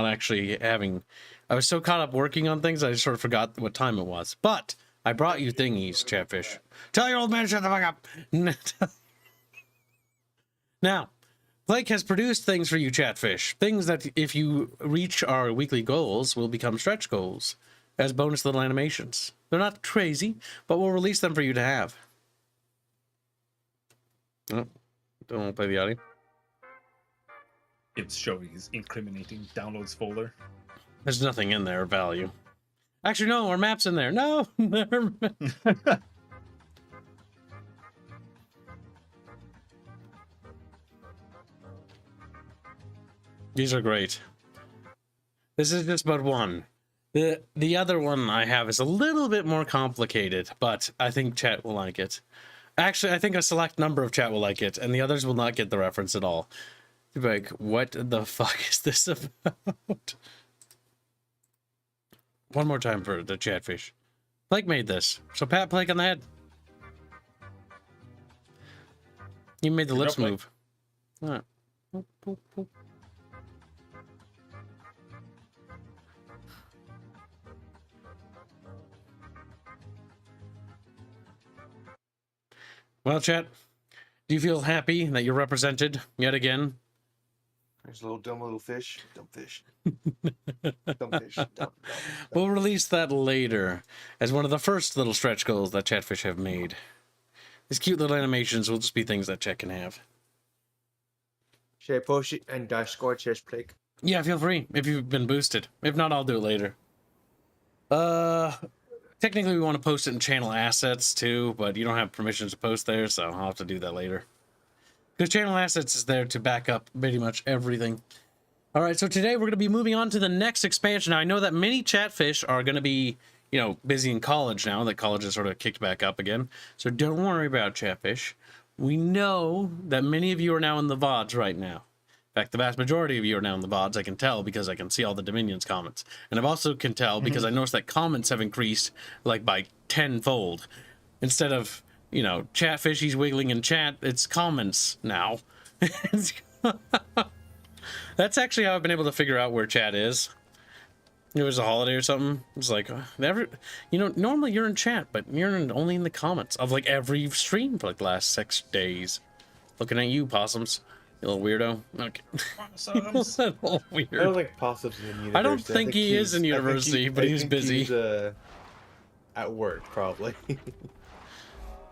actually having... I was so caught up working on things, I sort of forgot what time it was. But I brought you thingies, Chatfish. Tell your old man to shut the fuck up. Now, Blake has produced things for you, Chatfish. Things that, if you reach our weekly goals, will become stretch goals as bonus little animations. They're not crazy, but we'll release them for you to have. Oh, don't want to play the audio. It's showing his incriminating downloads folder. There's nothing in there of value. Actually, no, our map's in there. No, these are great. This is just but one. The other one I have is a little bit more complicated, but I think chat will like it. Actually, I think a select number of chat will like it, and the others will not get the reference at all. Like, what the fuck is this about? One more time for the Chatfish. Blake made this, so pat Blake on the head. You made the lips move. All right. Boop, boop, boop. Well, chat, do you feel happy that you're represented yet again? There's a little dumb little fish. Dumb fish. Dumb fish. Dumb. We'll release that later as one of the first little stretch goals that Chatfish have made. These cute little animations will just be things that Chat can have. Should I post it and Discord chest Blake? Yeah, feel free if you've been boosted. If not, I'll do it later. Technically we want to post it in channel assets too, but you don't have permissions to post there, so I'll have to do that later. Because channel assets is there to back up pretty much everything. All right, so today we're going to be moving on to the next expansion. Now, I know that many Chatfish are going to be, you know, busy in college now, that college has sort of kicked back up again. So don't worry about Chatfish. We know that many of you are now in the VODs right now. In fact, the vast majority of you are now in the VODs. I can tell because I can see all the Dominions comments. And I also can tell because I noticed that comments have increased like by 10-fold. Instead of, you know, Chatfish, he's wiggling in chat, it's comments now. That's actually how I've been able to figure out where chat is. It was a holiday or something. It's like, you know, normally you're in chat, but you're only in the comments of like every stream for like the last 6 days. Looking at you, possums. You little weirdo. Okay. Possums. Little weird. I don't think Possum's in university. I don't think he is in university, but he's busy. He's, at work, probably.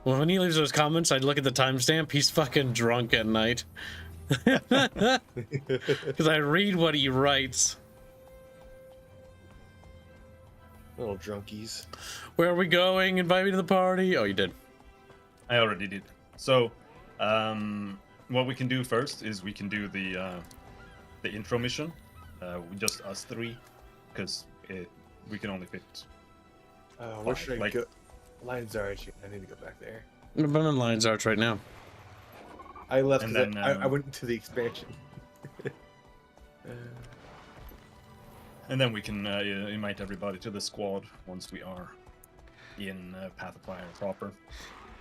Well, when he leaves those comments, I'd look at the timestamp. He's fucking drunk at night. Because I read what he writes. Little drunkies. Where are we going? Invite me to the party. Oh, you did. I already did. So, what we can do first is we can do the intro mission. Just us three, because we can only fit. Where should I like, go? Lion's Arch. I need to go back there. I'm in Lion's Arch right now. I left And because then, I went to the expansion. And then we can invite everybody to the squad once we are in Pathfinder proper.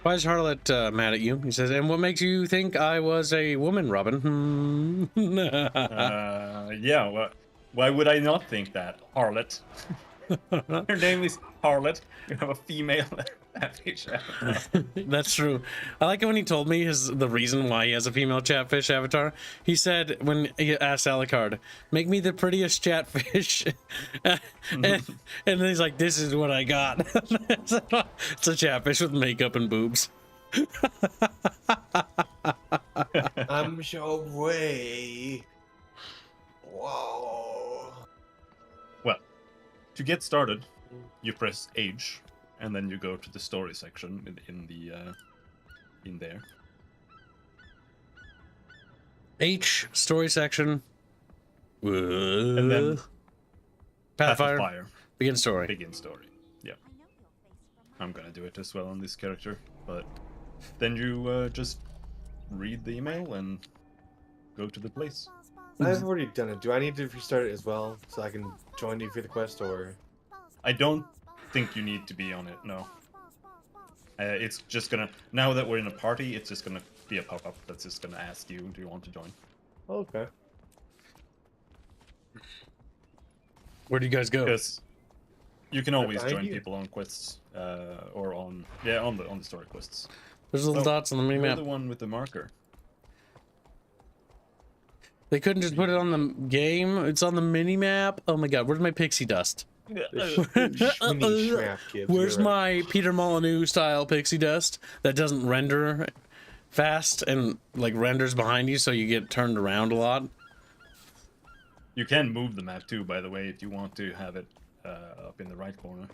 Why is Harlot mad at you? He says, and what makes you think I was a woman, Robin? Yeah, well, why would I not think that? Harlot. Her name is Harlot. You have a female catfish avatar. That's true. I like it when he told me the reason why he has a female Chatfish avatar. He said when he asked Alucard, make me the prettiest Chatfish. and he's like, this is what I got. It's a Chatfish with makeup and boobs. I'm so way. Whoa. Well, to get started, you press H, and then you go to the story section in there. H, story section. And then Pathfinder. Begin story. Begin story. Yeah. I'm gonna do it as well on this character, but then you just read the email and go to the place. I've already done it. Do I need to restart it as well so I can join you for the quest, or? I don't think you need to be on it, no. It's just gonna, now that we're in a party, it's just gonna be a pop-up that's just gonna ask you, do you want to join? Okay. Where do you guys go? Because you can always behind join you. people on quests, or on the story quests. There's little Oh, dots on the mini You're map. the one with the marker. They couldn't just put it on the game. It's on the mini map. Oh my god, where's my pixie dust? Mini schmap, kid. Where's You're right. my Peter Molyneux style pixie dust that doesn't render fast and like renders behind you so you get turned around a lot? You can move the map too, by the way, if you want to have it up in the right corner,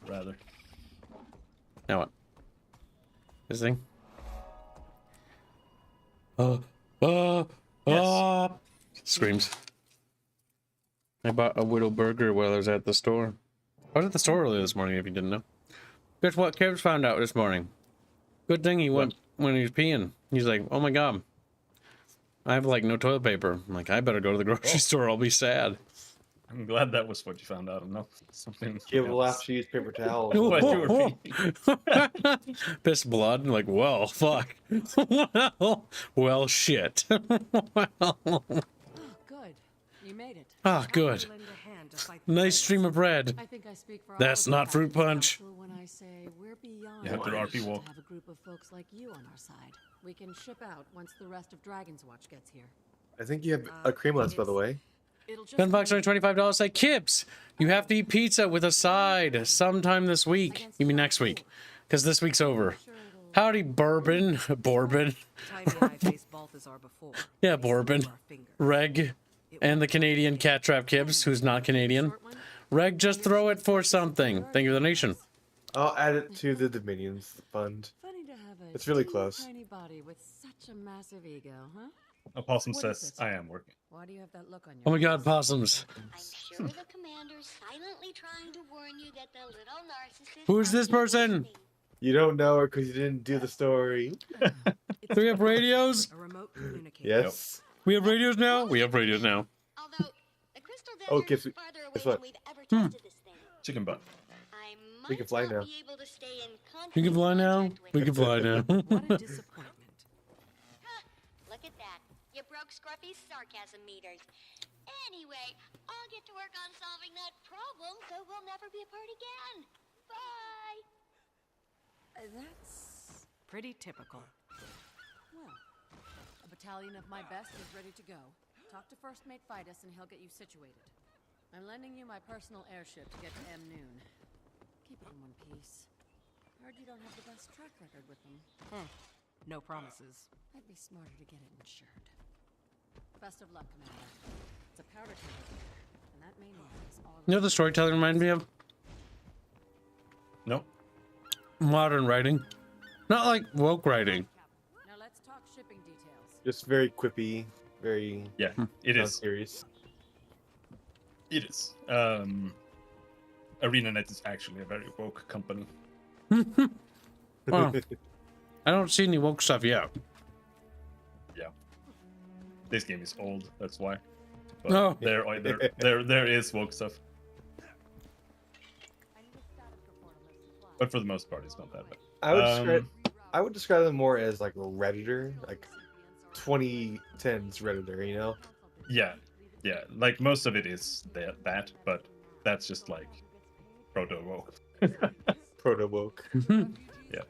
rather. Now what? This thing? Screams. I bought a widow burger while I was at the store. I was at the store earlier this morning, if you didn't know. Guess what Kev's found out this morning? Good thing he went when he was peeing. He's like, oh my god. I have like no toilet paper. I'm like, I better go to the grocery store. I'll be sad. I'm glad that was what you found out, and not something Kid will else. have to use paper towels. What you were peeing. Piss blood. Like, well, fuck. well, shit. well. Oh, good. You made it. Ah, good. Lend a hand to fight the Nice pirates. stream of bread. I think I speak for all That's of you not fruit back at the punch. council when I say we're beyond You have to the RP wish walk. have a group of folks like you on our side. We can ship out once the rest of Dragon's Watch gets here. I think you have a cream lens, by the way. It'll just $10 be or $25 say Kips. You have to eat pizza with a side sometime this week. You mean next week? Because this week's over. Howdy, Bourbon. Bourbon. Yeah, Bourbon. Reg. And the Canadian cat trap Kips, who's not Canadian. Reg, just throw it for something. Thank you for the nation. I'll add it to the Dominions fund. Funny to have a It's really teeny close. tiny body with such a massive ego, huh? Opossum What is says, it? I am working. Why do you have that look on your Oh my god, face? possums. I'm sure the commander's silently trying to warn you that the little narcissist. Who's this person? You don't know her because you didn't do the story. Do we have radios? A remote communicator. Yes. We have radios now? We have radios now. Although the crystal desert Oh, is guess farther away guess than what? we've ever tested this thing. Chicken butt. I might We can fly not now. be able to stay in We can fly now? contact with We can fly now. What a disappointment. Look at that. You broke Scruffy's sarcasm meters. Anyway, I'll get to work on solving that problem so we'll never be apart again. Bye. That's pretty typical. Well, a battalion of my best is ready to go. Talk to First Mate Fidus and he'll get you situated. I'm lending you my personal airship to get to M Noon. Keep it in one piece. Heard you don't have the best track record with them. No promises. I'd be smarter to get it insured. Best of luck, Commander. It's a powder keg, and that maniac is all. You know what the storytelling reminded me of? No. Modern writing. Not like woke writing. Now let's talk shipping details. Just very quippy, very Yeah, it is. serious. It is. ArenaNet is actually a very woke company. Well, I don't see any woke stuff yet. Yeah. This game is old, that's why. But Oh. there is woke stuff. But for the most part, it's not that bad. I would describe them more as like a Redditor, like 2010s Redditor, you know? Yeah, like most of it is that, but that's just like proto woke. Proto woke. Yeah.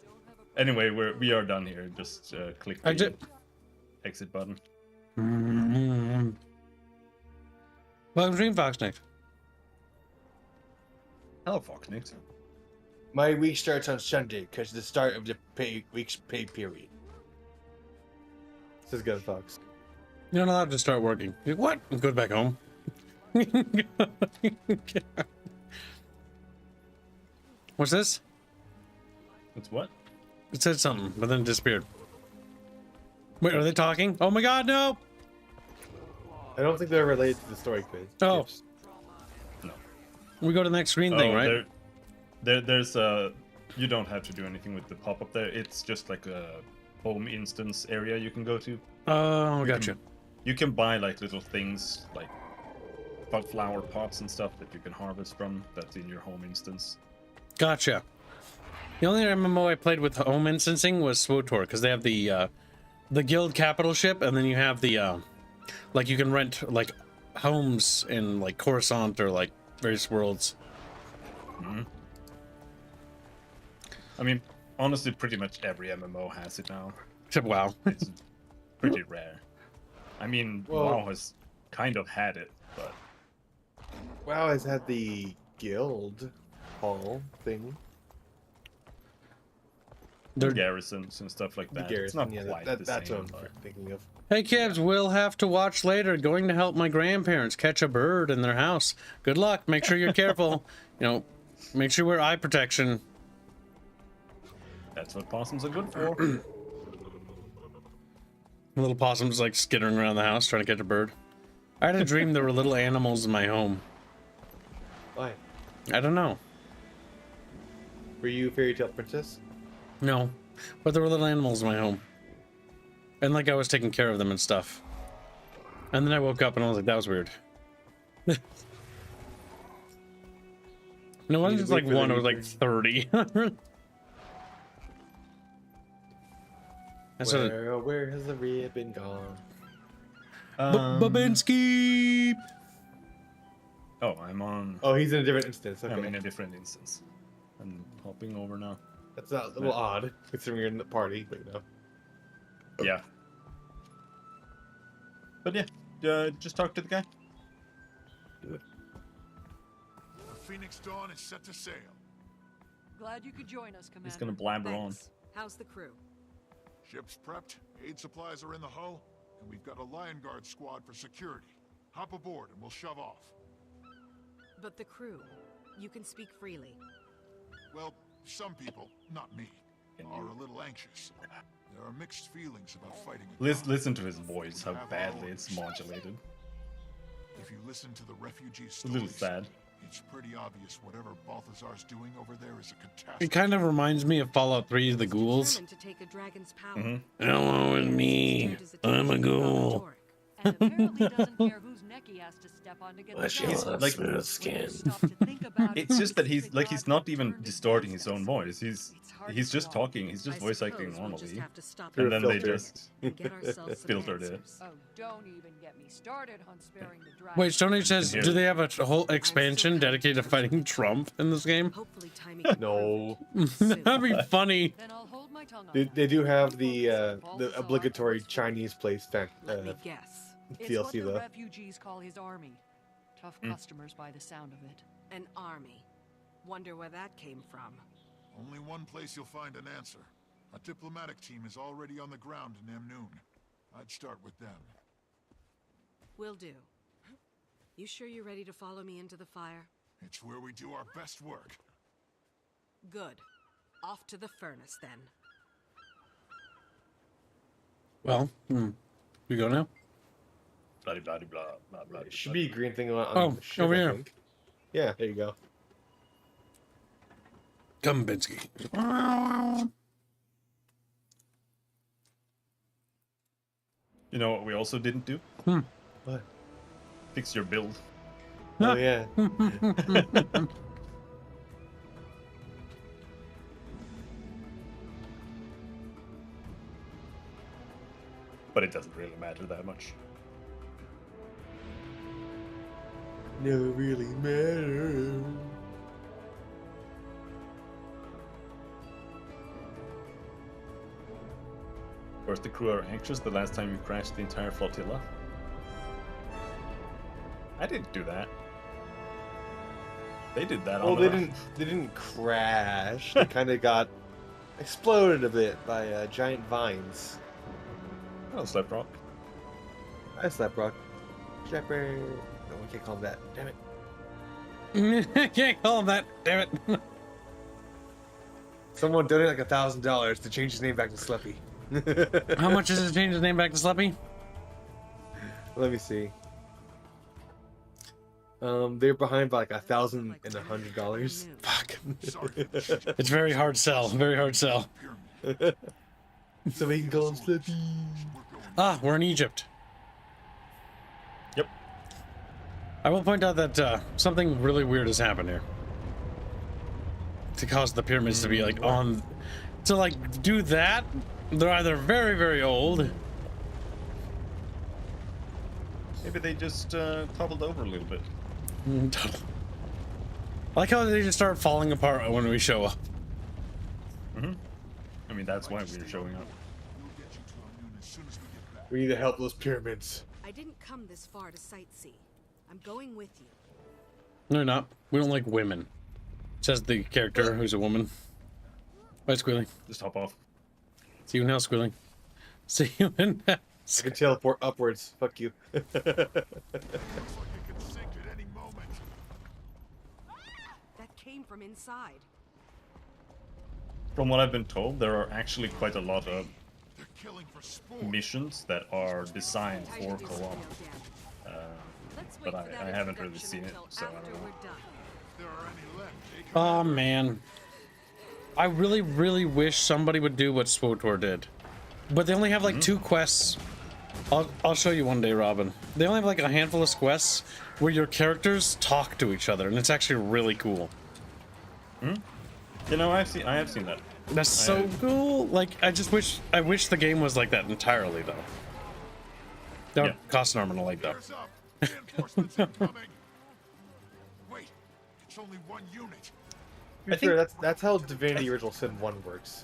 Anyway, we are done here. Just click the Exit. exit button. Welcome to Fox next. Hello, Fox Nix. My week starts on Sunday because the start of the week's pay period. Says Gun Fox. You're not allowed to start working. You- What? Go back home. What's this? It's what? It said something, but then it disappeared. Wait, are they talking? Oh my god, no! I don't think they're related to the story quiz. Oh. Yes. We go to the next screen thing, right? There's you don't have to do anything with the pop-up there. It's just like a home instance area you can go to. Oh, gotcha. You can buy like little things like flower pots and stuff that you can harvest from. That's in your home instance. Gotcha. The only MMO I played with home instancing was SWTOR, because they have the guild capital ship, and then you have the like you can rent like homes in like Coruscant or like various worlds. I mean, honestly, pretty much every MMO has it now. Except WoW. It's pretty rare. I mean, Well- WoW has kind of had it, but WoW has had the guild hall thing. They're- garrisons and stuff like The that. It's garrison, not yeah, quite the that's same. what I'm But... thinking of. Hey kids, we'll have to watch later. Going to help my grandparents catch a bird in their house. Good luck. Make sure you're careful. You know, make sure you wear eye protection. That's what possums are good for. Little possums like skittering around the house trying to catch a bird. I had a dream there were little animals in my home. Why? I don't know. Were you a fairy tale princess? No, but there were little animals in my home. And like I was taking care of them and stuff. And then I woke up and I was like, that was weird. No, it wasn't just like one, it was like 30. That's what Where has the ribbon gone? Babinski! Oh, I'm on. Oh, he's in a different instance. Okay. I'm in a different instance. I'm hopping over now. That's a little odd, considering you're in the party, but you know. Yeah. But yeah, just talk to the guy. The Phoenix Dawn is set to sail. Glad you could join us, Commander. He's gonna blabber Thanks. How's the crew? Ships prepped, aid supplies are in the hull, and we've got a Lion Guard squad for security. Hop aboard and we'll shove off. But the crew, you can speak freely. Well, some people, not me, are a little anxious. There are mixed feelings about fighting. Listen to his voice, how badly it's modulated. If you listen to the refugee It's a little stories, sad. it's pretty obvious whatever Balthazar's doing over there is a catastrophe. It kind of reminds me of Fallout 3, the ghouls. Determined to take a dragon's power. Hello, it's me. I'm a ghoul. And apparently doesn't care whose neck he has to step on to get the job. He's like- smooth skin. Stop to think about it, It's just that he's the like he's God not who even turned his distorting his business. own voice. It's hard He's to just swallow. talking. He's just I voice acting suppose we'll just normally. have to stop Through And a then they filter. just and get ourselves some filtered it. answers. Oh, don't even get me started on sparing the dragon. Wait, Stone Age says, Here. do they have a whole expansion dedicated to fighting Trump in this game? Hopefully timing No. That'd be funny. Then I'll hold my tongue on They that. do have the Balthazar obligatory was Chinese place Let me guess. It's what DLC the though. refugees call his army. Tough customers by the sound of it. An army. Wonder where that came from. Only one place you'll find an answer. A diplomatic team is already on the ground in Amnoon. I'd start with them. Will do. You sure you're ready to follow me into the fire? It's where we do our best work. Good. Off to the furnace then. Well, we go now? blah blah blah blah blah blah. It should be a green thing on Oh, the ship, over I here. think. Yeah, there you go. Gumbinsky. You know what we also didn't do? What? Fix your build. Oh yeah. But it doesn't really matter that much. Never really matter. First, the crew are anxious the last time you crashed the entire flotilla. I didn't do that. They did that Well, on they their own. didn't crash. They kind of got exploded a bit by giant vines. Oh, Slap Rock. I slept rock. Shepherd. No, we can't call him that. Damn it. Can't call him that, damn it. Someone donated like $1,000 to change his name back to Sleppy. How much is it to change his name back to Sleppy? Let me see. They're behind by like $1,100. Fuck. Sorry. It's very hard sell. Very hard sell. Pyramid. So we can call him Sleppy. We're going. Ah, we're in Egypt. Yep. I will point out that something really weird has happened here. To cause the pyramids to be like on... To like do that, they're either very, very old. Maybe they just toppled over a little bit. I like how they just start falling apart when we show up. I mean, that's why we're showing up. We'll get you to Amnoon as soon as we get back. We need to help those pyramids. I didn't come this far to sightsee. I'm going with you. No, you're not. We don't like women. Says the character who's a woman. Bye, Squealing. Just hop off. See you in hell, Squealing. See you in hell. I can teleport upwards. Fuck you. Looks like it can sink at any moment. That came from inside. From what I've been told, there are actually quite a lot of They're killing for sport. missions that are designed Time for to do some co-op. real damage. Let's but wait for I that haven't really introduction seen it, until so I after don't know. we're done. If there are any left, take 'em Oh out. man, I really, really wish somebody would do what SWTOR did, but they only have like 2 quests. I'll show you one day, Robin. They only have like a handful of quests where your characters talk to each other, and it's actually really cool. You know, I have seen that. That's so cool. Like, I wish the game was like that entirely, though. That would Yeah. cost an arm and a leg, though. Gears up. Reinforcements incoming. Wait, it's only one unit. Sure, that's how Divinity Original Sin 1 works.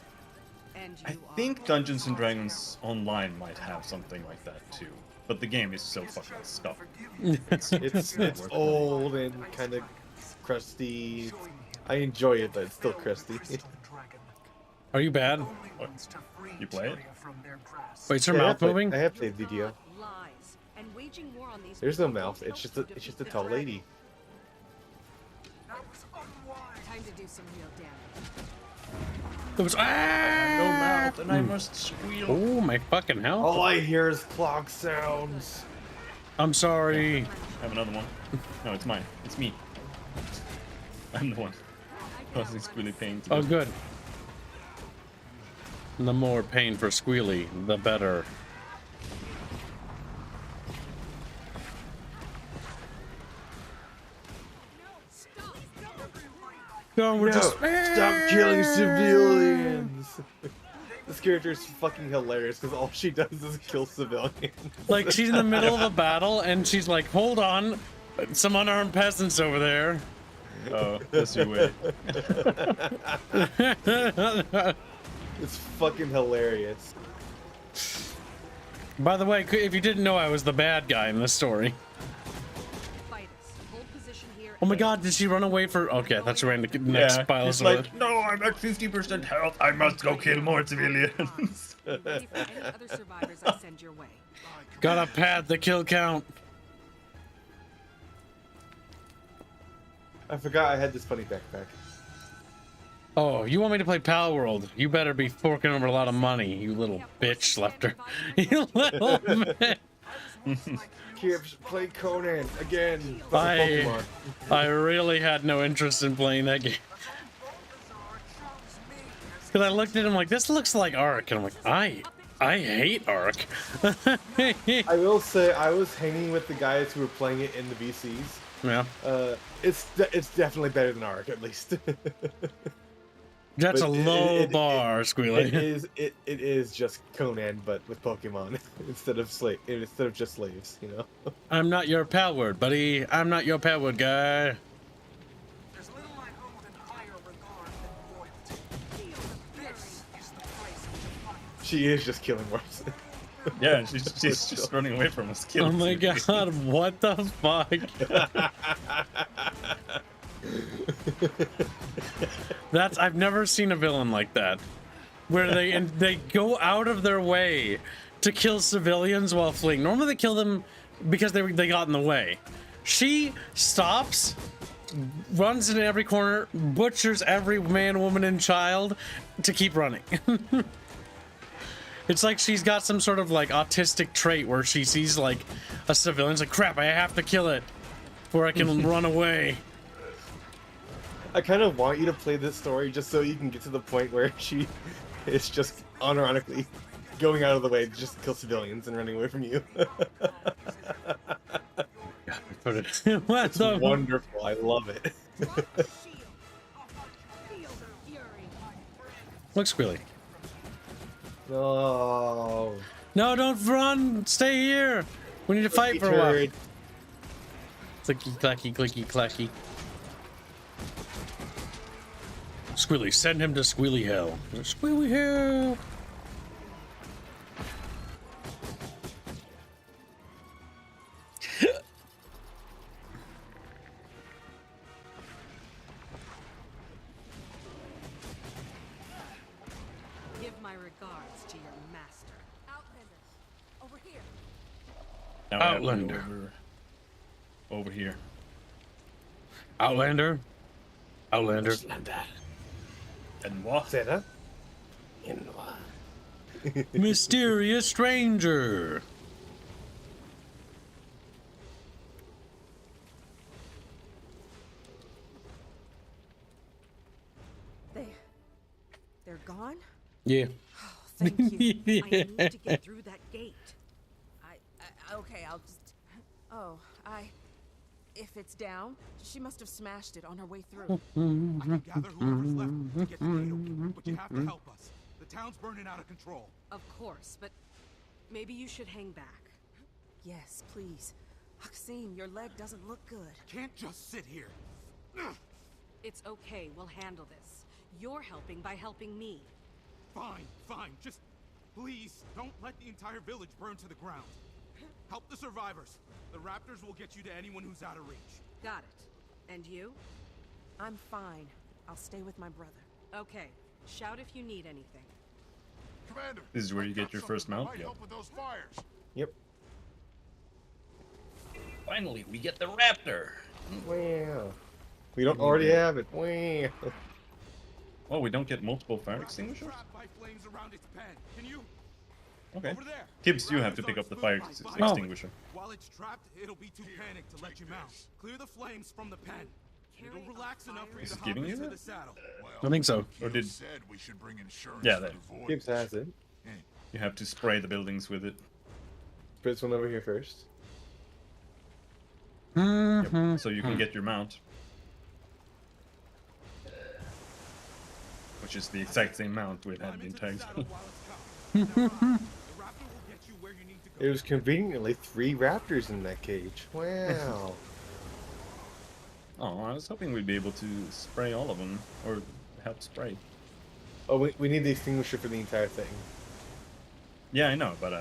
And you I are think Dungeons and Dragons Online might have something like that too. But the game is so fucking stuffed. It's old and kind of crusty. I enjoy it, but it's still crusty. Are you bad? You play it? Wait, is her Yeah, mouth moving? I have played video. lies and waging war on these There's no people mouth. will It's just help a defeat the tall dragon. lady. Time to do some real damage. It was No mouth, and I Mm. must squeal. Oh my fucking hell! All I hear is clock sounds. I'm sorry. I have another one. No, it's mine. It's me. I'm the one causing squealy pain. Oh, good. The more pain for Squealy, the better. No, we're No, just stop killing civilians. This character is fucking hilarious because all she does is kill civilians. like she's in the middle of a battle and she's like, "Hold on, some unarmed peasants over there." Oh, that's your way. It's fucking hilarious. By the way, if you didn't know, I was the bad guy in this story. Fight us. Hold position here. Oh my god, did she run away for? Okay, I thought she ran to the next pile of It's soil. like, no, I'm at 50% health. I must go kill more civilians. Be ready for any other survivors I send your way. Gotta pad the kill count. I forgot I had this funny backpack. Oh, you want me to play Pal World? You better be forking over a lot of money, you little bitch, Lefter. You little bitch. Kips, play Conan again. I really had no interest in playing that game. Because I looked at him like, this looks like Ark. And I'm like, I hate Ark. I will say, I was hanging with the guys who were playing it in the VCs. Yeah. It's definitely better than Ark, at least. That's But a low it- bar, Squealy. it is just Conan, but with Pokemon instead of just slaves. You know. I'm not your Pal Word, buddy. I'm not your Pal Word guy. There's little I hold in higher regard than loyalty. This is the price of defiance. She is just killing worse. Yeah, she's just running away from us. Oh killing my civilians. god, what the fuck? I've never seen a villain like that. Where they go out of their way to kill civilians while fleeing. Normally they kill them because they got in the way. She stops, runs into every corner, butchers every man, woman, and child to keep running. It's like she's got some sort of like autistic trait where she sees like a civilian, it's like, crap, I have to kill it before I can run away. I kind of want you to play this story just so you can get to the point where she is just unironically going out of the way to just kill civilians and running away from you. What It's the? wonderful. I love it. Look, Squealy. No. No, don't run. Stay here. We need to fight for a while. Turd. Clicky clacky, clicky clacky. Squealy, send him to Squealy Hell. Squealy Hell. Give my regards to your master. Outlanders, over here. Now I have to go Outlander. over here. Outlander. Outlander. And what? Say that. In what? Mysterious stranger. They're gone? Yeah. Oh, thank you. I need to get through that gate. Okay, I'll just... Oh, if it's down, she must have smashed it on her way through. I can gather whoever's left to get the gate open, but you have to help us. The town's burning out of control. Of course, but maybe you should hang back. Yes, please. Maxine, your leg doesn't look good. Can't just sit here. It's okay, we'll handle this. You're helping by helping me. Fine, fine. Just please don't let the entire village burn to the ground. Help the survivors. The raptors will get you to anyone who's out of reach. Got it. And you? I'm fine. I'll stay with my brother. Okay. Shout if you need anything. Commander, This is where you I've get got your something first that mount? might Yep. help with those fires. Yep. Finally, we get the raptor. Wow. We don't already have it. Wow. Oh, we don't get multiple fire extinguishers? Trapped by flames around its pen. Can you? Okay. Over there. Kibbs, you have to Raptors pick are up the spooked fire by fire. extinguisher. While it's trapped, it'll be too panicked to let you mount. Clear the flames from the pen. Carry It'll a relax enough for you Is to it hop giving you into that? the saddle. I think so. Or did- said we should bring insurance Yeah, for that- the void. Gibbs has it. You have to spray the buildings with it. Put this one over here first. Yep. So you can get your mount. Which is the exact same mount we've had Climb the into entire the saddle game. while it's coming. Now run. The raptor will get you where you need to go. It was conveniently 3 raptors in that cage. Wow. Oh, I was hoping we'd be able to spray all of them, or help spray. Oh, we need the extinguisher for the entire thing. Yeah, I know, but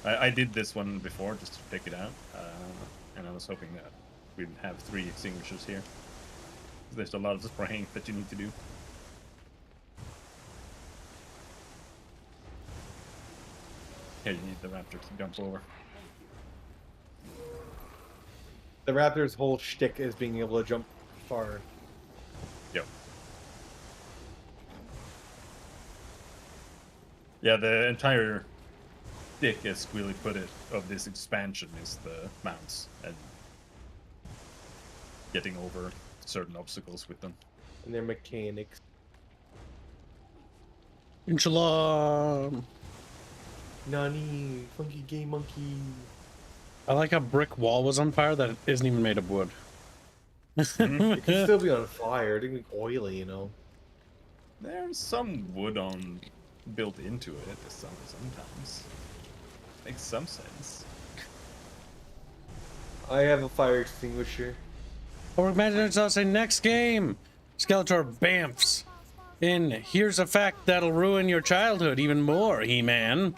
I did this one before just to pick it out, and I was hoping that we'd have 3 extinguishers here. There's a lot of spraying that you need to do. Here, you need the raptor to jump over. The raptor's whole shtick is being able to jump far. Yep. Yeah, the entire stick, as Squealy put it, of this expansion is the mounts and getting over certain obstacles with them. And their mechanics. Inshallah. Nani, funky gay monkey. I like how brick wall was on fire that isn't even made of wood. It can still be on fire. It can be oily, you know. There's some wood on built into it sometimes. Makes some sense. I have a fire extinguisher. Or imagine it's us in next game. Skeletor bamfs. And here's a fact that'll ruin your childhood even more, He-Man.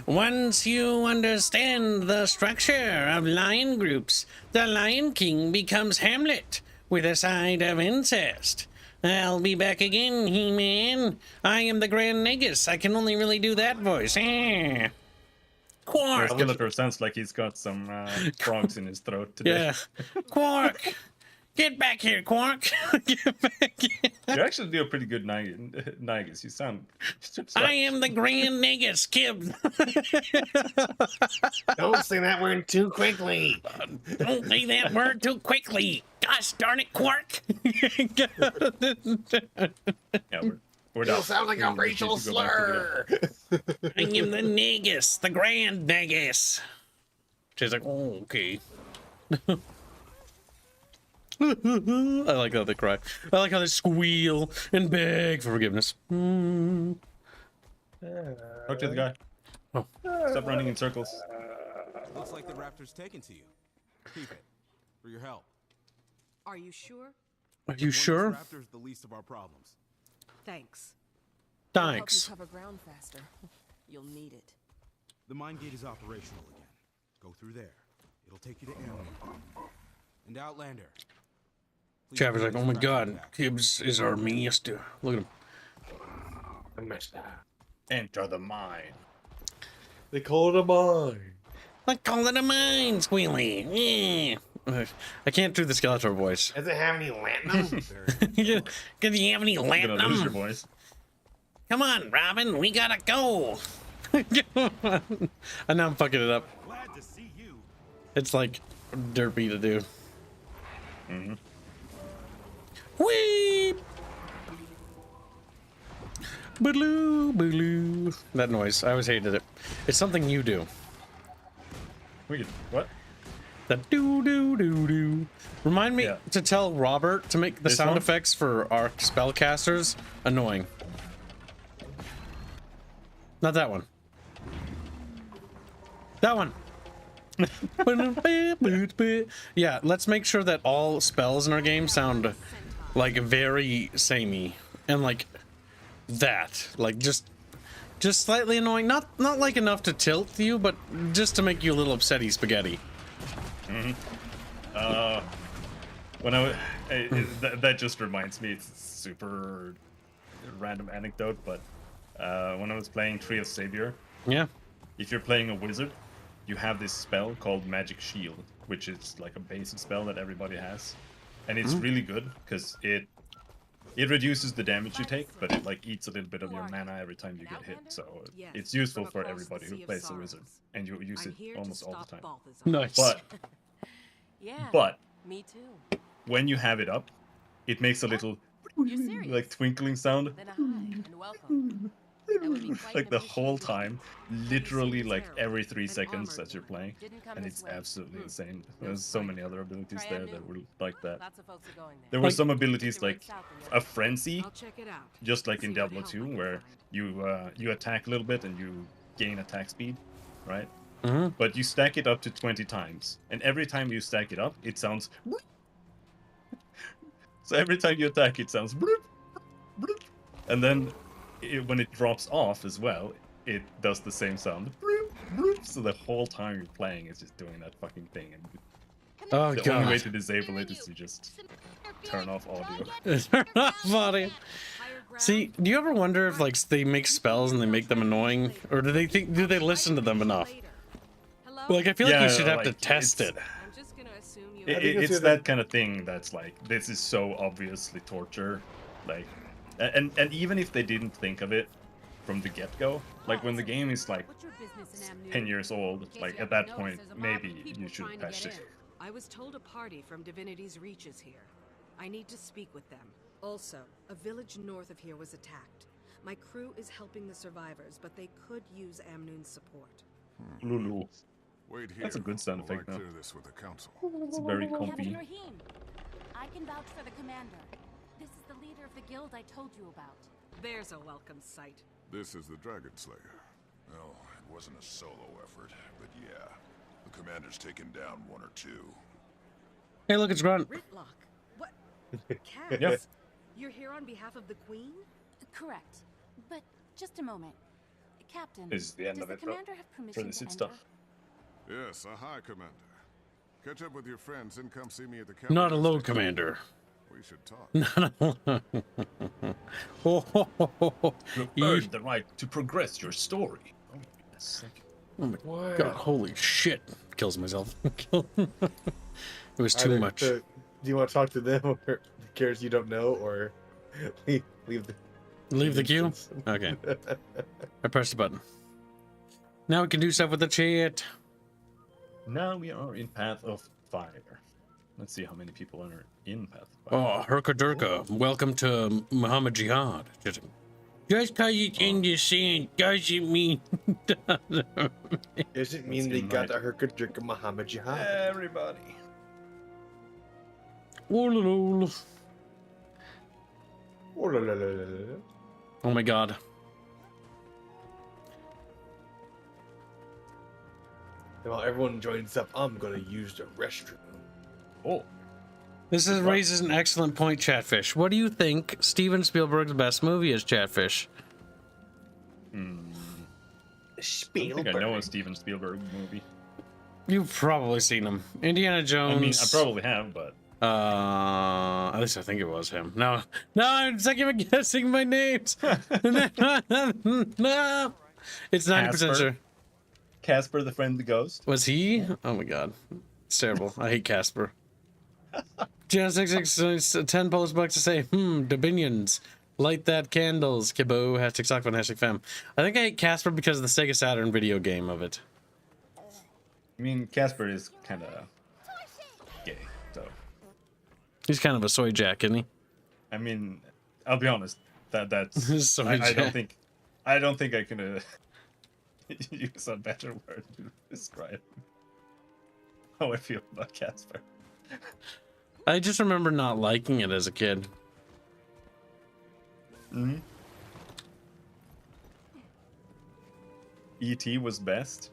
Once you understand the structure of lion groups, the Lion King becomes Hamlet with a side of incest. I'll be back again, He-Man. I am the Grand Negus. I can only really do that voice. Quark! Skeletor sounds like he's got some frogs in his throat today. Yeah. Quark! Get back here, Quark! Get back here. You actually do a pretty good Nigus. You sound just I like... am the Grand Negus, Kib. Don't say that word too quickly. Don't say that word too quickly. Gosh darn it, Quark. Yeah, we're You done. sound like a We need racial to go back to get slur. I am the Negus, the Grand Negus. She's like, oh, okay. I like how they cry. I like how they squeal and beg for forgiveness. Talk to the guy. Oh. Stop running in circles. Looks like the raptor's taken to you. Keep it. For your help. Are you sure? Are you One sure? less raptor's the least of our problems. Thanks. It'll help you Thanks. cover ground faster. You'll need it. The mine gate is operational again. Go through there. It'll take you to Anvil. And Outlander. Please Travis bring like, oh my this god, traffic back. Gibbs is our master. Look at him. I messed that. Enter the mine. They call it a mine. Like call it a mine, Squealy. Yeah. I can't do the Skeletor voice. Does it have any latinum? Can you have any You're gonna lose your latinum? voice. Come on, Robin, we gotta go. And now I'm fucking it up. Glad to see you. It's like derpy to do. Mm-hmm. Whee! Baloo, baloo. That noise, I always hated it. It's something you do. What? That doo doo doo doo. Remind me to tell Robert to make the This sound one? effects for our spellcasters annoying. Not that one. That one. Yeah, let's make sure that all spells in our game sound like very samey and like that, like just slightly annoying. Not like enough to tilt you, but just to make you a little upsetty spaghetti. When that just reminds me, it's a super random anecdote, but when I was playing Tree of Savior, Yeah. if you're playing a wizard, you have this spell called Magic Shield, which is like a basic spell that everybody has, and it's really good because it reduces the damage you take, but it like eats a little bit of your mana every time you get hit. So it's useful for everybody who plays a wizard, and you use it almost all the time. Nice. Yeah. But Me too. when you have it up, it makes a little You're serious? like twinkling sound, Then a hi and welcome. That would be quite like an the whole appreciation. time, literally like every 3 seconds that you're playing, and it's absolutely insane. There's so many other abilities there that were like that. Lots of folks are going there. There were some abilities like a frenzy, I'll check it out. just like in See what Diablo help I 2, can where find. you attack a little bit and you gain attack speed, right? Mm-hmm. But you stack it up to 20 times, and every time you stack it up, it sounds. So every time you attack, it sounds. And then when it drops off as well, it does the same sound. So the whole time you're playing, it's just doing that fucking thing. And Oh the only way god. to disable it is to just turn off audio. Turn off audio. See, do you ever wonder if like they make spells and they make them annoying, or do they listen to them enough? Like I feel like you should have to like, test it. I'm just gonna assume you. It's that kind of thing that's like, this is so obviously torture, like, and even if they didn't think of it from the get-go, like when the game is like What's your business in Amnu? 10 years old, like at that point maybe you should patch it. I was told a party from Divinity's Reach is here. I need to speak with them. Also, a village north of here was attacked. My crew is helping the survivors, but they could use Amnoon's support. Lulu. Wait here. That's a good sound while I effect now. clear this with the council. It's very Captain comfy. Rahim, I can vouch for the commander. This is the leader of the guild I told you about. There's a welcome sight. This is the Dragon Slayer. Well, it wasn't a solo effort, but yeah. The commander's taken down 1 or 2. Hey, look, it's Grunt. Ritlock. What? Cass? Yeah. You're here on behalf of the Queen? Correct. But just a moment. Captain, This is the end does of the it, bro. commander have permission For this to it's enter? stuff. Yes, hi, Commander. Catch up with your friends and come see me at the Not cavalry alone, station. Commander. We should talk. Not alone. You earned the right to progress your story. Oh, yes. Oh my god, holy shit. Kills myself. It was too much. Do you want to talk to them, or the characters you don't know, or leave the Leave the queue? instance? Okay. I pressed the button. Now we can do stuff with the chat. Now we are in Path of Fire. Let's see how many people are in Path of Fire. Oh, Herka Durka. Welcome to Muhammad Jihad. Just because it's in the sand doesn't mean. Doesn't mean they got the Herka Muhammad Jihad. Everybody. Oh, lol. Oh, la, la, la, la, la. Oh my god. And while everyone joins up, I'm gonna use the restroom. Oh. This is, raises an excellent point, Chatfish. What do you think Steven Spielberg's best movie is, Chatfish? I don't think I know a Steven Spielberg movie. You've probably seen him. Indiana Jones. I mean, I probably have, but at least I think it was him. No, I'm second guessing my names. No, it's 90% sure. Casper the Friendly Ghost. Was he? Oh my god, it's terrible. I hate Casper. Jan66 10 post bucks to say, Dominions. Light that candles, Kibbo, hashtag sock hashtag fam. I think I hate Casper because of the Sega Saturn video game of it. I mean, Casper is kind of gay, so. He's kind of a soy jack, isn't he? I mean, I'll be honest. That's. Soy I jack. don't think I can use a better word to describe how I feel about Casper. I just remember not liking it as a kid. E.T. was best.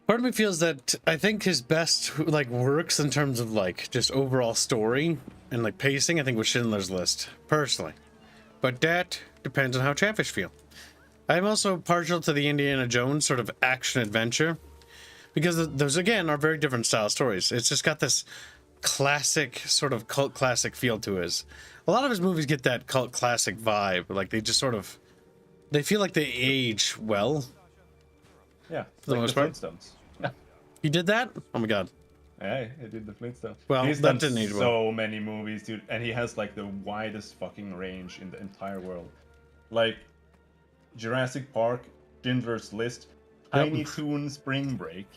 Part of me feels that I think his best works in terms of just overall story and pacing, I think was Schindler's List, personally. But that depends on how Chatfish feel. I'm also partial to the Indiana Jones sort of action adventure, because those again are very different style stories. It's just got this classic sort of cult classic feel to his. A lot of his movies get that cult classic vibe. They just sort of, they feel like they age well. Yeah, for the most part. Flintstones. He did that? Oh my god. Yeah, he did the Flintstones. Well, he's that done didn't age well. so many movies, dude, and he has the widest fucking range in the entire world. Jurassic Park, Schindler's List, Tiny Toon Spring Break,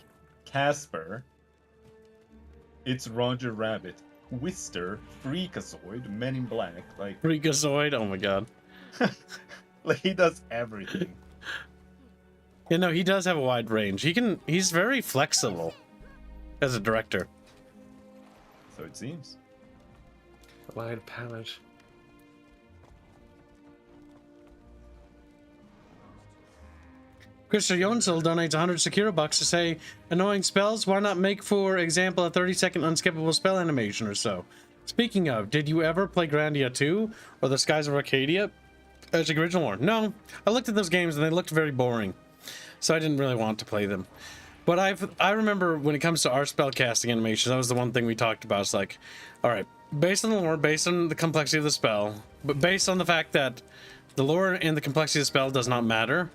Casper, It's Roger Rabbit, Twister, Freakazoid, Men in Black, Freakazoid, oh my god. He does everything. Yeah, no, he does have a wide range. He's very flexible as a director. So it seems. Wide palette. Christopher Yonsel donates 100 Sekiro bucks to say, annoying spells, why not make, for example, a 30-second unskippable spell animation or so? Speaking of, did you ever play Grandia 2 or The Skies of Arcadia as the original one? No, I looked at those games and they looked very boring, so I didn't really want to play them. But I remember when it comes to our spell casting animations, that was the one thing we talked about. It's like, all right, based on the lore, based on the complexity of the spell, but based on the fact that the lore and the complexity of the spell does not matter,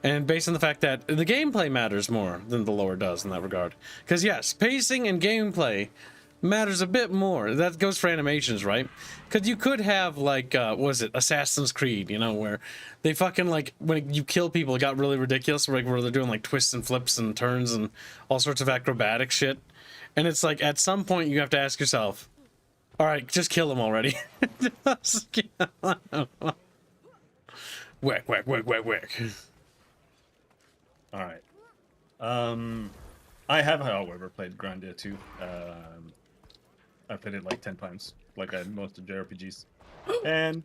and based on the fact that the gameplay matters more than the lore does in that regard. Because yes, pacing and gameplay matters a bit more. That goes for animations, right? Because you could have what was it, Assassin's Creed, where they fucking when you kill people, it got really ridiculous, where they're doing twists and flips and turns and all sorts of acrobatic shit. And it's at some point you have to ask yourself, all right, just kill them already. Whack, whack, whack, whack, whack. All right. I have, however, played Grandia 2. I played it 10 times, like most of JRPGs. And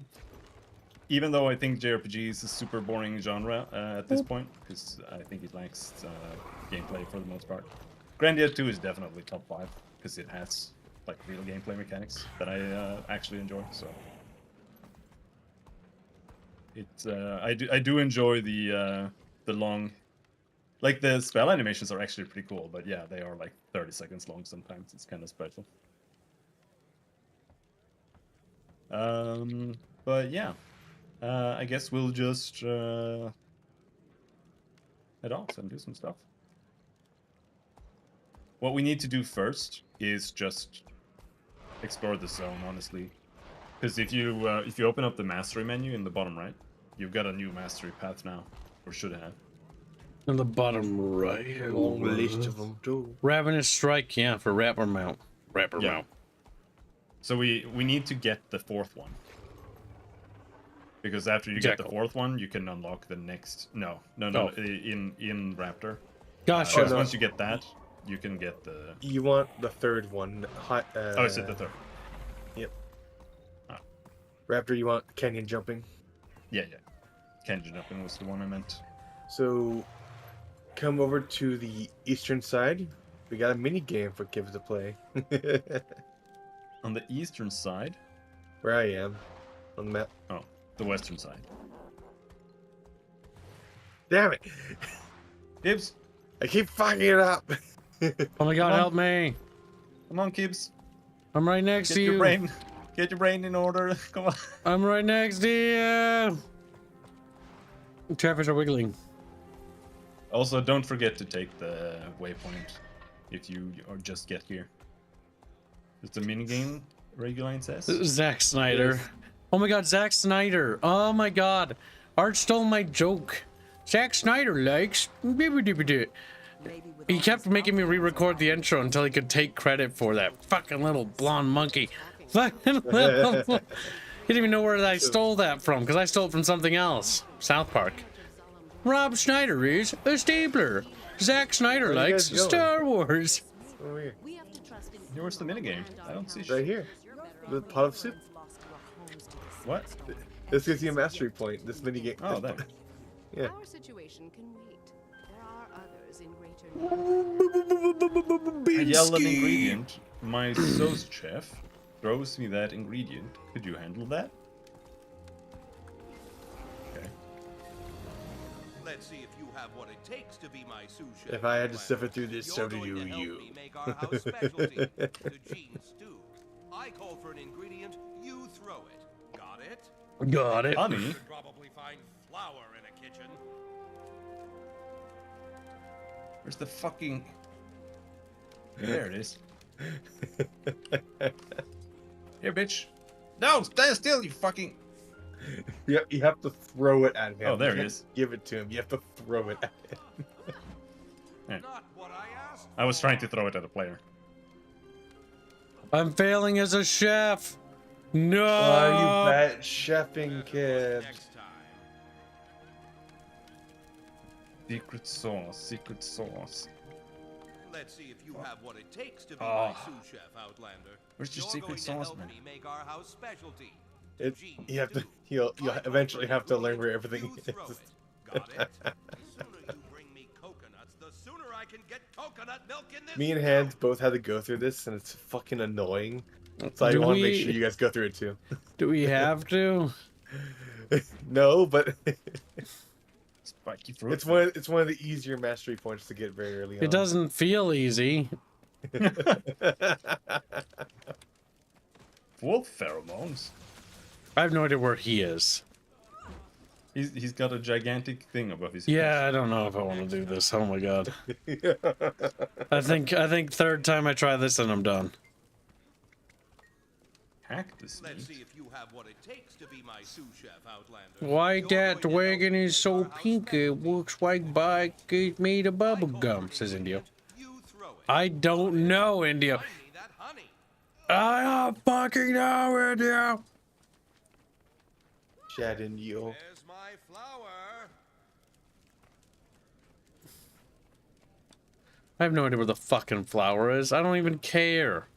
even though I think JRPG is a super boring genre at this point, because I think it lacks gameplay for the most part, Grandia 2 is definitely top 5, because it has real gameplay mechanics that I actually enjoy. So it's I do enjoy the long. The spell animations are actually pretty cool, but yeah, they are 30 seconds long sometimes. It's kind of special. But yeah, I guess we'll just head off and do some stuff. What we need to do first is just explore the zone, honestly. Because if you open up the mastery menu in the bottom right, you've got a new mastery path now, or should have. In the bottom right. A long list of them too. Ravenous Strike, yeah, for Rapper Mount. Mount. So we need to get the 4th one. Because after you get the 4th one, you can unlock the next... No, in Raptor. Gotcha. Once you get that, you can get the... You want the 3rd one. Oh, is it the 3rd? Yep. Raptor, you want canyon jumping? Yeah. Canyon jumping was the one I meant. So... come over to the eastern side, We got a mini game for kids to play. On the eastern side. Where I am on the map. Oh, the western side. Damn it! Gibbs, I keep fucking it up. Oh my god, Come on. help me! come on, Gibbs. I'm right next Get to your you. brain. Get your brain in order. Come on. I'm right next to you. Chatfish are wiggling. Also, don't forget to take the waypoint if you or just get here. It's a minigame, Reguline says. Zack Snyder. Oh my god, Zack Snyder. Oh my god. Art stole my joke. Zack Snyder likes. He kept making me re-record the intro until he could take credit for that fucking little blonde monkey. Fucking little. He didn't even know where I stole that from, because I stole it from something else. South Park. Rob Schneider is a stapler. Zack Snyder Where are you likes guys going? Star Wars. Over here. Where's the minigame? I don't see Right shit. here. The pot of soup. What? This gives you a mastery point. This mini game. Oh, there. Yeah. Our situation can wait. There are others in greater need. I yell an ingredient. My sauce chef throws me that ingredient. Could you handle that? Okay. Let's see if you have what it takes to be my sous chef. If I had to suffer through this, so do You're going to help you. me make our house specialty, the Gene stew. I call for an ingredient, you throw it. Got it? Got it. Honey? You could probably find flour in a kitchen. Where's the fucking... There it is. Here, bitch. No, stand still, you fucking... You have to throw it at him. Oh, there You he can't is. Give it to him. You have to throw it at him. Not what I asked. I was trying to throw it at a player. I'm failing as a chef. No. Oh, you bad chefing kid. Next time. Secret sauce, secret sauce. Let's see if you have what it takes to be Oh. my sous chef, Outlander. Where's your You're secret going to sauce, help man? me make our house specialty. It, Gene you have to. stew. You'll I call eventually for have to an learn where ingredient, everything you throw is. it. Got it? The sooner you bring me coconuts, the sooner I can get coconut milk in this. Me and Hands both had to go through this, and it's fucking annoying. So I Do want to make we- sure you guys go through it too. Do we have to? No, but Spiky fruit. it's one of the easier mastery points to get very early on. It doesn't feel easy. Full pheromones. I have no idea where he is. He's got a gigantic thing above his Yeah, I don't know if I want to do this. Oh my god. I think third time I try this and I'm done. Hack this Let's meat. see if you have what it takes to be my sous chef, Outlander. Why You're that going to wagon help me is make so our house pink it specialty. looks like bike it made of bubble gum, says Indio. You throw it. I don't know, Indio. Find me that honey. I don't fucking know, Indio. Chad and you. There's my flour. I have no idea where the fucking flower is. I don't even care.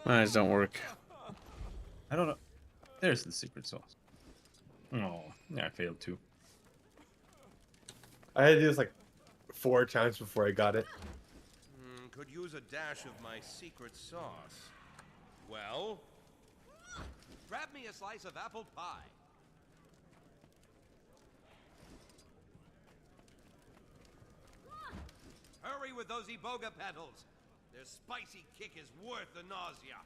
Eyes don't work. I don't know. There's the secret sauce. Oh, yeah, I failed too. I had to do this like 4 times before I got it. Could use a dash of my secret sauce. Well, grab me a slice of apple pie. Hurry with those iboga petals. Their spicy kick is worth the nausea.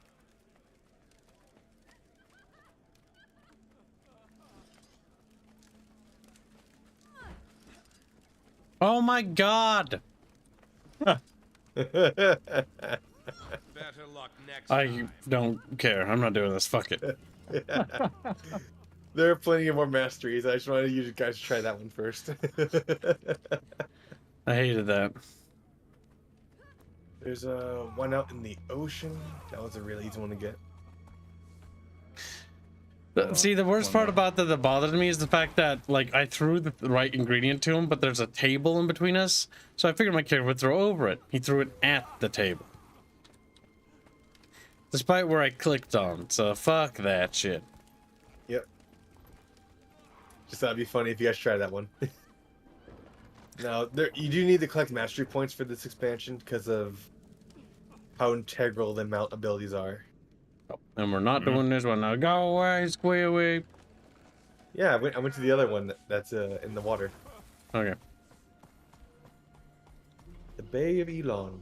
Oh my god. Better luck next I time. don't care. I'm not doing this. Fuck it. There are plenty of more masteries. I just wanted you guys to try that one first. I hated that. There's one out in the ocean. That was a really easy one to get. See, the worst part about that bothered me is the fact that, like, I threw the right ingredient to him, but there's a table in between us. So I figured my character would throw over it. He threw it at the table. Despite where I clicked on. So fuck that shit. Yep. Just thought it'd be funny if you guys try that one. No, you do need to collect mastery points for this expansion because of how integral the mount abilities are. And we're not doing this one now. Go away, squeal. Yeah, I went to the other one that's in the water. Okay. The Bay of Elon.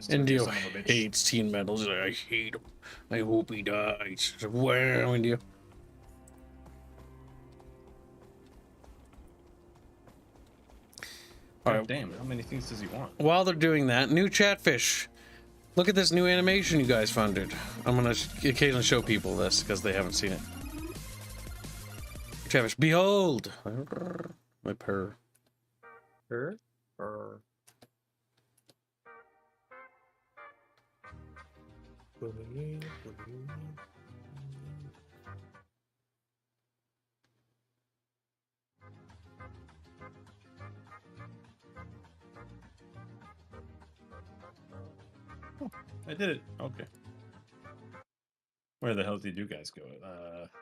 Indio hates teen medals. I hate him. I hope he dies. Wow, India. All right, damn, how many things does he want? While they're doing that, new Chatfish. Look at this new animation you guys funded. I'm gonna occasionally show people this because they haven't seen it. Chatfish, behold! My purr. Purr? I did it. Okay. Where the hell did you guys go?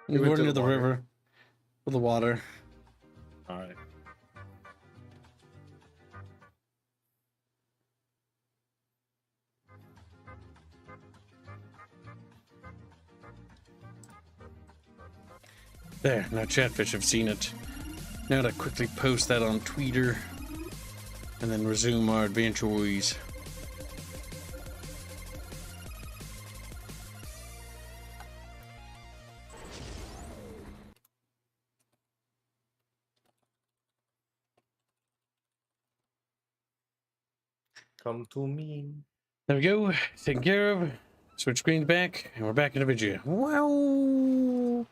We went into the river. With the water. Alright. There, now Chatfish have seen it. Now to quickly post that on Twitter. And then resume our adventures. Come to me. There we go. Taken care of. Switch screens back, and we're back in the video. Wow.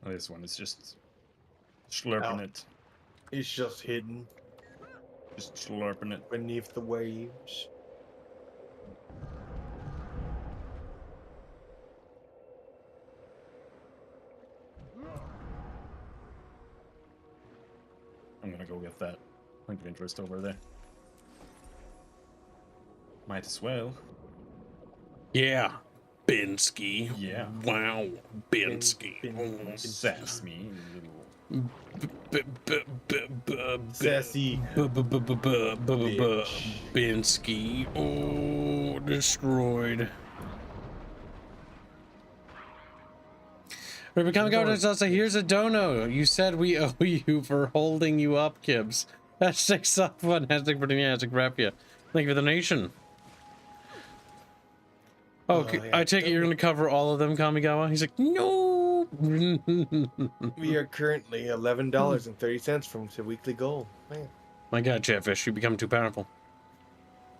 This one is just slurping it. It's just hidden. Just slurping it. Beneath the waves. I'm gonna go get that point of interest over there. Might as well. Yeah. Binsky. Yeah. Wow. Binsky. Sass me, Sassy. Binsky. Oh, destroyed. We're becoming governors. Also, here's a dono. You said we owe you for holding you up, Kibbs. Hashtag soft1. Hashtag for hashtag rap you. Thank you for the donation. Oh, yeah. I take it you're going to cover all of them, Kamigawa? He's like, no. We are currently $11.30 from the weekly goal. Man. My God, Chatfish, you become too powerful.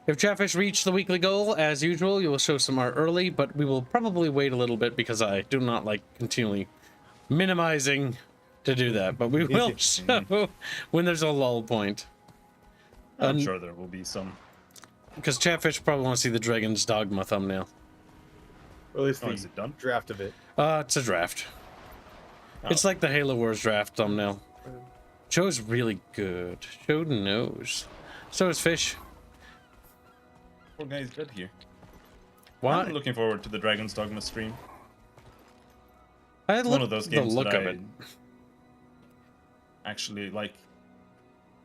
If Chatfish reach the weekly goal, as usual, you will show some art early, but we will probably wait a little bit because I do not like continually minimizing to do that. But we will show when there's a lull point. I'm sure there will be some. Because Chatfish probably want to see the Dragon's Dogma thumbnail. Or at least is it done? Draft of it. It's a draft. Oh. It's like the Halo Wars draft thumbnail. Joe's really good. Joe knows. So is Fish. Poor guy's dead here. What? I'm looking forward to the Dragon's Dogma stream. I one of those games the look that of it. Actually like.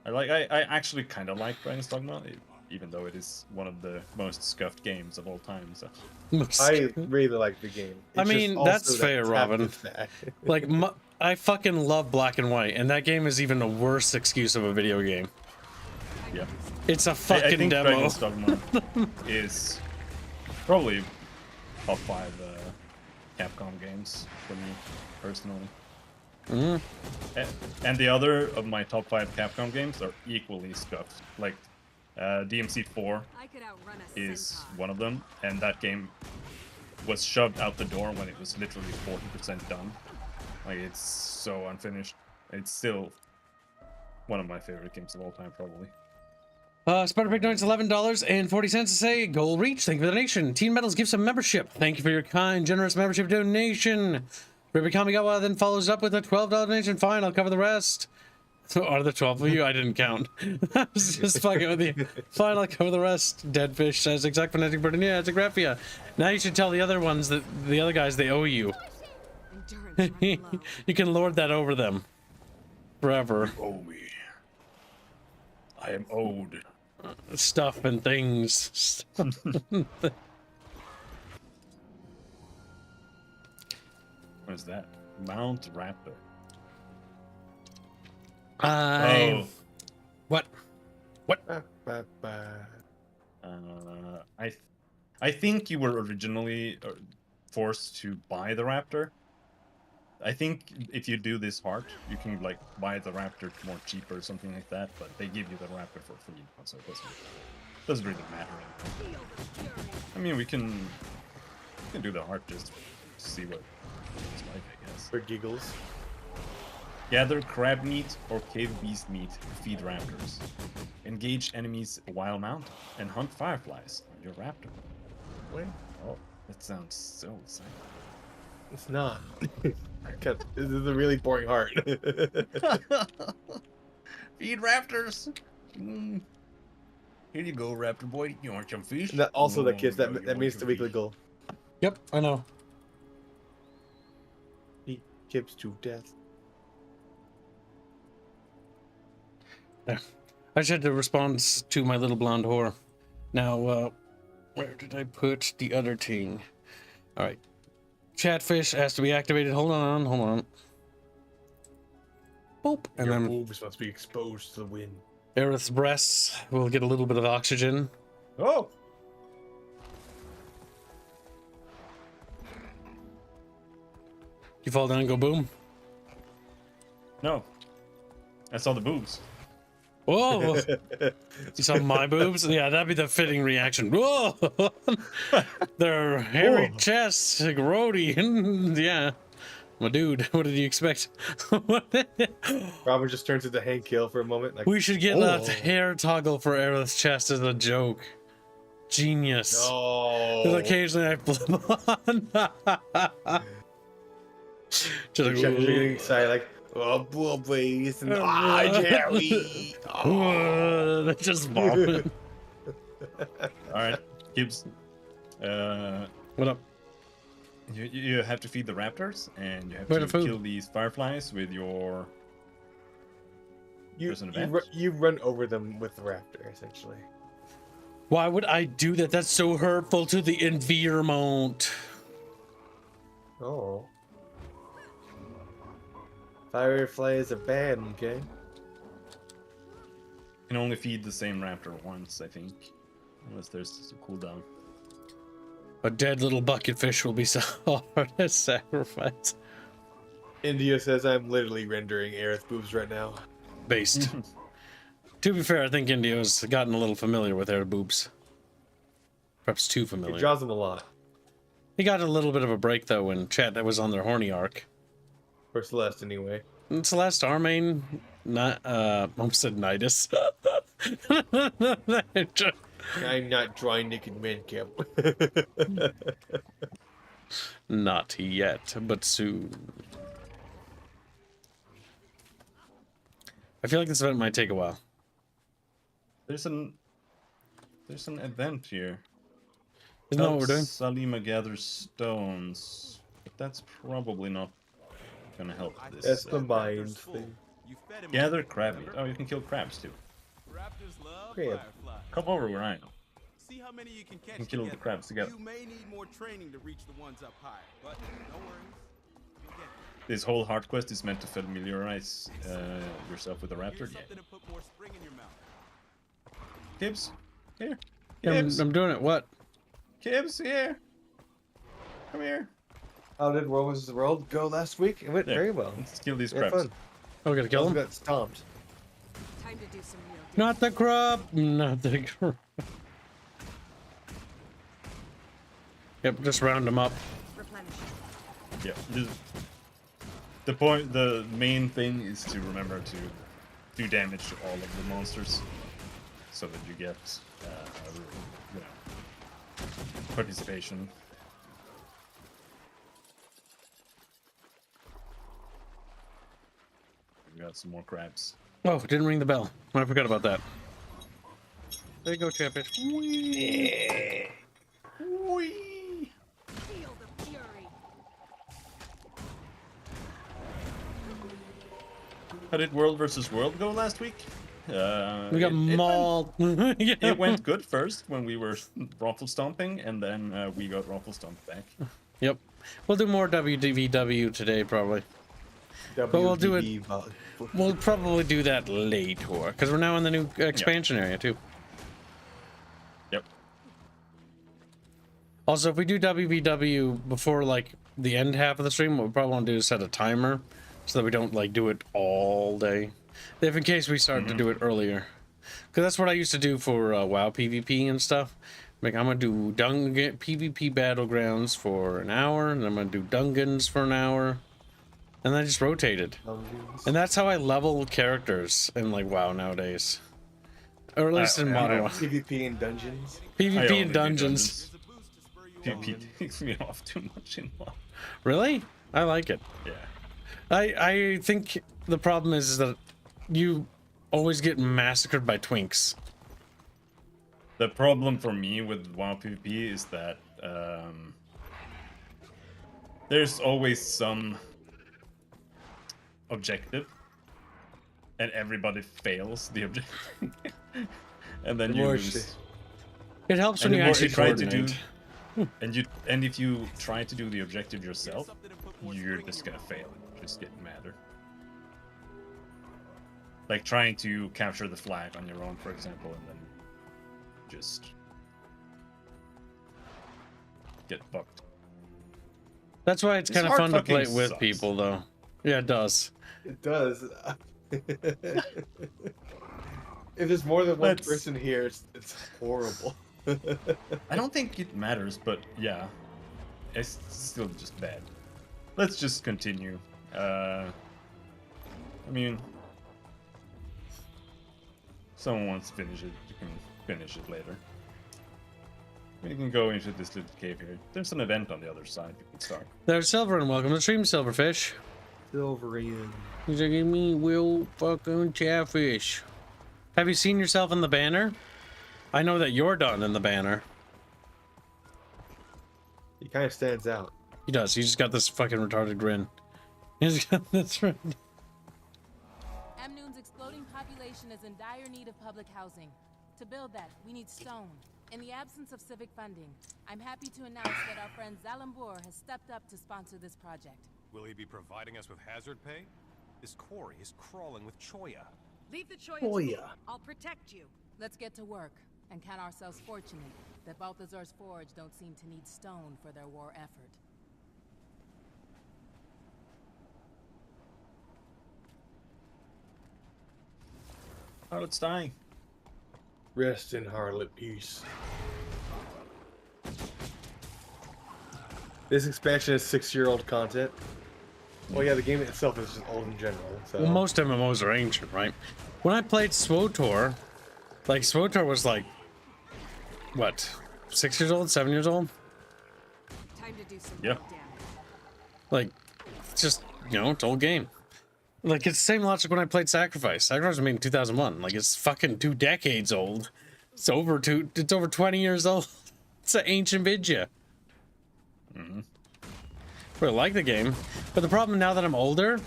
I actually kind of like Dragon's Dogma, even though it is one of the most scuffed games of all time. So. I really like the game. I mean, that's fair, Robin. Like, I fucking love Black and White, and that game is even a worse excuse of a video game. Yeah. It's a fucking I think demo. Dragon's Dogma is probably top 5 Capcom games for me, personally. And the other of my top 5 Capcom games are equally scuffed. Like, DMC4 is one of them, and that game was shoved out the door when it was literally 40% done. Like, it's so unfinished. It's still one of my favorite games of all time, probably. Spider-Pig donates $11.40 to say, goal reach. Thank you for the donation. Teen Metals gives some membership. Thank you for your kind, generous membership donation. Ruby Kamigawa then follows up with a $12 donation. Fine, I'll cover the rest. So are there 12 of you? I didn't count. I was just fucking with you. Fine, I'll cover the rest. Dead fish says exact phonetic burden. Yeah, it's a graphia. Now you should tell the other ones that the other guys they owe you. Endurance running low. You can lord that over them forever. You owe me. I am owed. Stuff and things. What is that? Mount Raptor. Oh. What? I think you were originally forced to buy the Raptor. I think if you do this heart, you can like buy the Raptor more cheaper or something like that. But they give you the Raptor for free, so it doesn't really matter. I mean, we can do the heart just to see what it's like, I guess. For giggles. Gather crab meat or cave beast meat to feed raptors. Engage enemies while mounted and hunt fireflies on your raptor. What? Oh, that sounds so exciting. It's not. This is a really boring heart. Feed raptors. Here you go, raptor boy. You want some fish? And that also, No, that kids, no, you that want means some the weekly fish. goal. Yep, I know. Eat chips to death. Yeah. I just had to respond to my little blonde whore. Now, where did I put the other thing? All right. Chatfish has to be activated. Hold on. Boop. And Your then boobs must be exposed to the wind. Aerith's breasts will get a little bit of oxygen. Oh! You fall down and go boom. No. I saw the boobs. Whoa! You saw my boobs? Yeah, that'd be the fitting reaction. Whoa! They're hairy chests, grody. Yeah. My dude, what did you expect? Robin just turns into Hank Hill for a moment. Like, We should get that hair toggle for Aerith's chest as a joke. Genius. Oh. Because occasionally I flip on. Just like, You're getting excited, like, oh, boys, and Jerry. They just vomit. Alright, Gibbs. What up? You have to feed the raptors, and you have Where to the food? kill these fireflies with your... You run over them with the raptor, essentially. Why would I do that? That's so hurtful to the environment. Oh. Fireflies are bad, okay? You can only feed the same raptor once, I think. Unless there's a cooldown. A dead little bucket fish will be so hard as sacrifice. India says I'm literally rendering Aerith boobs right now. Based. To be fair, I think Indio's gotten a little familiar with air boobs. Perhaps too He familiar. draws them a lot. He got a little bit of a break though when Chat that was on their horny arc. For Celeste, anyway. And Celeste, Armain, almost said Nidus. I'm not drawing naked men camp. Not yet, but soon. I feel like this event might take a while. There's an event here. Isn't that what we're doing? Salima gathers stones. But that's probably not gonna help this. That's the mind thing. Gather crab meat. Oh, you can kill crabs too. Crab. Come over where I am. See how many you can catch And kill the together. crabs together. You may need more training to reach the ones up higher, but no worries. You'll get there. This whole heart quest is meant to familiarize yourself with the raptor. Here's Yeah. something to put more spring in your mouth. Gibbs, here. I'm Gibbs, doing it. What? Gibbs, here. Come here. How did World vs. the World go last week? It went There. very well. Let's kill these We had crabs. fun. Oh, we gotta kill Also him? got stomped. Time to do some real Not the crab. Not the crab. Yep, just round them up. replenish. Yeah. The main thing is to remember to do damage to all of the monsters, so that you get, you know, participation. We got some more crabs. Oh, didn't ring the bell. I forgot about that. There you go, Chatfish. Whee! Feel the fury. How did World versus World go last week? We got it mauled. went, Yeah. it went good first when we were Raffle stomping, and then we got Raffle stomped back. Yep. We'll do more WDVW today, probably. But we'll do it. We'll probably do that later, because we're now in the new expansion area, too. Yep. Also, if we do WVW before, like, the end half of the stream, what we probably want to do is set a timer so that we don't, like, do it all day. If in case we start to do it earlier. Because that's what I used to do for WoW PvP and stuff. Like, I'm going to do PvP Battlegrounds for an hour, and I'm going to do Dungans for an hour. And then I just rotated. And that's how I level characters in, like, WoW nowadays. Or at least in Modern WoW. PvP and dungeons. PvP and dungeons. PvP takes me off too much in WoW. Really? I like it. Yeah. I think the problem is that you always get massacred by twinks. The problem for me with WoW PvP is that there's always some objective, and everybody fails the objective, and then you lose. It helps when you actually try to do, coordinate. and if you try to do the objective yourself, you're just gonna fail. Just get madder. Like trying to capture the flag on your own, for example, and then just get fucked. That's why it's kind of fun to play with people, though. Yeah, it does. It does. If there's more than one person here, it's horrible. I don't think it matters, but yeah, it's still just bad. Let's just continue. I mean, someone wants to finish it, you can finish it later. We can go into this little cave here. There's an event on the other side. You can start. There's Silver, and welcome to the stream, Silverfish. Silverian. He's like, give me Will fucking Chatfish. Have you seen yourself in the banner? I know that you're done in the banner. He kind of stands out. He does. He's just got this fucking retarded grin. He's got this right. Amnoon's exploding population is in dire need of public housing. To build that, we need stone. In the absence of civic funding, I'm happy to announce that our friend Zalambur has stepped up to sponsor this project. Will he be providing us with hazard pay? This quarry is crawling with choya. Leave the choya to me. I'll protect you. Let's get to work and count ourselves fortunate that Balthazar's Forge don't seem to need stone for their war effort. Harlot's dying. Rest in harlot peace. This expansion is 6-year-old content. Well, yeah, the game itself is just old in general. So. Well, most MMOs are ancient, right? When I played SWTOR, like SWTOR was like, what, 6 years old, 7 years old? Time to do some yeah. Like, it's just, you know, it's old game. Like, it's the same logic when I played Sacrifice. Sacrifice was made in 2001. Like, it's fucking 2 decades old. It's over 20 years old. It's an ancient vidya. Mm-hmm. I like the game, but the problem now that I'm older,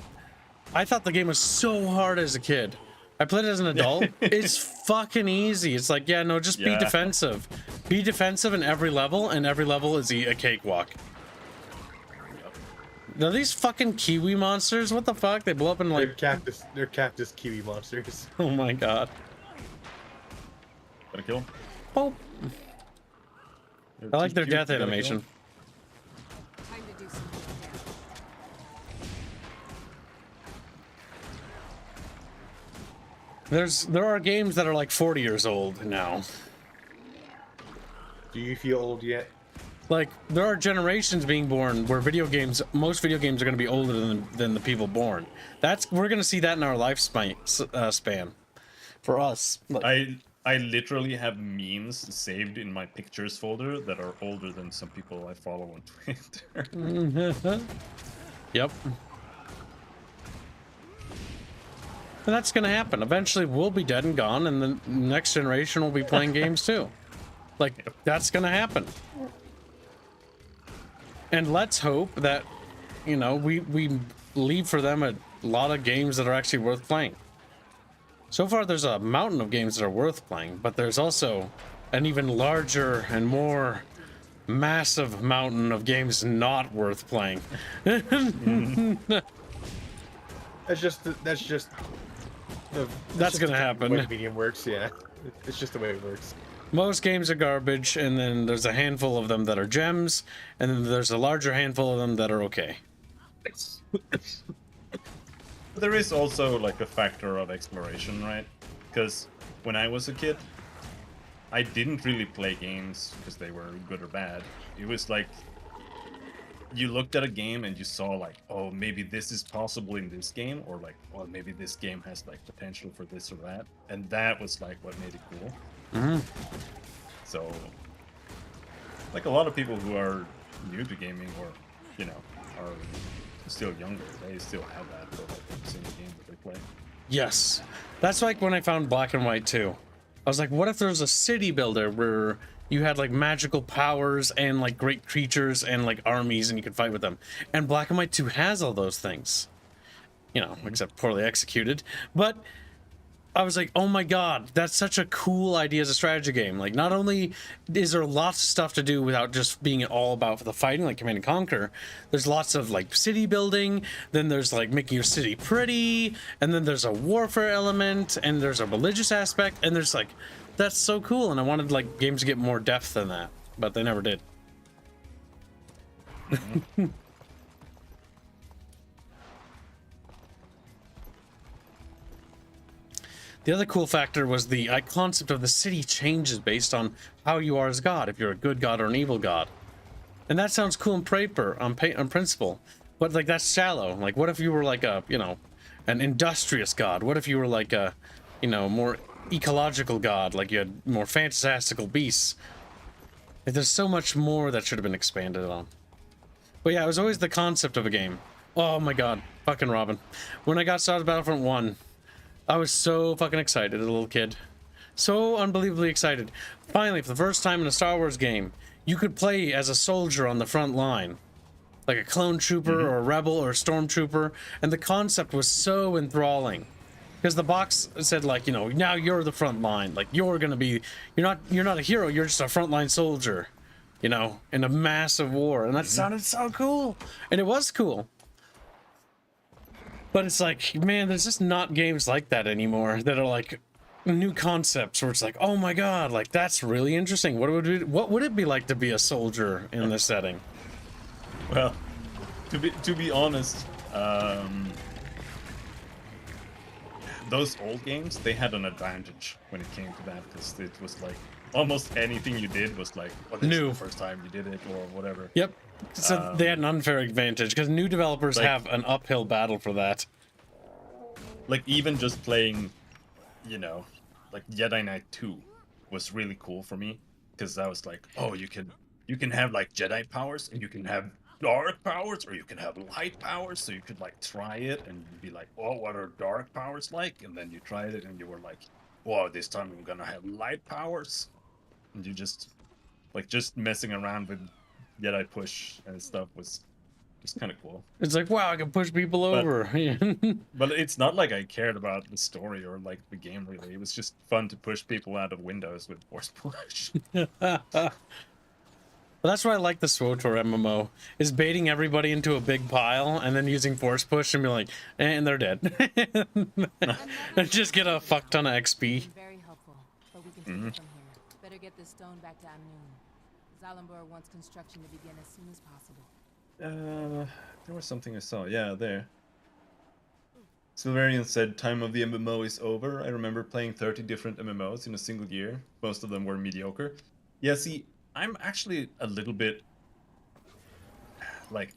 I thought the game was so hard as a kid. I played it as an adult. It's fucking easy. It's like, yeah, no, just be defensive. Be defensive in every level, and every level is a cakewalk. Now these fucking kiwi monsters, what the fuck? They blow up in like they're cactus kiwi monsters. Oh my god. Gotta kill them. Oh. I like their death animation. Time to do some There are games that are like 40 years old now. Do you feel old yet? Like, there are generations being born where most video games are going to be older than the people born. We're going to see that in our lifespan span. For us. I literally have memes saved in my pictures folder that are older than some people I follow on Twitter. Yep. And that's going to happen. Eventually, we'll be dead and gone, and the next generation will be playing games too. Like, that's going to happen. And let's hope that, you know, we leave for them a lot of games that are actually worth playing. So far, there's a mountain of games that are worth playing, but there's also an even larger and more massive mountain of games not worth playing. That's just that's gonna happen. The way medium works, yeah. It's just the way it works. Most games are garbage, and then there's a handful of them that are gems, and then there's a larger handful of them that are okay. There is also like a factor of exploration, right? Because when I was a kid, I didn't really play games because they were good or bad. It was like you looked at a game and you saw like, oh, maybe this is possible in this game, or like, oh, maybe this game has like potential for this or that, and that was like what made it cool. Mm-hmm. So, like a lot of people who are new to gaming, or you know, are still younger, they still have that for like every single game that they play. Yes, that's like when I found Black and White 2. I was like, what if there was a city builder where you had like magical powers and like great creatures and like armies and you could fight with them? And Black and White 2 has all those things, you know, except poorly executed. But I was like, oh my god, that's such a cool idea as a strategy game. Like, not only is there lots of stuff to do without just being all about the fighting, like Command and Conquer, there's lots of like city building, then there's like making your city pretty, and then there's a warfare element, and there's a religious aspect, and there's like, that's so cool. And I wanted like games to get more depth than that, but they never did. The other cool factor was the concept of the city changes based on how you are as God, if you're a good God or an evil God. And that sounds cool on paper, on principle, but like that's shallow. Like, what if you were like a, you know, an industrious God? What if you were like a, you know, more ecological God, like you had more fantastical beasts? Like, there's so much more that should have been expanded on. But yeah, it was always the concept of a game. Oh my god, fucking Robin. When I got started Battlefront 1, I was so fucking excited as a little kid. So unbelievably excited. Finally, for the first time in a Star Wars game, you could play as a soldier on the front line. Like a clone trooper or a rebel or a stormtrooper. And the concept was so enthralling. Because the box said like, you know, now you're the front line. Like, you're gonna be, you're not a hero, you're just a frontline soldier. You know, in a massive war. And that sounded so cool. And it was cool. But it's like, man, there's just not games like that anymore that are like new concepts where it's like, oh my god, like that's really interesting. What would it be like to be a soldier in this setting? Well, to be honest, those old games, they had an advantage when it came to that, because it was like almost anything you did was like, oh, this new. is the first time you did it or whatever. Yep. So they had an unfair advantage because new developers like, have an uphill battle for that. Like, even just playing, you know, like Jedi Knight 2 was really cool for me, because I was like, oh, you can have like Jedi powers, and you can have dark powers, or you can have light powers, so you could like try it and be like, oh, what are dark powers like? And then you tried it and you were like, whoa, this time I'm gonna have light powers. And you just messing around with Jedi push and stuff was just kind of cool. It's like, wow, I can push people over. But it's not like I cared about the story or like the game really. It was just fun to push people out of windows with force push. Well, that's why I like the SWTOR MMO, is baiting everybody into a big pile and then using force push and be like, and they're dead. And just get a fuck ton of XP. Very helpful, but we can take it from here. Better get this stone back to Amnoon. Zalambur wants construction to begin as soon as possible. There was something I saw. Yeah, there. Silverian said, time of the MMO is over. I remember playing 30 different MMOs in a single year. Most of them were mediocre. Yeah, see, I'm actually a little bit, like,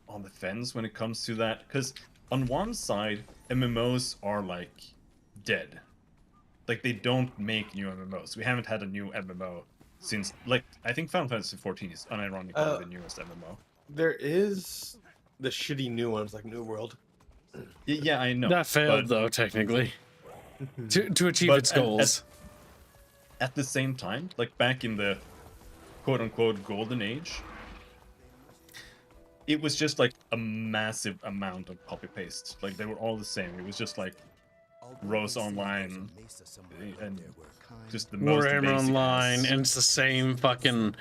on the fence when it comes to that. Because on one side, MMOs are, like, dead. Like, they don't make new MMOs. We haven't had a new MMO since, like, I think Final Fantasy XIV is unironically the newest MMO. There is the shitty new ones like New World. Yeah, I know. That failed, but, though, technically. to achieve but its goals. At the same time, like back in the quote-unquote golden age, it was just like a massive amount of copy-paste. Like, they were all the same. It was just like Rose Online and just the most Warhammer basic Online, ass and it's the same fucking...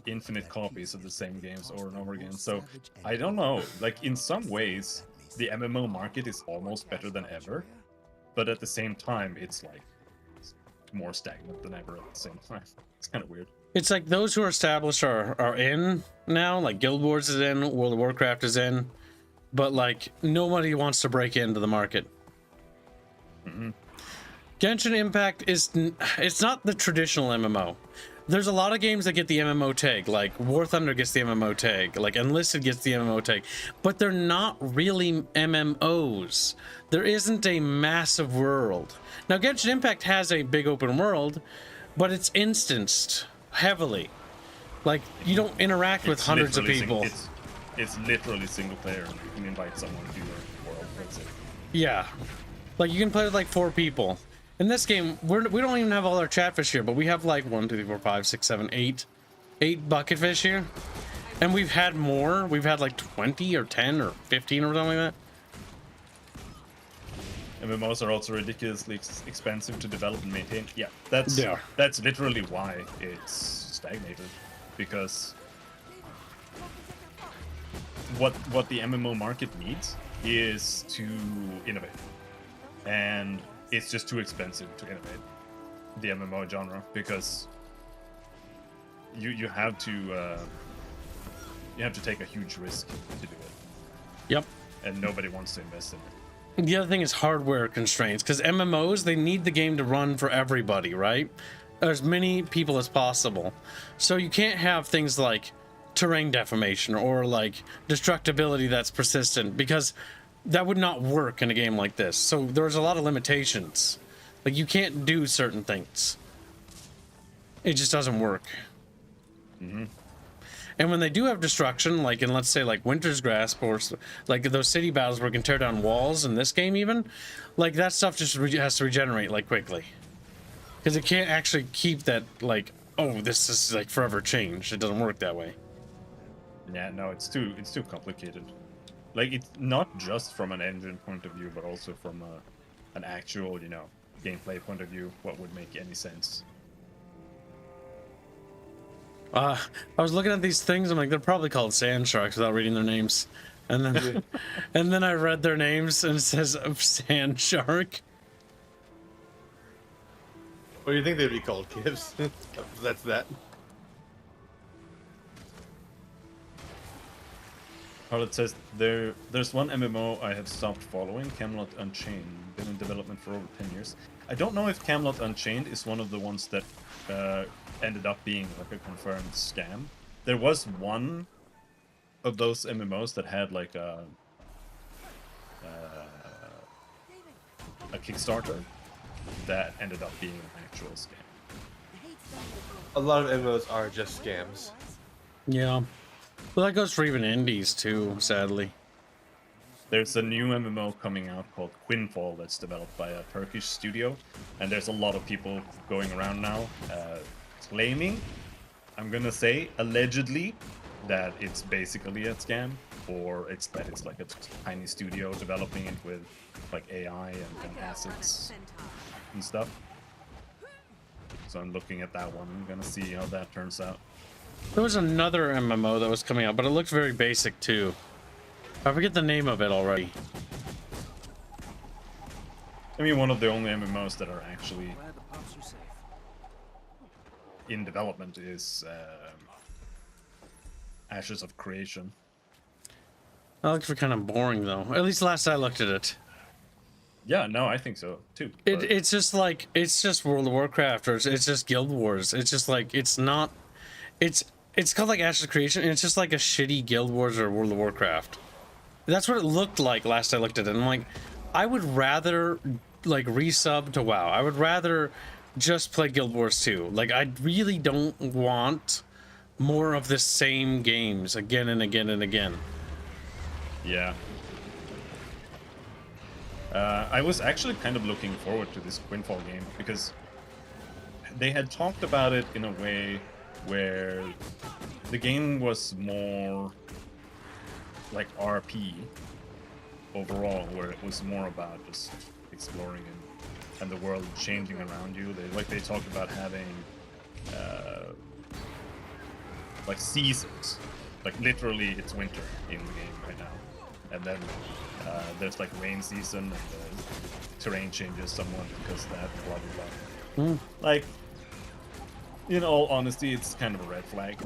infinite copies of the same games over and over again. So, I don't know. Like, in some ways, the MMO market is almost better than ever. But at the same time, it's like more stagnant than ever at the same time. It's kind of weird. It's like those who are established are in now, like Guild Wars is in, World of Warcraft is in, but like nobody wants to break into the market. Genshin Impact it's not the traditional MMO. There's a lot of games that get the MMO tag, like War Thunder gets the MMO tag, like Enlisted gets the MMO tag, but they're not really MMOs. There isn't a massive world. Now Genshin Impact has a big open world, but it's instanced heavily. Like, you don't interact with hundreds of people. It's literally single player. You can invite someone to your world. That's it. Yeah. Like, you can play with like 4 people. In this game, we don't even have all our chatfish here, but we have like 1, 2, 3, 4, 5, 6, 7, 8 bucketfish here. And we've had more. We've had like 20 or 10 or 15 or something like that. MMOs are also ridiculously expensive to develop and maintain. Yeah, that's literally why it's stagnated. Because what the MMO market needs is to innovate. And it's just too expensive to innovate the MMO genre, because you have to take a huge risk to do it. Yep. And nobody wants to invest in it. The other thing is hardware constraints, because MMOs, they need the game to run for everybody, right? As many people as possible. So you can't have things like terrain deformation or like destructibility that's persistent, because that would not work in a game like this. So there's a lot of limitations. Like, you can't do certain things. It just doesn't work. And when they do have destruction, like in, let's say, like Winter's Grasp, or like those city battles where you can tear down walls in this game even, like that stuff just has to regenerate like quickly. Because it can't actually keep that, like, oh, this is like forever changed. It doesn't work that way. Yeah, no, it's too complicated. Like, it's not just from an engine point of view, but also from an actual, gameplay point of view, what would make any sense. I was looking at these things, I'm like, they're probably called sand sharks without reading their names. And then and then I read their names and it says sand shark. What do you think they'd be called, Gibbs? That's that. It says there's one MMO I have stopped following, Camelot Unchained, been in development for over 10 years. I don't know if Camelot Unchained is one of the ones that ended up being like a confirmed scam. There was one of those MMOs that had like a Kickstarter that ended up being an actual scam. A lot of MMOs are just scams. Yeah. Well, that goes for even indies too, sadly. There's a new MMO coming out called Quinfall that's developed by a Turkish studio, and there's a lot of people going around now claiming, I'm gonna say allegedly, that it's basically a scam, or it's like a tiny studio developing it with like AI and assets and stuff. So I'm looking at that one. I'm gonna see how that turns out. There was another MMO that was coming out, but it looked very basic too. I forget the name of it already. I mean, one of the only MMOs that are actually in development is Ashes of Creation. That looks kind of boring though. At least last I looked at it. Yeah, no, I think so too. It's just like, it's just World of Warcraft, or it's just Guild Wars. It's just like, it's not, it's called like Ashes of Creation, and it's just like a shitty Guild Wars or World of Warcraft. That's what it looked like last I looked at it. And I'm like, I would rather like resub to WoW. I would rather just play Guild Wars 2. Like, I really don't want more of the same games again and again and again. Yeah. I was actually kind of looking forward to this Quinfall game because they had talked about it in a way where the game was more like RP overall, where it was more about just exploring and the world changing around you. They talked about having like seasons, like literally it's winter in the game right now, and then there's like rain season and the terrain changes somewhat because of that, blah blah blah. Like, in all honesty, it's kind of a red flag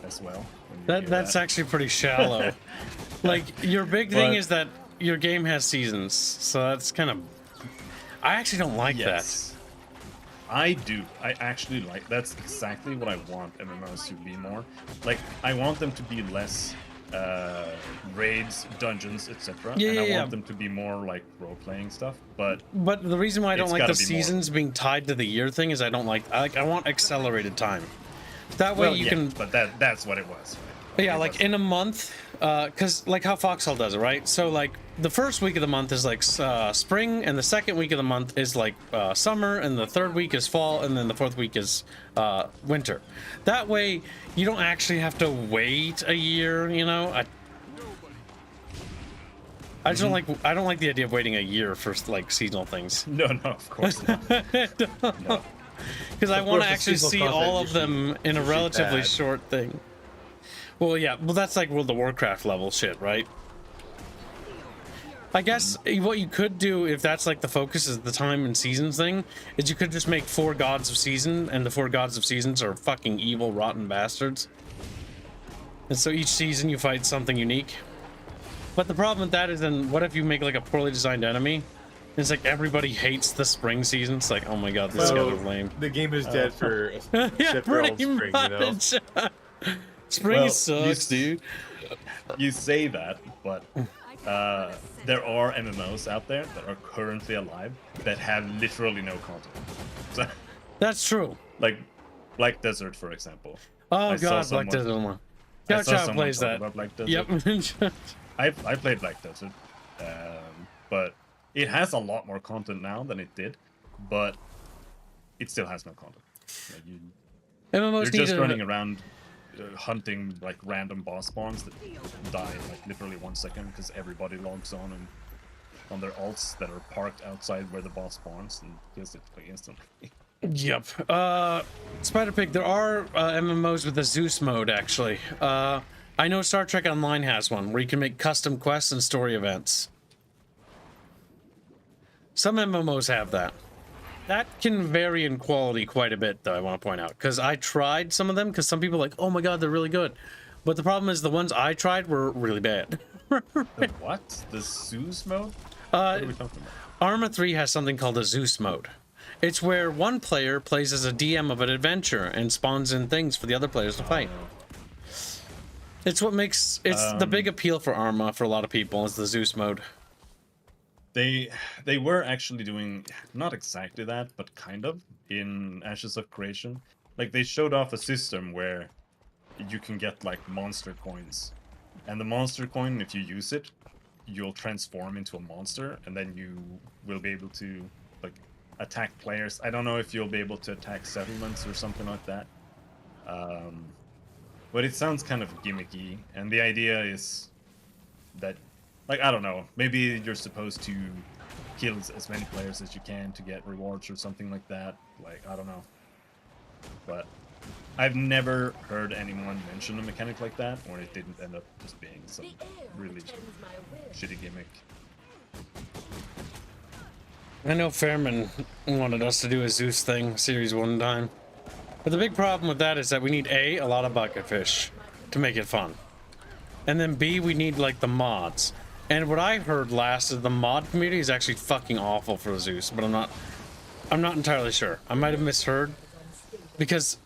as well. That's actually pretty shallow. Like, your big thing is that your game has seasons, so that's kind of... I actually don't like that. I do. I actually like... That's exactly what I want MMOs to be more. Like, I want them to be less raids, dungeons, etc. And I want them to be more like role-playing stuff, but the reason why I don't like the seasons being tied to the year thing is I don't like... I want accelerated time. That way you can... But that's what it was. Right? Yeah, like in a month, because like how Foxhole does it, right? So like the first week of the month is like spring, and the second week of the month is like summer, and the third week is fall, and then the fourth week is winter. That way you don't actually have to wait a year, you know? I just don't like... I don't like the idea of waiting a year for like seasonal things. No, of course not. No. Because I want to actually see all of them in a relatively short thing. Well, yeah, well, that's like World of Warcraft level shit, right? I guess what you could do, if that's like the focus is the time and seasons thing, is you could just make 4 gods of season, and the 4 gods of seasons are fucking evil, rotten bastards. And so each season you fight something unique. But the problem with that is then, what if you make like a poorly designed enemy? It's like everybody hates the spring season. It's like, oh my god, this guys are lame. The game is dead for yeah, pretty spring, much. you know? Spring sucks, dude. You say that, but there are MMOs out there that are currently alive that have literally no content. So, that's true. Like Black Desert, for example. Oh god, Black Desert one. Gotcha plays that. Yep. I played Black Desert, but it has a lot more content now than it did, but it still has no content. Like MMOs you're just running around hunting like random boss spawns that die in like literally 1 second because everybody logs on and on their alts that are parked outside where the boss spawns and kills it instantly. Yep. Spider-Pig, there are MMOs with a Zeus mode, actually. I know Star Trek Online has one where you can make custom quests and story events. Some MMOs have that. That can vary in quality quite a bit, though, I want to point out. Because I tried some of them, because some people are like, oh my god, they're really good. But the problem is the ones I tried were really bad. The what? The Zeus mode? What are we talking about? Arma 3 has something called a Zeus mode. It's where one player plays as a DM of an adventure and spawns in things for the other players to fight. It's what makes... It's the big appeal for Arma for a lot of people, is the Zeus mode. They were actually doing not exactly that, but kind of in Ashes of Creation. Like they showed off a system where you can get like monster coins, and the monster coin, if you use it, you'll transform into a monster, and then you will be able to like attack players. I don't know if you'll be able to attack settlements or something like that. But it sounds kind of gimmicky, and the idea is that, like, I don't know, maybe you're supposed to kill as many players as you can to get rewards or something like that. Like, I don't know. But I've never heard anyone mention a mechanic like that, or it didn't end up just being some really shitty gimmick. I know Fairman wanted us to do a Zeus thing, Series 1 time. But the big problem with that is that we need A, a lot of bucket fish to make it fun. And then B, we need, like, the mods. And what I heard last is the mod community is actually fucking awful for Zeus, but I'm not entirely sure. I might have misheard. Because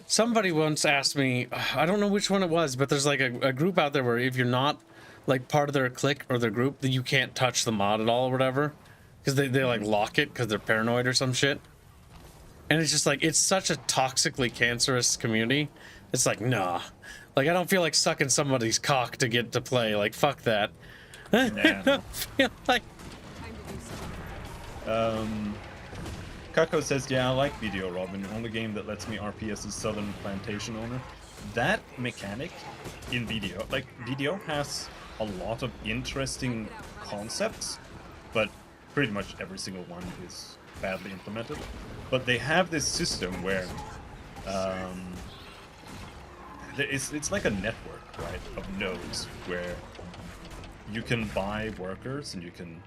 somebody once asked me, I don't know which one it was, but there's like a group out there where if you're not like part of their clique or their group, then you can't touch the mod at all or whatever. Because they like lock it because they're paranoid or some shit. And it's just like, it's such a toxically cancerous community. It's like, nah. Like, I don't feel like sucking somebody's cock to get to play. Like, fuck that. Nah. I feel like... Kako says, yeah, I like Video Robin, the only game that lets me RP as a southern plantation owner. That mechanic in Video, like, Video has a lot of interesting concepts, but pretty much every single one is badly implemented. But they have this system where it's like a network, right, of nodes where you can buy workers and you can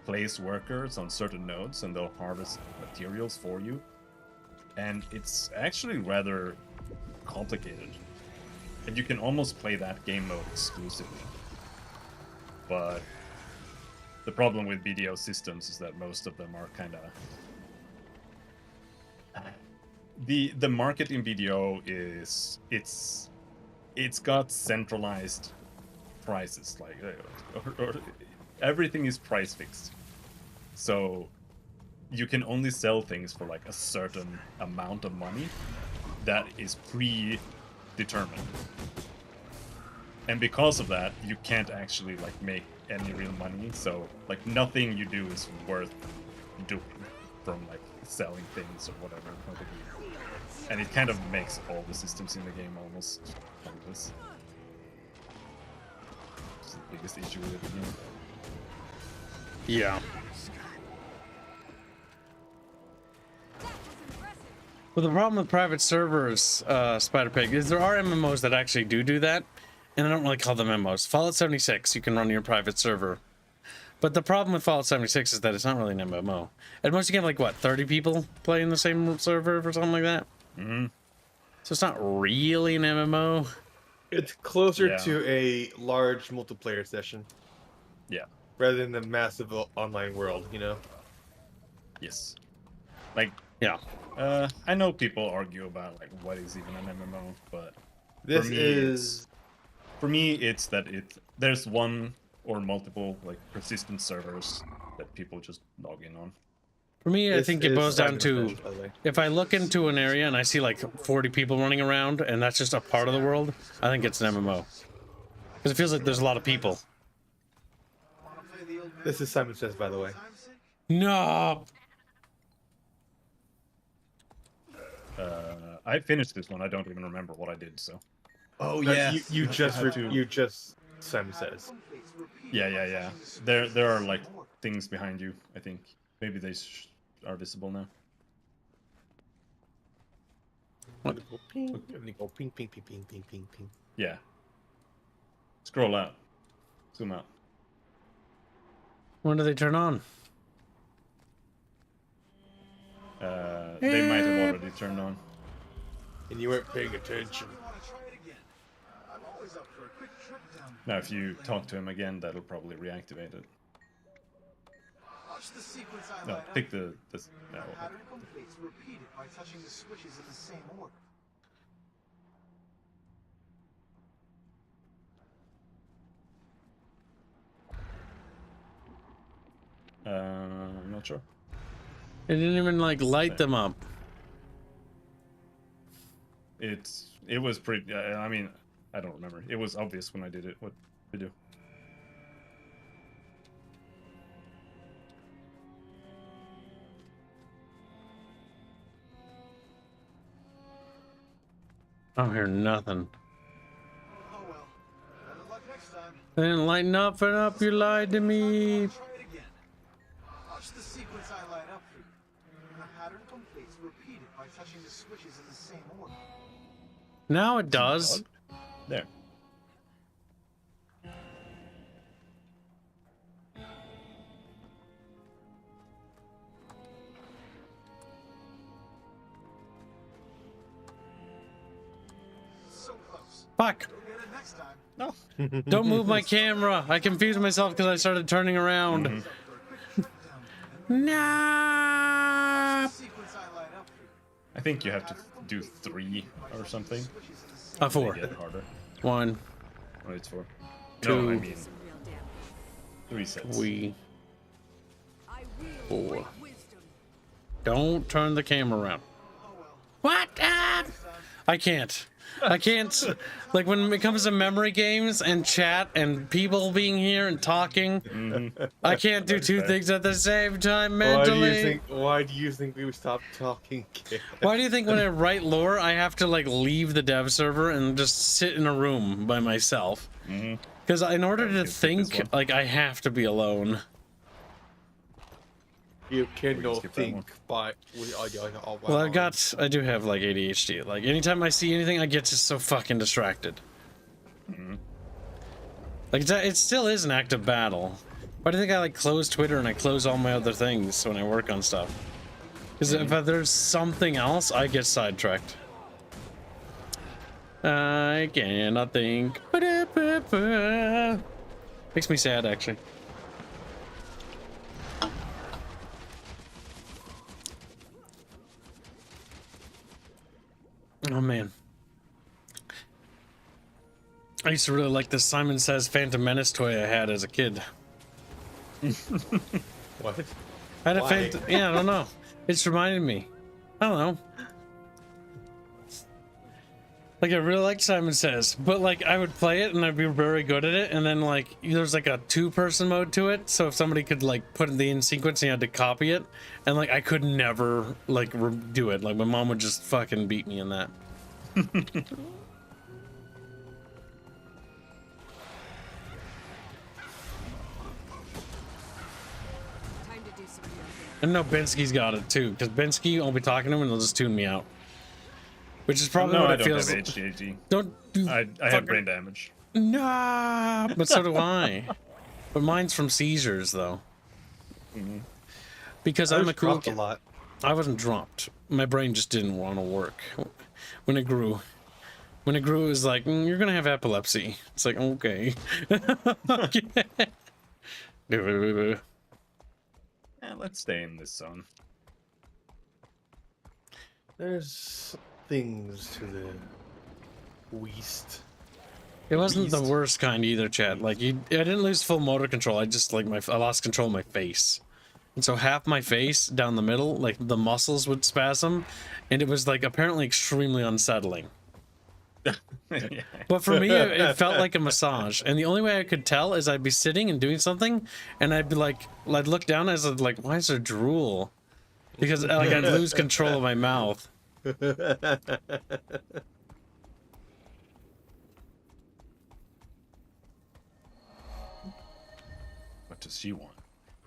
place workers on certain nodes and they'll harvest materials for you. And it's actually rather complicated. And you can almost play that game mode exclusively. But the problem with BDO systems is that most of them are kind of... The market in BDO is... It's got centralized prices, like... everything is price fixed. So you can only sell things for like a certain amount of money that is predetermined. And because of that, you can't actually like make any real money. So like nothing you do is worth doing from like selling things or whatever. And it kind of makes all the systems in the game almost pointless. It's the biggest issue with the game. Yeah. Well, the problem with private servers, Spider Pig, is there are MMOs that actually do that, and I don't really call them MMOs. Fallout 76, you can run your private server. But the problem with Fallout 76 is that it's not really an MMO. At most you can have, like, what, 30 people playing the same server or something like that? Mm-hmm. So it's not really an MMO. It's closer to a large multiplayer session. Yeah. Rather than the massive online world, you know? Yes. Like, yeah. I know people argue about, like, what is even an MMO, but for me, it's that there's one or multiple, like, persistent servers that people just log in on. For me, I think it boils down to, if I look into an area and I see, like, 40 people running around, and that's just a part of the world, I think it's an MMO. Because it feels like there's a lot of people. This is Simon Says, by the way. No. I finished this one. I don't even remember what I did. So. Oh yeah. You just Simon Says. Yeah. There are like things behind you. I think maybe they are visible now. What? Ping, ping, ping, ping, ping, ping, ping, ping. Yeah. Scroll out. Zoom out. When do they turn on? They might have already turned on. And you weren't paying attention. Now, if you talk to him again, that'll probably reactivate it. No, pick the no. Repeated by touching the switches in the same order. I'm not sure. It didn't even like light them up. It was pretty. I mean, I don't remember. It was obvious when I did it. What to do? I don't hear nothing. Oh well. Better luck next time. They didn't lighten up and up. You lied to me. Try it again. Watch the sequence I light up for you. The pattern completes repeated by touching the switches in the same order. Now it does. There. So close. Fuck. You'll get it next time. No. Don't move my camera. I confused myself because I started turning around. Nah. I think you have to do 3 or something. 4. Get harder. 1. Oh, it's 4. 2. No, I mean 3 sets. 3. 4. Don't turn the camera around. What? I can't. I can't. Like when it comes to memory games and chat and people being here and talking, I can't do two things at the same time mentally. Why do you think we would stop talking? Why do you think when I write lore, I have to like leave the dev server and just sit in a room by myself? Because in order to think, like I have to be alone. You cannot think, but Well, I do have like ADHD. Like anytime I see anything, I get just so fucking distracted. Like it still is an active battle. Why do you think I like close Twitter and I close all my other things when I work on stuff? Because if there's something else, I get sidetracked. I cannot think. Makes me sad, actually. Oh man, I used to really like this Simon Says Phantom Menace toy I had as a kid. What? I had a Phantom. Yeah, I don't know. It just reminded me. I don't know. Like I really liked Simon Says, but like I would play it and I'd be very good at it, and then like there's like a two-person mode to it, so if somebody could like put the in sequence, and you had to copy it, and like I could never like do it. Like my mom would just fucking beat me in that. Time to do some And no, Bensky's got it too, because Bensky, I'll be talking to him and he'll just tune me out. Which is probably what it feels like. I don't have ADHD. Don't do I have brain damage. Nah, but so do I. But mine's from seizures, though. Because I'm a cool kid. I wasn't dropped. My brain just didn't want to work. When it grew, it was like, you're gonna have epilepsy. It's like, okay. Yeah, let's stay in this zone. There's things to the west. It wasn't the worst kind either, Chad. Like I didn't lose full motor control. I just like I lost control of my face, and so half my face down the middle, like the muscles would spasm, and it was like apparently extremely unsettling. Yeah. But for me, it felt like a massage, and the only way I could tell is I'd be sitting and doing something, and I'd be like, I'd look down as I'd like, why is there drool? Because like I'd lose control of my mouth. What does she want?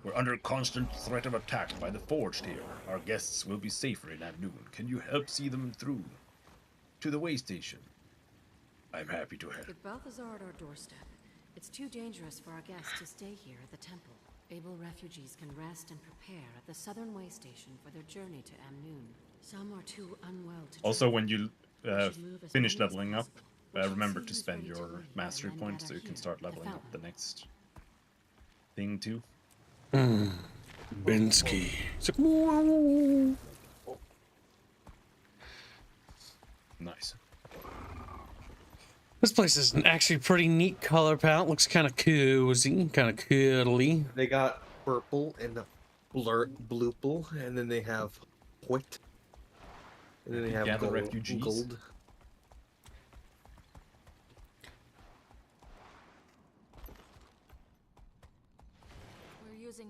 We're under constant threat of attack by the Forged here. Our guests will be safer in at noon. Can you help see them through to the way station? I'm happy to help. With Balthazar at our doorstep, it's too dangerous for our guests to stay here at the temple. Able refugees can rest and prepare at the southern way station for their journey to Amnoon. Some are too unwell to Also, when you finish leveling up, remember to spend your mastery points so you can start leveling up the next thing too. Bensky. Nice. This place is an actually pretty neat color palette. Looks kind of cozy, kind of cuddly. They got purple and blue, and then they have white, and then they have gold. Refugees.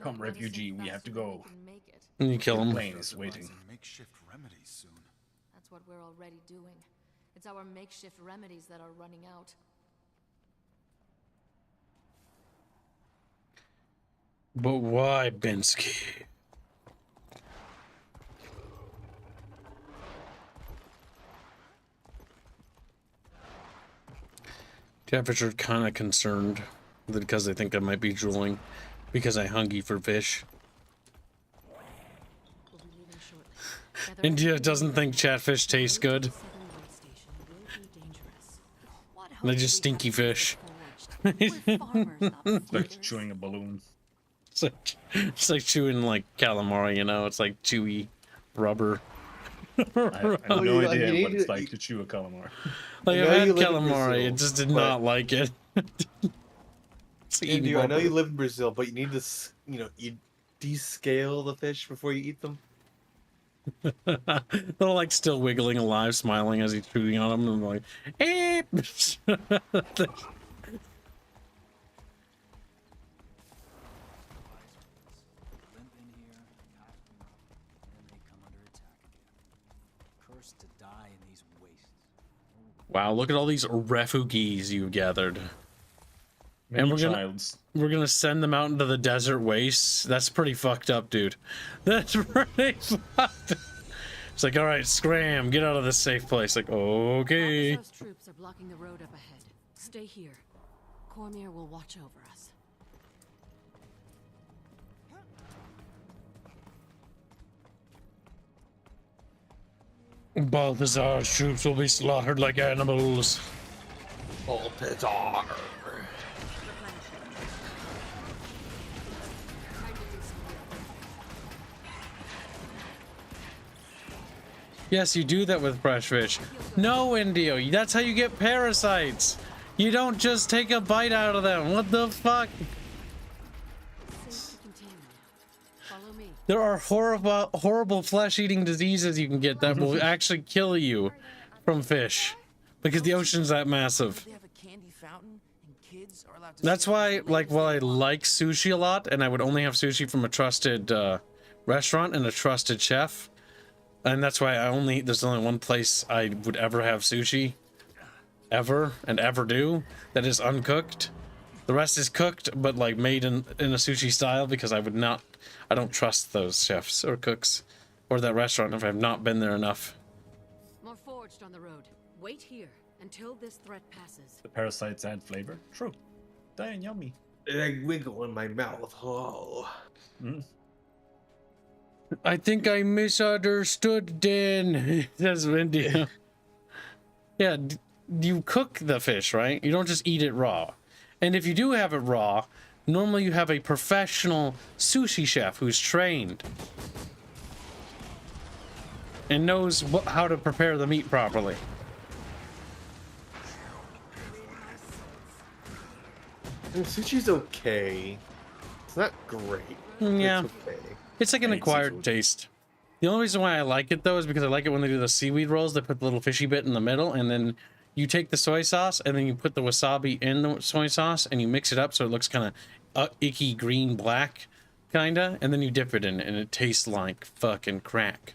Come, refugee, we have to go. And you kill him. The plane is waiting. Makeshift remedies soon. That's what we're already doing. It's our makeshift remedies that are running out. But why, Bensky? Catfish are kind of concerned because they think I might be drooling because I hungry for fish. India doesn't think chatfish tastes good. They're just stinky fish. It's like chewing a balloon. It's like chewing like calamari, you know? It's like chewy rubber. I have no idea what it's like to chew a calamari. Like I've had calamari, it just did not like it. India, I know you live in Brazil, but you need to, you descale the fish before you eat them. They're like still wiggling alive, smiling as he's shooting on them, and like, eh. Wow, look at all these refugees you gathered. And we're gonna send them out into the desert wastes. That's pretty fucked up, dude. That's pretty fucked up. It's like, all right, scram, get out of this safe place. Like, okay. Those troops are blocking the road up ahead. Stay here. Cormier will watch over us. Balthazar's troops will be slaughtered like animals. Balthazar. Yes, you do that with fresh fish. No, Indio, that's how you get parasites. You don't just take a bite out of them. What the fuck? There are horrible flesh-eating diseases you can get that will actually kill you from fish because the ocean's that massive. That's why, like, while I like sushi a lot, and I would only have sushi from a trusted restaurant and a trusted chef, and that's why there's only one place I would ever have sushi, ever do, that is uncooked. The rest is cooked, but like made in a sushi style, because I don't trust those chefs or cooks or that restaurant if I've not been there enough. More forged on the road. Wait here until this threat passes. The parasites add flavor. True. Dang, yummy. They wiggle in my mouth. Oh. I think I misunderstood, Dan. Says India. Yeah, you cook the fish, right? You don't just eat it raw. And if you do have it raw, normally you have a professional sushi chef who's trained and knows how to prepare the meat properly. And sushi's okay. It's not great. Yeah. It's okay. It's like an acquired taste. The only reason why I like it, though, is because I like it when they do the seaweed rolls. They put the little fishy bit in the middle, and then you take the soy sauce, and then you put the wasabi in the soy sauce, and you mix it up so it looks kind of icky green black, kind of, and then you dip it in, and it tastes like fucking crack.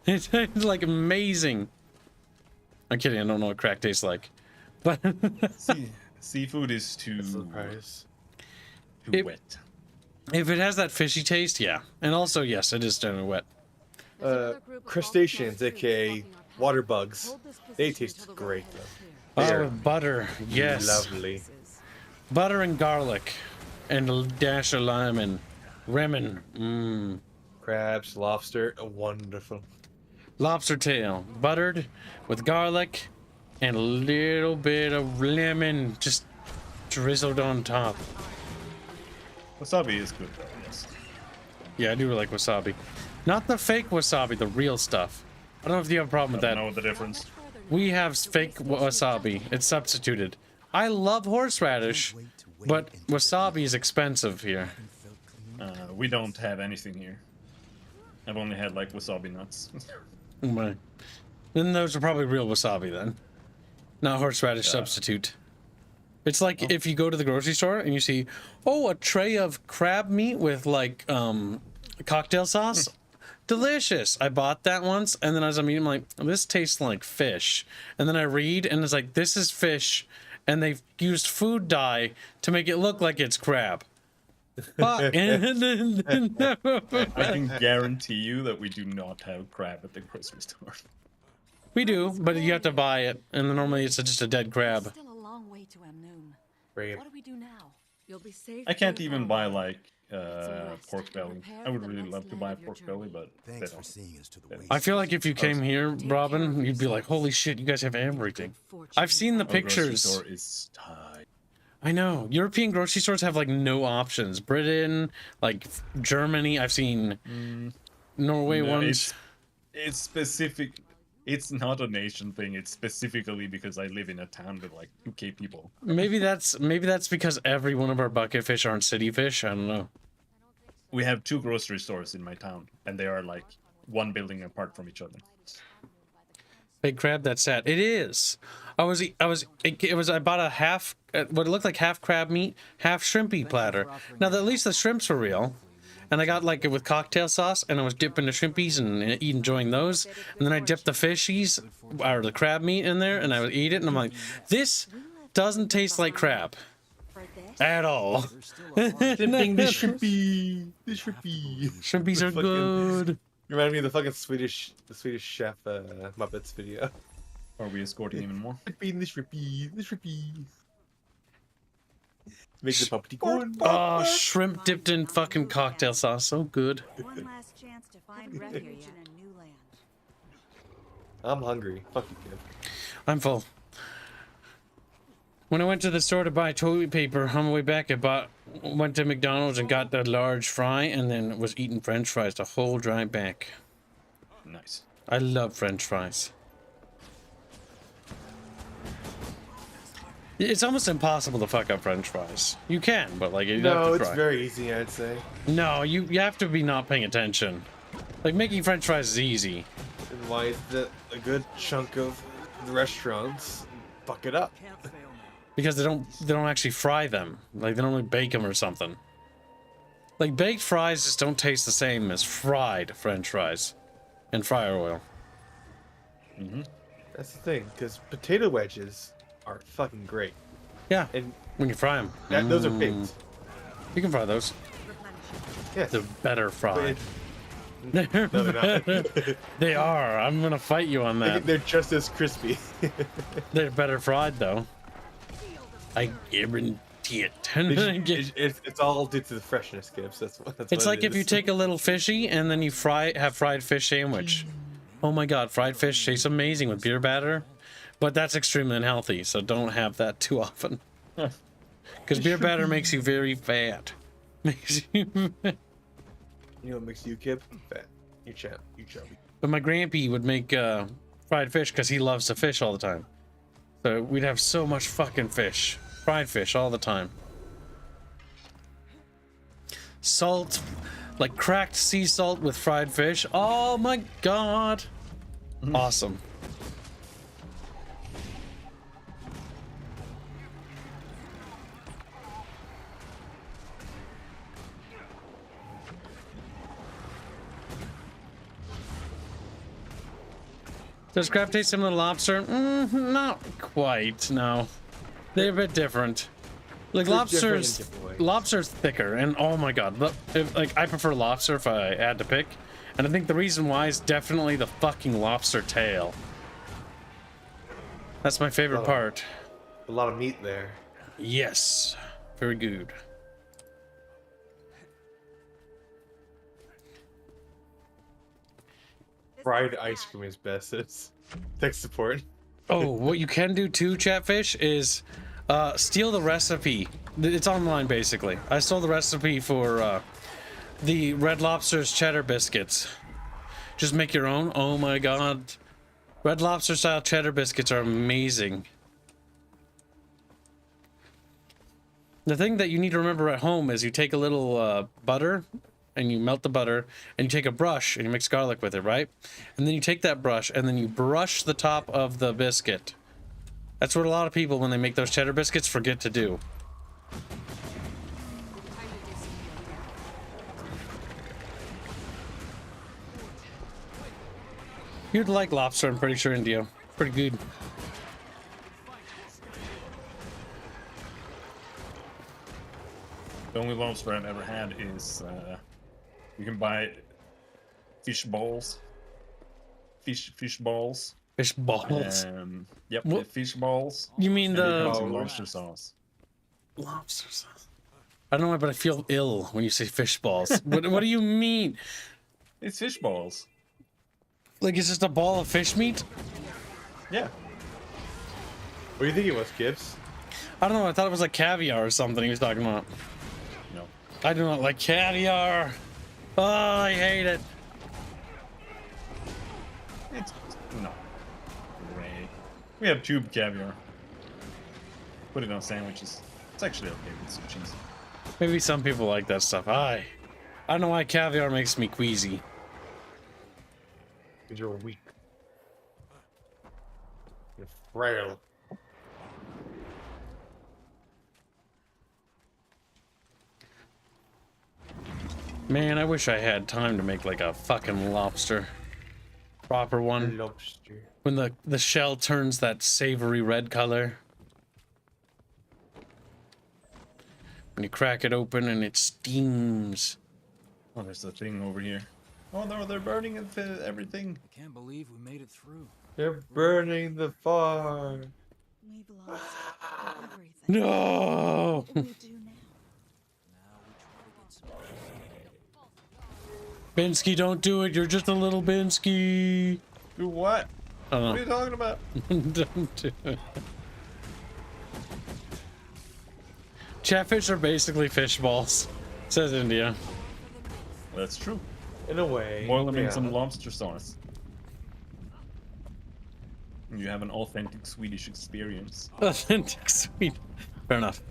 It's like amazing. I'm kidding. I don't know what crack tastes like, but seafood is too wet. If it has that fishy taste, yeah. And also, yes, it is generally wet. Crustaceans, aka water bugs. They taste great, though. Oh, butter. Yes. Lovely. Butter and garlic. And a dash of lemon. Mmm. Crabs, lobster, wonderful. Lobster tail. Buttered with garlic and a little bit of lemon just drizzled on top. Wasabi is good, though, yes. Yeah, I do like wasabi. Not the fake wasabi, the real stuff. I don't know if you have a problem with that. I don't know the difference. We have fake wasabi. It's substituted. I love horseradish, but wasabi is expensive here. We don't have anything here. I've only had, like, wasabi nuts. Right. Then those are probably real wasabi, then. Not horseradish substitute. It's like if you go to the grocery store and you see, oh, a tray of crab meat with, like, cocktail sauce. Delicious. I bought that once, and then as I'm eating, I'm like, this tastes like fish. And then I read, and it's like, this is fish, and they've used food dye to make it look like it's crab. Fuck. I can guarantee you that we do not have crab at the grocery store. We do, but you have to buy it, and then normally it's just a dead crab. Still a long way to Amnoon. Great. What do we do now? You'll be safe. I can't even buy, like, pork belly. I would really love to buy pork belly, but they don't. I feel like if you came here, Robin, you'd be like, holy shit, you guys have everything. I've seen the pictures. Our grocery store is tight. I know. European grocery stores have, like, no options. Britain, like, Germany, I've seen Norway ones. It's specific. It's not a nation thing. It's specifically because I live in a town with like 2K people. Maybe that's because every one of our bucket fish aren't city fish. I don't know. We have 2 grocery stores in my town, and they are like one building apart from each other. Big crab, that's sad. It is. I bought a half, what looked like half crab meat, half shrimpy platter. Now, at least the shrimps were real. And I got like it with cocktail sauce, and I was dipping the shrimpies and enjoying those. And then I dipped the fishies, or the crab meat in there, and I would eat it. And I'm like, this doesn't taste like crab. At all. Dipping the shrimpy. The shrimpy. Shrimpies are good. You remind me of the fucking Swedish chef Muppets video. Are we escorting even more? Dipping the shrimpy. The shrimpy. Make the puppety corn. Oh, shrimp dipped in fucking cocktail sauce. So good. One last chance to find refuge in a new land. I'm hungry. Fuck you, kid. I'm full. When I went to the store to buy toilet paper, on the way back, went to McDonald's and got the large fry, and then was eating French fries the whole drive back. Nice. I love French fries. It's almost impossible to fuck up French fries. You can, but like you have to it's try. very easy, I'd say. No, you have to be not paying attention. Like making French fries is easy. And why is that a good chunk of the restaurants fuck it up? Because they don't actually fry them. Like they don't really bake them or something. Like baked fries just don't taste the same as fried French fries in fryer oil. That's the thing, because potato wedges are fucking great. Yeah, and when you fry them. Those are baked. You can fry those. Yes. They're better fried. No, they're not. They are. I'm gonna fight you on that. They're just as crispy. They're better fried though. I guarantee it. It's all due to the freshness, Gibbs. That's It's what like it if you is. take a little fishy and then you have fried fish sandwich. Oh my god, fried fish tastes amazing with beer batter, but that's extremely unhealthy, so don't have that too often. Because beer batter makes you very fat. Makes you fat. You know what makes you, Kib? Fat. You chubby. But my grampy would make fried fish because he loves to fish all the time. So we'd have so much fucking fish. Fried fish all the time. Salt, like cracked sea salt with fried fish. Oh my god. Awesome. Does crab taste similar to lobster? Not quite, no. They're a bit different. Like They're different in lobster's different ways. lobster's thicker, and oh my god, like I prefer lobster if I had to pick, and I think the reason why is definitely the fucking lobster tail. That's my favorite part. A lot of meat there. Yes, very good. Fried ice cream is best. It's tech support. Oh, what you can do too, Chatfish, is steal the recipe. It's online, basically. I stole the recipe for the Red Lobster's cheddar biscuits. Just make your own. Oh my god. Red Lobster style cheddar biscuits are amazing. The thing that you need to remember at home is you take a little butter and you melt the butter and you take a brush and you mix garlic with it, right? And then you take that brush and then you brush the top of the biscuit. That's what a lot of people, when they make those cheddar biscuits, forget to do. You'd like lobster, I'm pretty sure, India. Pretty good. The only lobster I've ever had is you can buy fish balls. Fish balls. Fish balls. Yep, What? fish balls. You mean And it the comes in lobster sauce? lobster sauce? I don't know why, but I feel ill when you say fish balls. what do you mean? It's fish balls. Like it's just a ball of fish meat? Yeah. What do you think it was, Gibbs? I don't know. I thought it was like caviar or something he was talking about. No. I do not like caviar. Oh, I hate it. It's no. Great. We have tube caviar. Put it on sandwiches. It's actually okay with some cheese. Maybe some people like that stuff. I don't know why caviar makes me queasy. Because you're weak. You're frail. Man, I wish I had time to make like a fucking lobster. Proper one. Lobster. When the shell turns that savory red color. When you crack it open and it steams. Oh, there's a thing over here. Oh no, they're burning everything. I can't believe we made it through. They're burning the farm. We've lost everything. No! What do we do now? Binsky, don't do it. You're just a little Binsky. Do what? I don't know. What are you talking about? Don't do it. Chatfish are basically fish balls, says India. That's true. In a way. Boil them in yeah. some lobster sauce. You have an authentic Swedish experience. Authentic Swede. Fair enough.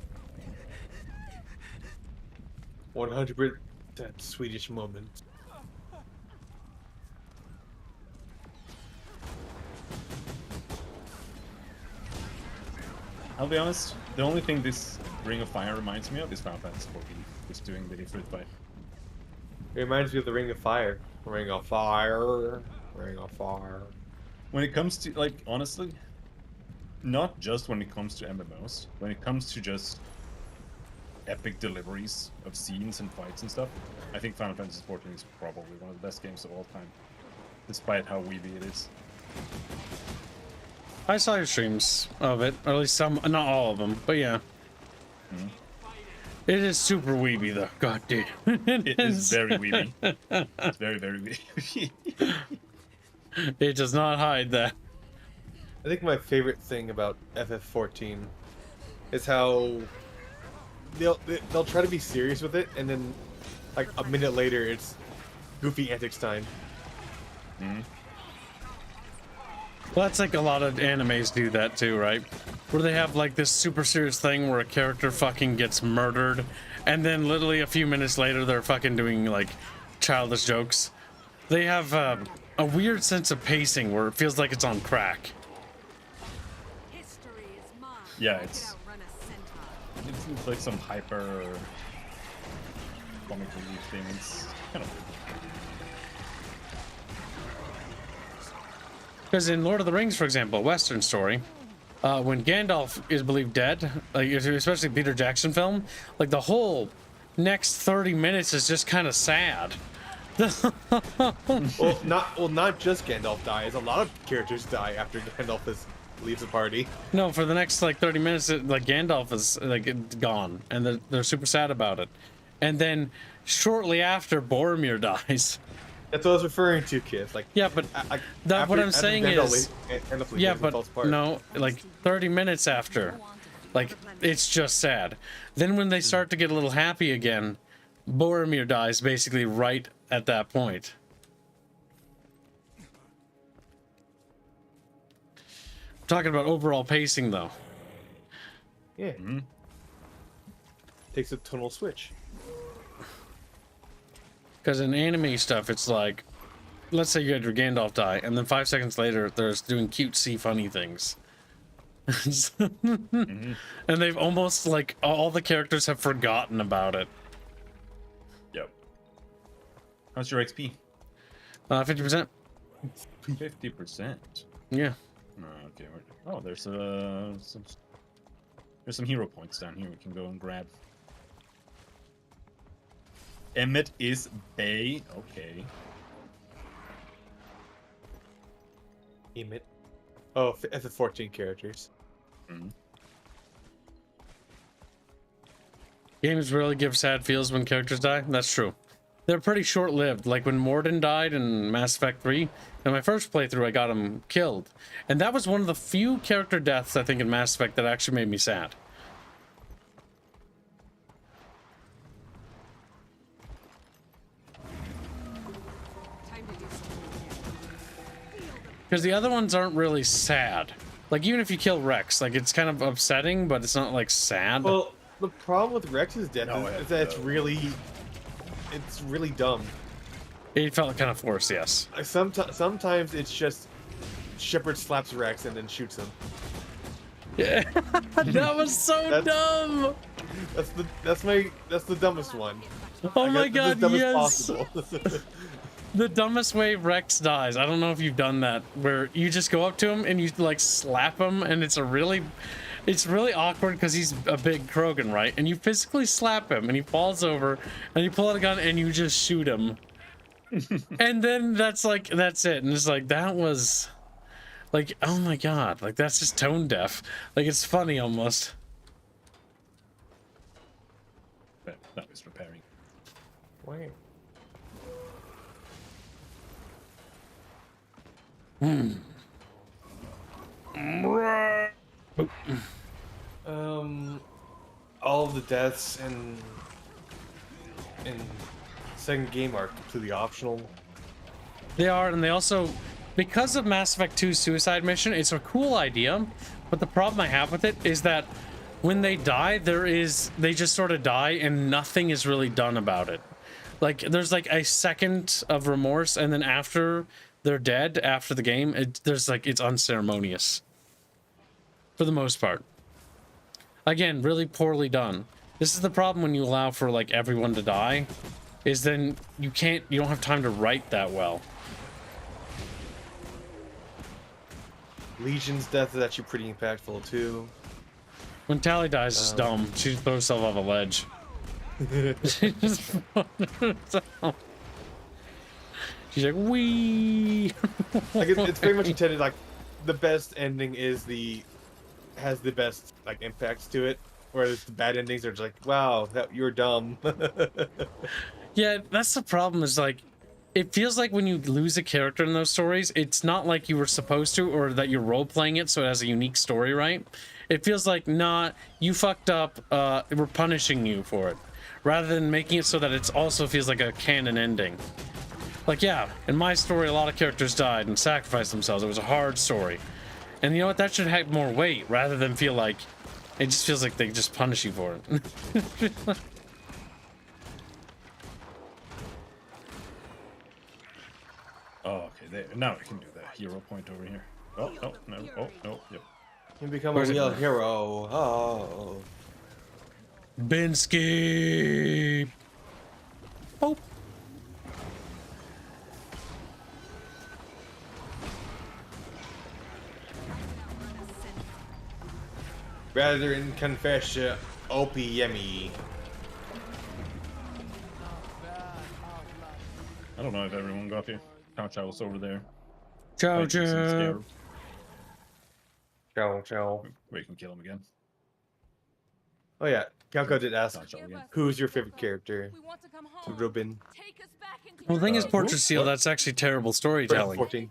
100% Swedish moment. I'll be honest, the only thing this Ring of Fire reminds me of is Final Fantasy XIV. Just doing the fruit fight. It reminds me of the Ring of Fire. Ring of Fire. Ring of Fire. When it comes to, like, honestly, not just when it comes to MMOs, when it comes to just epic deliveries of scenes and fights and stuff, I think Final Fantasy XIV is probably one of the best games of all time, despite how weeby it is. I saw your streams of it, or at least some, not all of them, but yeah. Mm-hmm. It is super weeby though. God damn. It is very weeby. It's very, very weeby. It does not hide that. I think my favorite thing about FF14 is how they'll try to be serious with it, and then like a minute later it's goofy antics time. Mm-hmm. Well, that's like a lot of animes do that too, right? Where they have like this super serious thing where a character fucking gets murdered, and then literally a few minutes later they're fucking doing like childish jokes. They have a weird sense of pacing where it feels like it's on crack. Yeah, it's like some hyper comic relief thing. It's kind of weird. Because in Lord of the Rings, for example, Western story, when Gandalf is believed dead, like especially Peter Jackson film, like the whole next 30 minutes is just kind of sad. not just Gandalf dies. A lot of characters die after Gandalf leaves the party. No, for the next like 30 minutes, like Gandalf is like gone, and they're super sad about it. And then shortly after, Boromir dies. That's what I was referring to, kids. Like, yeah, but what I'm saying is, yeah, but no, like 30 minutes after, like it's just sad. Then when they start to get a little happy again, Boromir dies basically right at that point. I'm talking about overall pacing, though. Yeah. Mm-hmm. Takes a tonal switch. Because in anime stuff, it's like, let's say you had your Gandalf die, and then 5 seconds later, they're doing cutesy, funny things. Mm-hmm. And they've almost, like, all the characters have forgotten about it. Yep. How's your XP? 50%. 50%? Yeah. Okay. Oh, there's some hero points down here we can go and grab. Emmett is Bay. Okay. Emmett. Oh, FF14 characters. Mm-hmm. Games really give sad feels when characters die. That's true. They're pretty short-lived. Like when Morden died in Mass Effect 3, in my first playthrough, I got him killed. And that was one of the few character deaths, I think, in Mass Effect that actually made me sad. Because the other ones aren't really sad. Like, even if you kill Rex, like, it's kind of upsetting, but it's not, like, sad. Well, the problem with Rex's death is that it's really dumb. It felt kind of forced, yes. Sometimes it's just Shepard slaps Rex and then shoots him. Yeah, that was so dumb. That's the dumbest one. Oh my god, yes. Possible. The dumbest way Rex dies. I don't know if you've done that, where you just go up to him and you like slap him, and it's really awkward because he's a big Krogan, right? And you physically slap him, and he falls over, and you pull out a gun and you just shoot him. And then that's it. And it's like, that was like, oh my god, like that's just tone deaf. Like, it's funny almost. That was repairing. Wait. All of the deaths in second game are completely optional. They are, and they also, because of Mass Effect 2 Suicide Mission, it's a cool idea, but the problem I have with it is that when they die, they just sort of die and nothing is really done about it. Like, there's like a second of remorse, and then after they're dead, after the game, it's unceremonious. For the most part. Again, really poorly done. This is the problem when you allow for like everyone to die, is then you don't have time to write that well. Legion's death is actually pretty impactful too. When Tally dies, it's dumb. She throws herself off a ledge. She's like, wee. Like it's pretty much intended like the best ending has the best like impacts to it, whereas the bad endings are just like, wow, you're dumb. Yeah, that's the problem, is like, it feels like when you lose a character in those stories, it's not like you were supposed to, or that you're role-playing it so it has a unique story, right? It feels like, nah, you fucked up, we're punishing you for it, rather than making it so that it also feels like a canon ending. Like, yeah, in my story, a lot of characters died and sacrificed themselves. It was a hard story. And you know what? That should have more weight, rather than feel like, it just feels like they just punish you for it. Oh, okay. There. Now I can do the hero point over here. Oh, no, no. Oh, no. Yep. You become a real hero. Oh. Binsky. Oh. Rather than confess your OPME. I don't know if everyone got here. Chow was over there. Chow Chow. Chow Chow. We can kill him again. Oh yeah, Calco did ask, who's your favorite character? To Ruben. Well, the thing is, Portrait Seal, that's actually terrible storytelling. 14.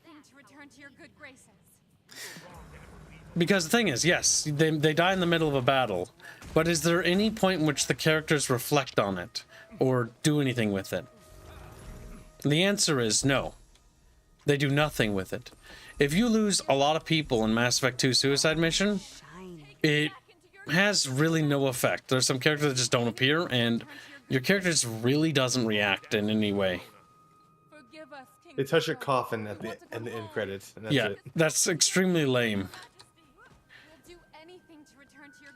Because the thing is, yes, they die in the middle of a battle, but is there any point in which the characters reflect on it or do anything with it? The answer is no. They do nothing with it. If you lose a lot of people in Mass Effect 2 Suicide Mission, it has really no effect. There's some characters that just don't appear, and your character just really doesn't react in any way. They touch your coffin at the end credits, and that's it. That's extremely lame.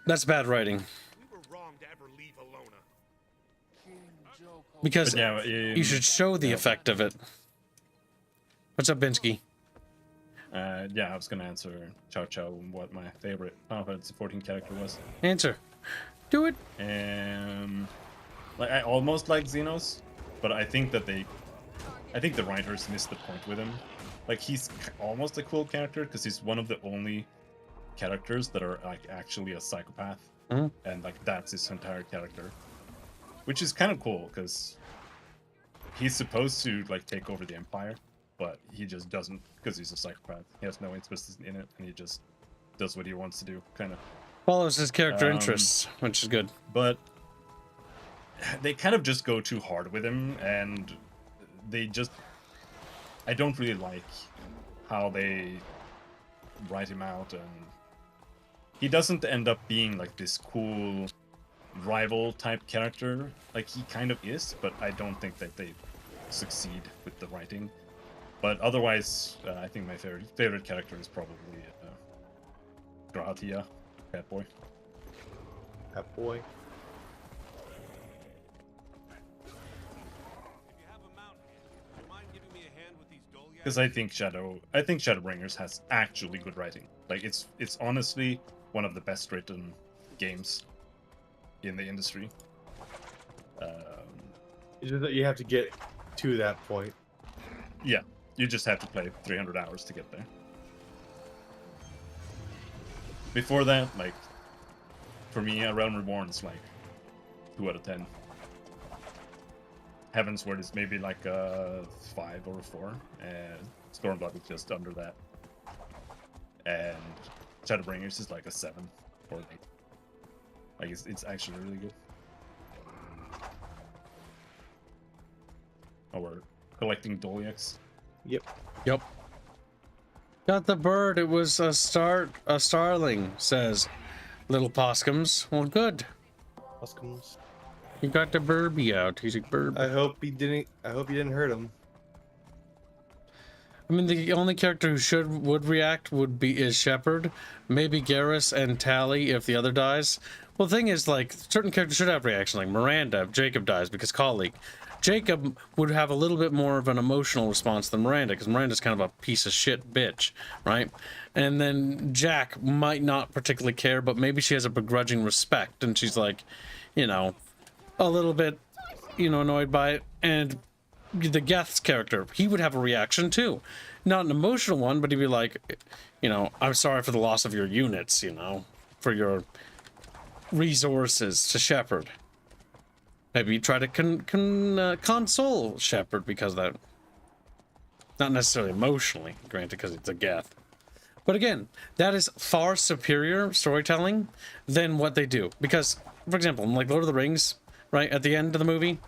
That's bad writing. Because you should show the effect of it. What's up, Binsky? Yeah, I was gonna answer Chow Chow what my favorite Final Fantasy 14 character was. Answer. Do it. Like, I almost like Xenos, but I think that the writers missed the point with him. Like, he's almost a cool character because he's one of the only characters that are like actually a psychopath, and like that's his entire character, which is kind of cool because he's supposed to like take over the Empire, but he just doesn't because he's a psychopath. He has no interest in it, and he just does what he wants to do, kind of follows his character interests, which is good. But they kind of just go too hard with him, and I don't really like how they write him out, and he doesn't end up being like this cool rival type character. Like, he kind of is, but I don't think that they succeed with the writing. But otherwise, I think my favorite character is probably Gratia, Cat Boy. Cat Boy. Because I think Shadowbringers has actually good writing. Like it's honestly one of the best written games in the industry. It's just that you have to get to that point. Yeah, you just have to play 300 hours to get there. Before that, like, for me, A Realm Reborn is like 2 out of 10. Heavensward is maybe like a 5 or a 4, and Stormblood is just under that. And Shadowbringers is like a 7 or 8. Like it's actually really good. Oh, we're collecting Doliacs. Yep. Yep. Got the bird. It was a starling, says Little Poskums. Well, good. Poskums. You got the Burby out. He's a burb. I hope you didn't hurt him. I mean, the only character who would react is Shepard, maybe Garrus and Tally if the other dies. Well, the thing is, like, certain characters should have reaction, like Miranda if Jacob dies because colleague. Jacob would have a little bit more of an emotional response than Miranda, because Miranda's kind of a piece of shit bitch, right? And then Jack might not particularly care, but maybe she has a begrudging respect, and she's like, you know, a little bit, you know, annoyed by it. And the Geth's character, he would have a reaction too. Not an emotional one, but he'd be like, you know, I'm sorry for the loss of your units, you know, for your resources to Shepard. Maybe you try to console Shepard because of that. Not necessarily emotionally, granted, because it's a Geth. But again, that is far superior storytelling than what they do. Because, for example, in like Lord of the Rings, right, at the end of the movie,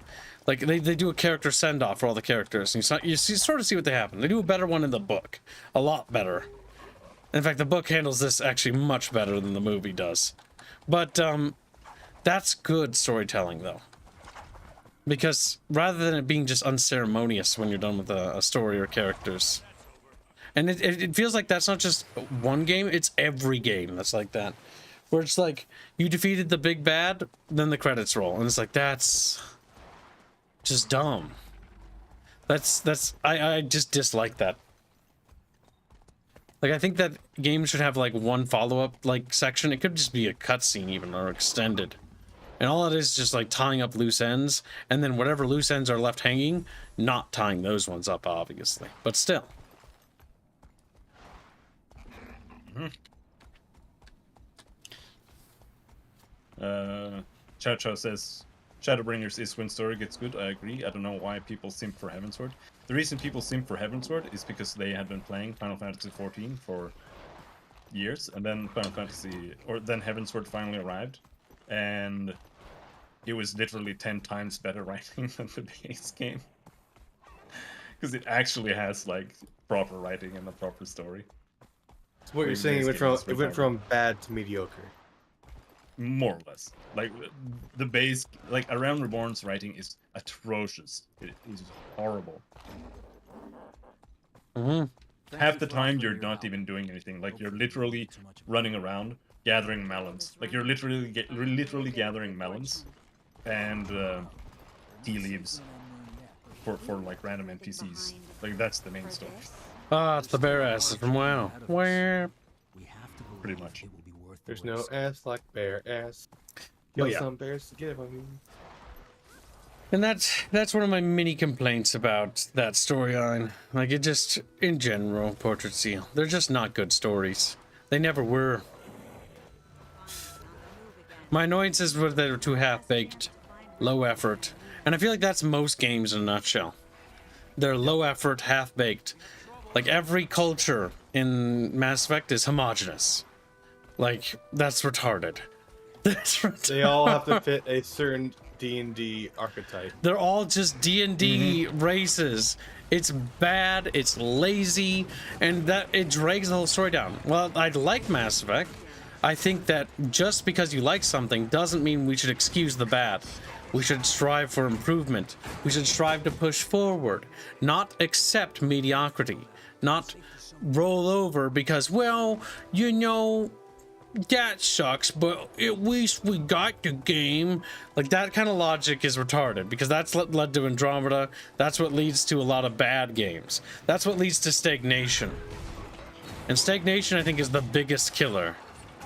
like they do a character send-off for all the characters. And you sort of see what they happen. They do a better one in the book. A lot better. In fact, the book handles this actually much better than the movie does. But that's good storytelling, though. Because rather than it being just unceremonious when you're done with a story or characters. And it feels like that's not just one game, it's every game that's like that. Where it's like, you defeated the big bad, then the credits roll. And it's like, that's just dumb. I just dislike that. Like, I think that games should have like one follow-up like section. It could just be a cutscene even, or extended. And all it is just like tying up loose ends, and then whatever loose ends are left hanging, not tying those ones up, obviously. But still. Chow Chow says, Shadowbringers is when story gets good. I agree. I don't know why people simp for Heavensward. The reason people simp for Heavensward is because they had been playing Final Fantasy XIV for years, and then then Heavensward finally arrived. And it was literally 10 times better writing than the base game. Because it actually has, like, proper writing and a proper story. So what you're saying, it went from bad to mediocre. More or less. Like, the base, like, A Realm Reborn's writing is atrocious. It is horrible. Half the time, you're not even doing anything. Like, you're literally running around, gathering melons. Like, you're literally gathering melons and tea leaves for like random NPCs. Like, that's the main story. Ah, it's the bear ass from WoW. Where? Pretty much. There's no ass like bear ass. Well, Kill yeah. some bears to get them. And that's one of my mini complaints about that storyline. Like, it just, in general, Portrait Seal, they're just not good stories. They never were. My annoyances were that they were too half-baked, low effort. And I feel like that's most games in a nutshell. They're low effort, half-baked. Like, every culture in Mass Effect is homogenous. Like, that's retarded. That's retarded. They all have to fit a certain D&D archetype. They're all just D&D races. It's bad, it's lazy, and that it drags the whole story down. Well, I like Mass Effect. I think that just because you like something doesn't mean we should excuse the bad. We should strive for improvement. We should strive to push forward, not accept mediocrity, not roll over because, well, you know, that sucks, but at least we got the game. Like, that kind of logic is retarded, because that's what led to Andromeda. That's what leads to a lot of bad games. That's what leads to stagnation. And stagnation, I think, is the biggest killer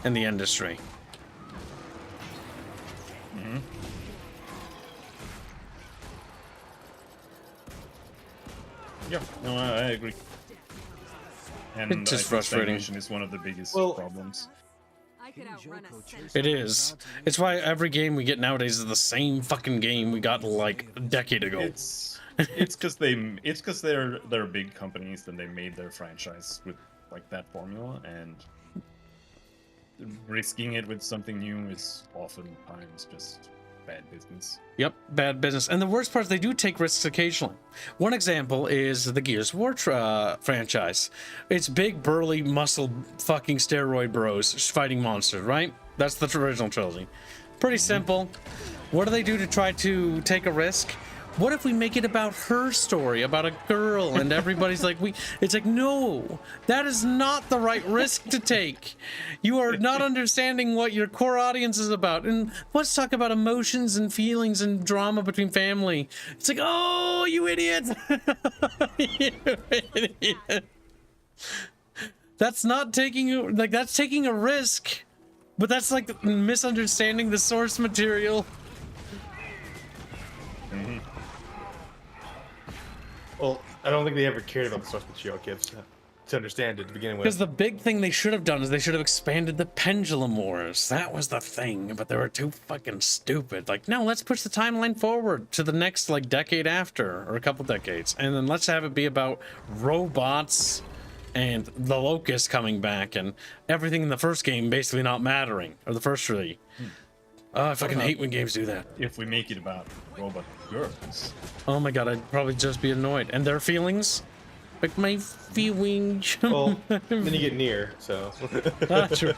in the industry. Yeah, no, I agree. And It's just I think frustrating. stagnation is one of the biggest problems. It is. It's why every game we get nowadays is the same fucking game we got like a decade ago. It's because they're big companies and they made their franchise with like that formula, and risking it with something new is oftentimes just bad business. Yep, bad business. And the worst part is they do take risks occasionally. One example is the Gears of War franchise. It's big, burly, muscle fucking steroid bros fighting monsters, right? That's the original trilogy. Pretty simple. What do they do to try to take a risk? What if we make it about her story, about a girl, and everybody's like, it's like, no, that is not the right risk to take. You are not understanding what your core audience is about. And let's talk about emotions and feelings and drama between family. It's like, oh, you idiot. You idiot. That's not taking, like, that's taking a risk, but that's like misunderstanding the source material. Well, I don't think they ever cared about the source material, kids, to understand it to begin with. Because the big thing they should have done is they should have expanded the Pendulum Wars. That was the thing, but they were too fucking stupid. Like, no, let's push the timeline forward to the next, like, decade after, or a couple decades. And then let's have it be about robots and the Locust coming back and everything in the first game basically not mattering, or the first three. Oh, I fucking hate when games do that. If we make it about robot girls. Oh my god, I'd probably just be annoyed. And their feelings? Like my feelings. Well, then you get near, so. True.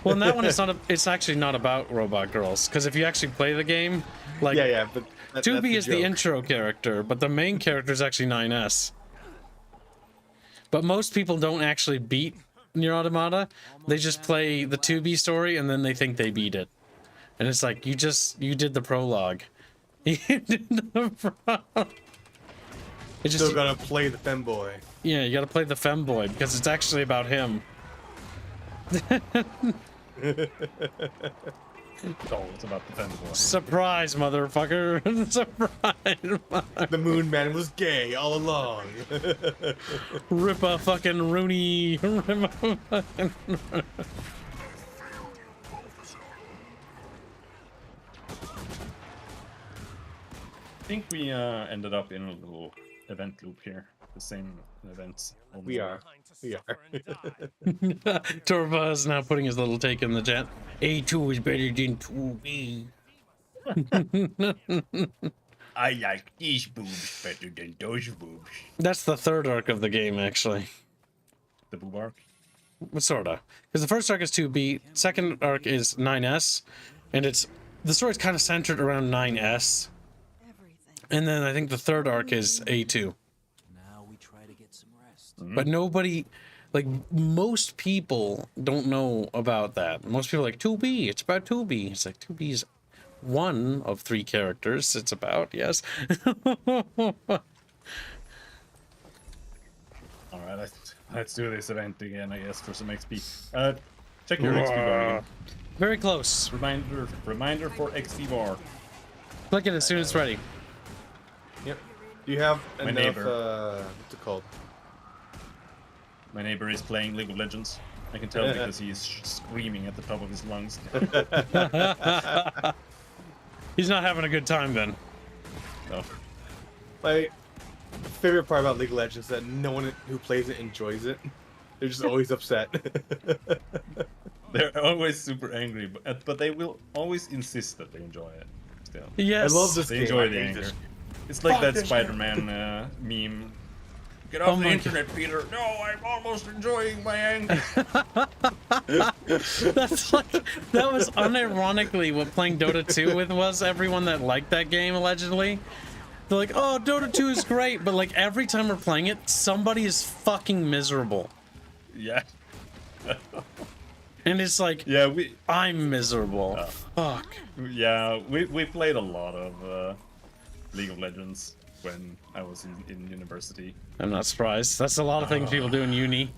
Well, in that one, it's actually not about robot girls. Because if you actually play the game, like, yeah, but 2B is the intro character, but the main character is actually 9S. But most people don't actually beat Nier Automata. They just play the 2B story and then they think they beat it. And it's like, you did the prologue. You did the prologue. It's just, Still gotta play the femboy. yeah, you gotta play the femboy because it's actually about him. Oh, it's about the femboy. Surprise, motherfucker. Surprise. The Moon Man was gay all along. Rip a fucking Rooney. Rip a fucking... I think we ended up in a little event loop here. The same events. We are. Torva is now putting his little take in the chat. A2 is better than 2B. I like these boobs better than those boobs. That's the third arc of the game, actually. The boob arc? Sorta. Because the first arc is 2B, second arc is 9S, and the story's kind of centered around 9S. And then I think the third arc is A2. Now we try to get some rest. But nobody, like, most people don't know about that. Most people are like, 2B, it's about 2B. It's like, 2B is one of 3 characters it's about, yes. Alright, let's do this event again, I guess, for some XP. Check your XP bar again. Very close. Reminder for XP bar. Click it as soon as it's ready. Yep. Do you have My enough, neighbor. what's it called? My neighbor is playing League of Legends. I can tell because he is screaming at the top of his lungs. He's not having a good time then. No. My favorite part about League of Legends is that no one who plays it enjoys it. They're just always upset. They're always super angry, but they will always insist that they enjoy it. Still. Yes. I love this They game. enjoy I the hate anger. this. It's like Fuck that this Spider-Man meme Get off Oh the my internet, Peter. No, I'm almost enjoying my anger. That's like, that was unironically what playing Dota 2 with was. Everyone that liked that game, allegedly. They're like, oh, Dota 2 is great, but like every time we're playing it, somebody is fucking miserable. Yeah. And it's like, Yeah, I'm miserable. Fuck. Yeah, we played a lot of League of Legends when I was in university. I'm not surprised. That's a lot of things people do in uni.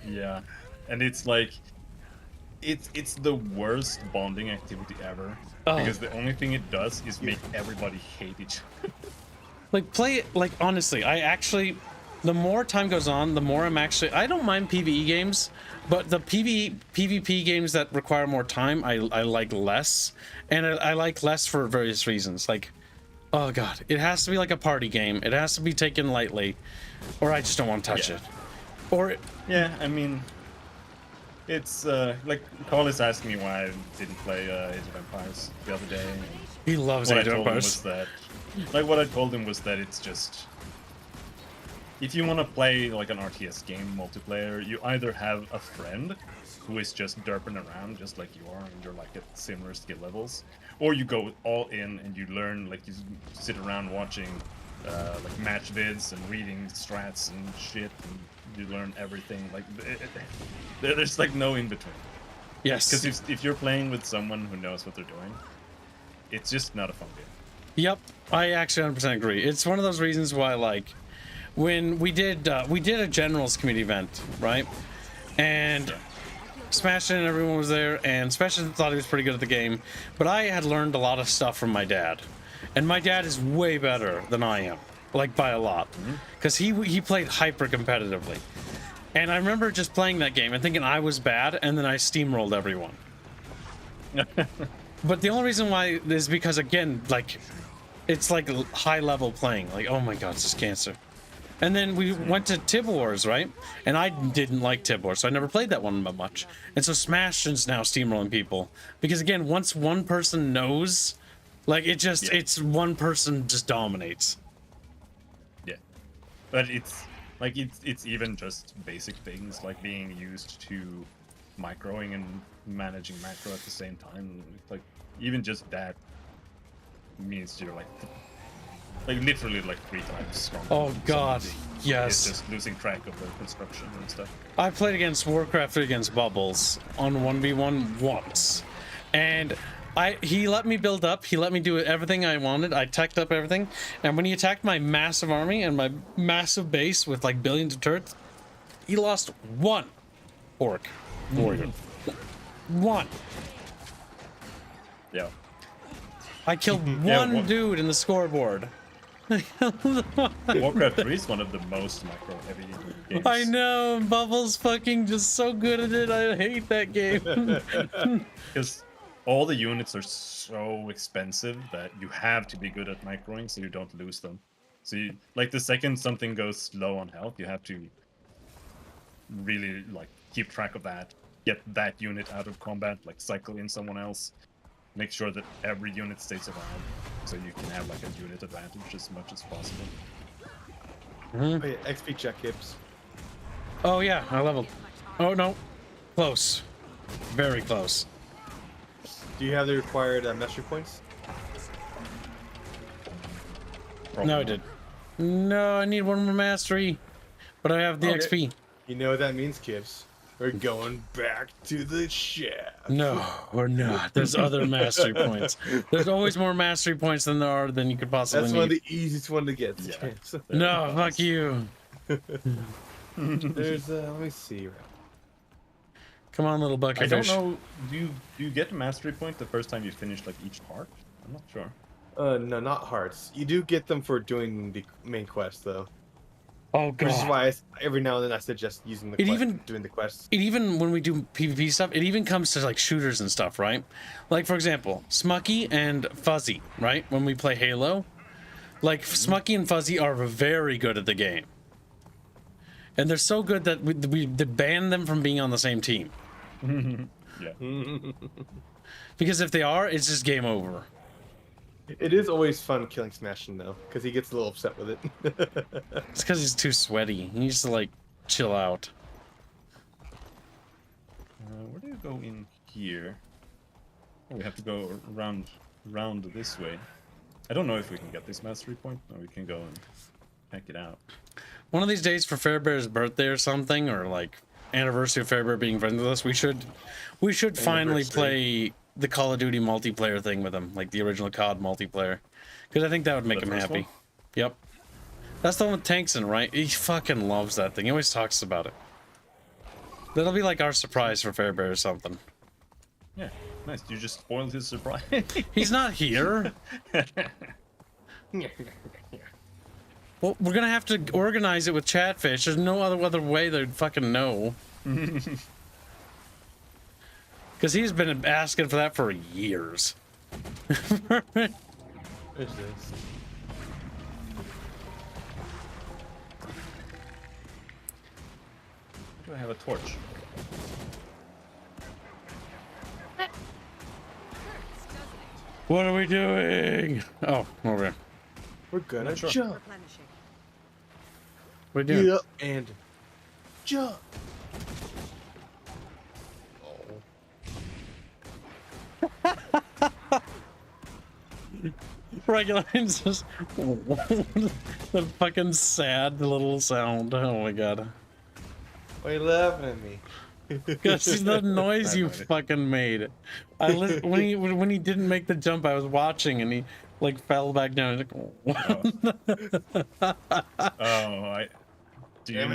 Yeah, and it's like, it's the worst bonding activity ever. Because the only thing it does is make everybody hate each other. Like, play it, like, honestly, I actually, the more time goes on, the more I don't mind PvE games, but the PvP games that require more time, I like less. And I like less for various reasons. Like, oh god, it has to be like a party game. It has to be taken lightly, or I just don't want to touch it. Or yeah, I mean, it's like Carl is asking me why I didn't play Age of Empires the other day. He loves Age of Empires. What I told him was that it's just, if you want to play like an RTS game multiplayer, you either have a friend who is just derping around just like you are, and you're like at similar skill levels, or you go all in and you learn, like you sit around watching like match vids and reading strats and shit, and you learn everything. Like there's like no in between. Yes. Because if you're playing with someone who knows what they're doing, it's just not a fun game. Yep, I actually 100% agree. It's one of those reasons why, like, when we did a generals community event, right? And Smash and everyone was there, and Smash thought he was pretty good at the game, but I had learned a lot of stuff from my dad, and my dad is way better than I am, like by a lot, because he played hyper competitively, and I remember just playing that game and thinking I was bad, and then I steamrolled everyone. But the only reason why is because, again, like, it's like high level playing. Like, oh my god, it's just cancer. And then we went to Tib Wars, right? And I didn't like Tib Wars, so I never played that one much. And so Smash is now steamrolling people. Because again, once one person knows, like, it just, it's one person just dominates. Yeah. But it's, like, it's even just basic things, like being used to microing and managing macro at the same time. Like, even just that means you're like literally like 3 times stronger. Oh god, yes. It's just losing track of the construction and stuff. I played against Warcraft against Bubbles on 1v1 once, and he let me build up, he let me do everything I wanted, I teched up everything, and when he attacked my massive army and my massive base with like billions of turrets, he lost 1 orc warrior. 1. Yeah. I killed one dude in the scoreboard. Warcraft 3 is one of the most micro-heavy games. I know, Bubbles fucking just so good at it. I hate that game. Because all the units are so expensive that you have to be good at microing so you don't lose them. So you, like, the second something goes low on health, you have to really like keep track of that, get that unit out of combat, like cycle in someone else, make sure that every unit stays around, so you can have like a unit advantage as much as possible. Oh, yeah, XP check, Gibbs. Oh yeah, I leveled. Oh no, close, very close. Do you have the required mastery points? No, I did. No, I need 1 more mastery, but I have the XP. You know what that means, Gibbs? We're going back to the shaft. No, we're not. There's other mastery points. There's always more mastery points than there are than you could possibly That's need. one of the easiest one to get. Yeah. No, fuck you. There's let me see. Come on, little bucket I don't fish. know. Do you get a mastery point the first time you finish like each part? I'm not sure. No, not hearts. You do get them for doing the main quest, though. Oh god. Which is why every now and then I suggest using the quest, doing the quests. It even, when we do PvP stuff, it even comes to like shooters and stuff, right? Like, for example, Smucky and Fuzzy, right? When we play Halo, like Smucky and Fuzzy are very good at the game. And they're so good that we ban them from being on the same team. Yeah. Because if they are, it's just game over. It is always fun killing Smashing though, because he gets a little upset with it. It's because he's too sweaty. He needs to like chill out. Where do you go in here? Oh, we have to go round this way. I don't know if we can get this mastery point, or we can go and check it out. One of these days for Fairbear's birthday or something, or like anniversary of Fairbear being friends with us, we should finally play the Call of Duty multiplayer thing with him, like the original COD multiplayer, because I think that would make him happy. One? Yep, that's the one with tanks in, right? He fucking loves that thing. He always talks about it. That'll be like our surprise for Fairbear or something. Yeah, nice. You just spoiled his surprise. He's not here. Well, we're gonna have to organize it with Chatfish. There's no other way they'd fucking know. Because he's been asking for that for years. There's this. Do I have a torch? What are we doing? Oh, over here. We're gonna Sure. jump. Replenishing. What are we doing? Yeah, and jump. Regular's just the fucking sad little sound. Oh my god. Why are you laughing at me? Because the noise you fucking made. When he didn't make the jump, I was watching and he like fell back down. Like, Do you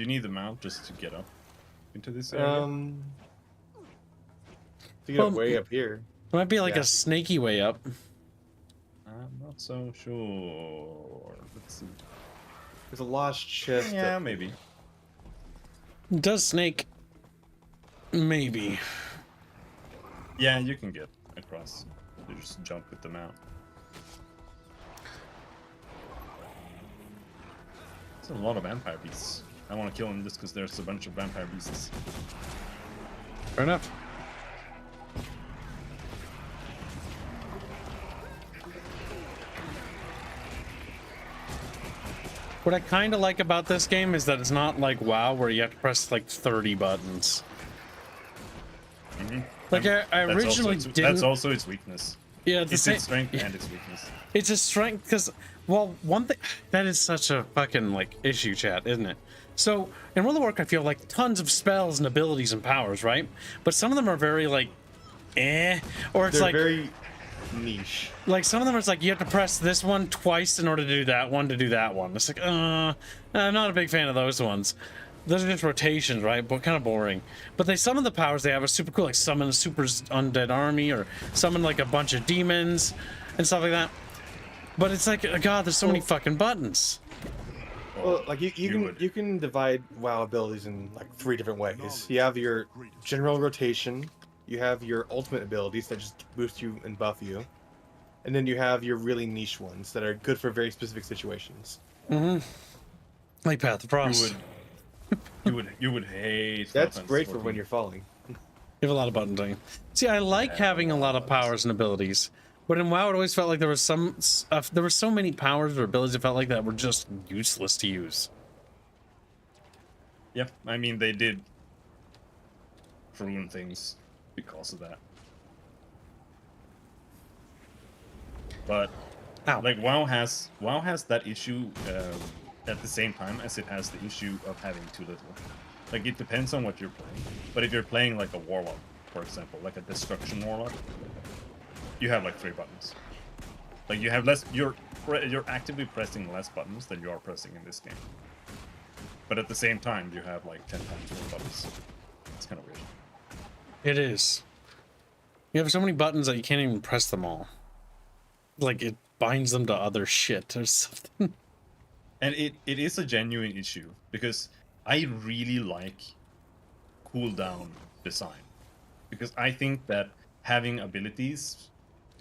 need the mount just to get up into this area? To get way up here. It might be like a snaky way up. I'm not so sure. Let's see. There's a lost chest. Yeah, maybe. It does snake. Maybe. Yeah, you can get across. You just jump with the mount. There's a lot of vampire beasts. I want to kill them just because there's a bunch of vampire beasts. Fair enough. What I kind of like about this game is that it's not like WoW where you have to press like 30 buttons. Like I originally didn't. That's also its weakness. Yeah, it's its strength and its weakness. It's a strength because, well, one thing that is such a fucking like issue, chat, isn't it? So in World of Warcraft, you have like tons of spells and abilities and powers, right? But some of them are very like, or it's They're like very niche. Like some of them are like you have to press this one twice in order to do that one to do that one. It's like, I'm not a big fan of those ones. Those are just rotations, right? But kind of boring. But some of the powers they have are super cool, like summon a super undead army or summon like a bunch of demons and stuff like that. But it's like, God, there's so many fucking buttons. Well, like you can divide WoW abilities in like 3 different ways. You have your general rotation, you have your ultimate abilities that just boost you and buff you, and then you have your really niche ones that are good for very specific situations. Like Path of Frost. You would hate. That's great for when you're falling. You have a lot of buttons on you. See, I like having a lot of powers and abilities, but in WoW it always felt like there was there were so many powers or abilities that felt like that were just useless to use. Yeah, I mean they did ruin things because of that. But like WoW has that issue at the same time as it has the issue of having too little. Like it depends on what you're playing. But if you're playing like a warlock, for example, like a destruction warlock, you have like 3 buttons. Like you have less. You're actively pressing less buttons than you are pressing in this game. But at the same time, you have like 10 times more buttons. It's kind of weird. It is. You have so many buttons that you can't even press them all. Like it binds them to other shit or something. And it is a genuine issue because I really like cooldown design. Because I think that having abilities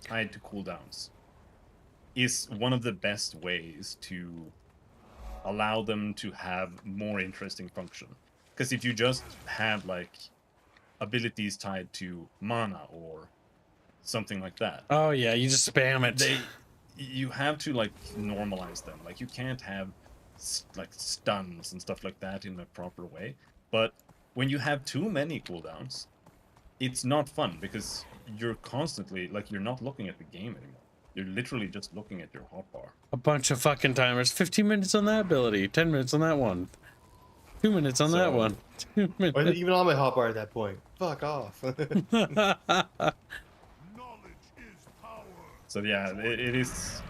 tied to cooldowns is one of the best ways to allow them to have more interesting function. Because if you just have like abilities tied to mana or something like that. Oh yeah, you just spam it. You have to like normalize them. Like you can't have like stuns and stuff like that in a proper way. But when you have too many cooldowns, it's not fun because you're constantly like you're not looking at the game anymore. You're literally just looking at your hotbar. A bunch of fucking timers. 15 minutes on that ability. 10 minutes on that one. 2 minutes on that one. 2 minutes. Or even on my hotbar at that point. Fuck off. So yeah, it is.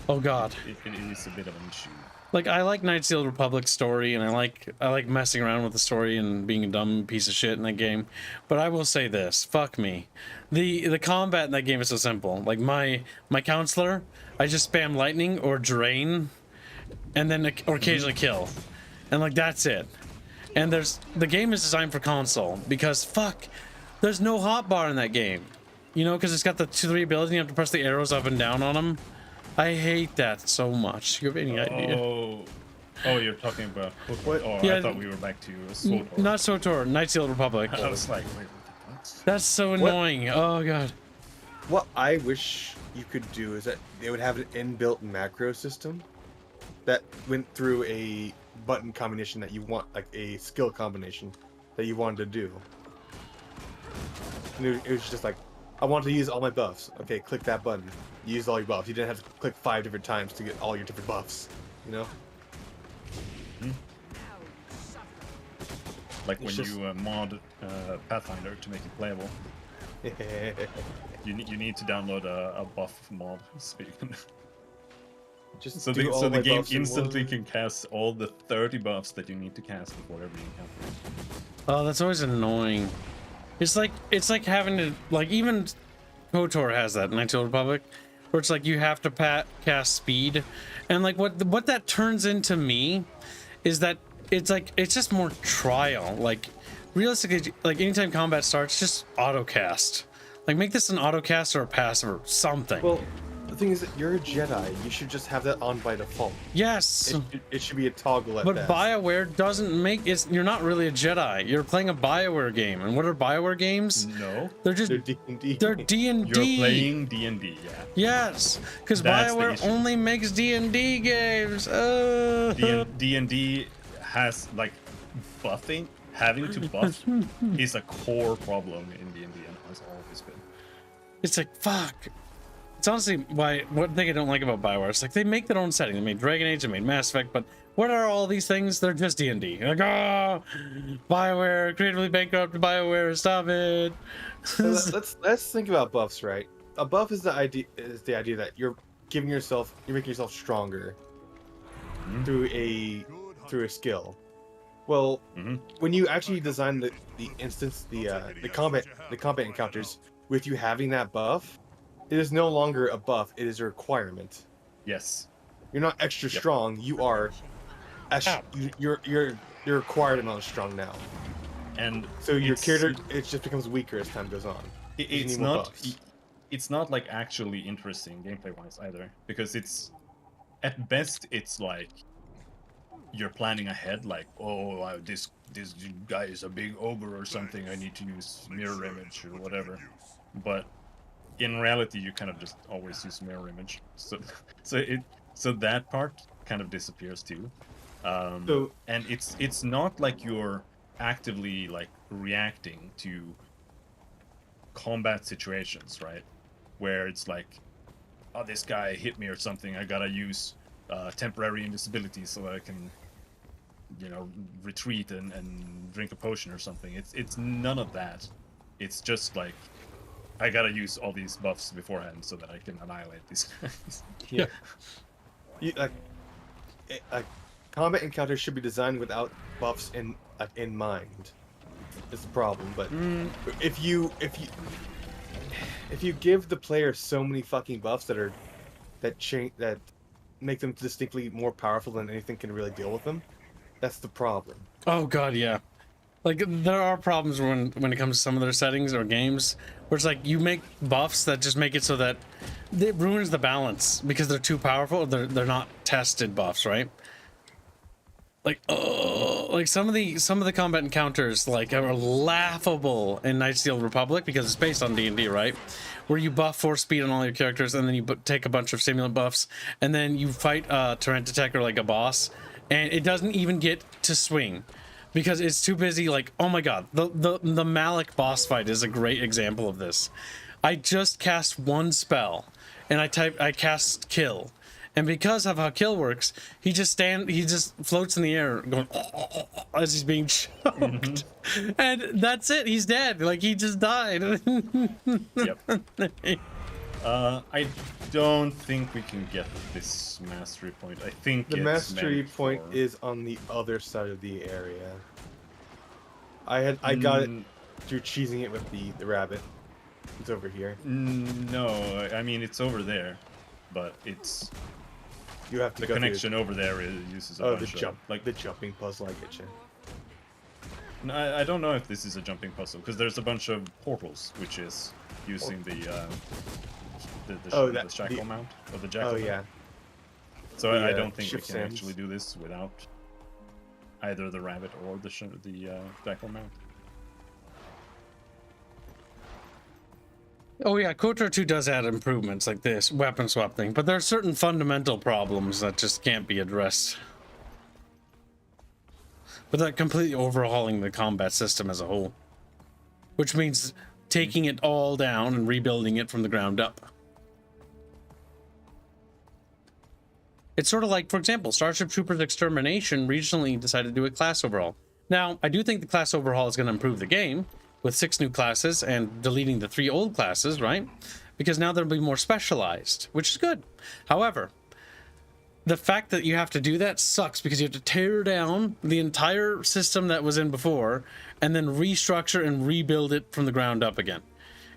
Oh god. It is a bit of an issue. Like I like Knights of the Old Republic story, and I like messing around with the story and being a dumb piece of shit in that game. But I will say this: fuck me. The combat in that game is so simple. Like my counselor, I just spam lightning or drain, and then or occasionally kill, and like that's it. And the game is designed for console because fuck, there's no hotbar in that game. You know, because it's got the 2-3 abilities, and you have to press the arrows up and down on them. I hate that so much. You have any idea? Oh, you're talking about what? Oh, yeah, I thought we were back to SWTOR. Not SWTOR, Knights of the Old Republic. I was like, wait, what? That's so annoying. Oh god. What I wish you could do is that they would have an inbuilt macro system that went through a button combination that you want, like a skill combination that you wanted to do. And it was just like, I want to use all my buffs. Okay, click that button. Use all your buffs. You didn't have to click 5 different times to get all your different buffs. You know? Like when you mod Pathfinder to make it playable. you need to download a buff mod so you can Just so the game instantly can cast all the 30 buffs that you need to cast before every encounter. Oh, that's always annoying. It's like having to like even KOTOR has that in Knights of the Old Republic, where it's like you have to cast speed, and like what that turns into me is that it's like it's just more trial. Like realistically, like anytime combat starts, just auto cast. Like make this an auto cast or a passive or something. Well, the thing is that you're a Jedi. You should just have that on by default. Yes. It should be a toggle at But best. BioWare doesn't make it. You're not really a Jedi. You're playing a BioWare game. And what are BioWare games? No. They're just D&D. They're D&D. You're playing D&D, yeah. Yes, because BioWare only makes D&D games. D&D has like buffing. Having to buff is a core problem in D&D and has always been. It's like fuck. It's honestly one thing I don't like about BioWare. It's like they make their own setting. They made Dragon Age, they made Mass Effect, but what are all these things? They're just D&D. Like, oh, BioWare, creatively bankrupt BioWare, stop it. So let's think about buffs, right? A buff is the idea that you're making yourself stronger through a skill. Well, when you actually design the instance, the combat encounters with you having that buff, it is no longer a buff, it is a requirement. Yes. You're not extra strong, you are you're required amount of strong now. And so your character it just becomes weaker as time goes on. It's not like actually interesting gameplay wise either, because it's at best it's like you're planning ahead, like, oh, this guy is a big ogre or something, I need to use mirror image or whatever. But in reality, you kind of just always use mirror image, so that part kind of disappears too. And it's not like you're actively like reacting to combat situations, right? Where it's like, oh, this guy hit me or something, I gotta use temporary invisibility so that I can, you know, retreat and drink a potion or something. It's none of that. It's just like, I gotta use all these buffs beforehand so that I can annihilate these guys. Yeah. A combat encounter should be designed without buffs in mind. Is the problem, but if you give the player so many fucking buffs that make them distinctly more powerful than anything can really deal with them, that's the problem. Oh god, yeah. Like there are problems when it comes to some of their settings or games where it's like you make buffs that just make it so that it ruins the balance because they're too powerful. They're not tested buffs, right? Like, oh. like some of the combat encounters like are laughable in Knights of the Old Republic because it's based on D&D, right? Where you buff force speed on all your characters, and then you take a bunch of stimulant buffs, and then you fight a Tyrant or like a boss, and it doesn't even get to swing because it's too busy. Like, oh my god, the Malik boss fight is a great example of this. I just cast one spell, and I cast kill. And because of how kill works, he just floats in the air going as he's being choked. And that's it. He's dead. Like, he just died. Yep. I don't think we can get this mastery point. I think the it's mastery meant point for... is on the other side of the area. I got it through cheesing it with the rabbit. It's over here. No, I mean it's over there, but it's... You have to the go connection through... over there uses a bunch the jump, of, like the jumping puzzle. I get you. No, I don't know if this is a jumping puzzle because there's a bunch of portals, which is using the shackle mount or the jackal. Oh yeah. Mount. So I don't think we can sands. actually do this without either the rabbit or the jackal mount. Oh yeah, KOTOR 2 does add improvements like this weapon swap thing, but there are certain fundamental problems that just can't be addressed. Without completely overhauling the combat system as a whole. Which means taking it all down and rebuilding it from the ground up. It's sort of like, for example, Starship Troopers Extermination recently decided to do a class overhaul. Now, I do think the class overhaul is going to improve the game, with 6 new classes and deleting the 3 old classes, right? Because now they'll be more specialized, which is good. However, the fact that you have to do that sucks because you have to tear down the entire system that was in before and then restructure and rebuild it from the ground up again.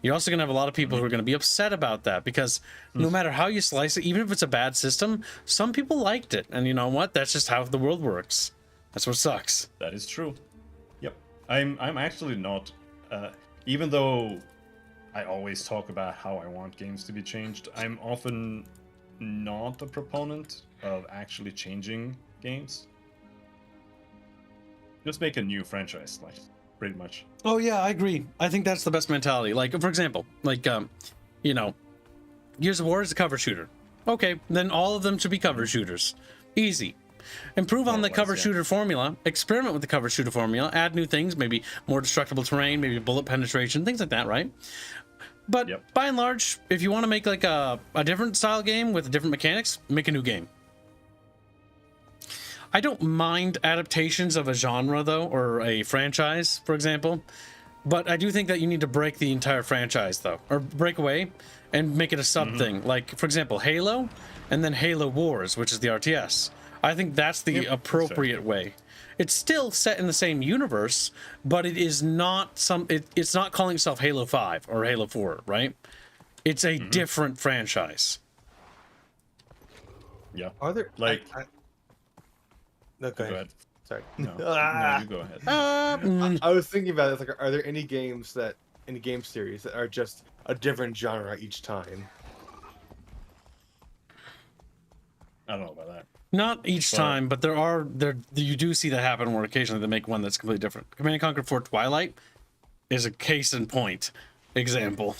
You're also going to have a lot of people who are going to be upset about that because no matter how you slice it, even if it's a bad system, some people liked it. And you know what? That's just how the world works. That's what sucks. That is true. Yep. I'm actually not... even though I always talk about how I want games to be changed, I'm often not a proponent of actually changing games. Just make a new franchise, like, pretty much. Oh yeah, I agree. I think that's the best mentality. Like, for example, like, you know, Gears of War is a cover shooter. Okay, then all of them should be cover shooters. Easy. Improve on the cover shooter formula, experiment with the cover shooter formula, add new things, maybe more destructible terrain, maybe bullet penetration, things like that, right? But by and large, if you want to make like a different style game with different mechanics, make a new game. I don't mind adaptations of a genre, though, or a franchise, for example. But I do think that you need to break the entire franchise, though, or break away and make it a sub thing. Like, for example, Halo, and then Halo Wars, which is the RTS. I think that's the appropriate way. It's still set in the same universe, but it is not it's not calling itself Halo 5 or Halo 4, right? It's a different franchise. Yeah. Are there like? No, go ahead. Sorry. No, no, you go ahead. I was thinking about it. Like, are there any games in the game series that are just a different genre each time? I don't know about that. Not each time, but you do see that happen where occasionally they make one that's completely different. Command & Conquer 4 Twilight is a case in point example.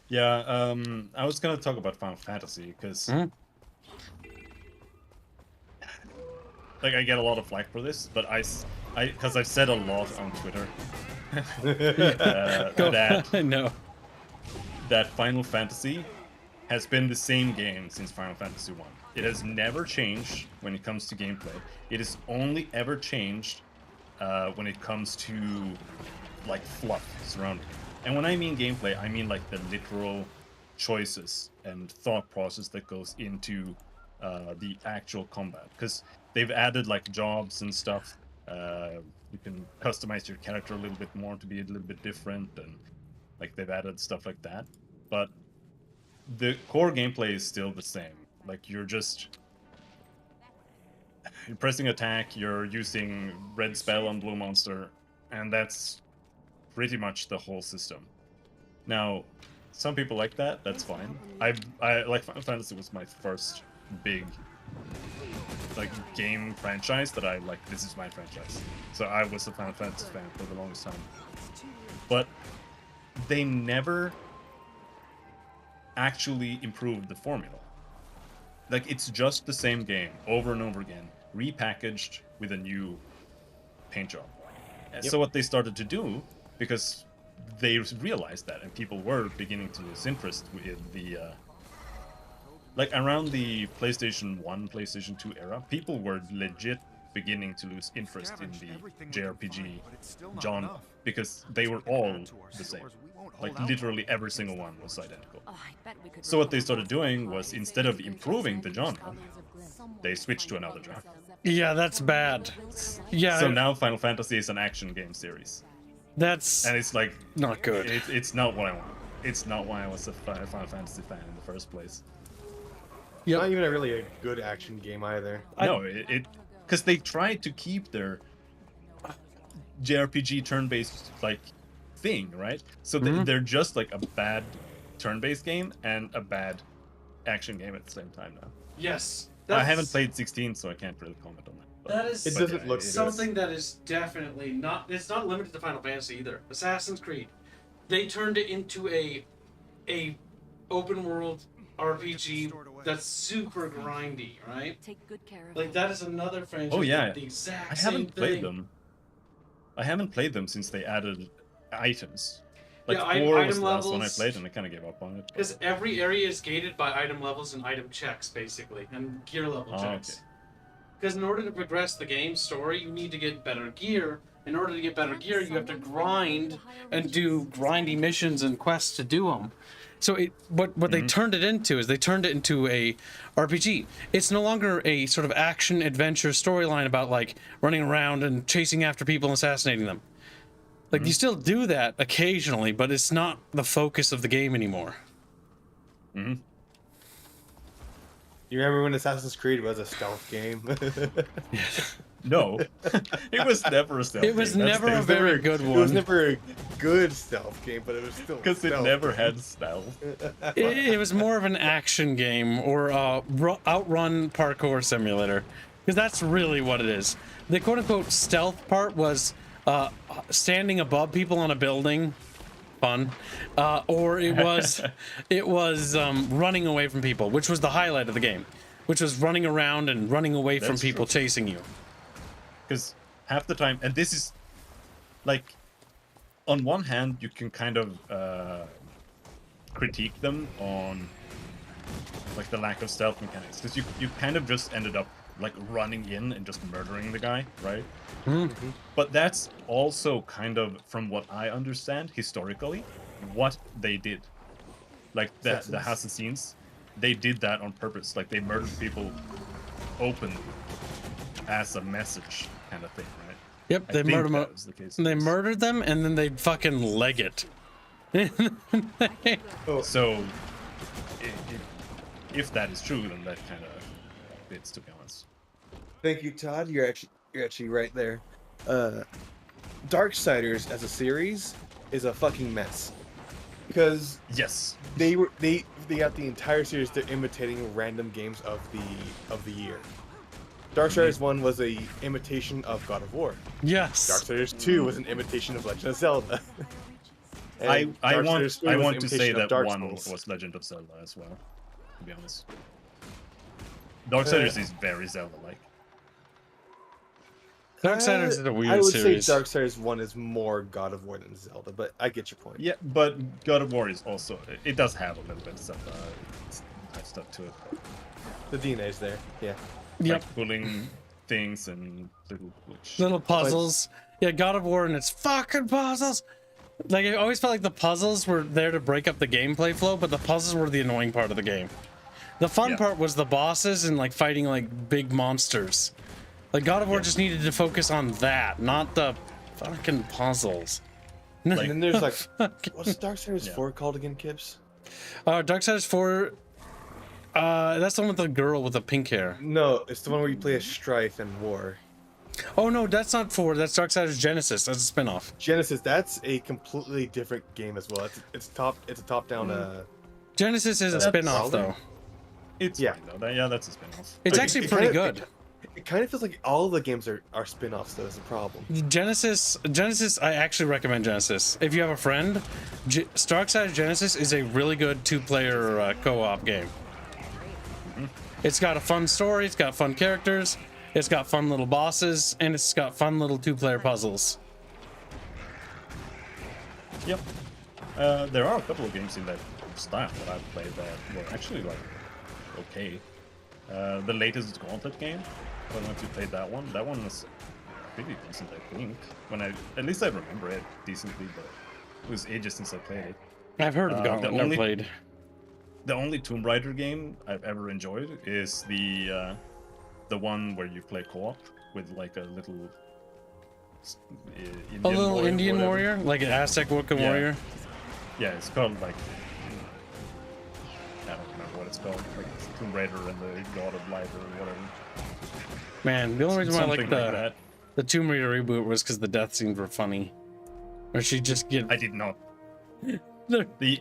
Yeah, I was gonna talk about Final Fantasy because like I get a lot of flack for this, but because I've said a lot on Twitter that Final Fantasy has been the same game since Final Fantasy 1. It has never changed when it comes to gameplay. It has only ever changed when it comes to like fluff surrounding it. And when I mean gameplay, I mean like the literal choices and thought process that goes into the actual combat. Because they've added like jobs and stuff. You can customize your character a little bit more to be a little bit different, and like they've added stuff like that. But the core gameplay is still the same. Like you're pressing attack, you're using red spell on blue monster, and that's pretty much the whole system. Now, some people like that, that's fine. I like Final Fantasy was my first big like game franchise that I like. This is my franchise. So I was a Final Fantasy fan for the longest time. But they never actually improved the formula. Like, it's just the same game over and over again, repackaged with a new paint job. And so what they started to do, because they realized that, and people were beginning to lose interest with the like around the PlayStation 1, PlayStation 2 era, people were legit beginning to lose interest in the JRPG genre because they were all the same. Like literally every single one was identical. So what they started doing was, instead of improving the genre, they switched to another genre. Yeah, that's bad. Yeah. So now Final Fantasy is an action game series. That's and it's like not good. It's not what I want. It's not why I was a Final Fantasy fan in the first place. Yep. Not even a really good action game either. No, because they tried to keep their JRPG turn-based like thing, right? So they're just like a bad turn-based game and a bad action game at the same time now. Yes. I haven't played 16, so I can't really comment on that. That is it doesn't look something that is definitely not. It's not limited to Final Fantasy either. Assassin's Creed, they turned it into a open world RPG that's super grindy, right? Take good care of like that is another franchise. Oh yeah, the exact I haven't played them. I haven't played them since they added items. Like yeah, 4 item was the last levels, one I played, and I kind of gave up on it. Because every area is gated by item levels and item checks, basically, and gear level checks. Because in order to progress the game story, you need to get better gear. In order to get better gear, you have to grind and do grindy missions and quests to do them. So what they turned it into is they turned it into a RPG. It's no longer a sort of action adventure storyline about like running around and chasing after people and assassinating them. Like you still do that occasionally, but it's not the focus of the game anymore. You remember when Assassin's Creed was a stealth game? No, it was never a stealth game. It was never a very good one. It was never a good stealth game, but it was still because it never had stealth. It was more of an action game or outrun parkour simulator, because that's really what it is. The quote-unquote stealth part was standing above people on a building, fun, or it was running away from people, which was the highlight of the game, which was running around and running away from people chasing you. Because half the time, and this is like, on one hand, you can kind of critique them on like the lack of stealth mechanics, because you kind of just ended up like running in and just murdering the guy, right? But that's also kind of, from what I understand historically, what they did. Like the assassins, they did that on purpose. Like they murdered people openly as a message kind of thing, right? Yep, they murdered them. They murdered them and then they'd fucking leg it. So if that is true, then that kind of fits, to be honest. Thank you, Todd. You're actually right there. Darksiders as a series is a fucking mess, because yes, they got the entire series. They're imitating random games of the year. Darksiders 1 was a imitation of God of War. Yes. Darksiders 2 was an imitation of Legend of Zelda. I want to say that Dark 1 Souls. was Legend of Zelda as well, to be honest. Darksiders is very Zelda-like. Darksiders is a weird I would series. say Darksiders 1 is more God of War than Zelda, but I get your point. Yeah, but God of War is also, it does have a little bit of Zelda type stuff to it. The DNA is there, yeah. Yep. Like pulling things and little puzzles. Yeah, God of War and its fucking puzzles. Like, I always felt like the puzzles were there to break up the gameplay flow, but the puzzles were the annoying part of the game. The fun part was the bosses and like fighting like big monsters. Like God of War just needed to focus on that, not the fucking puzzles. And then there's like, what's Darksiders 4 called again, Kips? Darksiders 4. That's the one with the girl with the pink hair. No, it's the one where you play as Strife and War. Oh no, that's not 4. That's Darksiders Genesis. That's a spin-off. Genesis, that's a completely different game as well. It's a top-down. Genesis is a spin-off though. It's fine though. Yeah, that's a spin-off. It's actually pretty good. It kind of feels like all of the games are spin-offs, though, is the problem. Genesis, I actually recommend Genesis. If you have a friend, Starkside Genesis is a really good 2-player co-op game. It's got a fun story, it's got fun characters, it's got fun little bosses, and it's got fun little 2-player puzzles. Yep. There are a couple of games in that style that I've played that were actually like okay. The latest Gauntlet game, I don't know if you played that one. That one was pretty decent, I think. At least I remember it decently, but it was ages since I played it. I've heard of Gauntlet, never played. The only Tomb Raider game I've ever enjoyed is the one where you play co-op with like a little Indian warrior, like an Aztec Wiccan warrior. Yeah, it's called like I don't remember what it's called, like Tomb Raider and the God of Light or whatever. Man, the only reason why I like that. the Tomb Raider reboot was because the death scenes were funny. Or she just get. I did not. The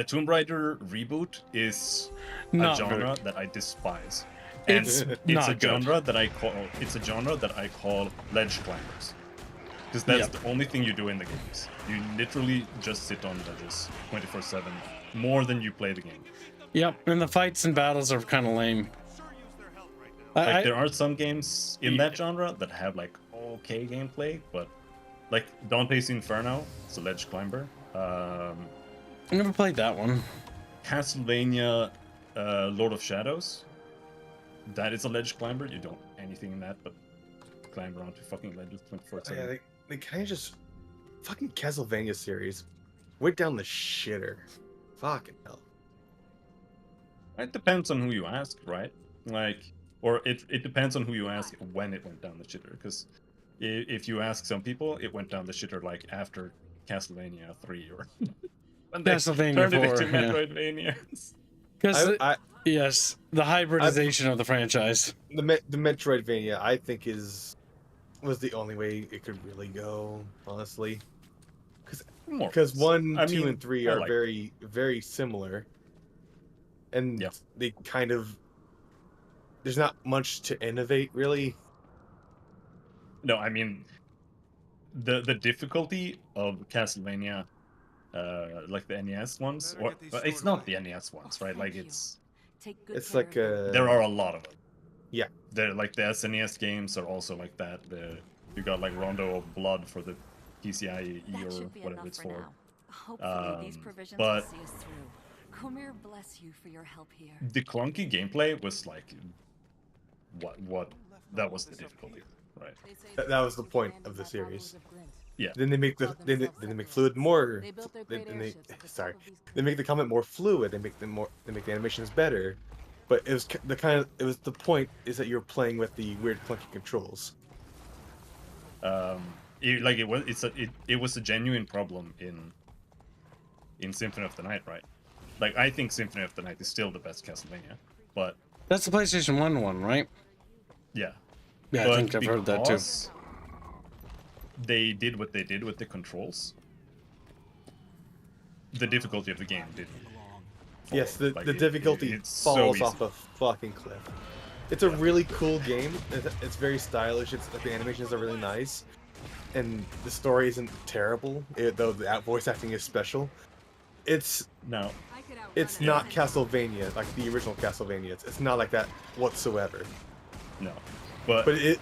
Tomb Raider reboot is a genre that I despise. And it's a genre that I call ledge climbers. Because that's the only thing you do in the games. You literally just sit on ledges 24/7, more than you play the game. Yep, and the fights and battles are kind of lame. Like there are some games in that genre that have like okay gameplay, but like Dante's Inferno, it's a ledge climber. I never played that one. Castlevania, Lord of Shadows, that is a ledge climber. You don't anything in that but climb around to fucking ledges 24/7. Yeah, they kind of just fucking Castlevania series went down the shitter. Fucking hell. It depends on who you ask, right? Like, or it depends on who you ask when it went down the shitter. Because if you ask some people, it went down the shitter like after Castlevania 3 or when they Castlevania turned 4, it into yeah. Metroidvania. Because yes, the hybridization of the franchise. The Metroidvania, I think, was the only way it could really go, honestly. Because 1, 2, and 3 are very, very similar, and they kind of there's not much to innovate, really. No, I mean the difficulty of Castlevania, like the NES ones, or it's not the NES ones, right? Like it's like there are a lot of them. Yeah, they're like the SNES games are also like that. You got like Rondo of Blood for the PCIe or whatever it's for. Hopefully these provisions but will see us through. Kumir bless you for your help here. the clunky gameplay was like what that was the difficulty, right? That was the point of the series. Yeah. Then they make they make fluid more. They make the combat more fluid. They make the animations better. But it was the point is that you're playing with the weird clunky controls. It was a genuine problem in Symphony of the Night, right? Like I think Symphony of the Night is still the best Castlevania, but that's the PlayStation 1 one, right? Yeah. Yeah, but I think I've heard that too. They did what they did with the controls. The difficulty of the game didn't. Yes, the difficulty falls off a fucking cliff. It's a really cool game. It's very stylish. The animations are really nice, and the story isn't terrible. Though the voice acting is special. It's not Castlevania like the original Castlevania. It's not like that whatsoever. No, but it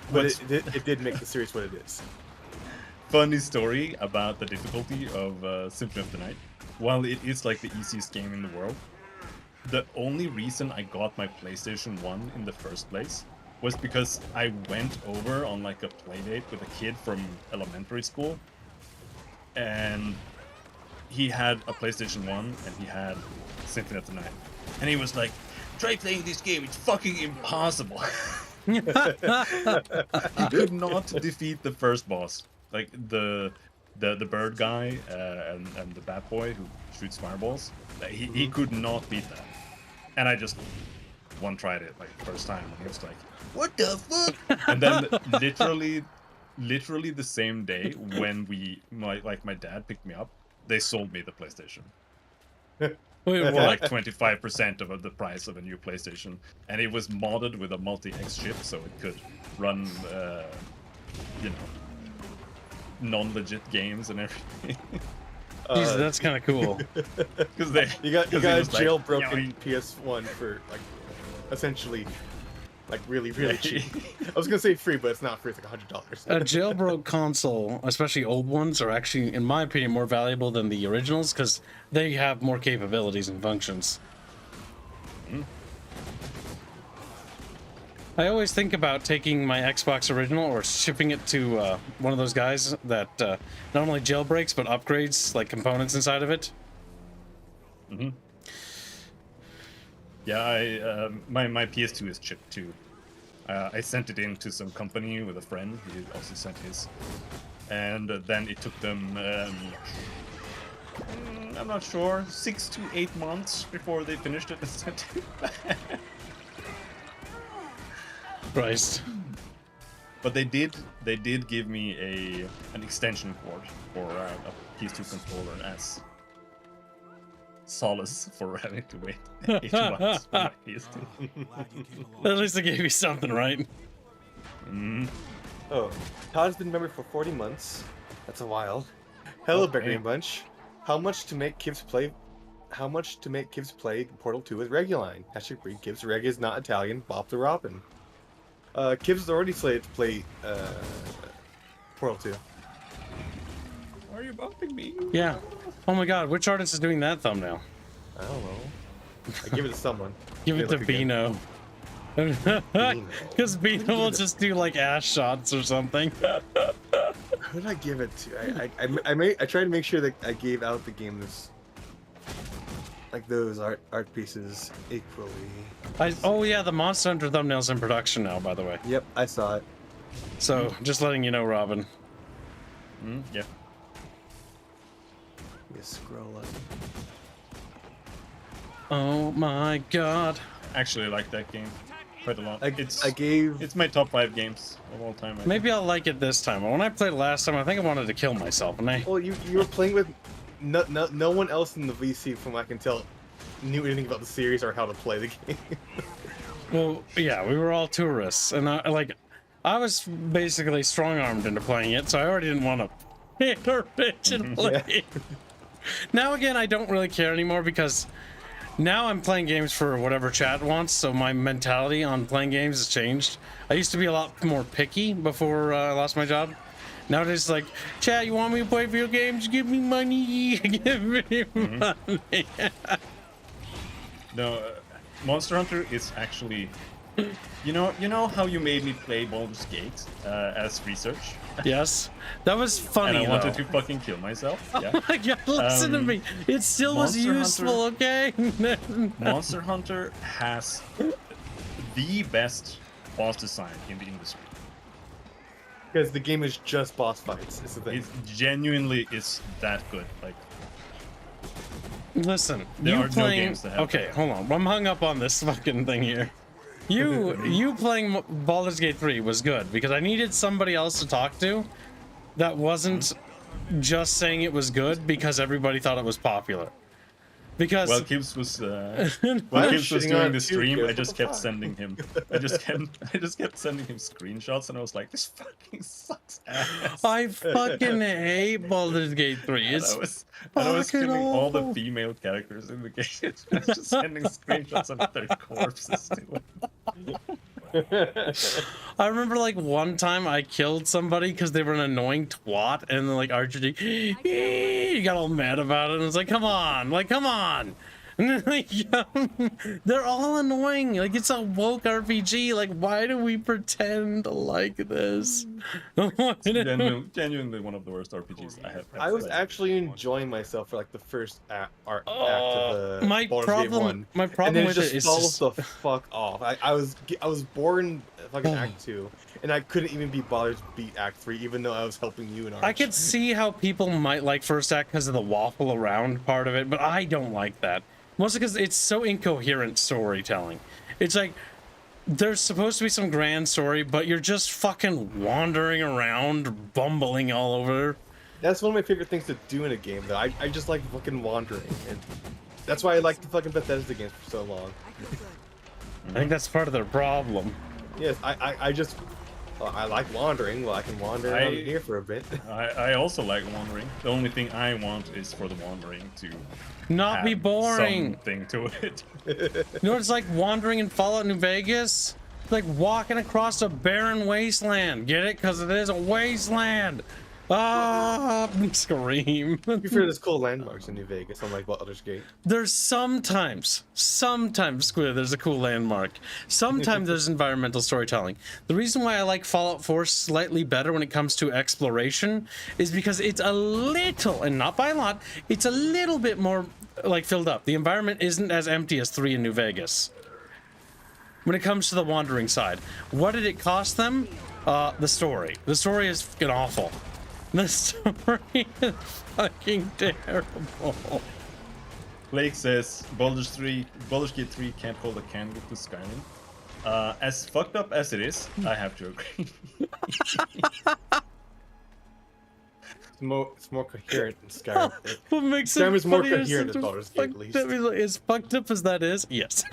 did make the series what it is. Funny story about the difficulty of Symphony of the Night. While it is like the easiest game in the world, the only reason I got my PlayStation 1 in the first place was because I went over on like a playdate with a kid from elementary school, and he had a PlayStation 1 and he had Symphony of the Night, and he was like, "Try playing this game. It's fucking impossible." He could not defeat the first boss, like the bird guy and the bat boy who shoots fireballs. He could not beat that. And I just tried it like first time, and he was like, "What the fuck?" And then literally the same day when my dad picked me up, they sold me the PlayStation. Wait, for what? like 25% of the price of a new PlayStation, and it was modded with a multi-X chip, so it could run, you know, non-legit games and everything. Jeez, that's kind of cool. Because they you got it was like, jailbroken PS1 for like essentially like really cheap. I was gonna say free, but it's not free. It's like $100. A jailbroke console, especially old ones, are actually, in my opinion, more valuable than the originals because they have more capabilities and functions. I always think about taking my Xbox original or shipping it to one of those guys that not only jailbreaks but upgrades like components inside of it. Mm-hmm. Yeah, my PS2 is chipped too. I sent it in to some company with a friend. He also sent his, and then it took them I'm not sure, 6 to 8 months before they finished it and sent it back. Christ. But they did give me an extension cord for a PS2 controller as solace for having to wait 8 months for my PS2. At least they gave you something, right? Oh, Todd's been a member for 40 months. That's a while. Hello, Bickering Bunch. How much to make Kivs play? How much to make Kivs play Portal 2 with Reguline? Hashtag breed Kivs. Reg is not Italian. Bop the Robin. Kivs is already slated to play Portal 2. Why are you bumping me? Yeah. Oh my god, which artist is doing that thumbnail? I don't know. I give it to someone. Give it to Bino. Because Bino will just do like ass shots or something. Who did I give it to? I tried to make sure that I gave out the games like those art pieces equally. Oh yeah, the Monster Hunter thumbnail's in production now, by the way. Yep, I saw it. So just letting you know, Robin. Yeah. You scroll up. Oh my god. Actually, like that game quite a lot. It's my top 5 games of all time. Maybe I'll like it this time. When I played last time, I think I wanted to kill myself, and I. Well, you were playing with no one else in the VC, from what I can tell, knew anything about the series or how to play the game. Well, yeah, we were all tourists, and I was basically strong-armed into playing it, so I already didn't want to hit or bitch and play. Yeah. Now again, I don't really care anymore because now I'm playing games for whatever chat wants, so my mentality on playing games has changed. I used to be a lot more picky before I lost my job. Nowadays, it's like, chat, you want me to play video games? Give me money. Give me money. No, Monster Hunter is actually, you know how you made me play Baldur's Gate as research? Yes, that was funny. And I wanted to fucking kill myself. Yeah. Oh my god, listen to me. It still was useful, okay? Monster Hunter has the best boss design in the industry. Because the game is just boss fights. It's the thing. It genuinely is that good. Like, listen, there you are playing. no games that have Okay, hold on. I'm hung up on this fucking thing here. You playing Baldur's Gate 3 was good because I needed somebody else to talk to that wasn't just saying it was good because everybody thought it was popular. Because while Kibbs was doing the stream, I just kept sending him. I just kept sending him screenshots, and I was like, "This fucking sucks ass." I fucking hate Baldur's Gate 3. It's I was killing all the awful. female characters in the game. I was just sending screenshots of their corpses to him. I remember like one time I killed somebody because they were an annoying twat, and then like RGD got all mad about it, and it's like, come on. And then, like, they're all annoying. Like, it's a woke RPG. Like, why do we pretend like this? It's genuinely one of the worst RPGs I have. I was actually enjoying myself for like the first act of the my Baldur's Gate 1. My problem and then with it just it is falls the fuck off. I was bored in fucking Act 2, and I couldn't even be bothered to beat Act 3, even though I was helping you in Arch. I could see how people might like first act because of the waffle around part of it, but I don't like that. Mostly because it's so incoherent storytelling. It's like, there's supposed to be some grand story, but you're just fucking wandering around, bumbling all over. That's one of my favorite things to do in a game, though. I just like fucking wandering. And That's why I liked the fucking Bethesda games for so long. I think that's part of their problem. Yes, I just I like wandering. Well, I can wander around here for a bit. I also like wandering. The only thing I want is for the wandering to not be boring. Something to it. You know what it's like wandering in Fallout New Vegas? It's like walking across a barren wasteland. Get it? Because it is a wasteland. Ah, scream. You fear there's cool landmarks in New Vegas, unlike Baldur's Gate. There's sometimes, Squid, there's a cool landmark. Sometimes there's environmental storytelling. The reason why I like Fallout 4 slightly better when it comes to exploration is because it's a little, and not by a lot, it's a little bit more like filled up. The environment isn't as empty as 3 in New Vegas. When it comes to the wandering side, what did it cost them? The story. The story is fucking awful. The story is fucking terrible. Blake says Baldur's Gate 3 can't hold a candle to Skyrim. As fucked up as it is, I have to agree. It's more coherent than Skyrim. What makes Skyrim is more funnier coherent is than Baldur's Gate, at least. As fucked up as that is, yes.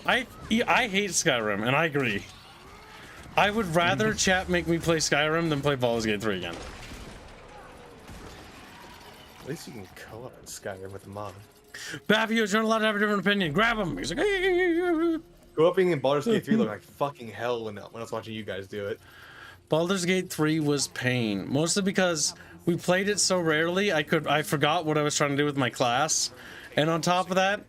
I hate Skyrim, and I agree. I would rather chat make me play Skyrim than play Baldur's Gate 3 again. At least you can co-op in Skyrim with a mod. Bavio, you're not allowed to have a different opinion. Grab him. He's like, co-oping in Baldur's Gate 3 looked like fucking hell when I was watching you guys do it. Baldur's Gate 3 was pain, mostly because we played it so rarely. I forgot what I was trying to do with my class, and on top of that,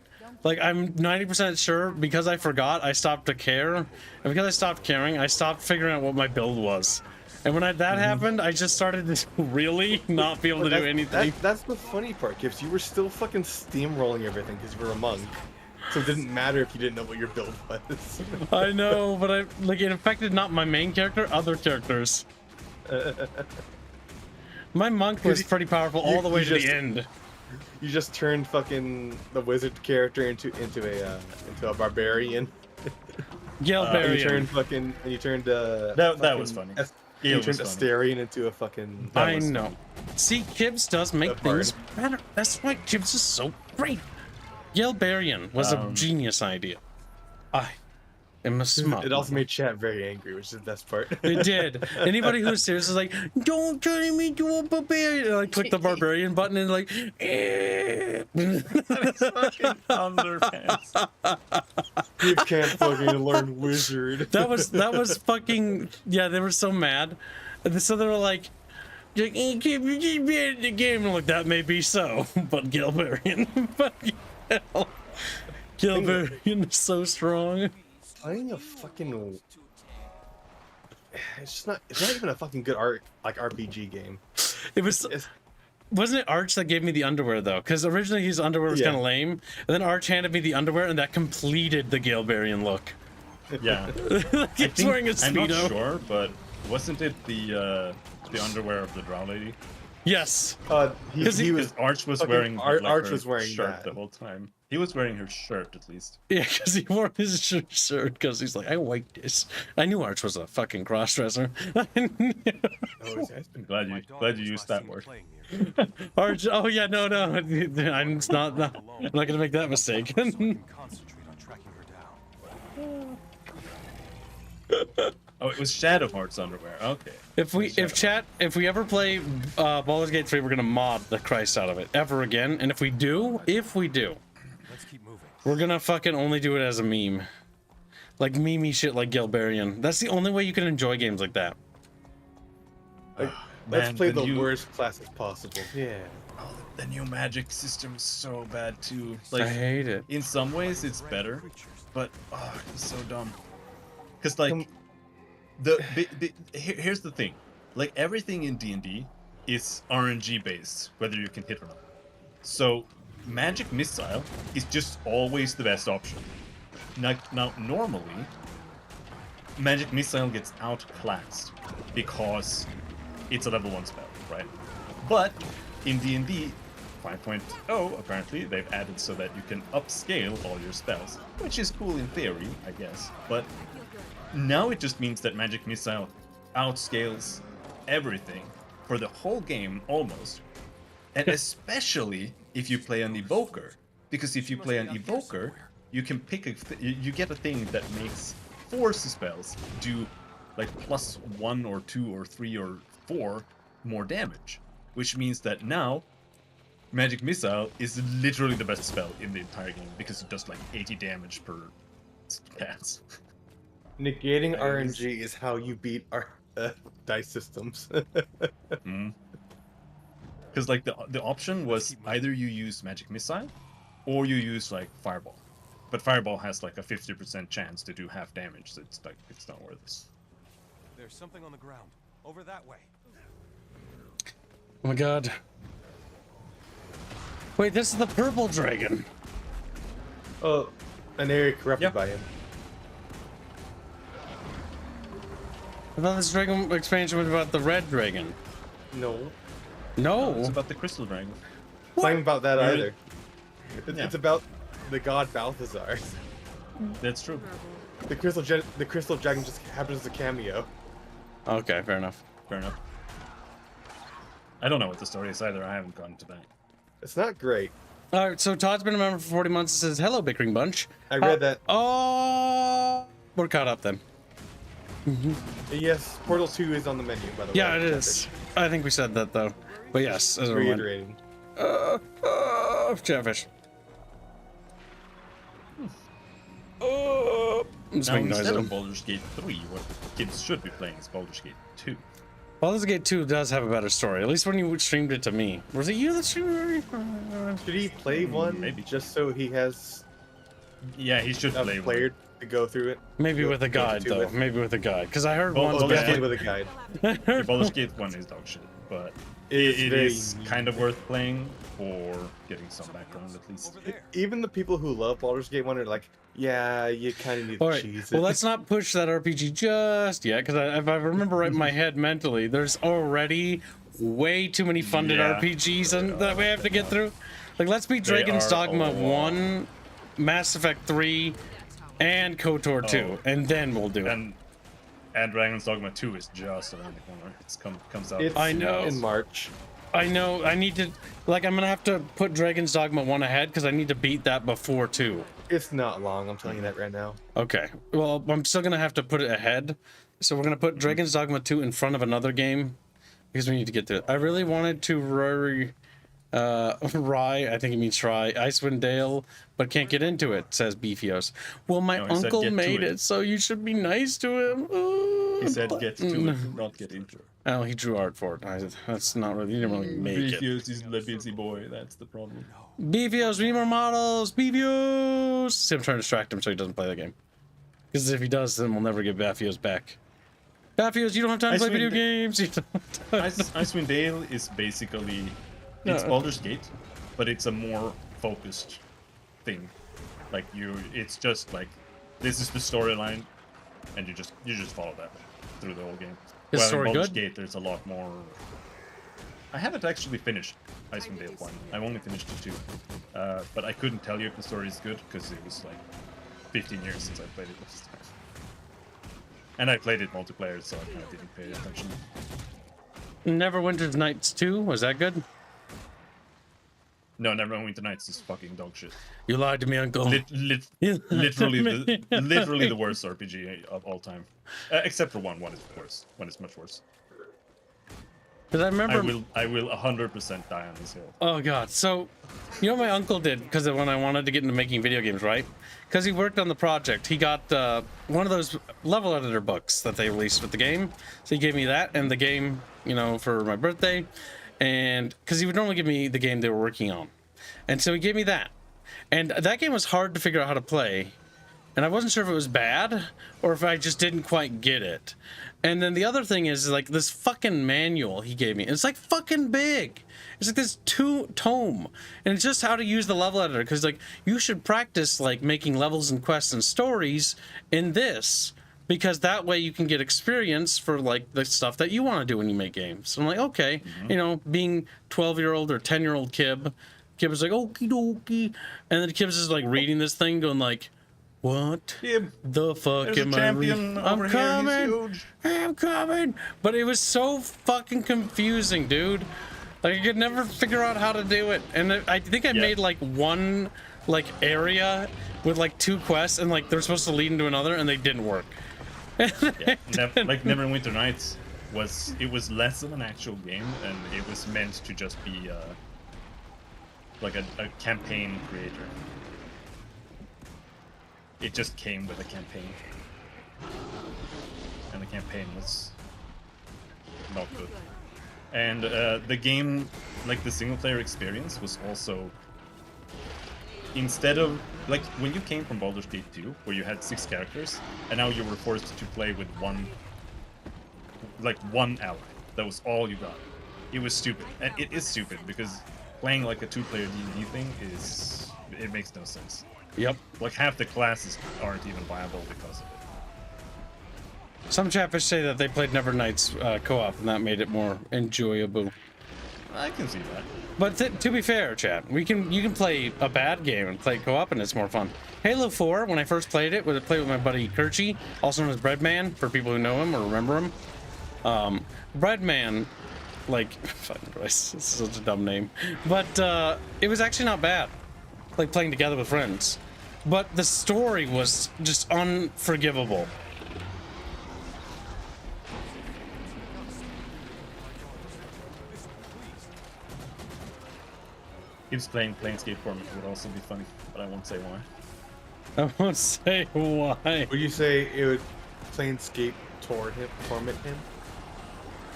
like, I'm 90% sure because I forgot, I stopped to care, and because I stopped caring, I stopped figuring out what my build was. And when that happened, I just started to really not be able to do anything. That's the funny part, Gibbs. You were still fucking steamrolling everything because you were a monk. So it didn't matter if you didn't know what your build was. I know, but it affected not my main character, other characters. My monk was pretty powerful all the way to the end. You just turned fucking the wizard character into a barbarian. Galbarian. You turned that was funny. You turned Asterion into a fucking. I know. See, Gibbs does make things better. That's why Gibbs is so great. Galbarian was a genius idea. I am a smart. It also made chat very angry, which is the best part. It did. Anybody who's serious is like, "Don't turn me into a barbarian." And I click the barbarian button and like, fucking underpants. You can't fucking learn wizard. That was fucking yeah. They were so mad, so they were like, "You can't be in the game." And like, that may be so, but Galbarian, fucking hell, Galbarian is so strong. Playing a fucking, it's not even a fucking good RPG game. It wasn't it Arch that gave me the underwear though? Because originally his underwear was kind of lame, and then Arch handed me the underwear, and that completed the Galbarian look. Yeah, he's wearing a Speedo. I'm not sure, but wasn't it the underwear of the Drow Lady? Yes. Because Arch was wearing Arch was wearing shirt the whole time. He was wearing her shirt at least. Yeah, because he wore his shirt because he's like, I like this. I knew Arch was a fucking crossdresser. I'm glad you used that word. Arch. Oh yeah, no. I'm not gonna make that mistake. Oh, it was Shadowheart's underwear. Okay. If we ever play Baldur's Gate 3, we're gonna mod the Christ out of it ever again. And if we do, let's keep moving. We're gonna fucking only do it as a meme, like meme-y shit like Galbarian. That's the only way you can enjoy games like that. Let's play the worst classes possible. Yeah. Oh, the new magic system is so bad too. I hate it. In some ways, it's better, but it's so dumb. Because like. Here's the thing, like everything in D&D is RNG based, whether you can hit or not. So magic missile is just always the best option. Now normally magic missile gets outclassed because it's a level 1 spell, right? But in D&D 5.0 apparently they've added so that you can upscale all your spells, which is cool in theory, I guess, but now it just means that magic missile outscales everything for the whole game almost, And especially if you play an evoker, because if you play an evoker, you can pick you get a thing that makes force spells do like +1 or 2 or 3 or 4 more damage, which means that now Magic Missile is literally the best spell in the entire game because it does like 80 damage per pass. Negating RNG is how you beat our dice systems. Because like the option was either you use Magic Missile or you use like Fireball, but Fireball has like a 50% chance to do half damage, so it's like it's not worth it. There's something on the ground over that way. Oh my god. Wait, this is the purple dragon. Oh, an area corrupted by him. I thought this dragon expansion was about the red dragon. No. No. It's about the crystal dragon. It's not even about that Really? either. It's about the god Balthazar. That's true. The crystal dragon just happens as a cameo. Okay, fair enough. Fair enough. I don't know what the story is either. I haven't gotten to that. It's not great. All right, so Todd's been a member for 40 months. It says, hello, Bickering Bunch. I read that. Oh, we're caught up then. Yes, Portal 2 is on the menu, by the way. Yeah, it is. I think we said that, though. But yes, as a reminder. Reiterating. Chatfish. I'm just Now, making noise instead at of him. Baldur's Gate 3, what kids should be playing is Baldur's Gate 2. Baldur's Gate 2 does have a better story, at least when you streamed it to me. Was it you that streamed it? Should he play one? Maybe. Just so he has Yeah, he should a play player one. to go through it? Maybe Go with a go guide, to though. with? Maybe with a guide. Because I heard Well, one's Definitely bad. with a guide. The Baldur's Gate 1 is dog shit, but It's it very is kind of worth playing for getting some background at least. Even the people who love Baldur's Gate 1 are like, yeah, you kind of need All to right. cheese it. Well, let's not push that RPG just yet, because if I remember right in my head mentally, there's already way too many funded Yeah. RPGs that we have to get through. Like, let's beat They Dragon's are Dogma a lot. 1, Mass Effect 3, and KOTOR 2, and then we'll do it. And Dragon's Dogma 2 is just around the corner. It's comes out. It's I know. in March. I know. I need to, like, I'm gonna have to put Dragon's Dogma 1 ahead because I need to beat that before 2. It's not long, I'm telling you that right now. Okay. Well, I'm still gonna have to put it ahead. So we're gonna put Dragon's Dogma 2 in front of another game because we need to get to it. I really wanted to Rye, I think it means try, Icewind Dale, but can't get into it, says Beefios. Well, my No, he said uncle get to made it. it, so you should be nice to him. He said get to it, not get into it. Oh, he drew art for it. That's not really, he didn't really make it. Beefios is the busy boy, that's the problem. Beefios, we need more models! Beefios! See, I'm trying to distract him so he doesn't play the game. Because if he does, then we'll never get Beefios back. Beefios, you don't have time to play video games! You don't have time. Icewind Dale is basically... It's No. Baldur's Gate, but it's a more focused thing. Like, it's just like, this is the storyline, and you just follow that through the whole game. Is the In story Baldur's good? Gate, there's a lot more... I haven't actually finished Icewind Dale 1. I've only finished the 2. But I couldn't tell you if the story is good, because it was like 15 years since I played it last time. And I played it multiplayer, so I kind of didn't pay attention. Neverwinter's Nights 2, was that good? No, Neverwinter Nights is fucking dog shit. You lied to me, Uncle. Literally, literally the worst RPG of all time. Except for one. One is worse. One is much worse. Because I remember... I will 100% die on this hill. Oh god, so you know what my uncle did because when I wanted to get into making video games, right? Because he worked on the project, he got one of those level editor books that they released with the game. So he gave me that and the game, you know, for my birthday, and because he would normally give me the game they were working on, and so he gave me that, and that game was hard to figure out how to play, and I wasn't sure if it was bad or if I just didn't quite get it. And then the other thing is like this fucking manual he gave me. It's like fucking big. It's like this tome, and it's just how to use the level editor. Because like you should practice like making levels and quests and stories in this, because that way you can get experience for like the stuff that you want to do when you make games. So I'm like, okay, you know, being 12-year-old or 10-year-old Kib was like okie dokie, and then Kib's just like reading this thing, going like, what the fuck There's am a I champion reading? over I'm here, he's coming. huge. I'm coming. But it was so fucking confusing, dude. Like I could never figure out how to do it, and I think I made like one like area with like 2 quests, and like they're supposed to lead into another, and they didn't work. Yeah, like Neverwinter Nights was less of an actual game, and it was meant to just be like a campaign creator. It just came with a campaign, and the campaign was not good. And the game, like the single player experience, was also, instead of like when you came from Baldur's Gate 2, where you had 6 characters, and now you were forced to play with one ally. That was all you got. It was stupid, and it is stupid because playing like a 2-player D&D thing it makes no sense. Yep. Like half the classes aren't even viable because of it. Some Chatfish say that they played Nevernights co-op, and that made it more enjoyable. I can see that. But to be fair, chat, you can play a bad game and play co-op, and it's more fun. Halo 4, when I first played it, I played with my buddy Kirchi, also known as Breadman, for people who know him or remember him. Breadman, like, fucking Christ, this is such a dumb name, but it was actually not bad, like playing together with friends. But the story was just unforgivable. If playing Planescape format would also be funny, but I won't say why. I won't say why. Would you say it would Planescape torment him?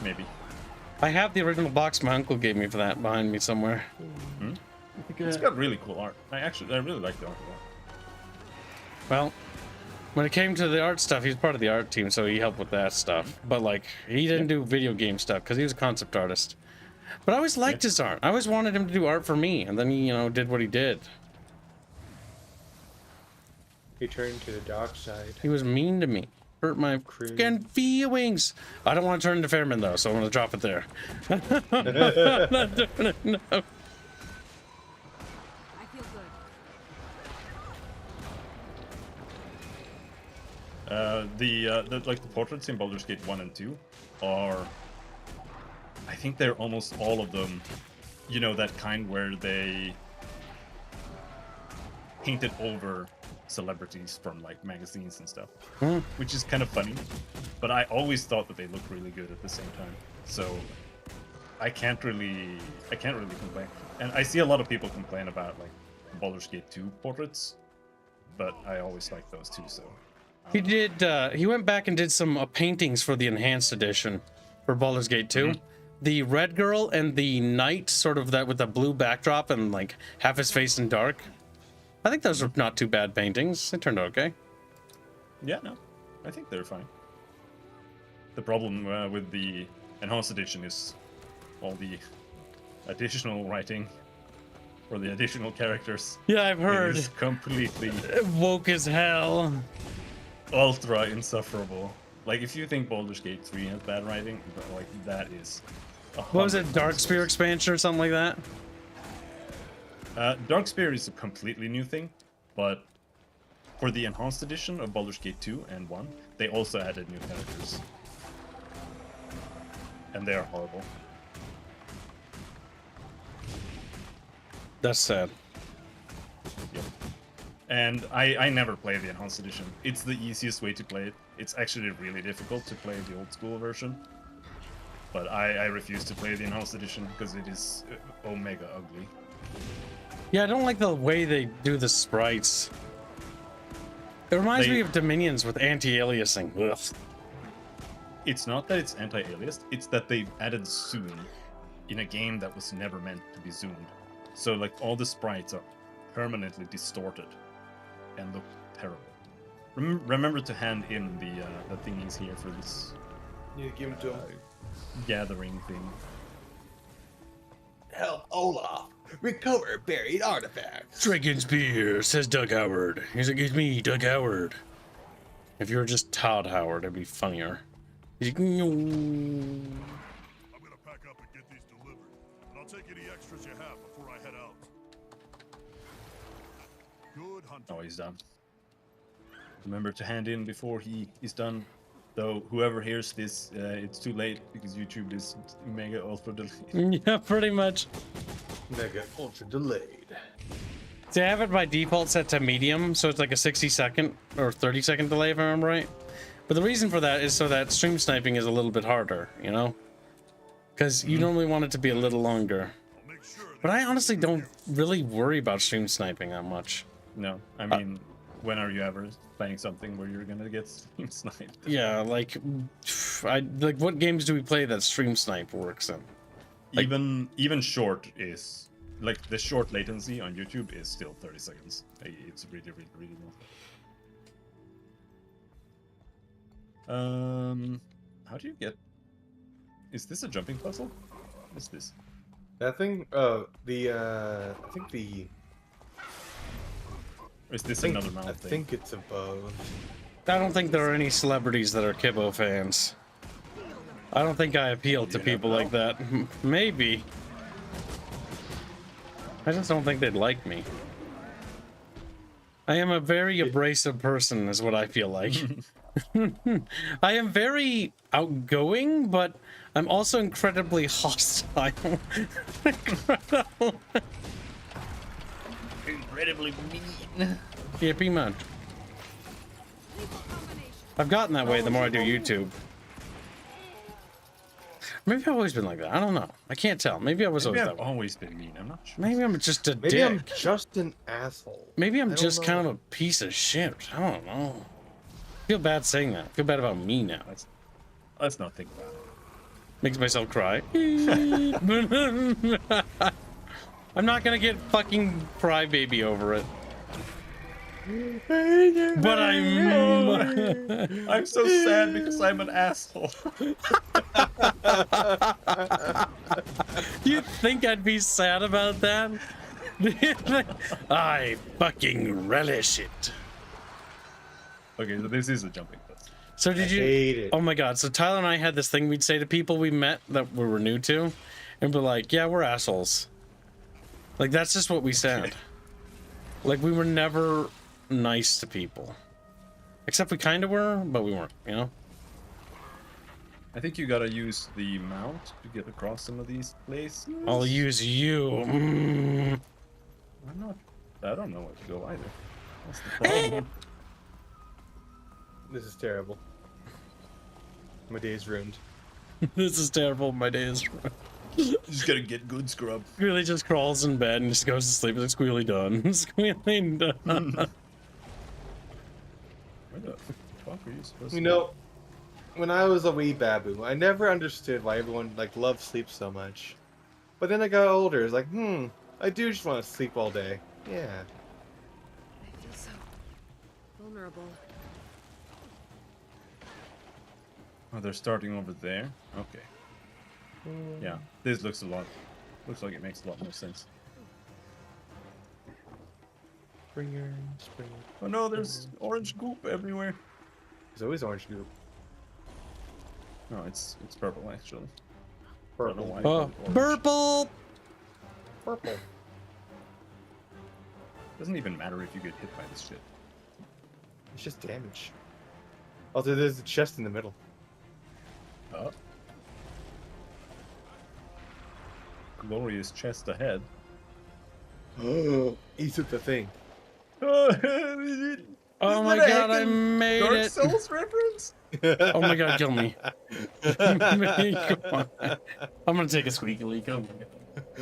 Maybe. I have the original box my uncle gave me for that behind me somewhere. Hmm? It's got really cool art. I really like the art. Well, when it came to the art stuff, he was part of the art team, so he helped with that stuff. But like, he didn't do video game stuff because he was a concept artist. But I always liked his art. I always wanted him to do art for me, and then he, you know, did what he did. He turned to the dark side. He was mean to me. Hurt my freaking feelings. I don't want to turn into Fairman though, so I'm gonna drop it there. I'm not doing it, no. I feel good. The portraits in Baldur's Gate 1 and 2 are, I think they're almost all of them, you know, that kind where they painted over celebrities from like magazines and stuff, which is kind of funny, but I always thought that they looked really good at the same time, so I can't really complain. And I see a lot of people complain about like Baldur's Gate 2 portraits, but I always like those too. So he did. He went back and did some paintings for the enhanced edition for Baldur's Gate 2. The red girl and the knight, sort of that with the blue backdrop and like half his face in dark. I think those are not too bad paintings. They turned out okay. Yeah, no, I think they're fine. The problem with the enhanced edition is all the additional writing for the additional characters. Yeah, I've heard. It is completely woke as hell. Ultra insufferable. Like, if you think Baldur's Gate 3 has bad writing, like, that is... What was it, Darkspear expansion or something like that? Darkspear is a completely new thing, but for the enhanced edition of Baldur's Gate 2 and 1, they also added new characters. And they are horrible. That's sad. Yep. And I never play the enhanced edition. It's the easiest way to play it. It's actually really difficult to play the old school version. But I refuse to play the enhanced edition because it is omega ugly. Yeah, I don't like the way they do the sprites. It reminds me of Dominions with anti-aliasing. Ugh. It's not that it's anti-aliased, it's that they added zoom in a game that was never meant to be zoomed. So like all the sprites are permanently distorted and look terrible. Remember to hand in the thingies here for this. You give them to him. Gathering thing. Help Olaf recover buried artifacts. Drinking beer, says Doug Howard. He's like, it's me, Doug Howard. If you were just Todd Howard, it'd be funnier. He's like, no. I'm gonna pack up and get these delivered, and I'll take any extras you have before I head out. Good hunting. Oh, he's done. Remember to hand in before he is done Though whoever hears this, it's too late because YouTube is mega ultra delayed. Yeah, pretty much. Mega ultra delayed. See, I have it by default set to medium, so it's like a 60-second or 30-second delay if I remember right. But the reason for that is so that stream sniping is a little bit harder, you know? Because you normally want it to be a little longer. But I honestly don't really worry about stream sniping that much. No, I mean, when are you ever playing something where you're gonna get stream sniped? Yeah, like what games do we play that stream snipe works in? Like, even short is like the short latency on YouTube is still 30 seconds. It's really low. How do you get? Is this a jumping puzzle? What is this? That thing? I think the. Or is this another mount thing? I think it's a bow. I don't think there are any celebrities that are Kibbo fans. I don't think I appeal to people like that. Maybe. I just don't think they'd like me. I am a very abrasive person, is what I feel like. I am very outgoing, but I'm also incredibly hostile. Incredibly mean. Yeah, pretty much. I've gotten that way the more I do YouTube. Maybe I've always been like that. I don't know. I can't tell. Maybe I was Maybe always I've that way. always been mean. I'm not sure. Maybe I'm just a Maybe dick. I'm just an asshole. Maybe I'm I just don't kind know. of a piece of shit. I don't know. I feel bad saying that. I feel bad about me now. Let's not think about it. Makes myself cry. I'm not gonna get fucking crybaby over it. But I'm so sad because I'm an asshole. You think I'd be sad about that? I fucking relish it. Okay, so this is a jumping puzzle. So did you? hate it. Oh my god! So Tyler and I had this thing we'd say to people we met that we were new to, and be like, "Yeah, we're assholes." Like that's just what we said. Like we were never nice to people, except we kind of were, but we weren't. You know. I think you gotta use the mount to get across some of these places. I'll use you. I'm not. I don't know where to go either. That's the problem. This is terrible. My day is ruined. This is terrible. My day is. Just gotta get good scrub. Squealy just crawls in bed and just goes to sleep. It's like, Squealy done. Squealy done. Where the fuck are you supposed to You know, when I was a wee babu, I never understood why everyone like loves sleep so much. But then I got older. It's like, I do just want to sleep all day. Yeah. I feel so vulnerable. Oh, they're starting over there? Okay. Yeah, this looks like it makes a lot more sense. Springer. Oh no, there's orange goop everywhere. There's always orange goop. No, it's purple actually. Purple. I don't know why Oh, it's orange. purple. Purple. Doesn't even matter if you get hit by this shit. It's just damage. Oh, there's a chest in the middle. Oh. Glorious chest ahead. He took the thing. Oh my god, I made Dark it. Souls reference? Oh my god, kill me. Come on. I'm gonna take a squeaky leak. Oh my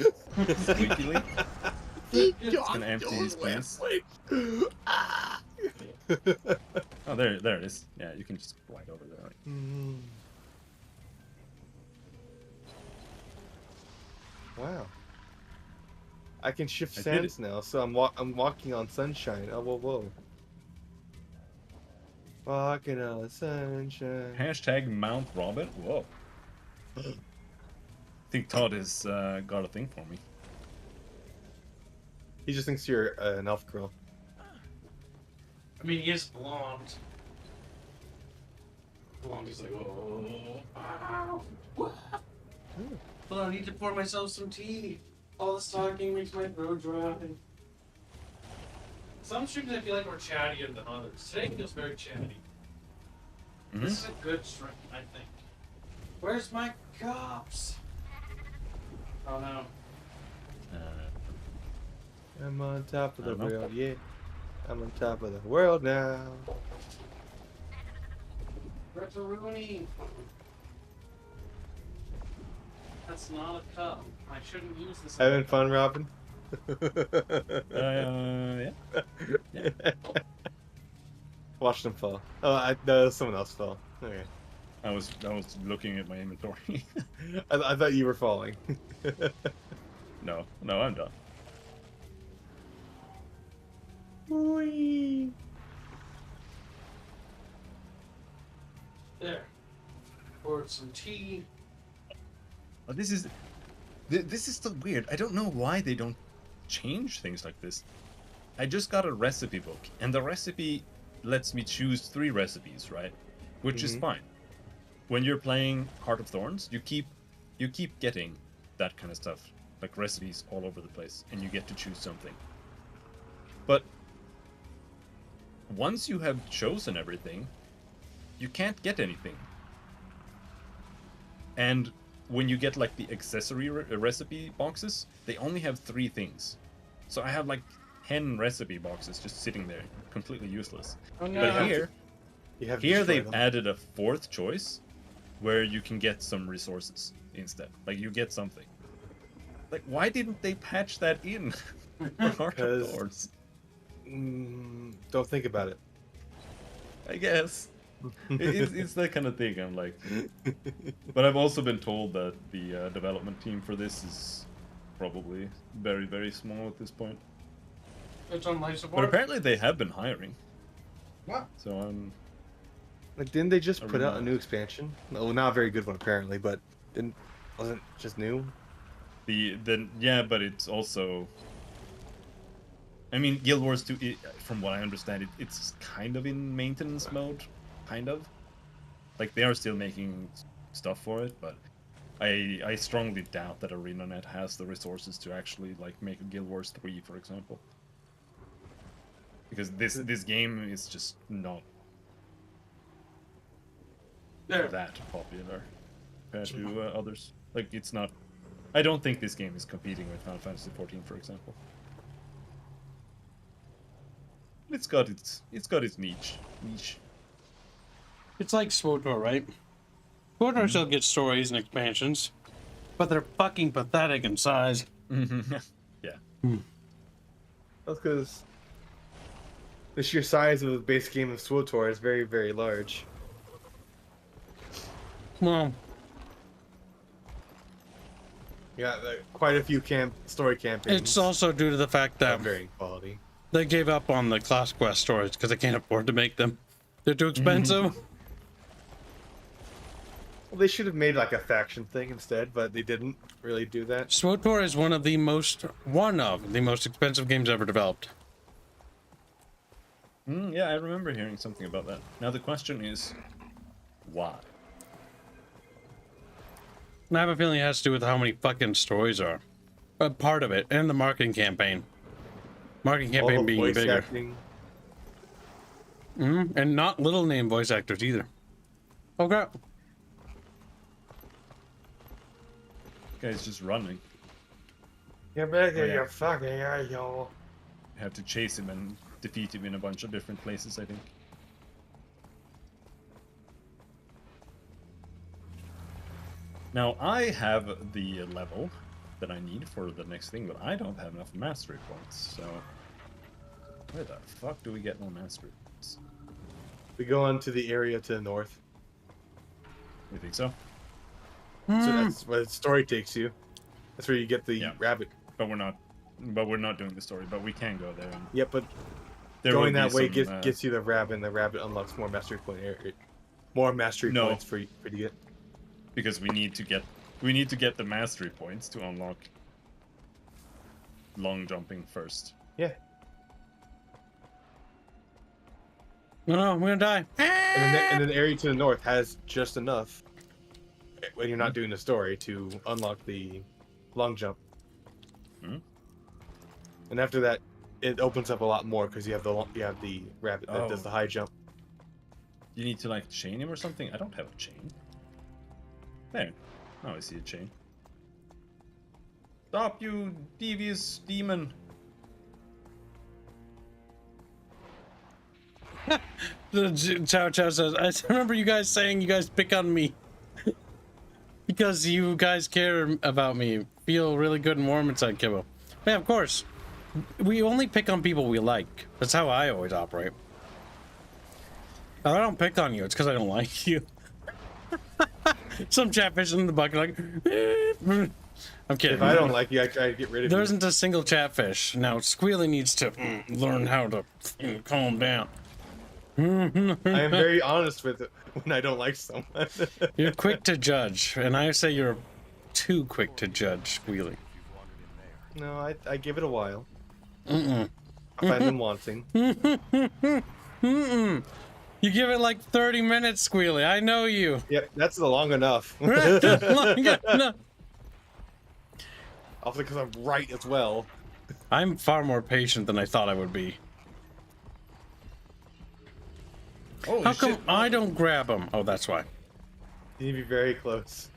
god. Squeaky leak? It's gonna empty his pants. Oh, there it is. Yeah, you can just glide over there. Right? Wow. I can shift I did sands now, so I'm walking on sunshine. Oh, whoa. Walking on sunshine. Hashtag Mount Robin. Whoa. I think Todd has got a thing for me. He just thinks you're an elf girl. I mean, he is blonde. Blonde is like, oh. Hold on, I need to pour myself some tea. All this talking makes my throat dry. Some streams I feel like we're chattier than others. Today feels very chatty. This is a good string, I think. Where's my cups? Oh no. I'm on top of the I don't know. world, yeah. I'm on top of the world now. Rooney. That's not a cup. I shouldn't use this. Having fun, Robin? Yeah. Yeah. Watch them fall. Oh, no, someone else fell. Okay. I was looking at my inventory. I thought you were falling. No, I'm done. Whee! There. Poured some tea. But this is so weird. I don't know why they don't change things like this. I just got a recipe book, and the recipe lets me choose 3 recipes, right? Which is fine. When you're playing Heart of Thorns, you keep getting that kind of stuff, like recipes all over the place, and you get to choose something. But once you have chosen everything, you can't get anything. And when you get like the accessory recipe boxes, they only have 3 things. So I have like 10 recipe boxes just sitting there, completely useless. Oh, no. But here they've them. added a 4th choice where you can get some resources instead. Like you get something. Like why didn't they patch that in for Heart of Thorns? Don't think about it. I guess. It's that kind of thing. I'm like, but I've also been told that the development team for this is probably very, very small at this point. It's on life support. But apparently they have been hiring. What? So I'm. Like, didn't they just put out a remote. new expansion? Well, not a very good one apparently, but wasn't it just new? Yeah, but it's also. I mean, Guild Wars 2, from what I understand, it's kind of in maintenance mode, kind of. Like they are still making stuff for it, but I strongly doubt that ArenaNet has the resources to actually like make a Guild Wars 3, for example. Because this game is just not that popular compared to others. Like it's not. I don't think this game is competing with Final Fantasy 14, for example. It's got its niche. It's like SWTOR, right? SWTOR still gets stories and expansions, but they're fucking pathetic in size. Yeah. That's because the sheer size of the base game of SWTOR is very, very large. Well, Yeah, quite a few story campaigns. it's also due to the fact that varying quality. they gave up on the Class Quest stories because they can't afford to make them. They're too expensive. Well, they should have made like a faction thing instead, but they didn't really do that. SWTOR is one of the most expensive games ever developed. Yeah, I remember hearing something about that. Now the question is, why? And I have a feeling it has to do with how many fucking stories are. A part of it, and the marketing campaign. Marketing campaign All the being voice bigger. acting. And not little name voice actors either. Okay. Guy's just running. You're back Oh, yeah. your fucking yo. You have to chase him and defeat him in a bunch of different places, I think. Now, I have the level that I need for the next thing, but I don't have enough mastery points, so... Where the fuck do we get more mastery points? We go on to the area to the north. You think so? So that's where the story takes you. That's where you get the rabbit. But we're not doing the story, but we can go there. And Yep, but there going will that be way some, gets you the rabbit, and the rabbit unlocks more mastery points for you to get. Because we need to get the mastery points to unlock long jumping first. Yeah. No, I'm gonna die. And then the area to the north has just enough when you're not doing the story to unlock the long jump. And after that, it opens up a lot more because you have the rabbit that does the high jump. You need to like chain him or something? I don't have a chain. There. Now I see a chain. Stop, you devious demon! Chow Chow says, I remember you guys saying you guys pick on me because you guys care about me. Feel really good and warm inside, Kibbo. Yeah, of course. We only pick on people we like. That's how I always operate. If I don't pick on you, it's because I don't like you. Some chatfish in the bucket like, I'm kidding. If I don't like you, I try to get rid of There you. isn't a single chatfish. Now, Squealy needs to learn how to calm down. I am very honest with it when I don't like someone. You're quick to judge, and I say you're too quick to judge, Squealy. No, I give it a while. I find them wanting. You give it like 30 minutes, Squealy. I know you. Yep, that's long enough. Long enough. Also because I'm right as well. I'm far more patient than I thought I would be. How come I don't grab him? Oh, that's why. You need to be very close.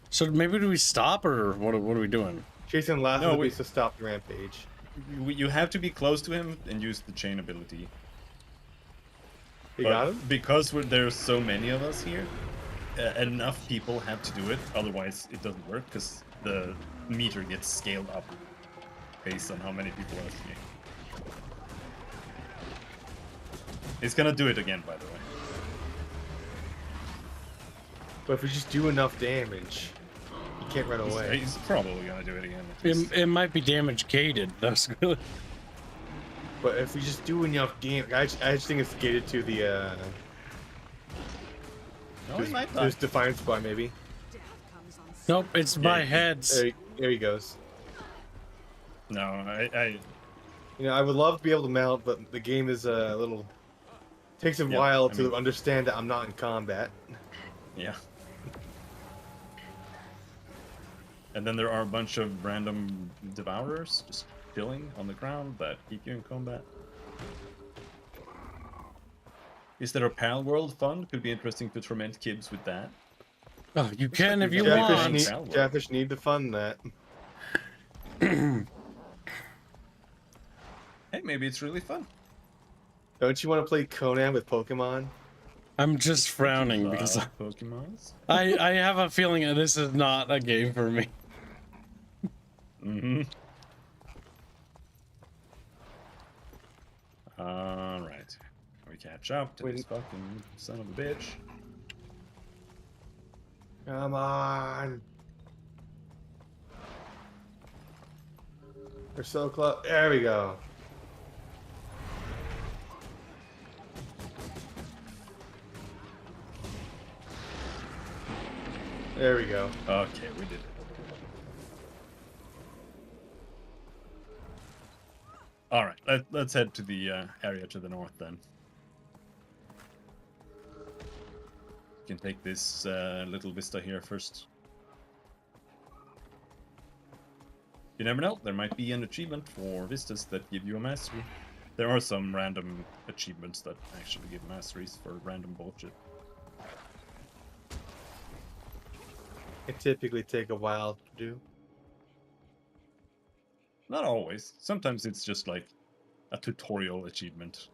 So maybe do we stop, or what are we doing? Chasing last No, is to stop the rampage. You have to be close to him and use the chain ability. You got him? Because there's so many of us here, enough people have to do it, otherwise it doesn't work, because the meter gets scaled up based on how many people are here. He's gonna do it again, by the way. But if we just do enough damage, you can't run away. He's probably gonna do it again. It might be damage gated. That's good. But if we just do enough damage, I just think it's gated to the there's Defiance Bar maybe. Nope, it's by heads. There he goes. No, I You know, I would love to be able to mount, but the game is a little takes a while to understand that I'm not in combat. Yeah. And then there are a bunch of random devourers just chilling on the ground that keep you in combat. Is there a Pal World fund? Could be interesting to torment kids with that. Oh, you can if you Chatfish want. Chatfish need to fund that. Hey, maybe it's really fun. Don't you want to play Conan with Pokemon? I'm just frowning because Pokemons? I have a feeling that this is not a game for me. Alright. We catch up to this fucking son of a bitch. Come on. We're so close. There we go. There we go. Okay, we did it. All right, let's head to the area to the north then. We can take this little vista here first. You never know, there might be an achievement for vistas that give you a mastery. There are some random achievements that actually give masteries for random bullshit. It typically take a while to do. Not always. Sometimes it's just like a tutorial achievement.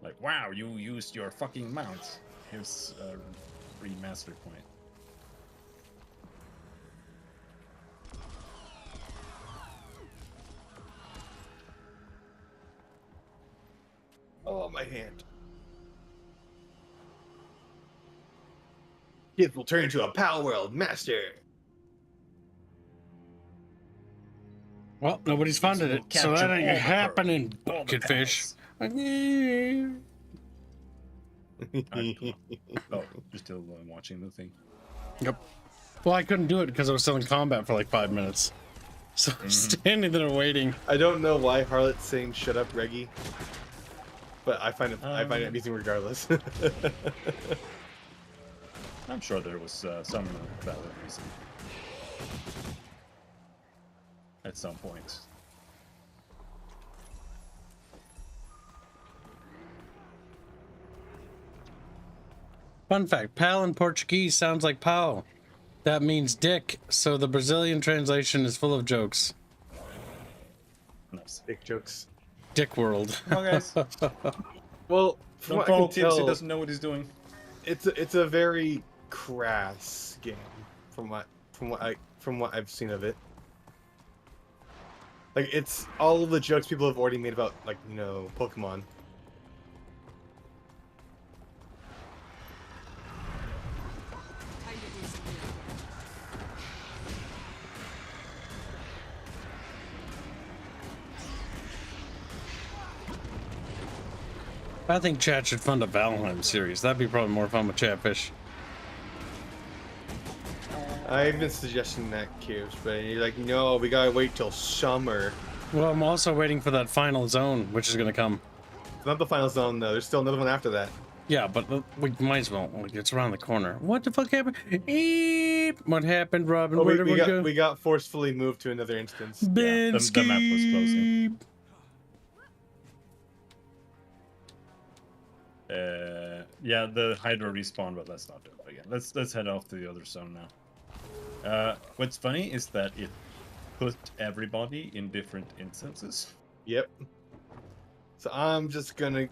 Like, wow, you used your fucking mount. Here's a free mastery point. Oh, my hand. Kids will turn into a Pal World master. Well, nobody's funded it, so that ain't happening, bucketfish. Oh, you're still watching the thing? Yep. Well, I couldn't do it because I was still in combat for like 5 minutes. So I'm standing there waiting. I don't know why Harlot's saying "shut up, Reggie," but I find it amusing regardless. I'm sure there was some valid reason at some point. Fun fact, pal in Portuguese sounds like pau. That means dick, so the Brazilian translation is full of jokes. Nice. Dick jokes. Dick world. Come on, guys. Well, from Don't what I follow can Tibbs, he tell, doesn't know what he's doing. it's a very crass game from what I've seen of it. Like, it's all of the jokes people have already made about, like, you know, Pokemon. I think chat should fund a Valheim series. That'd be probably more fun with Chatfish. I've been suggesting that, Cubes, but you're like, no, we gotta wait till summer. Well, I'm also waiting for that final zone, which is gonna come. It's not the final zone, though. There's still another one after that. Yeah, but we might as well. Like, it's around the corner. What the fuck happened? Eep! What happened, Robin? Oh, Where did we go? we got forcefully moved to another instance. Yeah, the map was closing. Yeah, the Hydra respawn, but let's not do it again. Let's head off to the other zone now. What's funny is that it put everybody in different instances. Yep. So I'm just gonna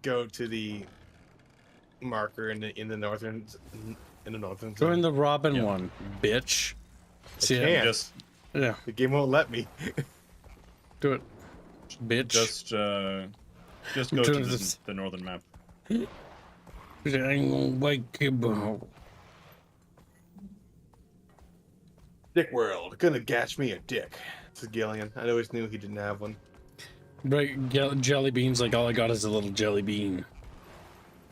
go to the marker in the northern Go zone. in the Robin one, bitch. I can't. Just yeah. The game won't let me. Do it, bitch. Just go to the northern map. I ain't gonna wake him. Dick World, gonna catch me a dick. It's a Gillian. I always knew he didn't have one. Right, jelly beans. Like all I got is a little jelly bean.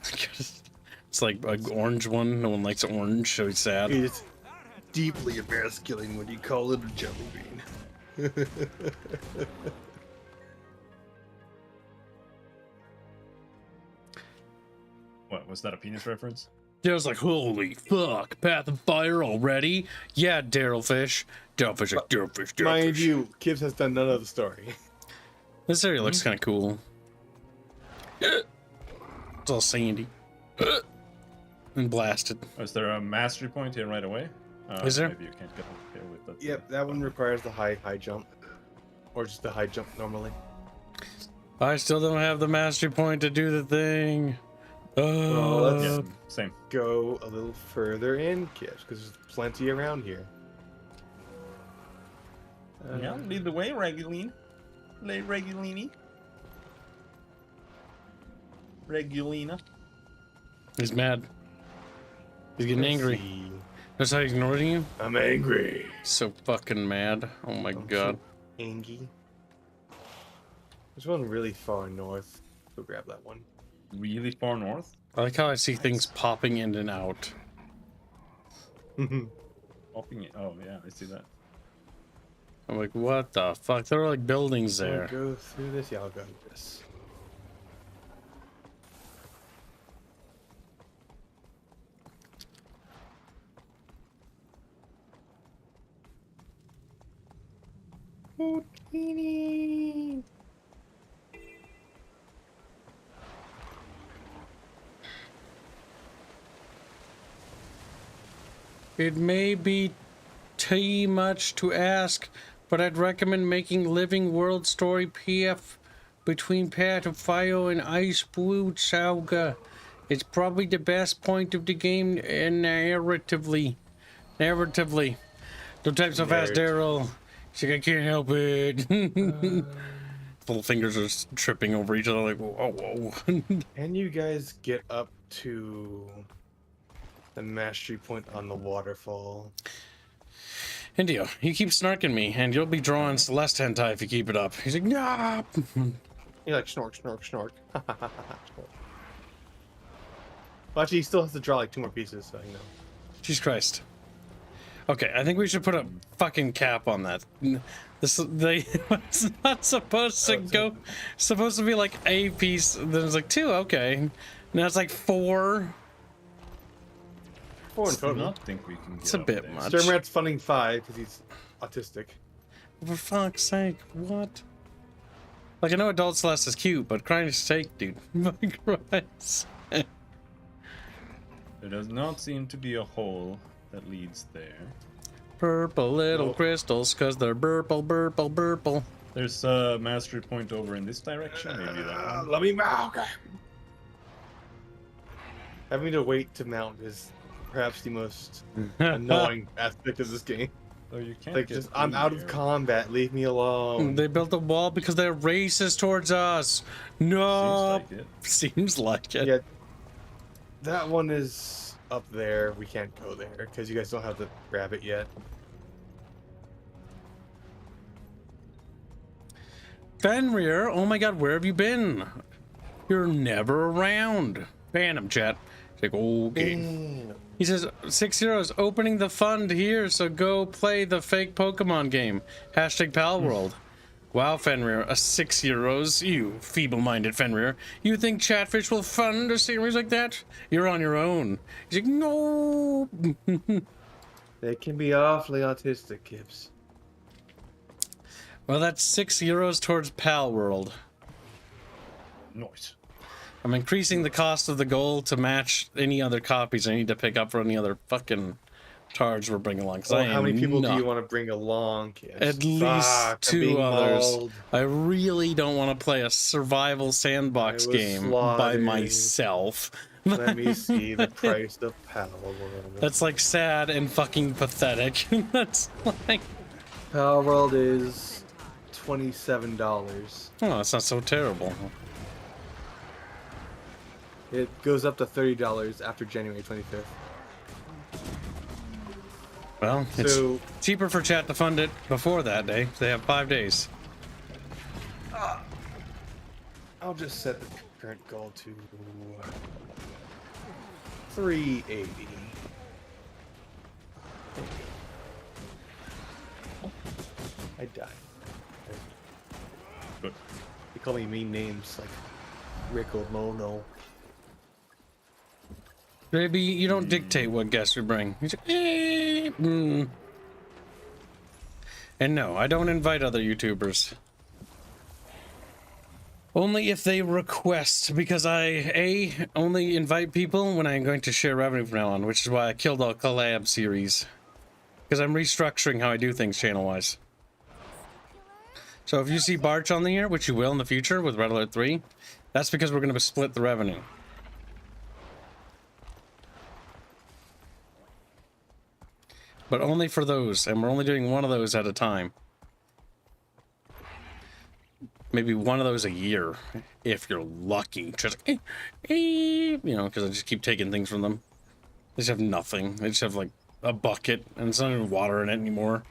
It's like an orange one. No one likes orange, so he's sad. It's deeply emasculating when you call it a jelly bean. What was that, a penis reference? Yeah, I was like, holy fuck, Path of Fire already? Yeah, Daryl Fish. Daryl Fish, like Daryl Fish, Daryl Mind Fish. you, Kibbs has done none of the story. This area looks kind of cool. It's all sandy. And blasted. Is there a mastery point here right away? Is there? Maybe you can't get up here with that. Yep, that one requires the high jump. Or just the high jump normally. I still don't have the mastery point to do the thing. Well, let's same. Go a little further in, Kibbs, because there's plenty around here. Yeah, lead the way, Reguline. Regulini. Regulina. He's mad. He's getting angry. That's how he's ignoring you? I'm angry. So fucking mad. Oh my god. So angry. There's one really far north. Go grab that one. Really far north? I like how I see things popping in and out. Popping it. Oh yeah, I see that. I'm like, what the fuck? There are like buildings there. I'll go through this. Yeah, I'll go through this. It may be too much to ask, but I'd recommend making Living World Story PF between Path of Fire and Ice Blue Saga. It's probably the best point of the game narratively. Don't type so fast, Daryl. She's like, I can't help it. Little fingers are tripping over each other like, whoa, whoa. Can you guys get up to the mastery point on the waterfall? Indio, you keep snarking me, and you'll be drawing Celeste hentai if you keep it up. He's like, nah. You're like, snork, snork, snork. Well, actually, he still has to draw like 2 more pieces, so you know. Jesus Christ. Okay, I think we should put a fucking cap on that. It's not supposed to go. It's supposed to be like a piece. Then it's like 2. Okay, now it's like 4. 4 in I do total. not think we can get It's a up bit there. much. Sturmrat's funding 5 because he's autistic. For fuck's sake, what? Like, I know Adult Celeste is cute, but Christ's sake, dude. My Christ. There does not seem to be a hole that leads there. Purple little crystals, cause they're burple, burple, burple. There's a mastery point over in this direction. Maybe that one. Let me mount. Having to wait to mount is perhaps the most annoying aspect of this game. Oh, you can't Like, get just I'm out of here. combat. Leave me alone. They built a wall because they're racist towards us. No. Seems like it. Seems like it. Yeah, that one is up there. We can't go there because you guys don't have the rabbit yet. Fenrir, oh my god, where have you been? You're never around. Ban him, chat. It's like, okay. He says, 6 euros, opening the fund here, so go play the fake Pokemon game. Hashtag Palworld. Wow, Fenrir, a 6 euros, you feeble-minded Fenrir. You think Chatfish will fund a series like that? You're on your own. He's like, no. They can be awfully autistic, Kips. Well, that's 6 euros towards Palworld. Nice. I'm increasing the cost of the gold to match any other copies I need to pick up for any other fucking charge we're bringing along. Well, how many people do you want to bring along, Kips? At least 2 others. Mauled. I really don't want to play a survival sandbox game by slaughtered. myself. Let me see the price of Palworld. That's like sad and fucking pathetic. That's like... Palworld is $27. Oh, that's not so terrible. It goes up to $30 after January 25th. Well, it's cheaper for chat to fund it before that day. They have 5 days. I'll just set the current goal to 380. I died. Good. They call me mean names like Rickle Mono. Maybe you don't dictate what guests we bring. He's like, And no, I don't invite other YouTubers. Only if they request, because I, only invite people when I'm going to share revenue from now on, which is why I killed all collab series. Because I'm restructuring how I do things channel-wise. So if you see Barch on the here, which you will in the future with Red Alert 3, that's because we're going to split the revenue. But only for those, and we're only doing one of those at a time. Maybe one of those a year, if you're lucky. Just, you know, because I just keep taking things from them. They just have nothing. They just have, like, a bucket, and it's not even water in it anymore.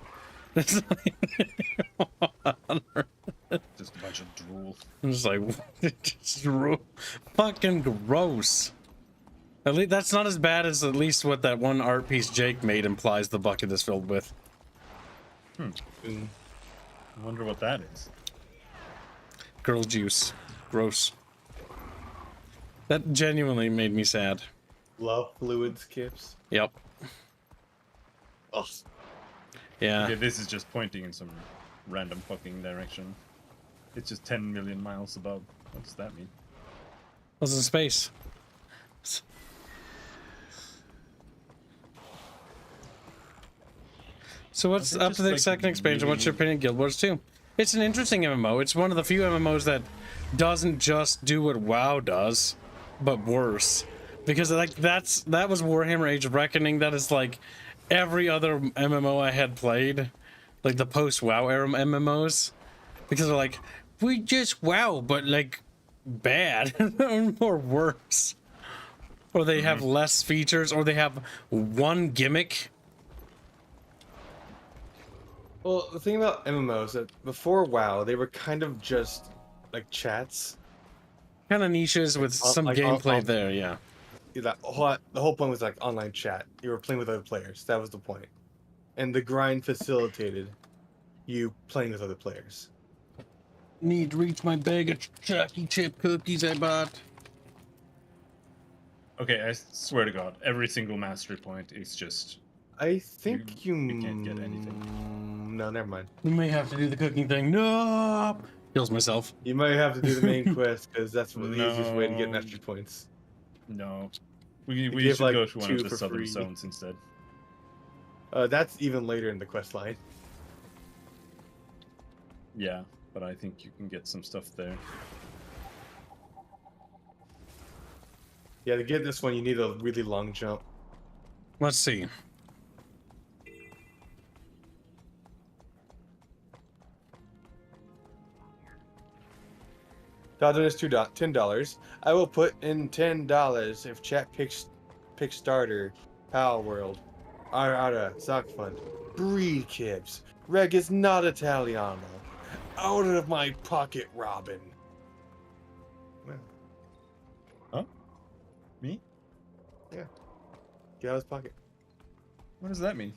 It's not even water. Just a bunch of drool. I'm just like, just fucking gross. At least that's not as bad as at least what that one art piece Jake made implies the bucket is filled with. I wonder what that is. Girl juice. Gross. That genuinely made me sad. Love fluids, Kips. Yep. Oh. Yeah. Okay, this is just pointing in some random fucking direction. It's just 10 million miles above. What does that mean? Was in space. So what's up to the second expansion? What's your opinion of Guild Wars 2? It's an interesting MMO. It's one of the few MMOs that doesn't just do what WoW does, but worse. Because like that was Warhammer Age of Reckoning. That is like every other MMO I had played, like the post-WoW era MMOs, because they're like, we just WoW, but like bad or worse, or they have less features, or they have one gimmick. Well, the thing about MMOs that before WoW, they were kind of just like chats, kind of niches with some like, gameplay there. Yeah. The whole point was like online chat. You were playing with other players. That was the point, and the grind facilitated you playing with other players. Need to reach my bag of Chucky chip cookies I bought. Okay, I swear to God, every single mastery point is just... I think you can't get anything. No, never mind. You may have to do the cooking thing. No, kills myself. You might have to do the main quest because that's the easiest way to get mastery points. No. We give, should like, go to one 2 of the for southern free. zones instead. That's even later in the quest line. Yeah, but I think you can get some stuff there. Yeah, to get this one, you need a really long jump. Let's see. Dodging is $10. I will put in $10 if chat picks starter, Pal World, Ara, Sock Fund, Breed Kibs, Reg is not Italiano, out of my pocket, Robin. Well, Huh? Me? yeah. Get out of his pocket. What does that mean?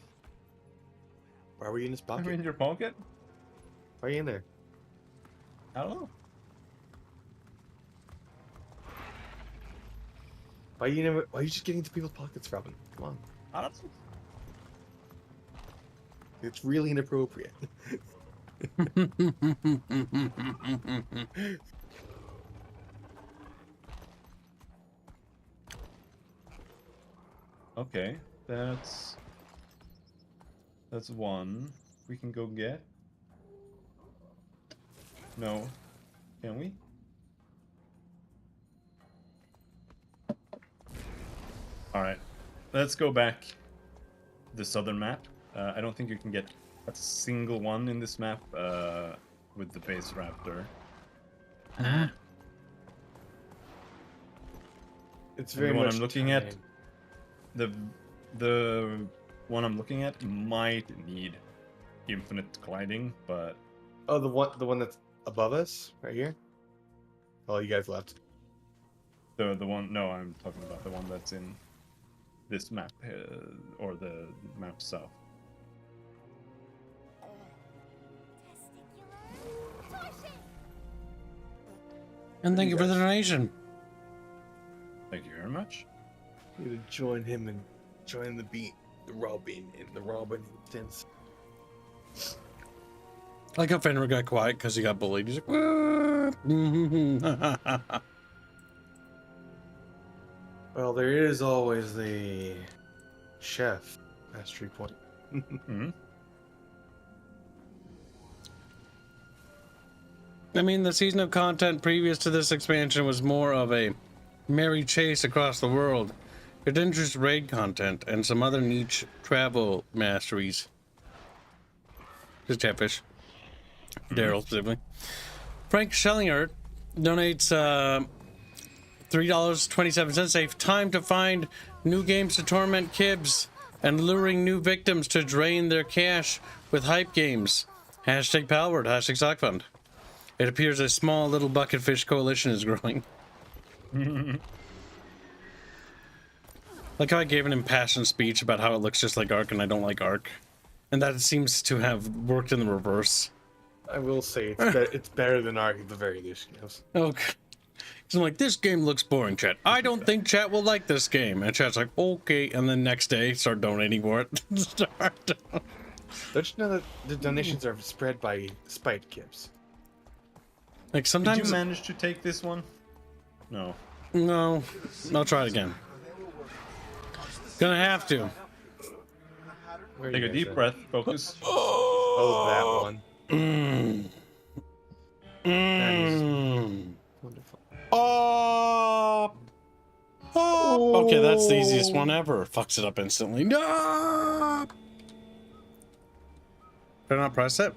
Why were you in his pocket? I'm in your pocket? Why are you in there? I don't know. Why are you just getting into people's pockets, Robin? Come on. I don't know. It's really inappropriate. Okay, that's one we can go get. No, can we? All right, let's go back the southern map. I don't think you can get a single one in this map with the base raptor. It's And very the one much I'm looking time. at. The one I'm looking at might need infinite gliding, but Oh, the one that's above us, right here. Oh, you guys left. the one. No, I'm talking about the one that's in this map or the map south. And thank you for the donation. Thank you very much. You to join him and join the beat, the Robin instance. Like how Fenrir got quiet because he got bullied. He's like, Well, there is always the chef mastery point. Mm-hmm. I mean, the season of content previous to this expansion was more of a merry chase across the world. It introduced raid content and some other niche travel masteries. Just Chatfish. Daryl specifically. Frank Schellingert donates $3.27. A time to find new games to torment kibs and luring new victims to drain their cash with hype games. Hashtag Palward, hashtag Sockfund. It appears a small little bucketfish coalition is growing. Like how I gave an impassioned speech about how it looks just like Ark and I don't like Ark. And that seems to have worked in the reverse. I will say it's better than Ark at the very least. Yes. Okay. So I'm like, this game looks boring, chat. I don't think chat will like this game. And chat's like, okay. And then next day, start donating for it. Don't you know that the donations are spread by spite kibs? Like sometimes. Did you manage to take this one? No. No. I'll try it again. Gonna have to. Take a deep breath. Focus. Oh, that one. Wonderful. Oh. Okay, that's the easiest one ever. Fucks it up instantly. No. Did I not press it?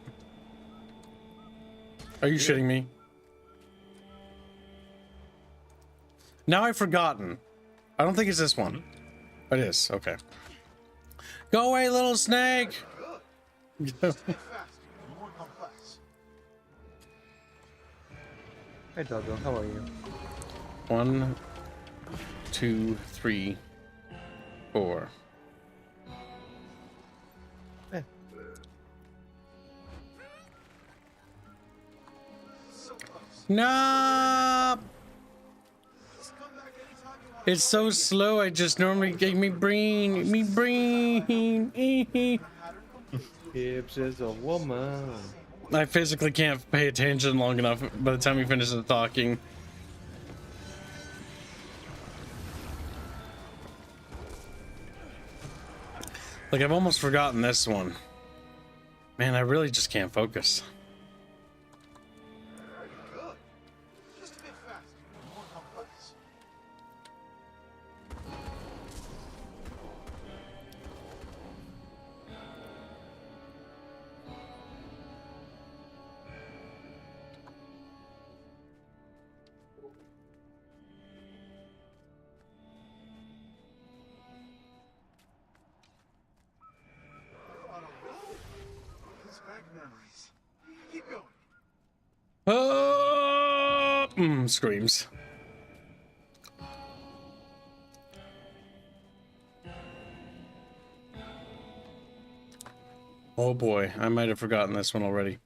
Are you shitting me? Now I've forgotten. I don't think it's this one. It is. Okay. Go away, little snake. Hi, Doggo. How are you? 1, 2, 3, 4. No. It's so slow. I just normally get me brain. Gibbs is a woman. I physically can't pay attention long enough by the time he finishes talking. Like, I've almost forgotten this one. Man, I really just can't focus. Good. Just a bit faster, more complex. On a roll. Brings back memories. Keep going. Screams. Oh boy, I might have forgotten this one already.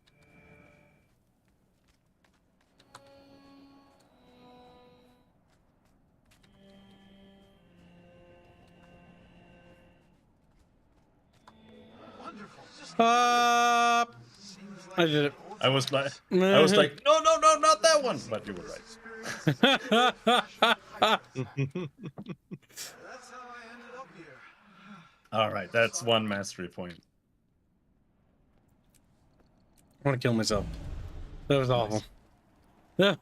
Wonderful. Just I did it. I was like, no, not that one. But you were right. That's how I ended up here. All right, that's one mastery point. I want to kill myself. That was awful. Now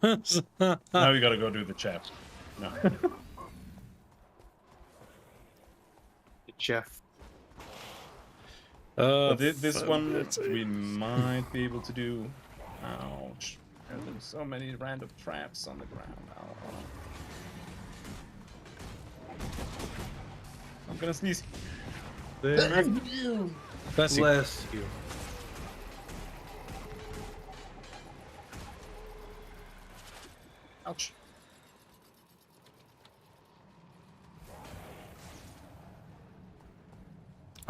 we gotta go do the chap. No. The chef. But this one we might be able to do. Ouch. There's so many random traps on the ground. I'm gonna sneeze. Bless you. Bless you. Ouch.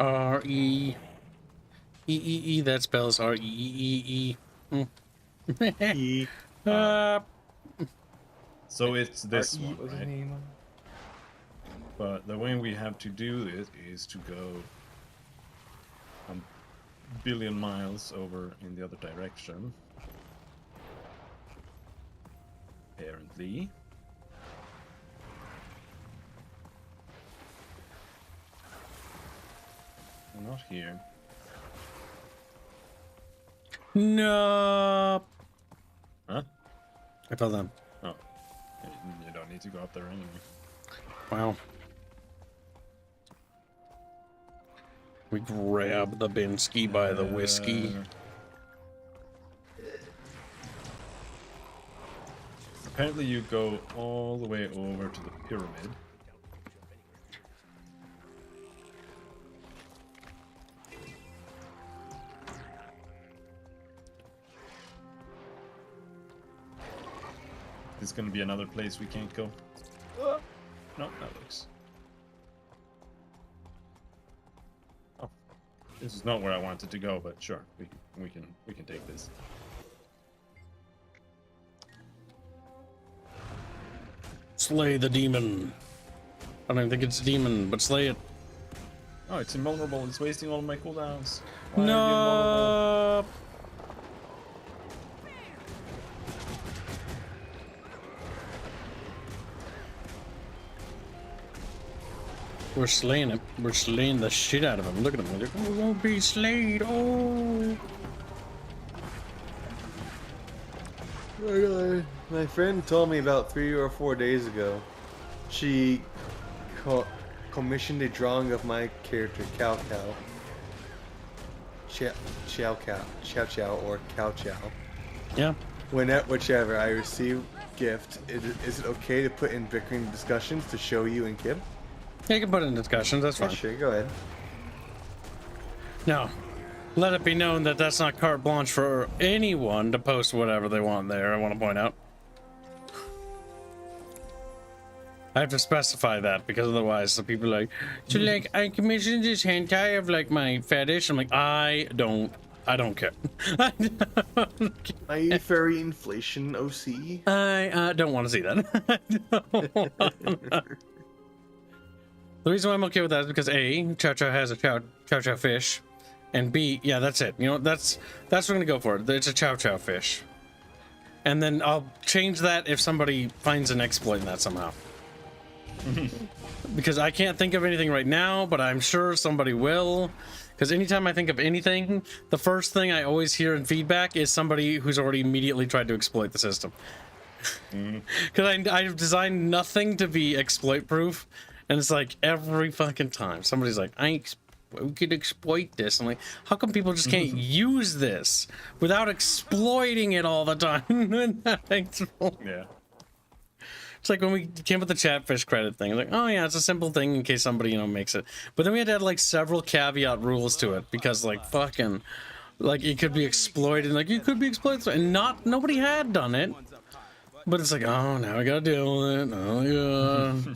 R-E-E-E-E, that spells R-E-E-E-E. So it's this one, right? But the way we have to do it is to go a billion miles over in the other direction. Apparently. Not here. No. Huh? I fell down. Oh. You don't need to go up there anyway. Wow. We grab the Binsky by the whiskey. Apparently you go all the way over to the pyramid. There's gonna be another place we can't go. No, that works. Oh, this is not where I wanted to go, but sure, we can take this. Slay the demon. I don't even think it's a demon, but slay it. Oh, it's invulnerable. It's wasting all of my cooldowns. Why are you No. We're slaying it. We're slaying the shit out of him. Look at him. We won't be slayed. Oh. My friend told me about 3 or 4 days ago. She commissioned a drawing of my character, Chow Chow, or Cow Chow. Yeah. Whichever I receive gift, is it okay to put in Bickering discussions to show you and Kib? Yeah, you can put it in discussions. That's fine. Sure, go ahead. No. Let it be known that that's not carte blanche for anyone to post whatever they want there, I want to point out. I have to specify that, because otherwise the people are like, so like, I commissioned this hentai of like my fetish. I'm like, I don't care. Are you furry inflation OC? I don't want to see that. The reason why I'm okay with that is because A, Chow Chow has a Chow Chow fish, and B, yeah, that's it. You know, that's what we're gonna go for. It's a Chow Chow fish, and then I'll change that if somebody finds an exploit in that somehow. because I can't think of anything right now, but I'm sure somebody will. Because anytime I think of anything, the first thing I always hear in feedback is somebody who's already immediately tried to exploit the system. Because I've designed nothing to be exploit proof, and it's like every fucking time somebody's like, we could exploit this. I'm like, how come people just can't use this without exploiting it all the time? Yeah. It's like when we came with the Chatfish credit thing. Like, oh yeah, it's a simple thing in case somebody, you know, makes it. But then we had to add like several caveat rules to it because like fucking, like it could be exploited. Like you could be exploited, and nobody had done it. But it's like, oh, now I gotta deal with it. Oh yeah.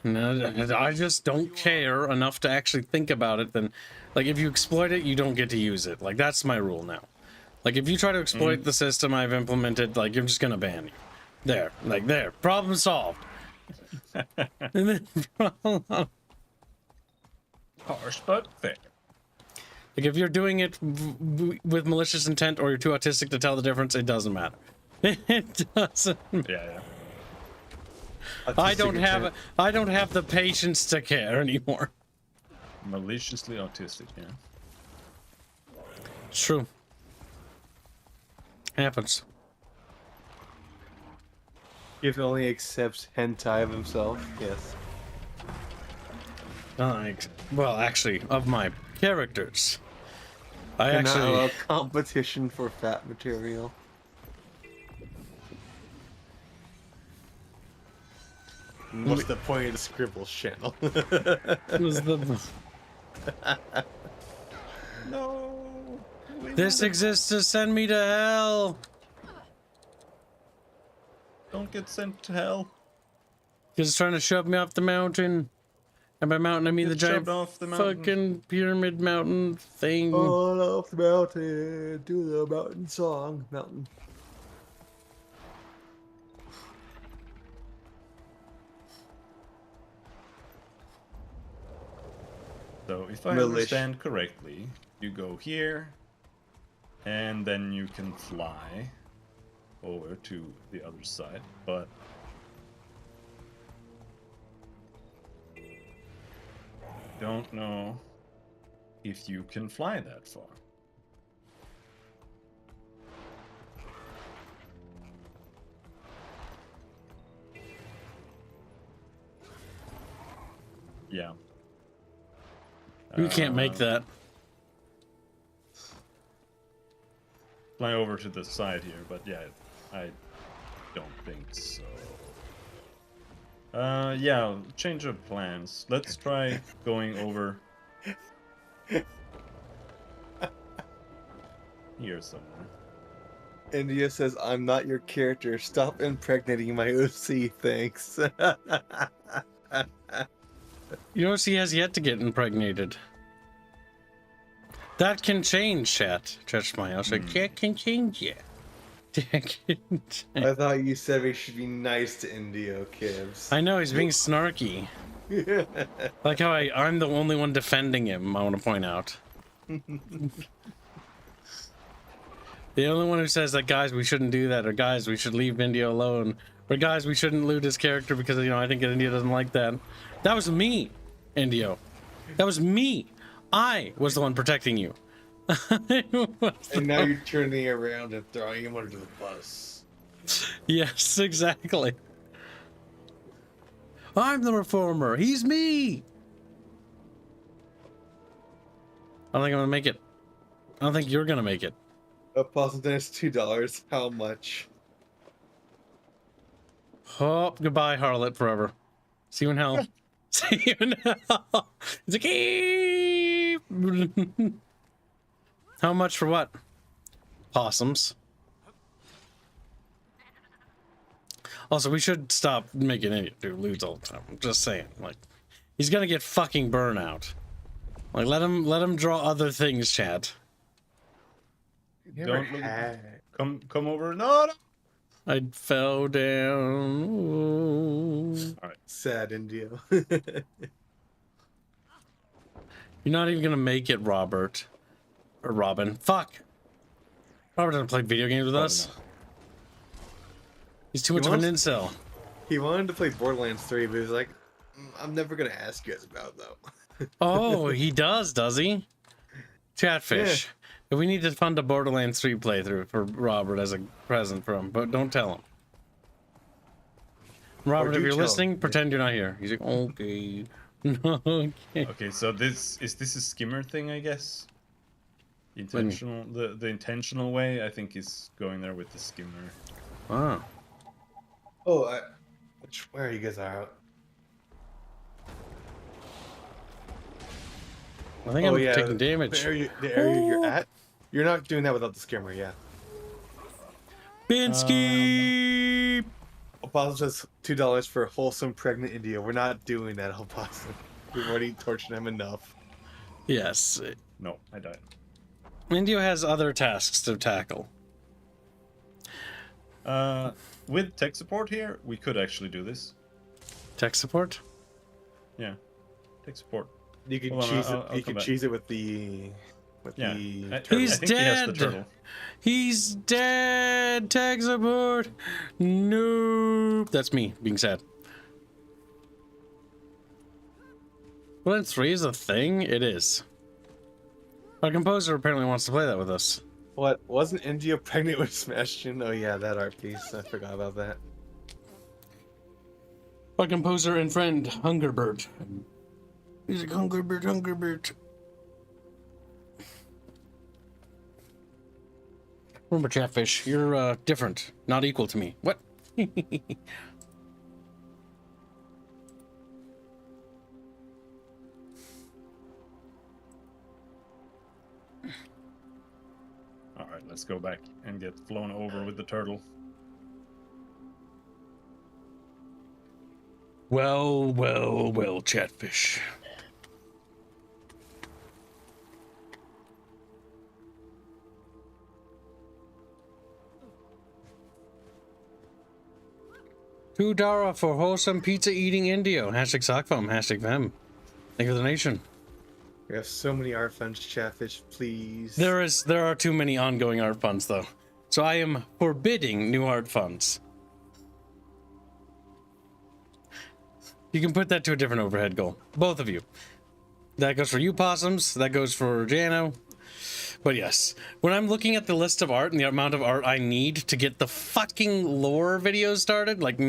No, I just don't care enough to actually think about it. Then, like, if you exploit it, you don't get to use it. Like, that's my rule now. Like, if you try to exploit the system I've implemented, like, I'm just gonna ban you. There, like, there. Problem solved. And then, harsh but fair. Like, if you're doing it with malicious intent or you're too autistic to tell the difference, it doesn't matter. It doesn't. Yeah. I don't have the patience to care anymore. Maliciously autistic, yeah. It's true. Happens. If only accepts hentai of himself, yes. Well, actually, of my characters. I Cannot actually allow competition for fat material. What's the point of the Scribbles channel? No. This exists to send me to hell. Don't get sent to hell. Because it's trying to shove me off the mountain. And by mountain, I mean the giant off the mountain. fucking pyramid mountain thing. All off the mountain, do the mountain song, mountain. So if I understand correctly, you go here, and then you can fly over to the other side, but don't know if you can fly that far. Yeah. You can't make that. Fly over to the side here, but yeah, I don't think so. Yeah, change of plans. Let's try going over here somewhere. India says, I'm not your character. Stop impregnating my OC, thanks. Your OC has yet to get impregnated. That can change, chat. Touch my house. Like, that can change, yeah. I thought you said we should be nice to Indio kids. I know, he's being snarky. Like how I'm the only one defending him, I want to point out. The only one who says that, guys, we shouldn't do that, or guys, we should leave Indio alone, or guys, we shouldn't loot his character because, you know, I think Indio doesn't like that. That was me, Indio. That was me. I was the one protecting you. And now you're turning around and throwing him under the bus. Yes, exactly. I'm the reformer. He's me. I don't think I'm gonna make it. I don't think you're gonna make it. Apostle Dennis, $2. How much? Oh, goodbye, harlot, forever. See you in hell. See you in hell. It's a keep. How much for what? Possums. Also, we should stop making idiot dude lose all the time. I'm just saying, like, he's gonna get fucking burnout. Like, let him draw other things, chat. Don't look. Come over. No. I fell down. Ooh. All right, sad Indio. You're not even gonna make it, Robert. Or Robin. Fuck. Robert doesn't play video games with us. Not. He's too much of an incel. He wanted to play Borderlands 3, but he's like, I'm never gonna ask you guys about though. Oh, he does he? Chatfish. We need to fund a Borderlands 3 playthrough for Robert as a present for him, but don't tell him. Robert, if you're listening, pretend you're not here. He's like, okay. Okay. Okay, so is this a skimmer thing, I guess? Intentional, the intentional way, I think, is going there with the skimmer. Ah. Oh, where are you guys out? I think I'm taking damage. The area you're at, you're not doing that without the skimmer, yeah. Binsky! Opossum says $2 for a wholesome pregnant India. We're not doing that, Opossum. We've already tortured him enough. Yes. No, I died. Indio has other tasks to tackle. With tech support here, we could actually do this. Tech support? Yeah, tech support. You can cheese it. You can cheese it with the. He's dead. He's dead. Tech support. Nope. That's me being sad. Borderlands 3 is a thing. It is. Our composer apparently wants to play that with us. What? Wasn't India pregnant with Sebastian? Oh yeah, that art piece. I forgot about that. Our composer and friend, Hungerbird. He's like, Hungerbird, Hungerbird. Remember, Chatfish, you're different, not equal to me. What? Alright, let's go back and get flown over with the turtle. Well, well, well, Chatfish. $2 for wholesome pizza eating Indio. Hashtag Sockfoam. Hashtag Vem. Thank you for the nation. We have so many art funds, Chatfish, please. There are too many ongoing art funds though. So I am forbidding new art funds. You can put that to a different overhead goal. Both of you. That goes for you, Possums. That goes for Jano. But yes, when I'm looking at the list of art and the amount of art I need to get the fucking lore videos started, like,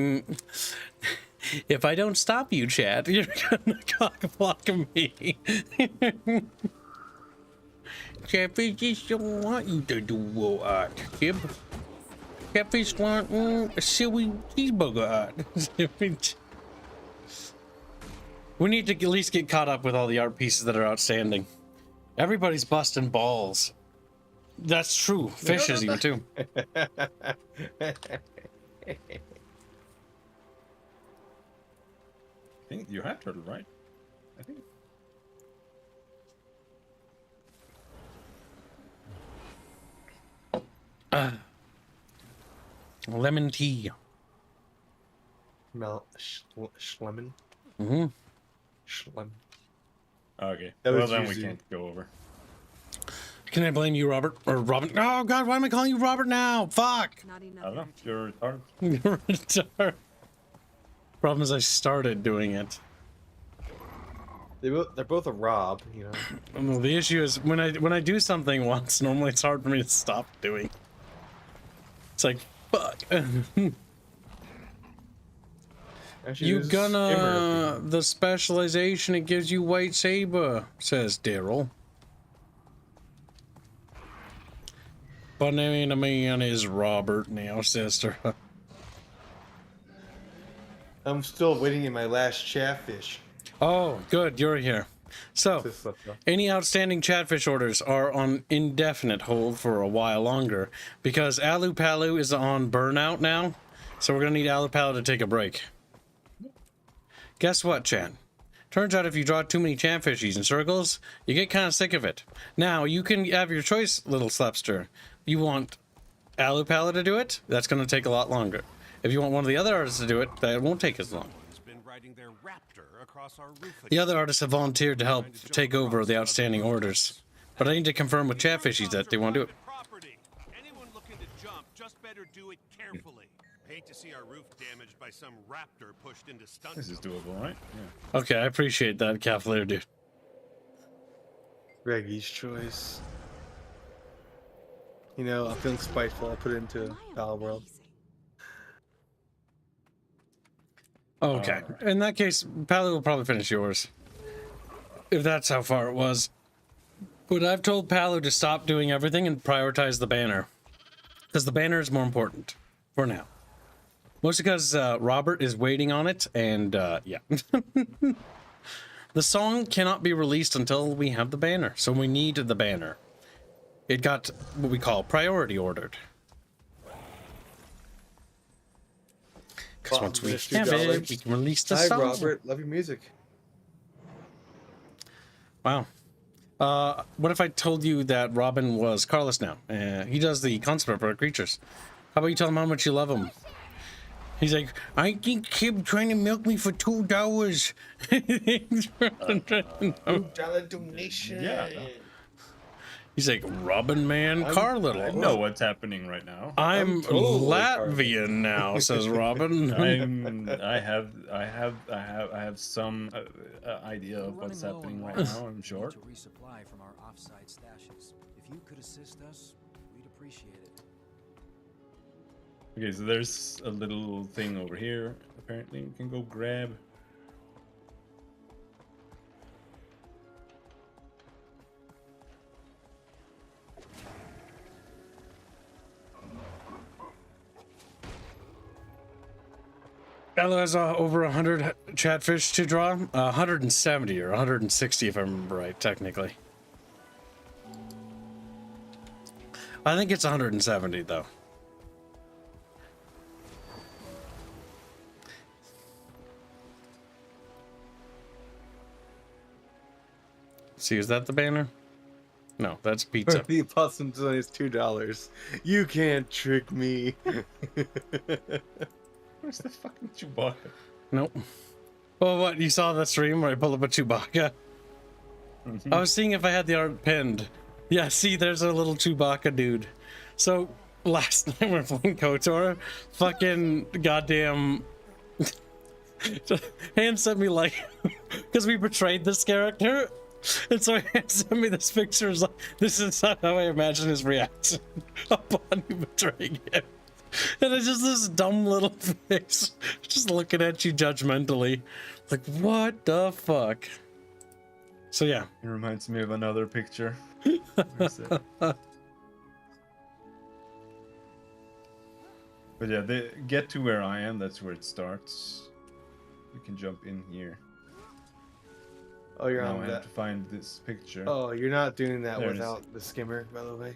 if I don't stop you, Chad, you're gonna cock-block me. Chatfish just don't want you to do art, Jib. Chatfish want a silly cheeseburger art. We need to at least get caught up with all the art pieces that are outstanding. Everybody's busting balls. That's true. Fish is even too. I think you have turtle, right? I think. Lemon tea. Schlemon. Mm-hmm. Schlem. Okay. That Well, was then we easy. can't go over. Can I blame you, Robert? Or Robin? Oh, God, why am I calling you Robert now? Fuck! Not I enough don't know. energy. You're retarded. You're retarded. Problem is I started doing it. They're both a Rob, you know. Well, the issue is when I do something once, normally it's hard for me to stop doing. It's like, fuck. You gonna the specialization it gives you white saber, says Daryl. Banana man is Robert now, sister. I'm still waiting in my last Chatfish. Oh, good, you're here. So, any outstanding Chatfish orders are on indefinite hold for a while longer because Alu Palu is on burnout now. So we're gonna need Alu Palu to take a break. Guess what, Chan? Turns out if you draw too many Chatfishies in circles, you get kind of sick of it. Now, you can have your choice, little Slapster. You want Alu Palu to do it? That's going to take a lot longer. If you want one of the other artists to do it, that won't take as long. The other artists have volunteered to help take over the outstanding orders. But I need to confirm with Chatfishies that they won't do it. jump, just better do it carefully. Hate to see our roof damaged by some raptor pushed into stunt. This is doable, right? Yeah. Okay, I appreciate that, Cavalier dude. Reggie's choice. You know, I'm feeling spiteful. I'll put it into Pal World. Okay, in that case, Pally will probably finish yours. If that's how far it was. But I've told Palu to stop doing everything and prioritize the banner. Because the banner is more important. For now. Mostly because Robert is waiting on it, and yeah. The song cannot be released until we have the banner. So we need the banner. It got what we call priority ordered. Because once we have it, we can release the song. Hi, Robert. Love your music. Wow. What if I told you that Robin was Carlos now? He does the concept for creatures. How about you tell him how much you love him? He's like, I think Kib trying to milk me for $2. $2 donation. Yeah. He's like, Robin man, Carlittle. I know what's happening right now. I'm Latvian now, says Robin. I have some idea of what's happening right now. I'm sure. To resupply from our offsite stashes. If you could assist us, we'd appreciate it. Okay, so there's a little thing over here. Apparently, we can go grab. Ella has over 100 chatfish to draw. 170 or 160 if I remember right, technically. I think it's 170 though. See, is that the banner? No, that's pizza. The possum design is $2. You can't trick me. Where's the fucking Chewbacca? Nope. Well, what? You saw the stream where I pulled up a Chewbacca? Mm-hmm. I was seeing if I had the art pinned. Yeah, see, there's a little Chewbacca dude. So, last night we were playing KOTOR, fucking goddamn... Han sent me, like... Because we betrayed this character. And so Han sent me this picture. Like, this is how I imagine his reaction upon you betraying him. And it's just this dumb little face just looking at you judgmentally. Like, what the fuck? So, yeah. It reminds me of another picture. Where's it? But yeah, they get to where I am. That's where it starts. We can jump in here. Oh, you're now on I that. have to find this picture. Oh, you're not doing that There it is. without the skimmer, by the way.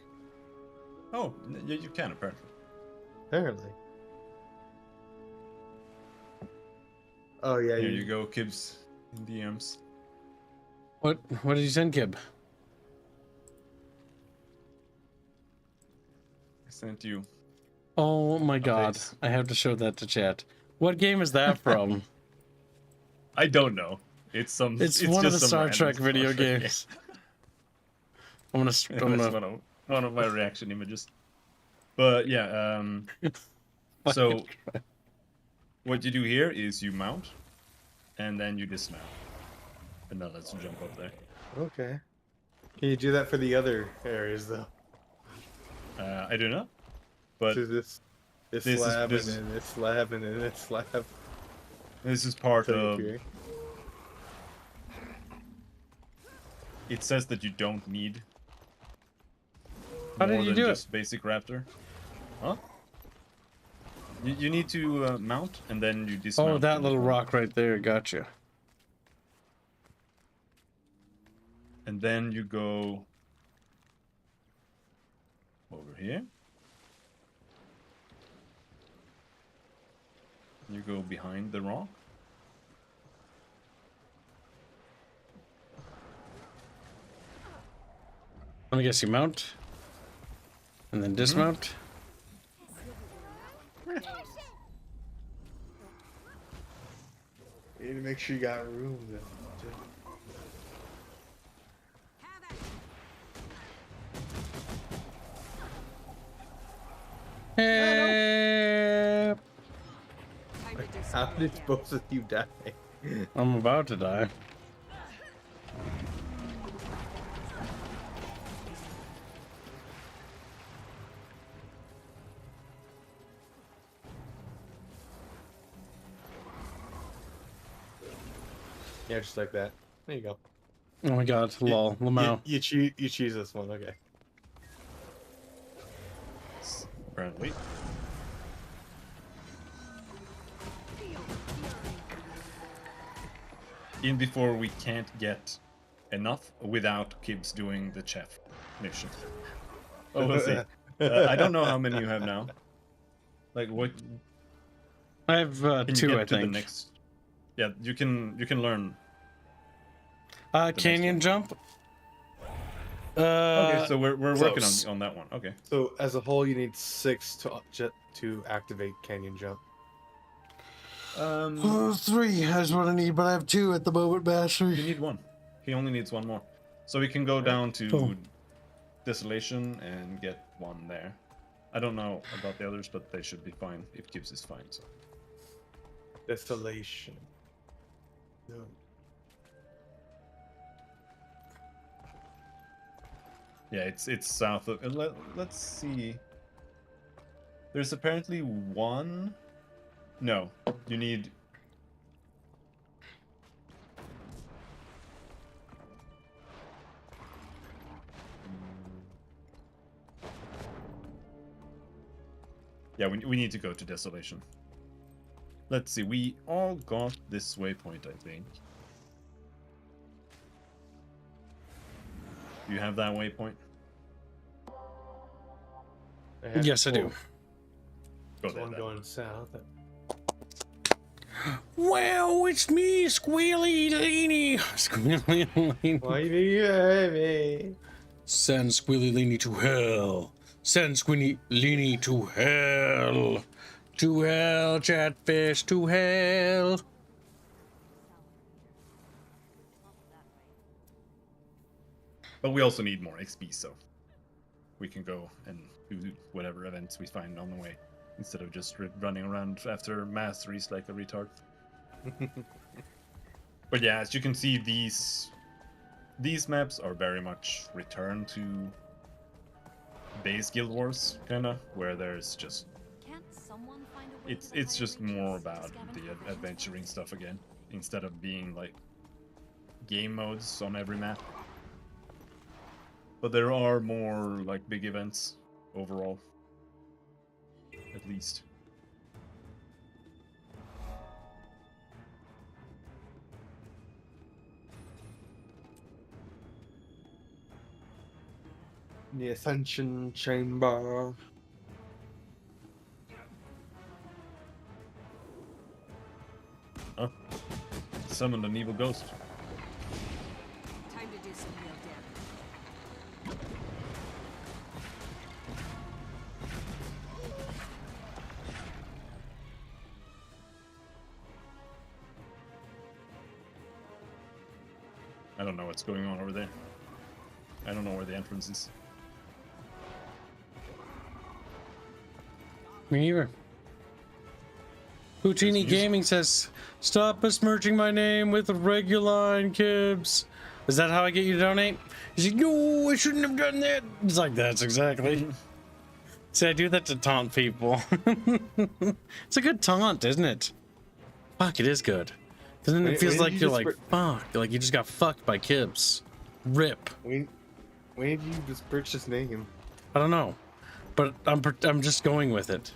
Oh, yeah, you can apparently. Apparently. Oh yeah. Here you go, Kibs in DMs. What did you send, Kib? I sent you. Oh my god. Updates. I have to show that to chat. What game is that from? I don't know. It's some. It's one of just the some Star random Trek video Star Trek games. That's one of my reaction images. But yeah, so what you do here is you mount, and then you dismount, and now let's jump up there. Okay. Can you do that for the other areas though? I don't know, but So this slab and then this slab and then this slab. This is part of. Okay. It says that you don't need. How did more you than do it? just basic raptor. Huh? You need to mount and then you dismount. Oh, that from little the- rock right there. Gotcha. And then you go over here. You go behind the rock. Let me guess, you mount. And then dismount. You need to make sure you got room though. Too. Help! How did both of you die? I'm about to die. Yeah, just like that. There you go. Oh my god, lol, Lamau. You choose this one, okay. Apparently. In before we can't get enough without Kibbs doing the chef mission. Oh, we'll see. I don't know how many you have now. Like what? I have Can you 2, get I to the think. next? Yeah, you can learn. Canyon jump. Okay, so we're working close. on that one. Okay. So as a whole, you need 6 to activate Canyon Jump. 3 is what I need, but I have 2 at the moment, Master. You need 1. He only needs 1 more. So we can go down to Desolation and get 1 there. I don't know about the others, but they should be fine if Gibbs is fine. So. Desolation. No. Yeah, it's south of. Let's see. There's apparently 1. No, you need. Yeah, we need to go to Desolation. Let's see. We all got this waypoint, I think. Do you have that waypoint? Yes, I do. Go there. One going south. Well, it's me, Squealy Leany. Squealy Leany. Why do you hurt me? Send Squealy Leany to hell. Send Squealy Leany to hell. To hell, Chatfish, to hell. But we also need more XP, so we can go and do whatever events we find on the way, instead of just running around after masteries like a retard. But yeah, as you can see, these maps are very much return to base Guild Wars, kinda, where there's just it's just more about the adventuring stuff again, instead of being like game modes on every map. But there are more like big events overall, at least. The Ascension Chamber. Huh? Summoned an evil ghost. Time to do some real damage. I don't know what's going on over there. I don't know where the entrance is. Me neither. Houtini Gaming says, stop besmirching my name with Reguline Kibbs. Is that how I get you to donate? He's like, no, I shouldn't have done that. It's like, that's exactly. See, I do that to taunt people. It's a good taunt, isn't it? Fuck, it is good. Because then it feels like you're like, fuck, like you just got fucked by Kibbs. Rip. When did you just purchase his name? I don't know, but I'm just going with it.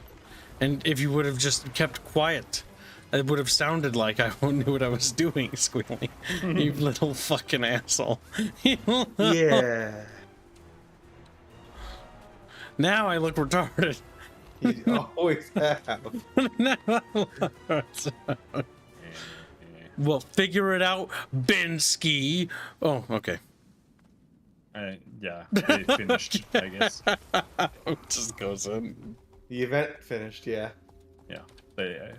And if you would have just kept quiet, it would have sounded like I knew what I was doing, Squealy. You little fucking asshole. Yeah. Now I look retarded. You always have. Well, figure it out, Bensky. Oh, okay. Yeah, they finished, I guess. It just goes in. The event finished, yeah. Yeah. They,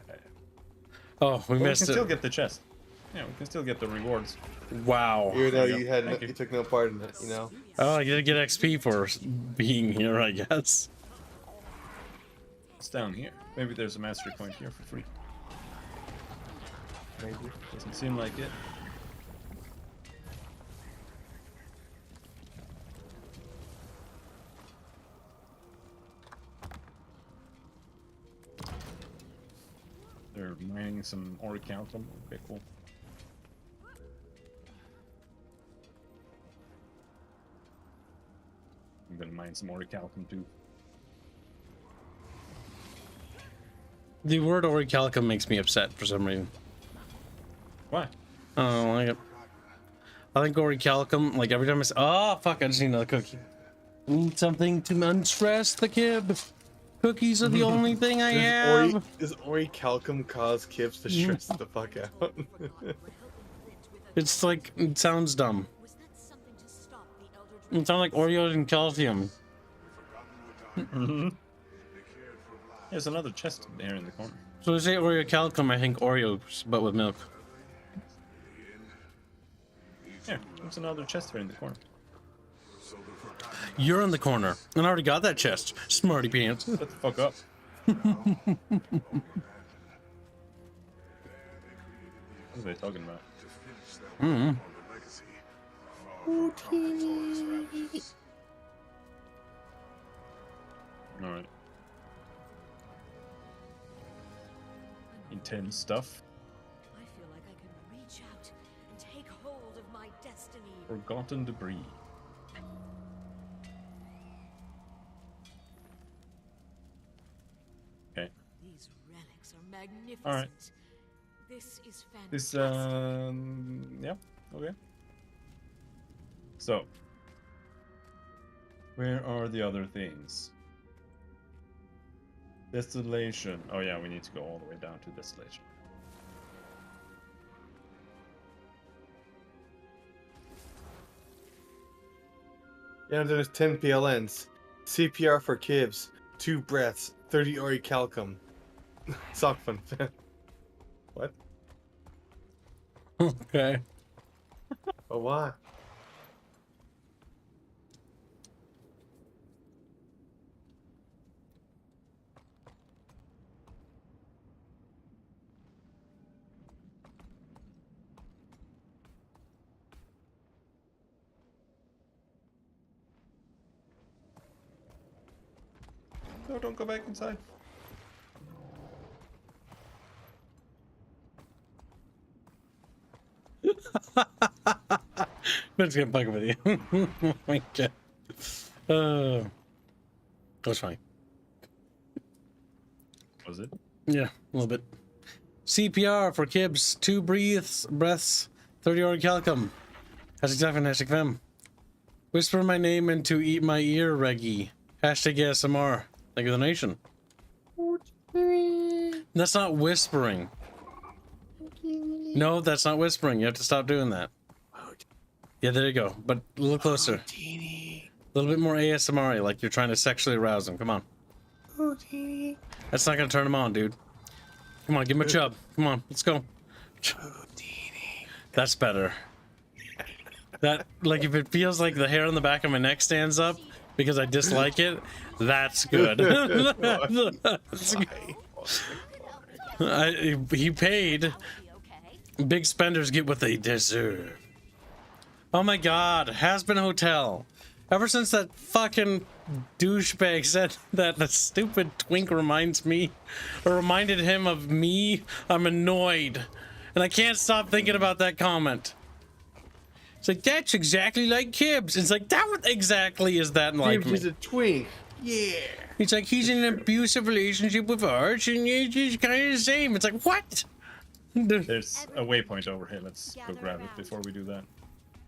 oh, we missed it. We can still get the chest. Yeah, we can still get the rewards. Wow. Even though you had you took no part in it, you know. Oh, I did get XP for being here, I guess. What's down here? Maybe there's a mastery point here for free. Maybe. Doesn't seem like it. They're mining some orichalcum. Okay, cool. I'm gonna mine some orichalcum too. The word orichalcum makes me upset for some reason. Why? I don't like it. I think orichalcum, like every time I say, oh fuck, I just need another cookie. Need something to unstress the kid. Cookies are the only thing I have. Does orichalcum cause kids to stress the fuck out? It's like, it sounds dumb. It sounds like Oreos and calcium. There's another chest there in the corner. So to say orichalcum, I think Oreos, but with milk. Here, there's another chest here in the corner. You're in the corner, and I already got that chest. Smarty pants. Shut the fuck up. What are they talking about? Alright. Intense stuff. I feel like I could reach out and take hold of my destiny. Forgotten debris. Okay. These relics are magnificent. All right. This is fantastic. This yeah, okay. So, where are the other things? Distillation. Oh yeah, we need to go all the way down to distillation. Yeah, there's 10 PLNs. CPR for Kibs. 2 breaths. 30 orichalcum. Sock fun. What? Okay. Oh, why? No, don't go back inside. Let's get fucking with you. Oh my god. That's fine. Was it? Yeah, a little bit. CPR for Kibs. 2 breaths, 30 orichalcum. #7, #fem. Whisper my name into eat my ear, Reggie. #ASMR. Thank you for the donation. That's not whispering. No, that's not whispering. You have to stop doing that. Yeah, there you go. But a little closer. A little bit more ASMR, like you're trying to sexually arouse him. Come on. That's not gonna turn him on, dude. Come on, give him a chub. Come on, let's go. That's better. That, like, if it feels like the hair on the back of my neck stands up because I dislike it, that's good. That's good. He paid. Big spenders get what they deserve. Oh my god, Has Been Hotel. Ever since that fucking douchebag said that the stupid twink reminded him of me, I'm annoyed. And I can't stop thinking about that comment. It's like, that's exactly like Kibs. It's like, that exactly is that like Kibs me. is a twink. Yeah. It's like he's in an abusive relationship with Arch and it's kind of the same. It's like, what? There's a waypoint over here. Let's go grab it before we do that.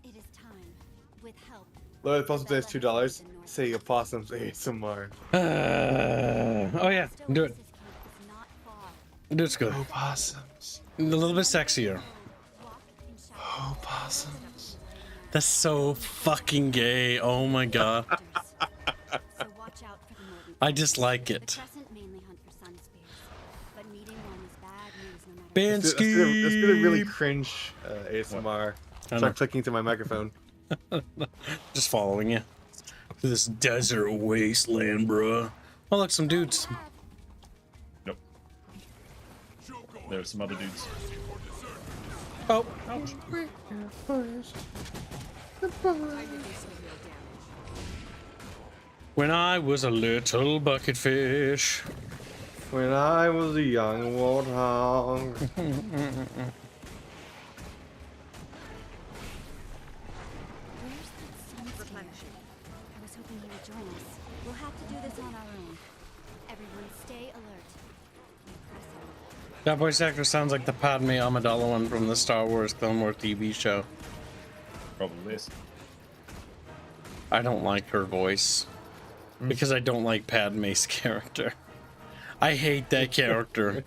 It is time. With help. Lower the possum says $2. Say opossums ASMR. Oh yeah, do it. It's good. Opossums. A little bit sexier. Opossums. That's so fucking gay. Oh my god. I dislike it. Let's do a really cringe ASMR. Start clicking to my microphone. Just following you. To this desert wasteland, bruh. Oh look, some dudes. There's some other dudes. Oh. Ouch. When I was a little bucket fish. When I was a young warthog. Replenishing. I was hoping you would join us. We'll have to do this on our own. Everyone stay alert. That voice actor sounds like the Padme Amidala one from the Star Wars Clone Wars TV show. Probably is. I don't like her voice. Because I don't like Padme's character. I hate that character.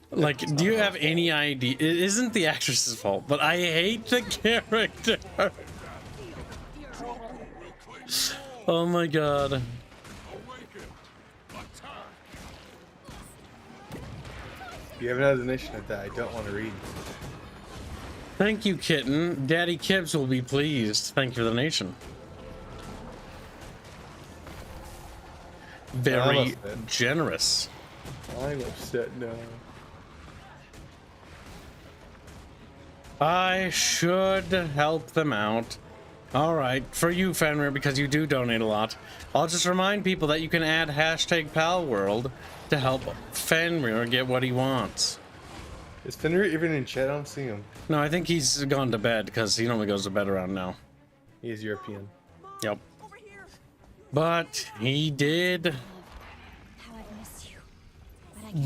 Like, do you have any idea? It isn't the actress's fault, but I hate the character. Oh my god. You have another nation of that I don't want to read. Thank you, kitten. Daddy Kibbs will be pleased. Thank you for the nation. Very generous. I'm upset now. I should help them out. Alright, for you, Fenrir, because you do donate a lot. I'll just remind people that you can add hashtag #PalWorld to help Fenrir get what he wants. Is Fenrir even in chat? I don't see him. No, I think he's gone to bed because he normally goes to bed around now. He is European. Yep. But he did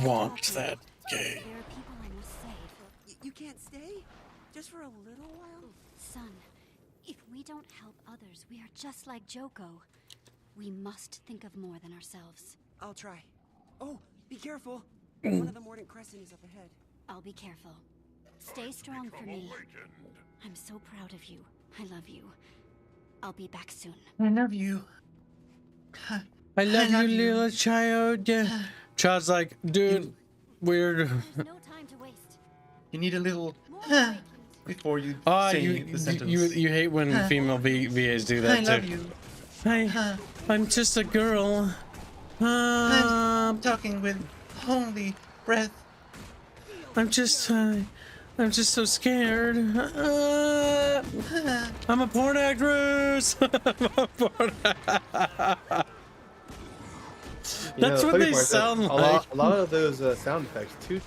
want that gay. There are people I must save. You can't stay? Just for a little while? Son, if we don't help others, we are just like Joko. We must think of more than ourselves. I'll try. Oh, be careful. One of the Mordant Crescent is up ahead. I'll be careful. Stay strong for me. I'm so proud of you. I love you. I'll be back soon. I love you. I love you, little child. Child's like, dude, weird. No time to waste. You need a little before you say the sentence. You hate when female VAs do that too. I love you. I'm just a girl. I'm talking with holy breath. I'm just so scared. I'm a porn actress. That's what they sound like. A lot of those sound effects too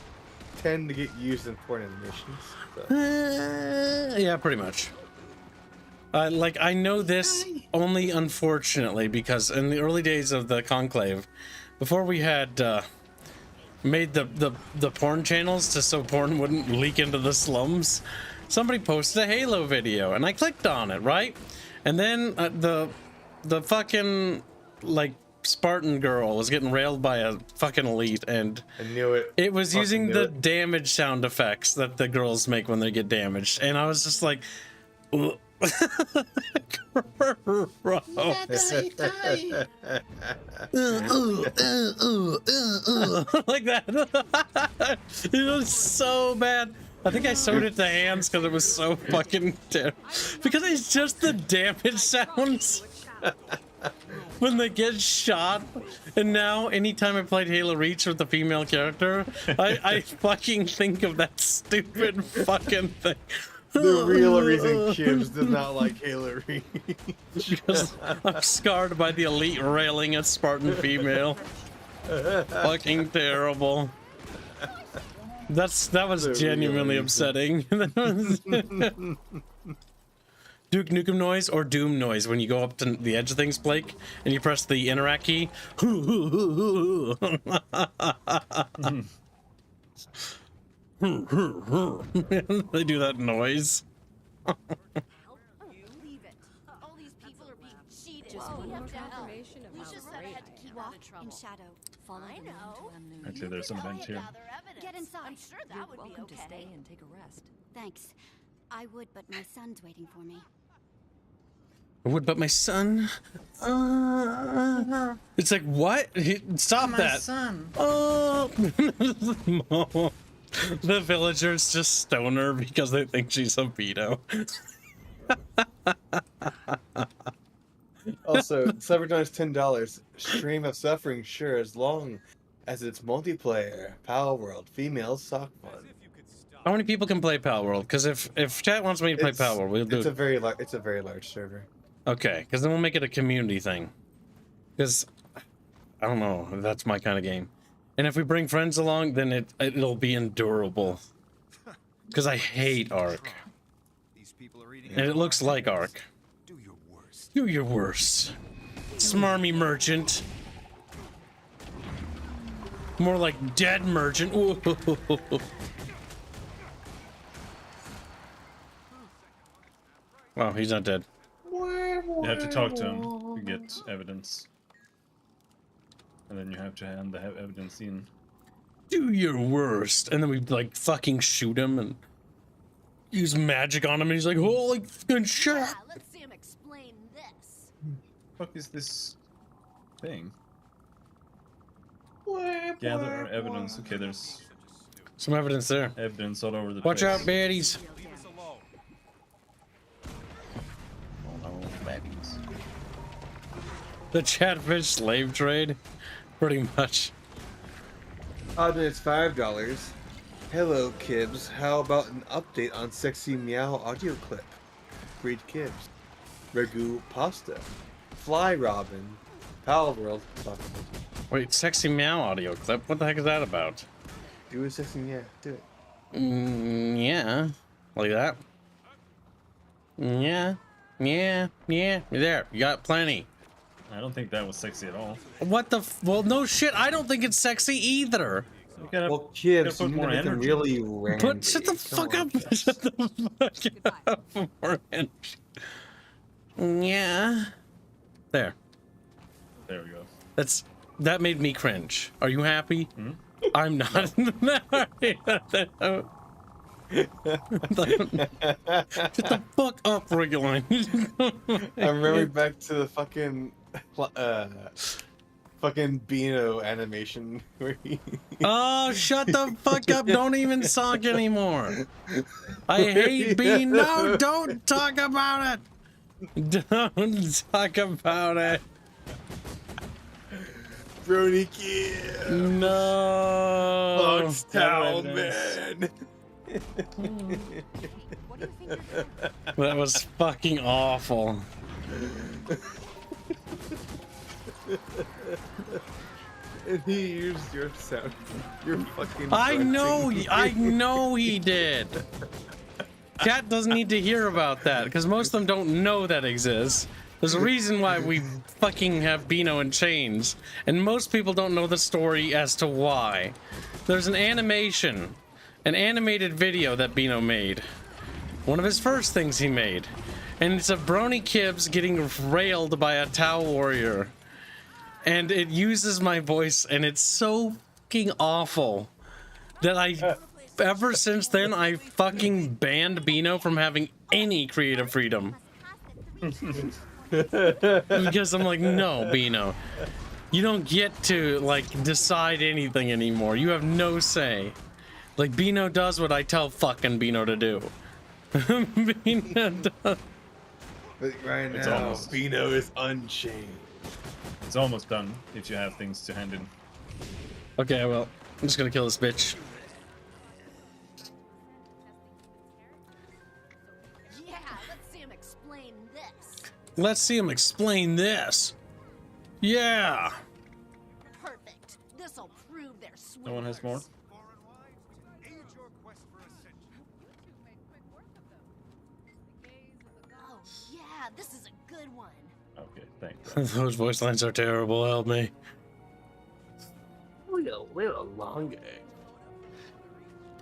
tend to get used in porn animations. So. Yeah, pretty much. Like, I know this only unfortunately because in the early days of the Conclave, before we had made the porn channels so porn wouldn't leak into the slums, somebody posted a Halo video and I clicked on it, right? And then the fucking like Spartan girl was getting railed by a fucking elite, and I knew it. It was using the damage sound effects that the girls make when they get damaged, and I was just like, ugh. Like that. It was so bad. I think I sewed it to hands because it was so fucking terrible. Because it's just the damage sounds when they get shot. And now, anytime I played Halo Reach with the female character, I fucking think of that stupid fucking thing. The real reason Kibbs does not like Halo Reach. Because I'm scarred by the elite railing at Spartan female. Fucking terrible. That was genuinely upsetting. Duke Nukem noise or Doom noise when you go up to the edge of things, Blake, and you press the interact key. They do that noise. In shadow. Follow the moon to Actually, there's some vents here. Get inside. I'm sure that would be okay. To stay and take a rest. Thanks. I would, but my son's waiting for me. I would, but my son. It's like, what? Stop My that. son. Oh. The villagers just stone her because they think she's a pedo. Also, $7 $10. Stream of suffering, sure, as long as its multiplayer, Power World, female sock fun. How many people can play Pal World? Because if chat wants me to play Pal World, we'll do It's it. it's a very large server. Okay, because then we'll make it a community thing. Because I don't know, that's my kind of game. And if we bring friends along, then it'll be endurable. Because I hate Ark. And it looks like Ark. Do your worst. Do your worst. Smarmy merchant. More like dead merchant. Ooh. Wow, he's not dead. You have to talk to him to get evidence. And then you have to hand the evidence in. Do your worst. And then we like fucking shoot him and use magic on him and he's like, holy fucking shit. Yeah, let's see him explain this. What is this thing? Gather evidence. Okay, there's some evidence there. Evidence all over the Watch place. out, baddies. Oh no, baddies. The Chatfish slave trade? Pretty much. Then it's $5. Hello, Kibs. How about an update on Sexy Meow audio clip? Breed Kibs. Ragu Pasta. Fly Robin. Pal World. Wait, Sexy Meow audio clip? What the heck is that about? Do a Sexy Meow. Do it. Yeah. Like that? Yeah. Yeah. Yeah. There. You got plenty. I don't think that was sexy at all. What the well, no shit. I don't think it's sexy either. Well, Kibs, you need to really randy. But shut the fuck up. Shut the fuck up. More energy. Yeah. There. There we go. That made me cringe. Are you happy? Hmm? I'm not. Shut the fuck up, Rigoline. I'm remembering back to the fucking Beano animation where he... Oh, shut the fuck up. Don't even suck anymore. I hate being... No, don't talk about it. Don't talk about it. Brony Kid. No. Bugstown, man. That was fucking awful. And he used your sound. Your fucking. I know he did. Cat doesn't need to hear about that because most of them don't know that exists. There's a reason why we fucking have Beano in chains, and most people don't know the story as to why. There's an animation, an animated video that Beano made. One of his first things he made. And it's of Brony Kibs getting railed by a Tau warrior. And it uses my voice, and it's so fucking awful that ever since then, I fucking banned Beano from having any creative freedom. Because I'm like, no, Beano. You don't get to, like, decide anything anymore. You have no say. Like, Beano does what I tell fucking Beano to do. Beano does. But right now, Beano is unchained. It's almost done if you have things to hand in. Okay, well, I'm just gonna kill this bitch. Yeah, let's see him explain this. Let's see him explain this. Yeah. Perfect. This'll prove their swindlers. No one has more? Oh, yeah, this is a good one. Okay, thanks. Those voice lines are terrible. Help me. A little longer.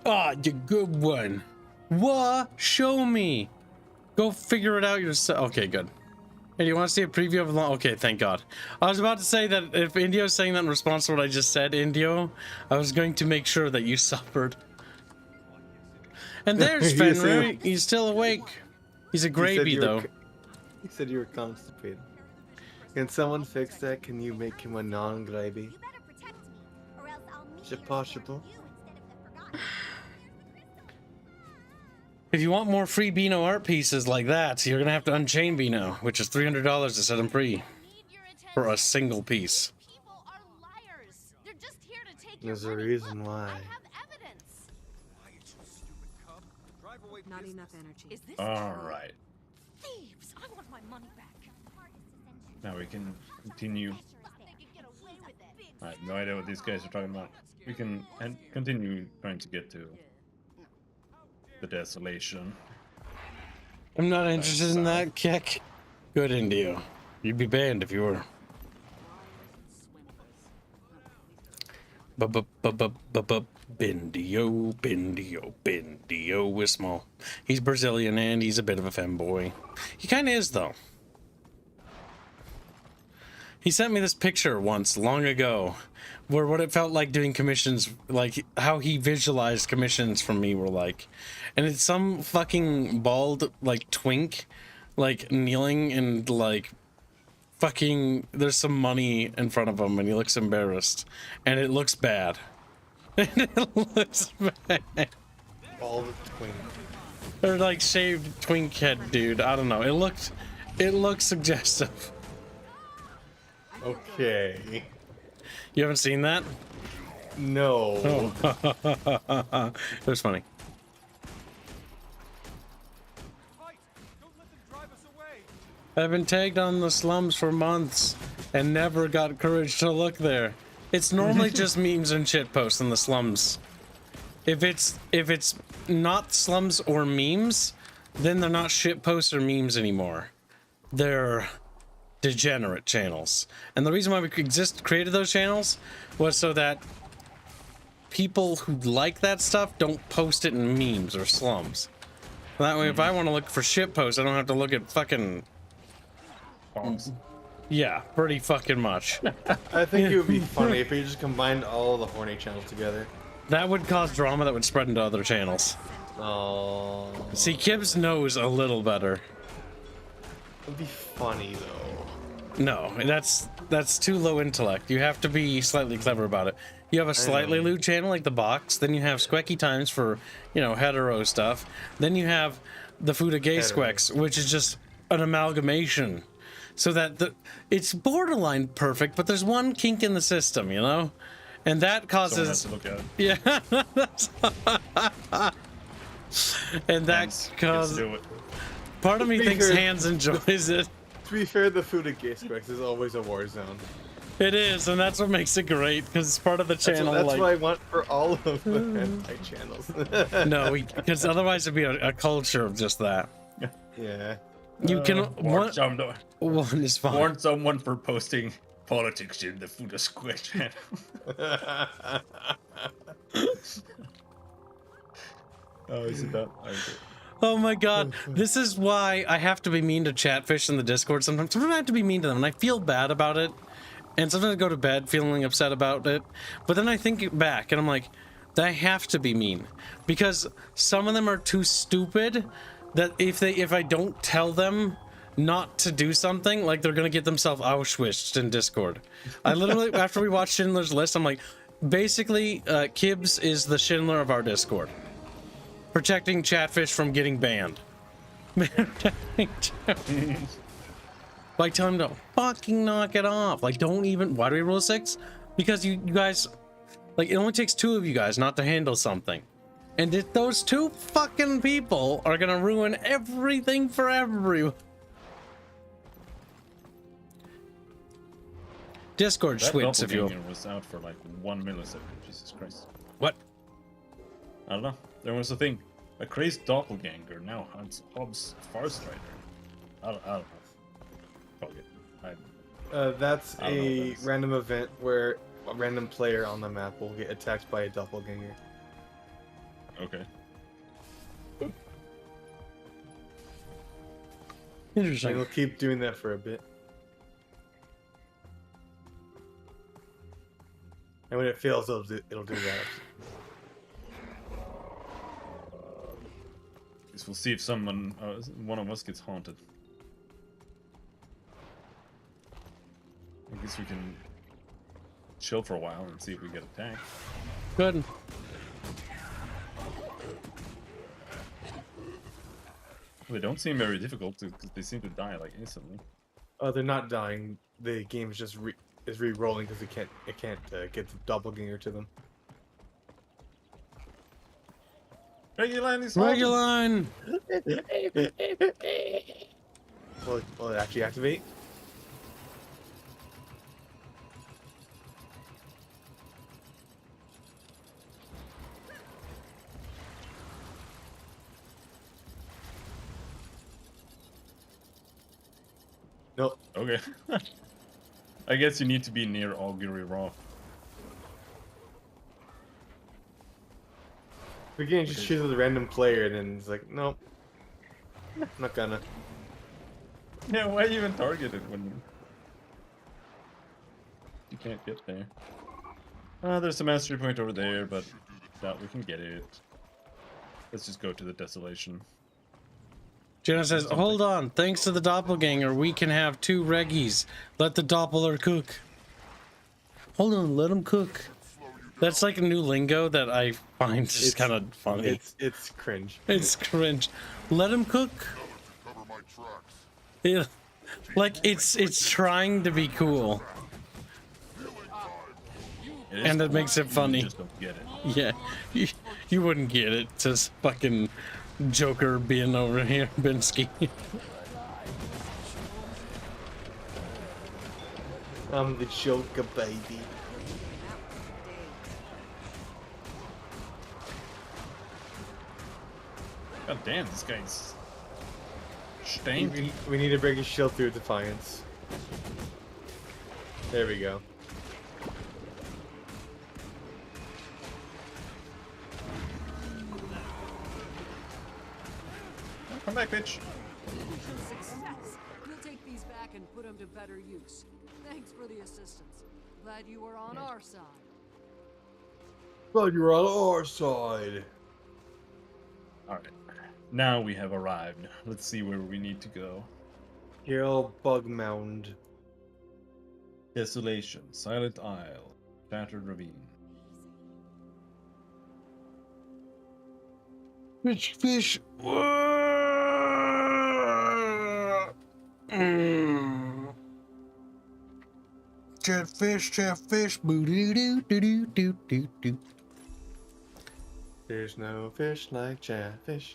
Ah, the good one. What? Show me. Go figure it out yourself. Okay, good. Hey, do you want to see a preview of the long? Okay, thank God. I was about to say that if Indio's saying that in response to what I just said, Indio, I was going to make sure that you suffered. And there's Fenrir. He's still awake. He's a gravy, though. He said you were constipated. Can someone fix that? Can you make him a non-gravy? Is it possible? If you want more free Beano art pieces like that, you're gonna have to unchain Beano, which is $300 to set him free for a single piece. People are liars. They're just here to There's a reason why. Not enough energy. Is this All true? right. Thieves! I want my money back. Now we can continue. I have no idea what these guys are talking about. We can continue trying to get to the desolation. I'm not interested in that kick. Good into you. You'd be banned if you were. Bendio is small. He's Brazilian and he's a bit of a femboy. He kind of is though. He sent me this picture once, long ago, where what it felt like doing commissions, like how he visualized commissions from me were like. And it's some fucking bald, like, twink, like, kneeling and, like, fucking, there's some money in front of him and he looks embarrassed. And it looks bad. It looks bad. Bald twink. Or, like, shaved twink head dude. I don't know. It looked suggestive. Okay. You haven't seen that? No. Oh. It was funny. I've been tagged on the slums for months and never got courage to look there. It's normally just memes and shit posts in the slums. If it's not slums or memes, then they're not shit posts or memes anymore. They're degenerate channels. And the reason why we created those channels was so that people who like that stuff don't post it in memes or slums. That way, if I want to look for shit posts, I don't have to look at fucking bombs. Yeah, pretty fucking much. I think it would be funny if we just combined all the horny channels together. That would cause drama that would spread into other channels. Oh. See, Kibbs knows a little better. It'd be funny though. No, that's too low intellect. You have to be slightly clever about it. You have a slightly lewd channel like the box, then you have Squecky Times for, you know, hetero stuff. Then you have the Fuda Gay Squex, which is just an amalgamation. So that it's borderline perfect, but there's one kink in the system, you know? And that causes Someone has to look at it. Yeah. And that causes part of me thinks Hands enjoys it. To be fair, the food at Gaysquex is always a war zone. It is, and that's what makes it great, because it's part of the channel. That's like, what I want for all of the hentai channels. No, because otherwise it'd be a culture of just that. Yeah. You can one is fine. Warn someone for posting politics in the Fuda Square channel. Oh, is it that? Okay. Oh my god, this is why I have to be mean to Chatfish in the Discord sometimes. Sometimes I have to be mean to them, and I feel bad about it. And sometimes I go to bed feeling upset about it. But then I think back, and I'm like, I have to be mean. Because some of them are too stupid that if I don't tell them not to do something, like they're gonna get themselves Auschwitzed in Discord. I literally, after we watched Schindler's List, I'm like, basically, Kibbs is the Schindler of our Discord. Protecting Chatfish from getting banned. Like, tell him to fucking knock it off. Like, don't even. Why do we roll 6? Because you guys, like, it only takes 2 of you guys not to handle something. And if those 2 fucking people are gonna ruin everything for everyone. Discord schwitz, if you will. Was out for like 1 millisecond. Jesus Christ. What? I don't know. There was a thing. A crazed doppelganger now hunts Hobbs Farstrider. I don't know. Fuck it. That's a random event where a random player on the map will get attacked by a doppelganger. Okay. Interesting. And we'll keep doing that for a bit. And when it fails, it'll do that. Guess we'll see if someone, one of us gets haunted. I guess we can chill for a while and see if we get attacked. Good. They don't seem very difficult because they seem to die like instantly. Oh, they're not dying. The game is just is re-rolling because it can't get the doppelganger to them. Reguline is Reguline! Will it actually activate? Nope. Okay. I guess you need to be near Augury Raw. The game just chooses a random player and then it's like, nope. I'm not gonna. Yeah, why even target it when you can't get there? There's a mastery point over there, but doubt we can get it. Let's just go to the desolation. Jenna says, hold on, thanks to the doppelganger, we can have 2 reggies. Let the doppler cook. Hold on, let him cook. That's like a new lingo that I find just kind of funny. It's cringe. It's cringe. Let him cook. Yeah, like it's trying to be cool. And it makes it funny. You just don't get it. Yeah, you wouldn't get it. Just fucking Joker being over here, Binsky. I'm the Joker, baby. God damn, this guy's stained. We need to break his shield through Defiance. There we go. Come back, bitch. Success. We'll take these back and put them to better use. Thanks for the assistance. Glad you were on our side. Glad you're on our side. Alright. Now we have arrived. Let's see where we need to go. Hill Bug Mound. Desolation. Silent Isle. Shattered Ravine. Fish. Chatfish. Boo doo doo doo doo doo doo. There's no fish like Chatfish.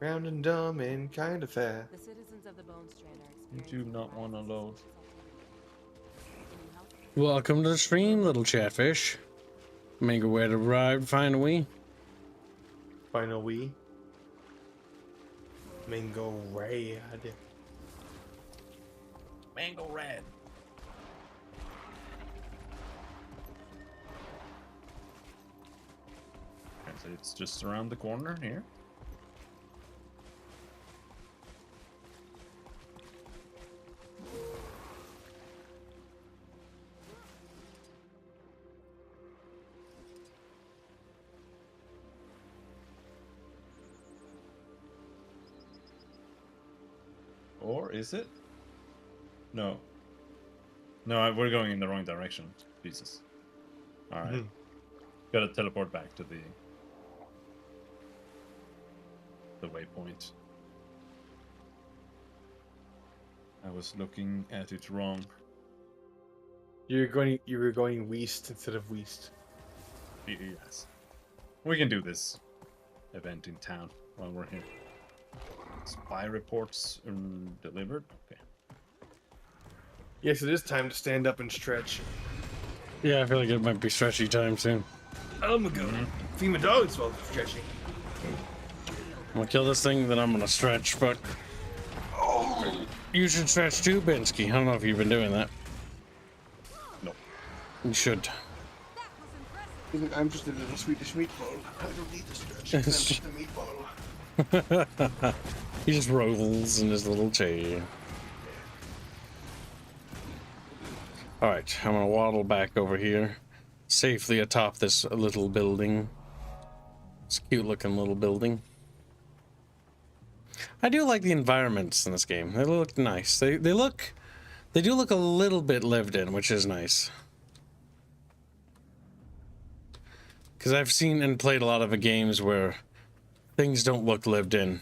Round and dumb and kind of fat. The citizens of the Bone Strand are You do not want to load. Welcome to the stream, little Chatfish. Mango Red arrived finally. Finally. Mango Red. Mango Red. So it's just around the corner here. Or is it? No. No, we're going in the wrong direction. Jesus. Alright. Gotta teleport back to the waypoint. I was looking at it wrong. You were going west instead of west. Yes. We can do this event in town while we're here. Spy reports delivered? Okay. Yes, it is time to stand up and stretch. Yeah, I feel like it might be stretchy time soon. I'm gonna go feed my dogs while stretching. I'm gonna kill this thing, then I'm gonna stretch, but you should stretch too, Binsky. I don't know if you've been doing that. No. You should. I'm just a little Swedish meatball. I don't need to stretch. I'm just a meatball. He just rolls in his little chair. Alright, I'm gonna waddle back over here. Safely atop this little building. It's a cute looking little building. I do like the environments in this game. They look nice. They do look a little bit lived in, which is nice. Because I've seen and played a lot of games where things don't look lived in.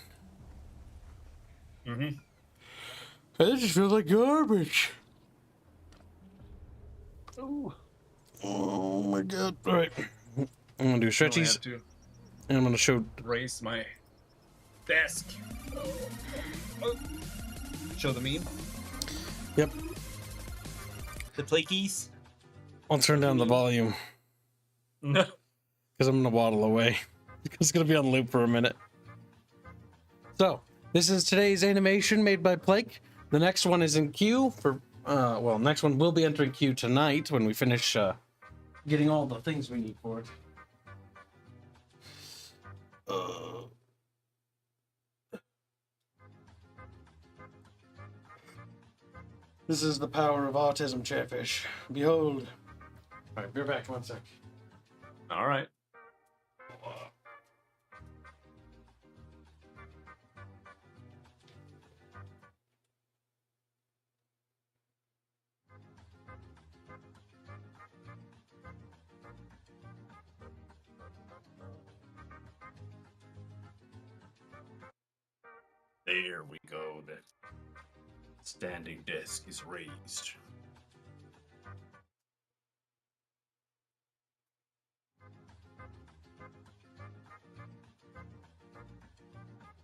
Mm-hmm. They just feel like garbage. Oh my god. All right. I'm gonna do I stretchies. have to And I'm gonna show. raise my desk. Show the meme. Yep. The play keys. I'll turn down the volume No. because I'm gonna waddle away. It's gonna be on loop for a minute. So this is today's animation made by Blake. The next one is in queue for. Well, next one will be entering queue tonight when we finish getting all the things we need for it. This is the power of autism, Chatfish. Behold. All right, be back 1 sec. All right. There we go. The standing desk is raised.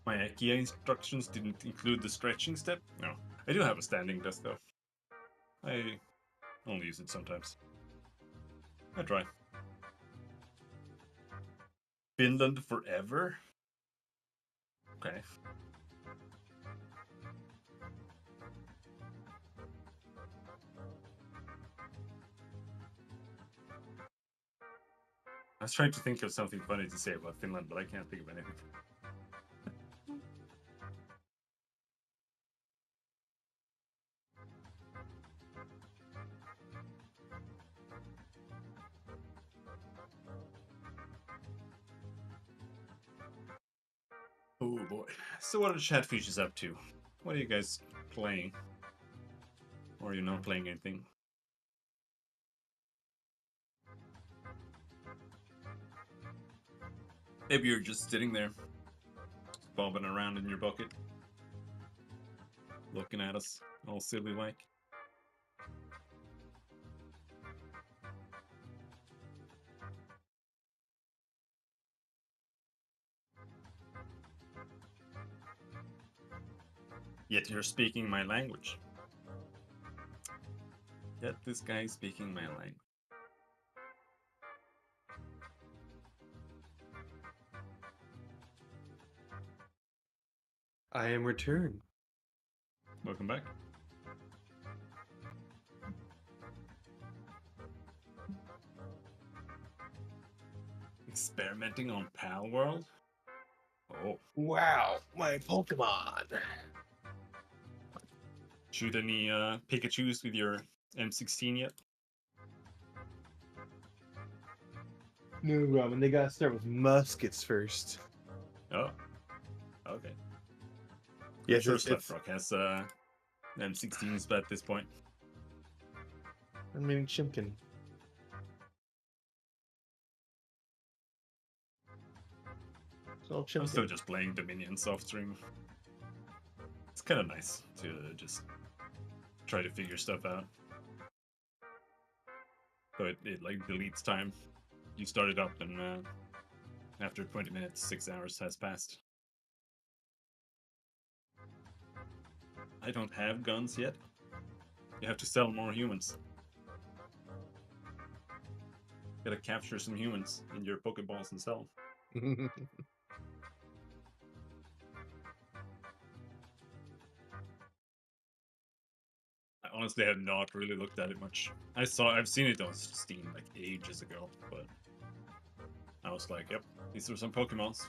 My IKEA instructions didn't include the stretching step. No, I do have a standing desk though. I only use it sometimes. I try. Finland forever? Okay. I was trying to think of something funny to say about Finland, but I can't think of anything. Oh boy. So what are the Chatfishes up to? What are you guys playing? Or are you not playing anything? Maybe you're just sitting there, bobbing around in your bucket, looking at us, all silly like. Yet you're speaking my language. Yet this guy is speaking my language. I am returned. Welcome back. Experimenting on Pal World? Oh. Wow, my Pokemon. Shoot any Pikachus with your M16 yet? No, Robin, they gotta start with muskets first. Oh. Okay. Yeah, I'm sure it's Slapfrog has M16s at this point. I mean, Chimkin. I'm still just playing Dominion soft stream. It's kind of nice to just try to figure stuff out. So it like deletes time. You start it up and after 20 minutes, 6 hours has passed. I don't have guns yet. You have to sell more humans. Gotta capture some humans in your Pokeballs and sell. I honestly have not really looked at it much. I've seen it on Steam like ages ago, but I was like, yep, these are some Pokemons.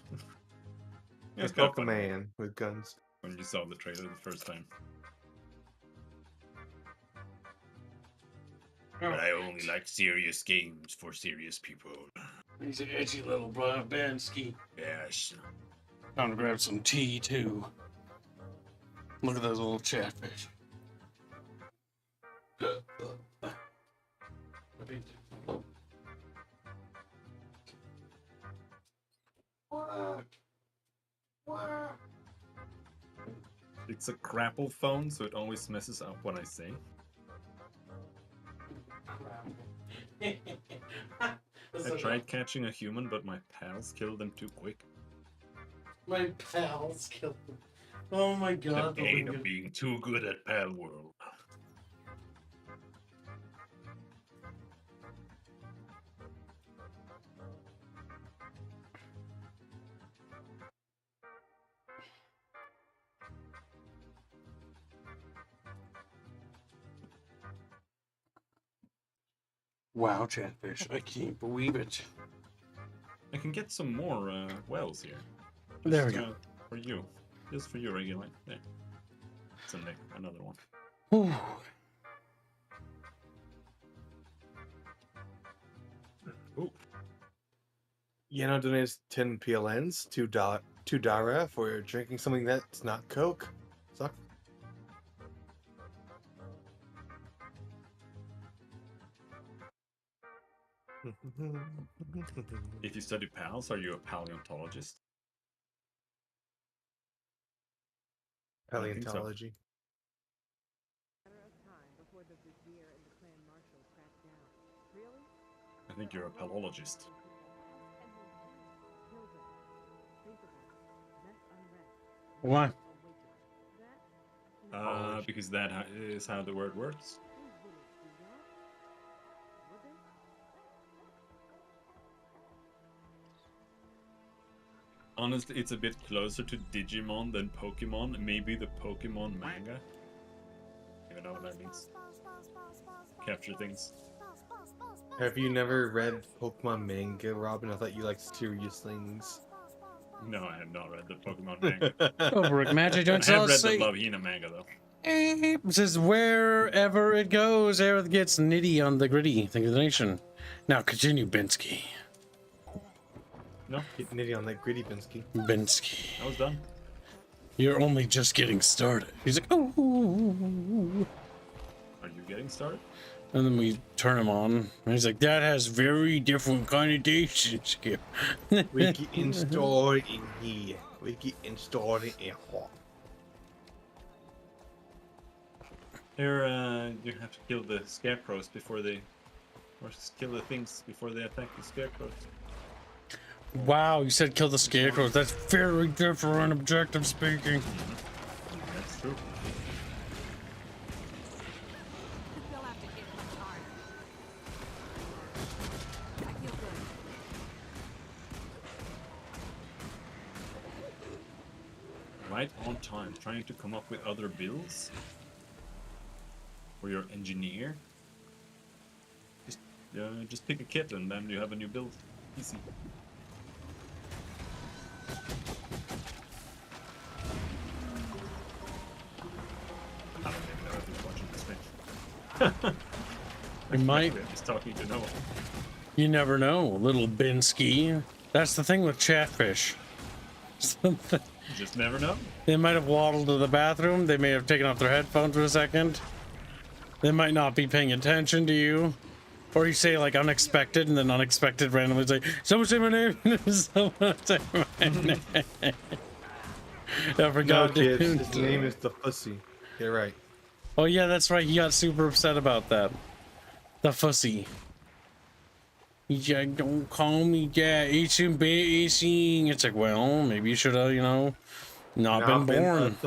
Yeah, Pokemon with guns. When you saw the trailer the first time. But I only like serious games for serious people. He's an edgy little Bansky. Yes. Time to grab some tea too. Look at those little Chatfish. It's a grapple phone, so it always messes up what I say. tried catching a human, but my pals killed them too quick. My pals killed them. Oh my god. The pain of being too good at Pal World. Wow, Chatfish, I can't believe it. I can get some more wells here. There we go. For you. Just for you, regular. There. It's another one. Whew. Ooh. Yano donates 10 PLNs to Dara for drinking something that's not Coke. Suck. If you study pals, are you a paleontologist? Paleontology. I think you're a palologist. Why? Because that is how the word works. Honestly, it's a bit closer to Digimon than Pokemon. Maybe the Pokemon manga. You know what that means? Capture things. Have you never read Pokemon manga, Robin? I thought you liked serious things. No, I have not read the Pokemon manga. Oh, Rick Magic, don't I have read say. the Love Hina manga though. It says wherever it goes, Aerith gets nitty on the gritty. Thank you for the nation. Now continue, Binsky. No, get nitty on that gritty, Binsky. Binsky. I was done. You're only just getting started. He's like, oh. Are you getting started? And then we turn him on. And he's like, that has very different connotations. We get installed in here. We get installed in here. Here, you have to kill the scarecrows before they... Or kill the things before they attack the scarecrows. Wow, you said kill the scarecrows. That's very different, objective speaking. That's true. Right on time, trying to come up with other builds for your engineer. Just pick a kit and then you have a new build. Easy. I don't even know if he's watching this thing. You might. He's talking to no one. You never know, little Binsky. That's the thing with Chatfish. You just never know. They might have waddled to the bathroom. They may have taken off their headphones for a second. They might not be paying attention to you. Or you say like unexpected and then unexpected randomly say, someone say my name. Someone say my name. I forgot. No, kids, his name is the Fussy. Get right. Oh yeah, that's right. He got super upset about that. The Fussy. He's like, don't call me that. It's embarrassing. It's like, well, maybe you should have, you know, not been born.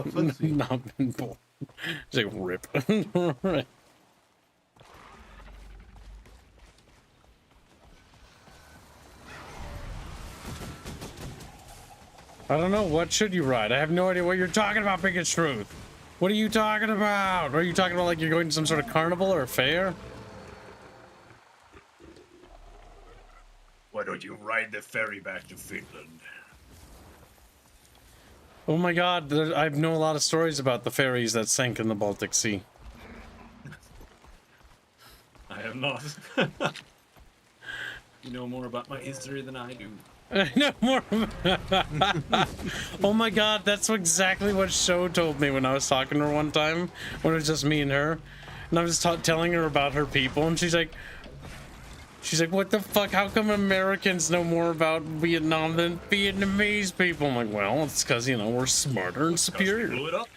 Not been born. It's like, rip. Right. I don't know. What should you ride? I have no idea what you're talking about, Biggest Truth. What are you talking about? Are you talking about like you're going to some sort of carnival or fair? Why don't you ride the ferry back to Finland? Oh my god, I know a lot of stories about the ferries that sank in the Baltic Sea. I have not. You know more about my history than I do. No more. Oh my god, that's exactly what Sho told me when I was talking to her one time, when it was just me and her, and I was telling her about her people, and she's like, what the fuck? How come Americans know more about Vietnam than Vietnamese people? I'm like, well, it's because, you know, we're smarter and superior. Blew it up.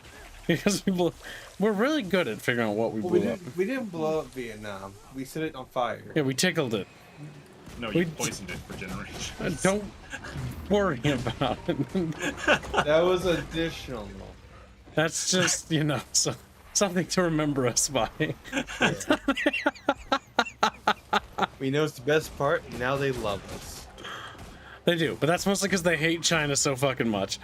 Because we're really good at figuring out what we blew up. We didn't blow up Vietnam. We set it on fire. Yeah, we tickled it. No, you poisoned it for generations. Don't worry about it. That was additional. That's just, you know, something to remember us by. We know it's the best part, and now they love us. They do, but that's mostly because they hate China so fucking much.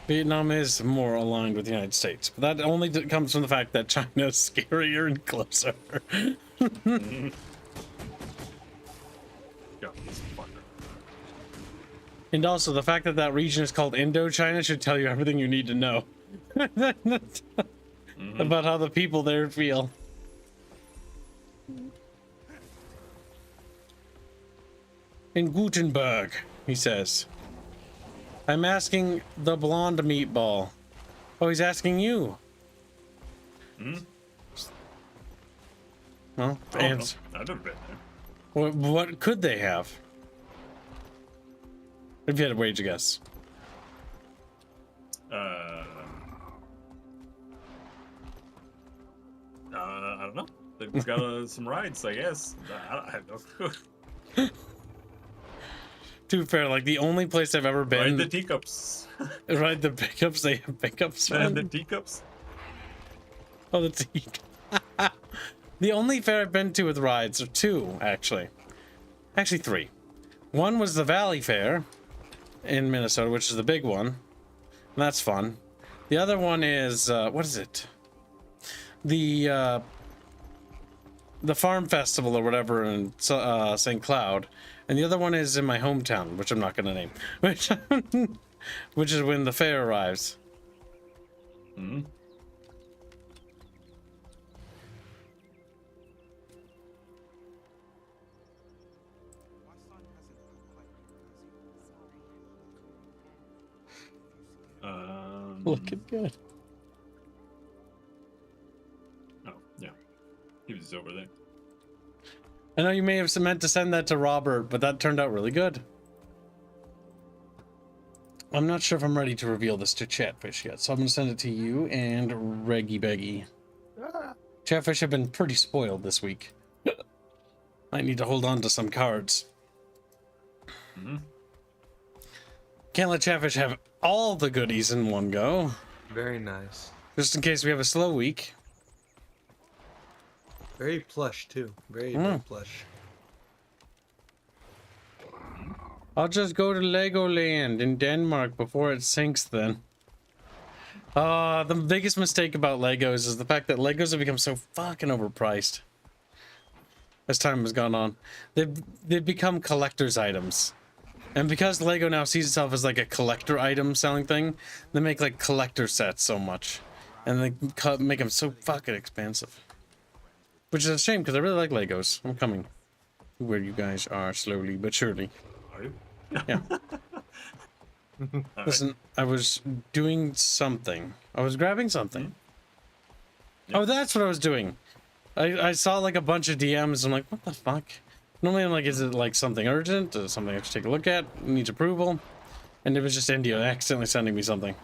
Vietnam is more aligned with the United States, but that only comes from the fact that China is scarier and closer. Mm-hmm. Yeah, this fucker. And also, the fact that that region is called Indochina should tell you everything you need to know about how the people there feel. In Gutenberg, he says. I'm asking the blonde meatball. Oh, he's asking you. Hmm? Well, and I've never been there. what could they have? If you had to wage a guess. I don't know. They've got some rides, I guess. I have no clue. To be fair, like the only place I've ever been. Ride the teacups. Ride the pickups. They have pickups. And the teacups. Oh, the teacup. The only fair I've been to with rides are two, actually. Actually, three. One was the Valley Fair in Minnesota, which is the big one. And that's fun. The other one is what is it? The Farm Festival or whatever in St. Cloud. And the other one is in my hometown, which I'm not going to name, which is when the fair arrives. Mm-hmm. Looking good. Oh, yeah. He was over there. I know you may have meant to send that to Robert, but that turned out really good. I'm not sure if I'm ready to reveal this to Chatfish yet, so I'm going to send it to you and Reggie Beggy. Chatfish have been pretty spoiled this week. I need to hold on to some cards. Mm-hmm. Can't let Chatfish have all the goodies in one go. Very nice. Just in case we have a slow week. Very plush, too. Very plush. I'll just go to Legoland in Denmark before it sinks then. The biggest mistake about Legos is the fact that Legos have become so fucking overpriced. As time has gone on. They've become collector's items. And because Lego now sees itself as like a collector item selling thing, they make like collector sets so much. And they make them so fucking expensive. Which is a shame because I really like Legos. I'm coming where you guys are slowly but surely. Are you? Yeah. Listen, I was doing something. I was grabbing something. Yep. Oh, that's what I was doing. I saw like a bunch of DMs. I'm like, what the fuck? Normally I'm like, is it like something urgent? Is it something I have to take a look at? Needs approval? And it was just India accidentally sending me something.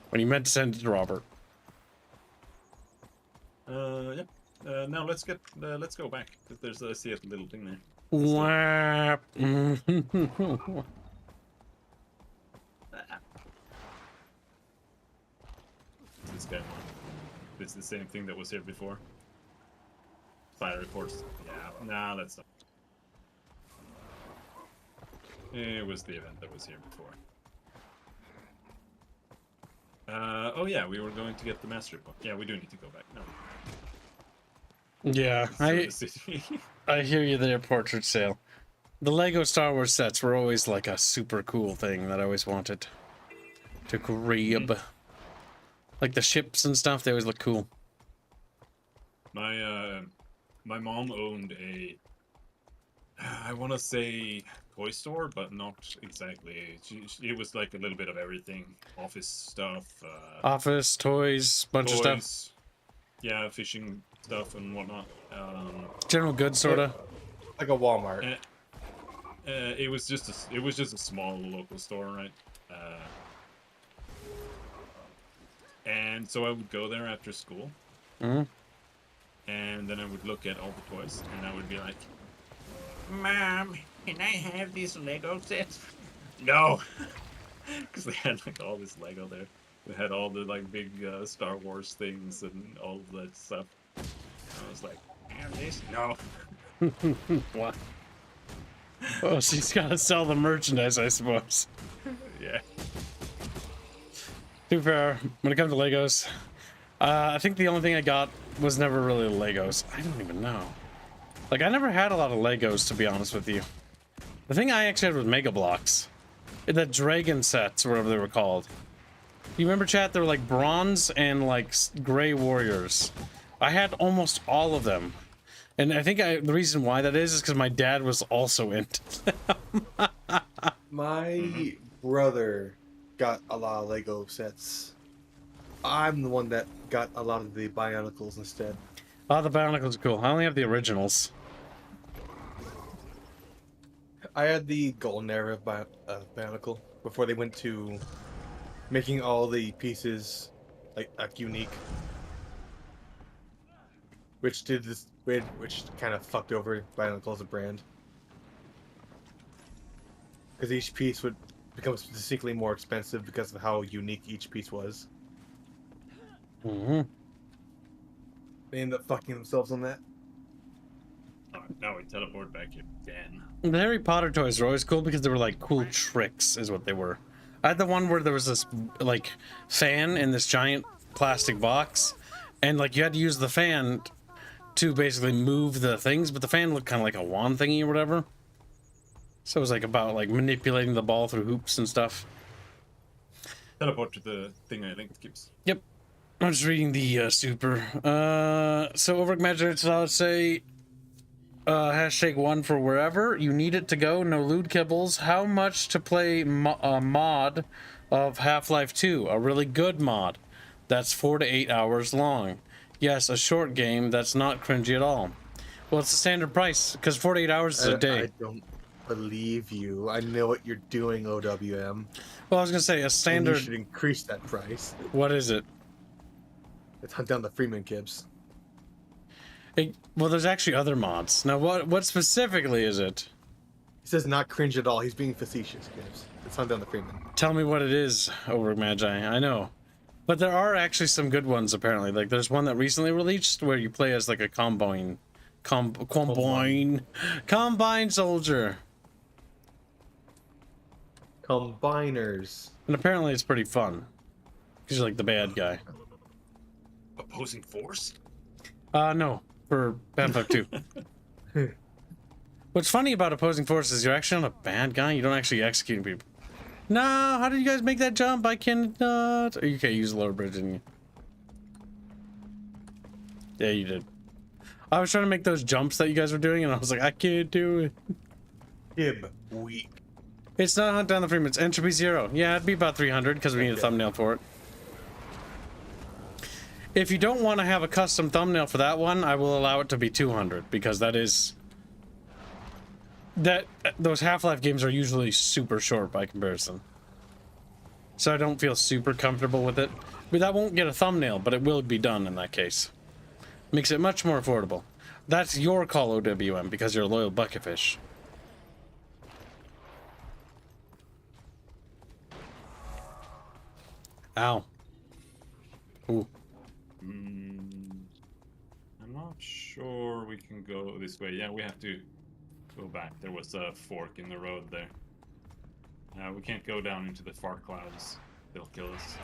When he meant to send it to Robert. Yeah. Now let's go back because I see a little thing there. Whap. This guy. It's the same thing that was here before. Fire reports. Yeah. Nah, that's not. It was the event that was here before. Oh yeah, we were going to get the master book. Yeah, we do need to go back. No. Yeah, I hear you there, portrait sale. The Lego Star Wars sets were always like a super cool thing that I always wanted to grab. Like the ships and stuff, they always look cool. My mom owned a, I want to say toy store, but not exactly. It was like a little bit of everything. Office stuff. Office, toys, bunch of stuff. Yeah, fishing stuff and whatnot. General goods, sorta. Like a Walmart. It was just a small local store, right? And And so I would go there after school, Mm-hmm. and then I would look at all the toys, and I would be like, "Mom, can I have these Lego sets?" No, because they had like all this Lego there. They had all the like big Star Wars things and all of that stuff. And I was like, "Have this?" No. What? Oh, she's got to sell the merchandise, I suppose. Yeah. To be fair, when it comes to Legos, I think the only thing I got was never really Legos. I don't even know. Like, I never had a lot of Legos, to be honest with you. The thing I actually had was Mega Bloks. The dragon sets, or whatever they were called. You remember, chat? They were like bronze and like gray warriors. I had almost all of them. And I think the reason why that is because my dad was also into them. My brother got a lot of Lego sets. I'm the one that got a lot of the Bionicles instead. Oh, the Bionicles are cool. I only have the originals. I had the golden era of Bionicle before they went to making all the pieces like unique, which did this, which kind of fucked over Bionicle as a brand, because each piece would become distinctly more expensive because of how unique each piece was. Mm-hmm. They ended up fucking themselves on that. Oh, now we teleport back again. The Harry Potter toys were always cool because they were like cool tricks, is what they were. I had the one where there was this like fan in this giant plastic box, and like you had to use the fan to basically move the things, but the fan looked kind of like a wand thingy or whatever. So it was like about like manipulating the ball through hoops and stuff. Teleport to the thing I linked keeps. Yep. I'm just reading the super. So over Imaginator, so I would say #1 for wherever you need it to go. No lewd kibbles. How much to play a mod of Half-Life 2? A really good mod. That's 4 to 8 hours long. Yes, a short game that's not cringy at all. Well, it's the standard price because 4 to 8 hours is a day. I don't believe you. I know what you're doing, OWM. Well, I was gonna say a standard. And you should increase that price. What is it? Let's hunt down the Freeman Kibs. Well, there's actually other mods. Now, what specifically is it? He says not cringe at all. He's being facetious, Kibs. Let's hunt down the Freeman. Tell me what it is, over Magi. I know. But there are actually some good ones, apparently. Like, there's one that recently released where you play as, like, a combine soldier. Combiners. And apparently it's pretty fun. Because you're, like, the bad guy. Opposing force? No. For Half-Life 2. What's funny about opposing forces is you're actually not a bad guy. You don't actually execute people. No, how did you guys make that jump? I cannot. Oh, you can't use the lower bridge, didn't you? Yeah, you did. I was trying to make those jumps that you guys were doing, and I was like, I can't do it. Hib weak. It's not hunt down the Freeman. It's entropy 0. Yeah, it'd be about 300 because we need a thumbnail for it. If you don't want to have a custom thumbnail for that one, I will allow it to be 200 because that is... those Half-Life games are usually super short by comparison. So I don't feel super comfortable with it. But that won't get a thumbnail, but it will be done in that case. Makes it much more affordable. That's your call, OWM, because you're a loyal bucket fish. Ow. Ooh. I'm not sure we can go this way. Yeah, we have to go back. There was a fork in the road there. We can't go down into the far clouds. They'll kill us.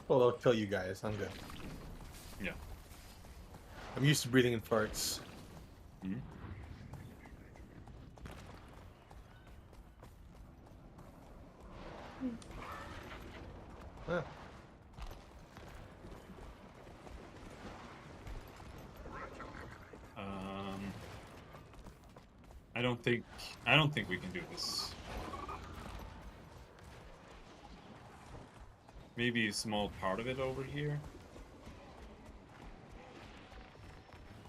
Well, they'll kill you guys. I'm good. Yeah. I'm used to breathing in farts. Mm-hmm. Huh. I don't think we can do this. Maybe a small part of it over here.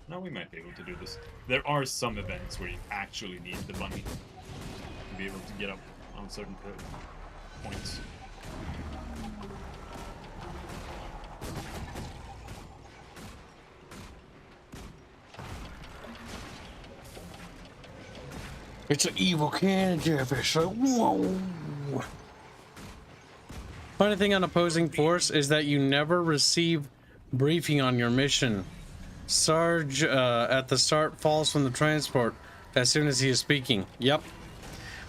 No, we might be able to do this. There are some events where you actually need the bunny to be able to get up on certain points. It's an evil can jellyfish. Like, whoa. Funny thing on opposing force is that you never receive briefing on your mission. Sarge at the start falls from the transport as soon as he is speaking. Yep.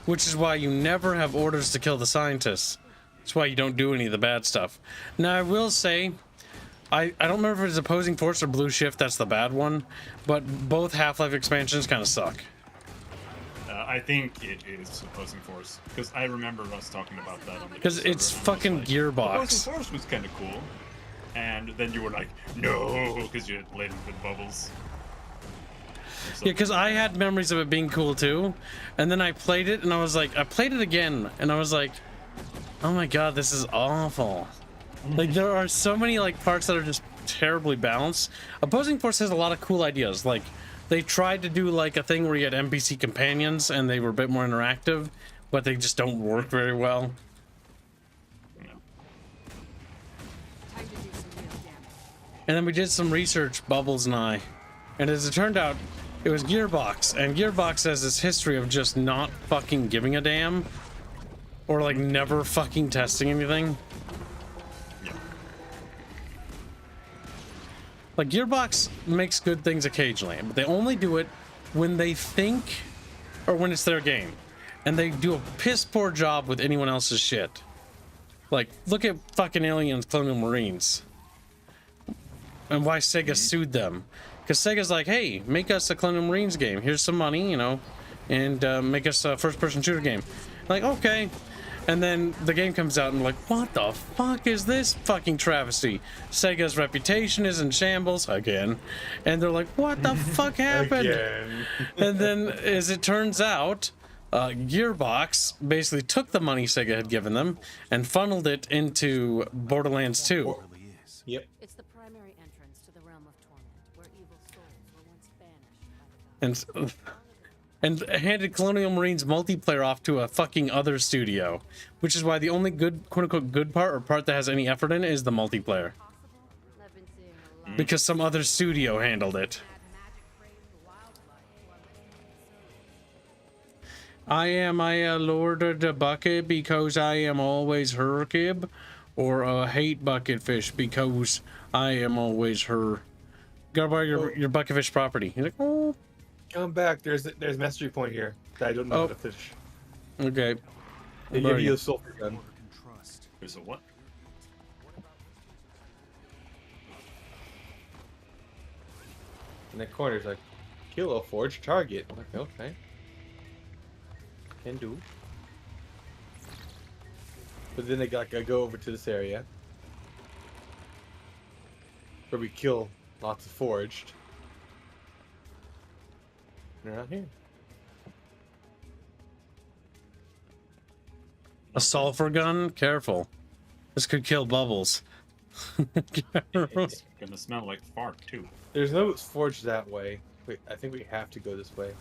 Which is why you never have orders to kill the scientists. That's why you don't do any of the bad stuff. Now I will say, I don't remember if it's opposing force or blue shift, that's the bad one, but both Half-Life expansions kind of suck. I think it is opposing force because I remember us talking about that. Because it's fucking like, Gearbox. Opposing force was kind of cool, and then you were like, no, because you had played with bubbles. Yeah, because I had memories of it being cool too, and then I played it, and I was like, I played it again, and I was like, oh my god, this is awful. Like, there are so many like parts that are just terribly balanced. Opposing force has a lot of cool ideas, like. They tried to do like a thing where you had NPC companions and they were a bit more interactive, but they just don't work very well. And then we did some research, Bubbles and I, and as it turned out, it was Gearbox, and Gearbox has this history of just not fucking giving a damn, or like never fucking testing anything. Like, Gearbox makes good things occasionally, but they only do it when they think, or when it's their game. And they do a piss poor job with anyone else's shit. Like, look at fucking Aliens Colonial Marines. And why Sega sued them. Because Sega's like, hey, make us a Colonial Marines game. Here's some money, you know, and make us a first-person shooter game. Like, okay. And then the game comes out and like, what the fuck is this fucking travesty? Sega's reputation is in shambles again. And they're like, what the fuck happened? And then, as it turns out, Gearbox basically took the money Sega had given them and funneled it into Borderlands 2. Yep. It's the primary entrance to the realm of torment, where evil souls were once banished by the gods. And handed Colonial Marines multiplayer off to a fucking other studio, which is why the only good, quote-unquote, good part, or part that has any effort in it, is the multiplayer. Because some other studio handled it. I am a lord of the bucket because I am always her kib, or a hate bucket fish because I am always her. Gotta buy your bucket fish property. He's like, oh. Come back. There's mastery point here that I don't know how to fish. Okay. They give you a sulfur gun. There's a what? In the corner's like, kill a forged target. I'm like, okay. Can do. But then they gotta go over to this area where we kill lots of forged. They're not here. A sulfur gun? Careful. This could kill Bubbles. It's gonna smell like fart too. There's no forge that way. Wait, I think we have to go this way.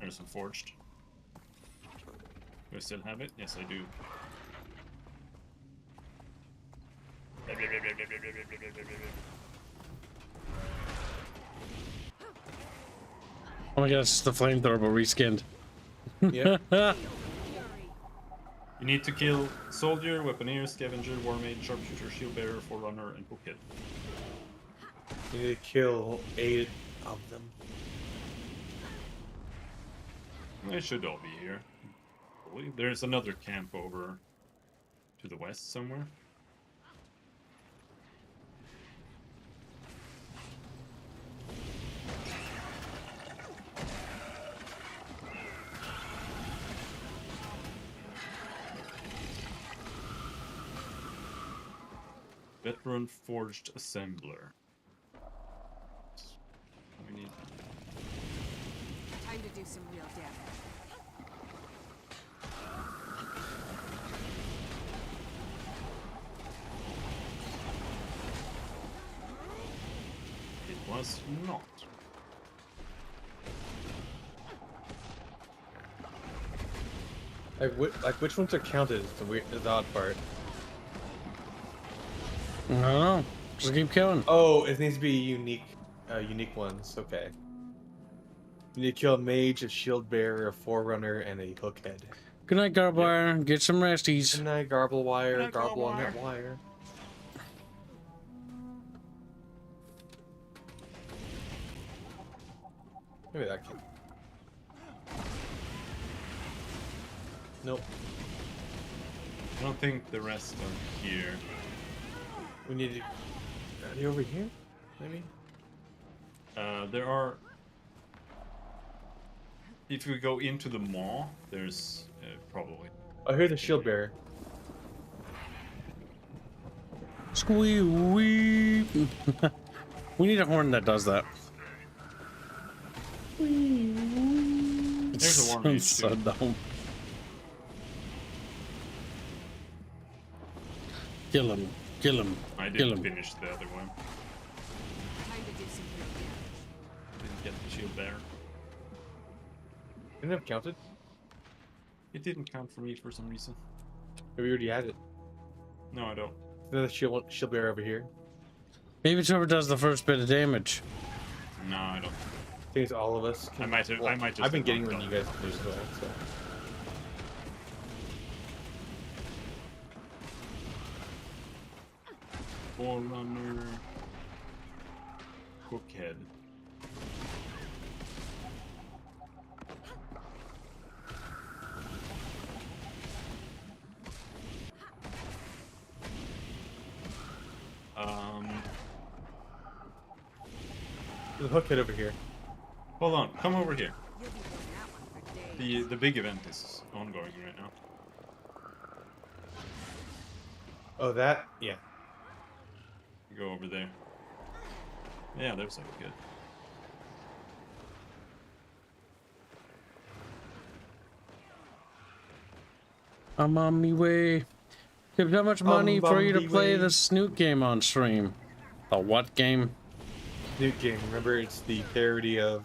There's some forged. Do I still have it? Yes, I do. Oh my god, it's just the flamethrower, but reskinned. Yeah. You need to kill soldier, weaponeer, scavenger, war mage, sharpshooter, shield bearer, forerunner, and bookhead. You need to kill 8 of them. They should all be here. There's another camp over to the west somewhere. Veteran Forged Assembler. We need... Time to do some real damage. was not. Like which ones are counted is the odd part. I don't know. Just keep killing. Oh, it needs to be unique ones. Okay. You need to kill a mage, a shield bearer, a forerunner, and a hookhead. Good night, Garbwire. Get some resties. Good night, garble wire. Good night, Garble on Garbwire. that wire. Maybe that can. Nope. I don't think the rest are here. We need to. Are they over here? Maybe. There are. If we go into the maw, there's probably. Oh, here's the shield bearer. Squee wee. We need a horn that does that. There's a war mage So too. dumb. Kill him. Kill him. I Kill didn't him. finish the other one. Time to do some real damage. Didn't get the shield there. Didn't it have counted? It didn't count for me for some reason. Maybe we already had it. No, I don't. Another shield bearer over here. Maybe it's whoever does the first bit of damage. No, I don't. I think it's all of us. I might have. Well, I might just. I've been have getting not when you done guys do as well. So. Forerunner. Hookhead. There's a hookhead over here. Hold on. Come over here. You'll be doing that one for days. The big event is ongoing right now. Oh, that? Yeah. Go over there. Yeah, there's something good. I'm on me way. Give that much money for you to play the Snoot game on stream. The what game? Snoot game. Remember, it's the parody of.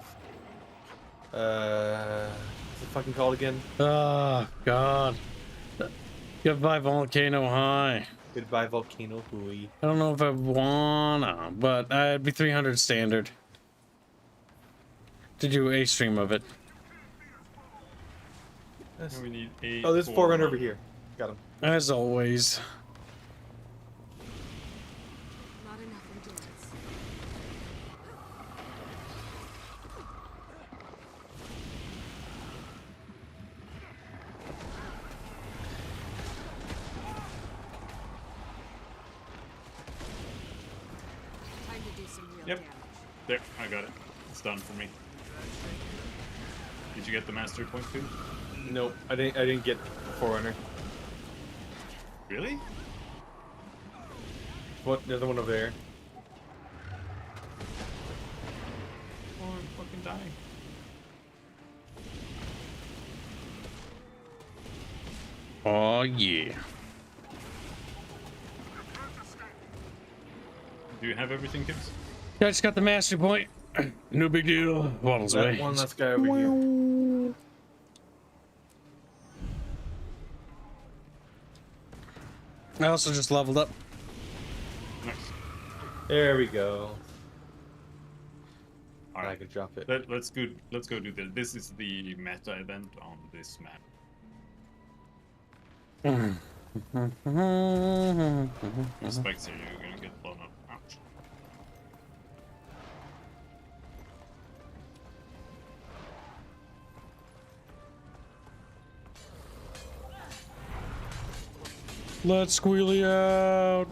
What's it fucking called again? Oh, God. Goodbye, Volcano High. Goodbye, Volcano Hooey. I don't know if I wanna, but I'd be 300 standard to do a stream of it. We need a. Oh, there's a forerunner over here. Got him. As always. Not enough endurance. Time to do some real Yep. damage. There, I got it. It's done for me. Did you get the mastery point too? Nope, I didn't get forerunner. Really? What? There's one over there. Oh, I'm fucking dying. Oh, yeah. Do you have everything, kids? I just got the mastery point. No big deal. Waddles away. One last guy over here. I also just leveled up. Nice. There we go. All right. I could drop it. Let's go do this. This is the meta event on this map. The spikes here, you're gonna get blown up. Ouch. Let's squealy out.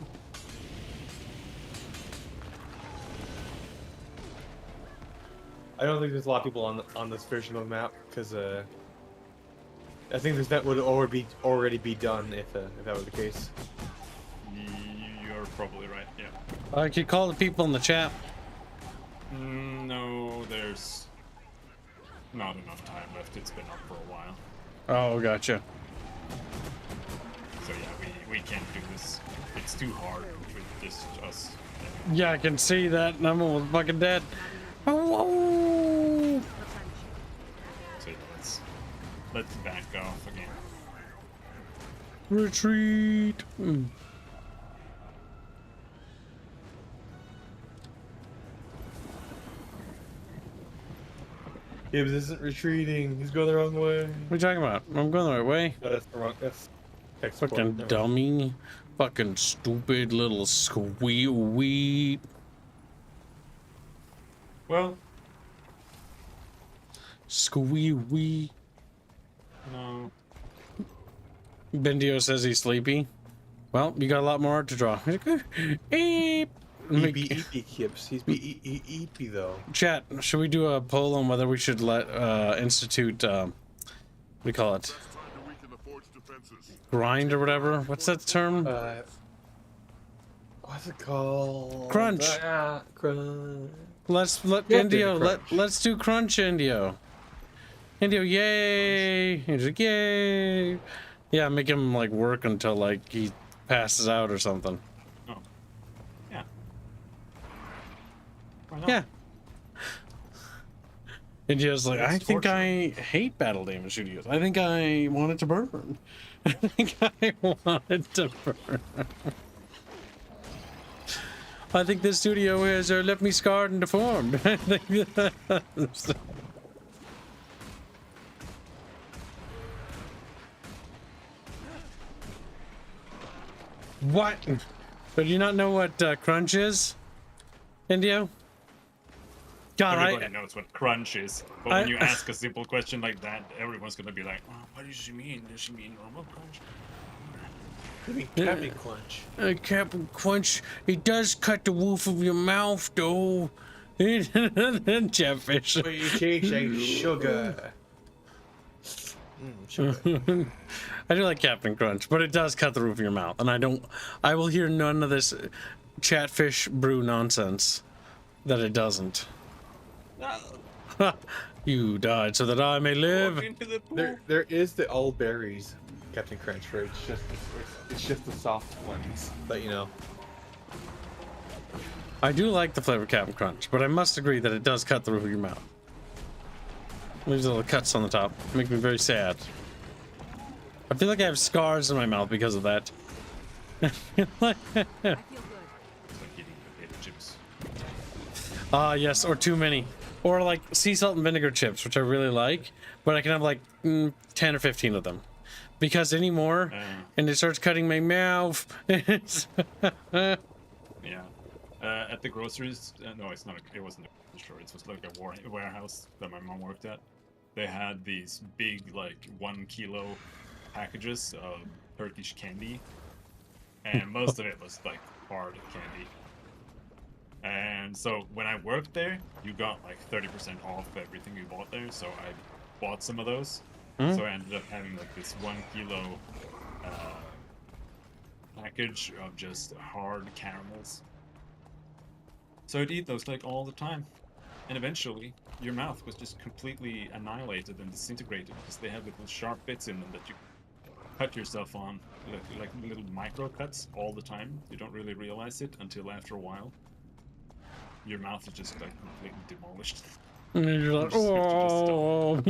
I don't think there's a lot of people on this version of the map because I think that would already be done if that were the case. You're probably right. Yeah. I could call the people in the chat. No, there's not enough time left. It's been up for a while. Oh, gotcha. So yeah, we can't do this. It's too hard with just us. Yeah, I can see that, and I'm almost fucking dead. Oh, So let's back off again. retreat. Gibbs isn't retreating. He's going the wrong way. What are you talking about? I'm going the right way. No, that's the wrong. That's export. Fucking Never mind. dummy. Fucking stupid little squeak. Well, Squee. no. Bendio says he's sleepy. Well, you got a lot more art to draw. Eep. EP Gibbs. He's EP though. Chat, should we do a poll on whether we should let institute what do you call it? Grind or whatever? What's that term? What's it called? Crunch. Crunch. Let's let Yeah, Indio crunch. let's do crunch, Indio. Indio, yay! He's like, yay! Yeah, make him like work until like he passes out or something. Oh. Yeah. Why not? Yeah. Indio's like, It's I think torture. I hate Battle Damage Studios. I think I want it to burn. I think I want it to burn. I think this studio has left me scarred and deformed. I think that's... What? But do you not know what crunch is, Indio? God, Everybody knows what crunch is, but when you ask a simple question like that, everyone's gonna be like, oh, what does she mean? Does she mean normal crunch? I mean, Captain Crunch. Captain Crunch, it does cut the roof of your mouth, though. Chatfish. But you change like sugar. Sugar. I do like Captain Crunch, but it does cut the roof of your mouth, and I will hear none of this Chatfish brew nonsense that it doesn't. You died so that I may live. There is the all berries Captain Crunch, where it's just the soft ones that you know. I do like the flavor of Captain Crunch, but I must agree that it does cut the roof of your mouth. Leaves little cuts on the top. Make me very sad. I feel like I have scars in my mouth because of that. Yes, or too many. Or like sea salt and vinegar chips, which I really like, but I can have like 10 or 15 of them. Because anymore, and it starts cutting my mouth. Yeah. At the groceries, no, it's not. It wasn't a grocery store. It was like a warehouse that my mom worked at. They had these big, like 1 kilo packages of Turkish candy, and most of it was like hard candy. And so when I worked there, you got like 30% off everything you bought there. So I bought some of those. So I ended up having like this 1 kilo package of just hard caramels. So I'd eat those like all the time. And eventually, your mouth was just completely annihilated and disintegrated because they have little sharp bits in them that you cut yourself on, like little micro cuts all the time. You don't really realize it until after a while. Your mouth is just like completely demolished. And you're like, oh.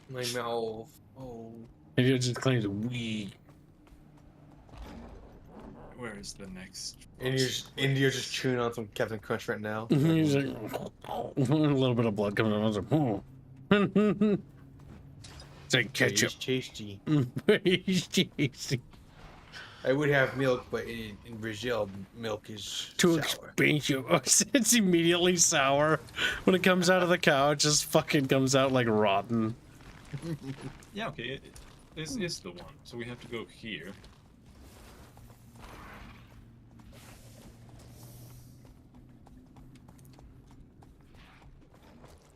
My mouth. Oh. And you just claims we. Where is the next? And you're just chewing on some Captain Crunch right now. He's like, a little bit of blood coming out. I was like, oh. It's like ketchup. It's tasty. It's tasty. I would have milk, but in Brazil, milk is Too sour. expensive. It's immediately sour. When it comes out of the cow, it just fucking comes out like rotten. Yeah, okay, this is the one. So we have to go here.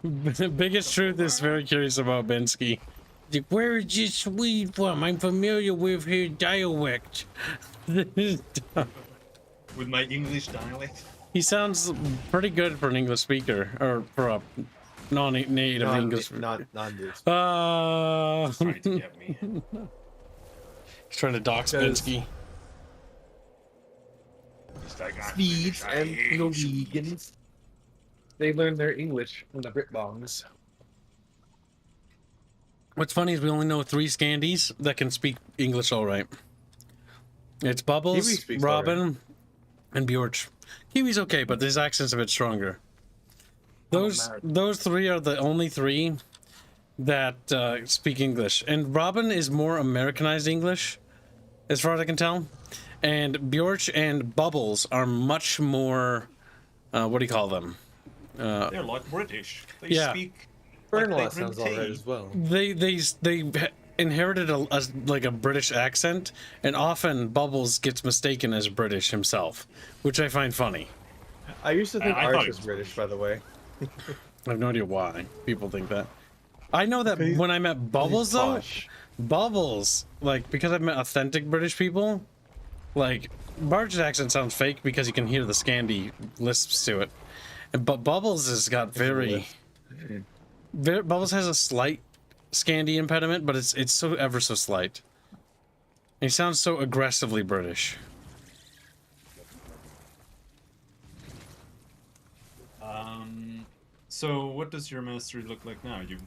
The biggest truth is very curious about Bensky. Like, where is this Swede from? I'm familiar with his dialect. With my English dialect? He sounds pretty good for an English speaker, or for a non-native English. Non-native. Trying to get me. He's trying to dox Bensky. It's like, Swedes and Norwegians. They learn their English from the Britbongs. What's funny is we only know 3 Scandies that can speak English all right. It's Bubbles, Robin, and Bjorch. Kiwi's okay, but his accent's a bit stronger. Those 3 are the only 3 that speak English. And Robin is more Americanized English, as far as I can tell. And Bjorch and Bubbles are much more, what do you call them? They're like British. They speak. Bernala sounds alright as well. They inherited a British accent, and often Bubbles gets mistaken as British himself, which I find funny. I used to think Arch was British, by the way. I have no idea why people think that. I know that when I met Bubbles, though, Bubbles, like, because I've met authentic British people, like, Barge's accent sounds fake because you can hear the Scandi lisps to it. But Bubbles has got Bubbles has a slight Scandi impediment, but it's so ever so slight. He sounds so aggressively British. So what does your mastery look like now? You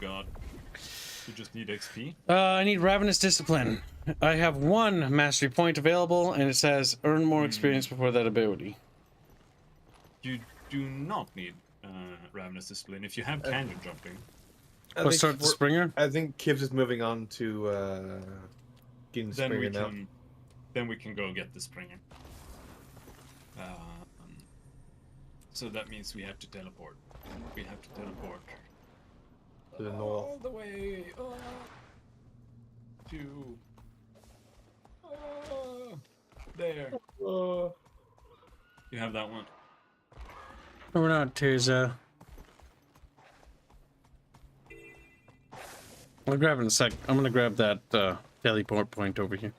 just need XP? I need Ravenous Discipline. I have 1 mastery point available, and it says earn more experience before that ability. You do not need Ravenous Discipline if you have canyon jumping. Let's start the Springer? I think Kibbs is moving on to getting the Springer now. Then we can go get the Springer. So that means we have to teleport. We have to teleport. To the north. All the way to... there. You have that one. No, we're not, Tirza. I'll grab it in a sec. I'm gonna grab that teleport point over here.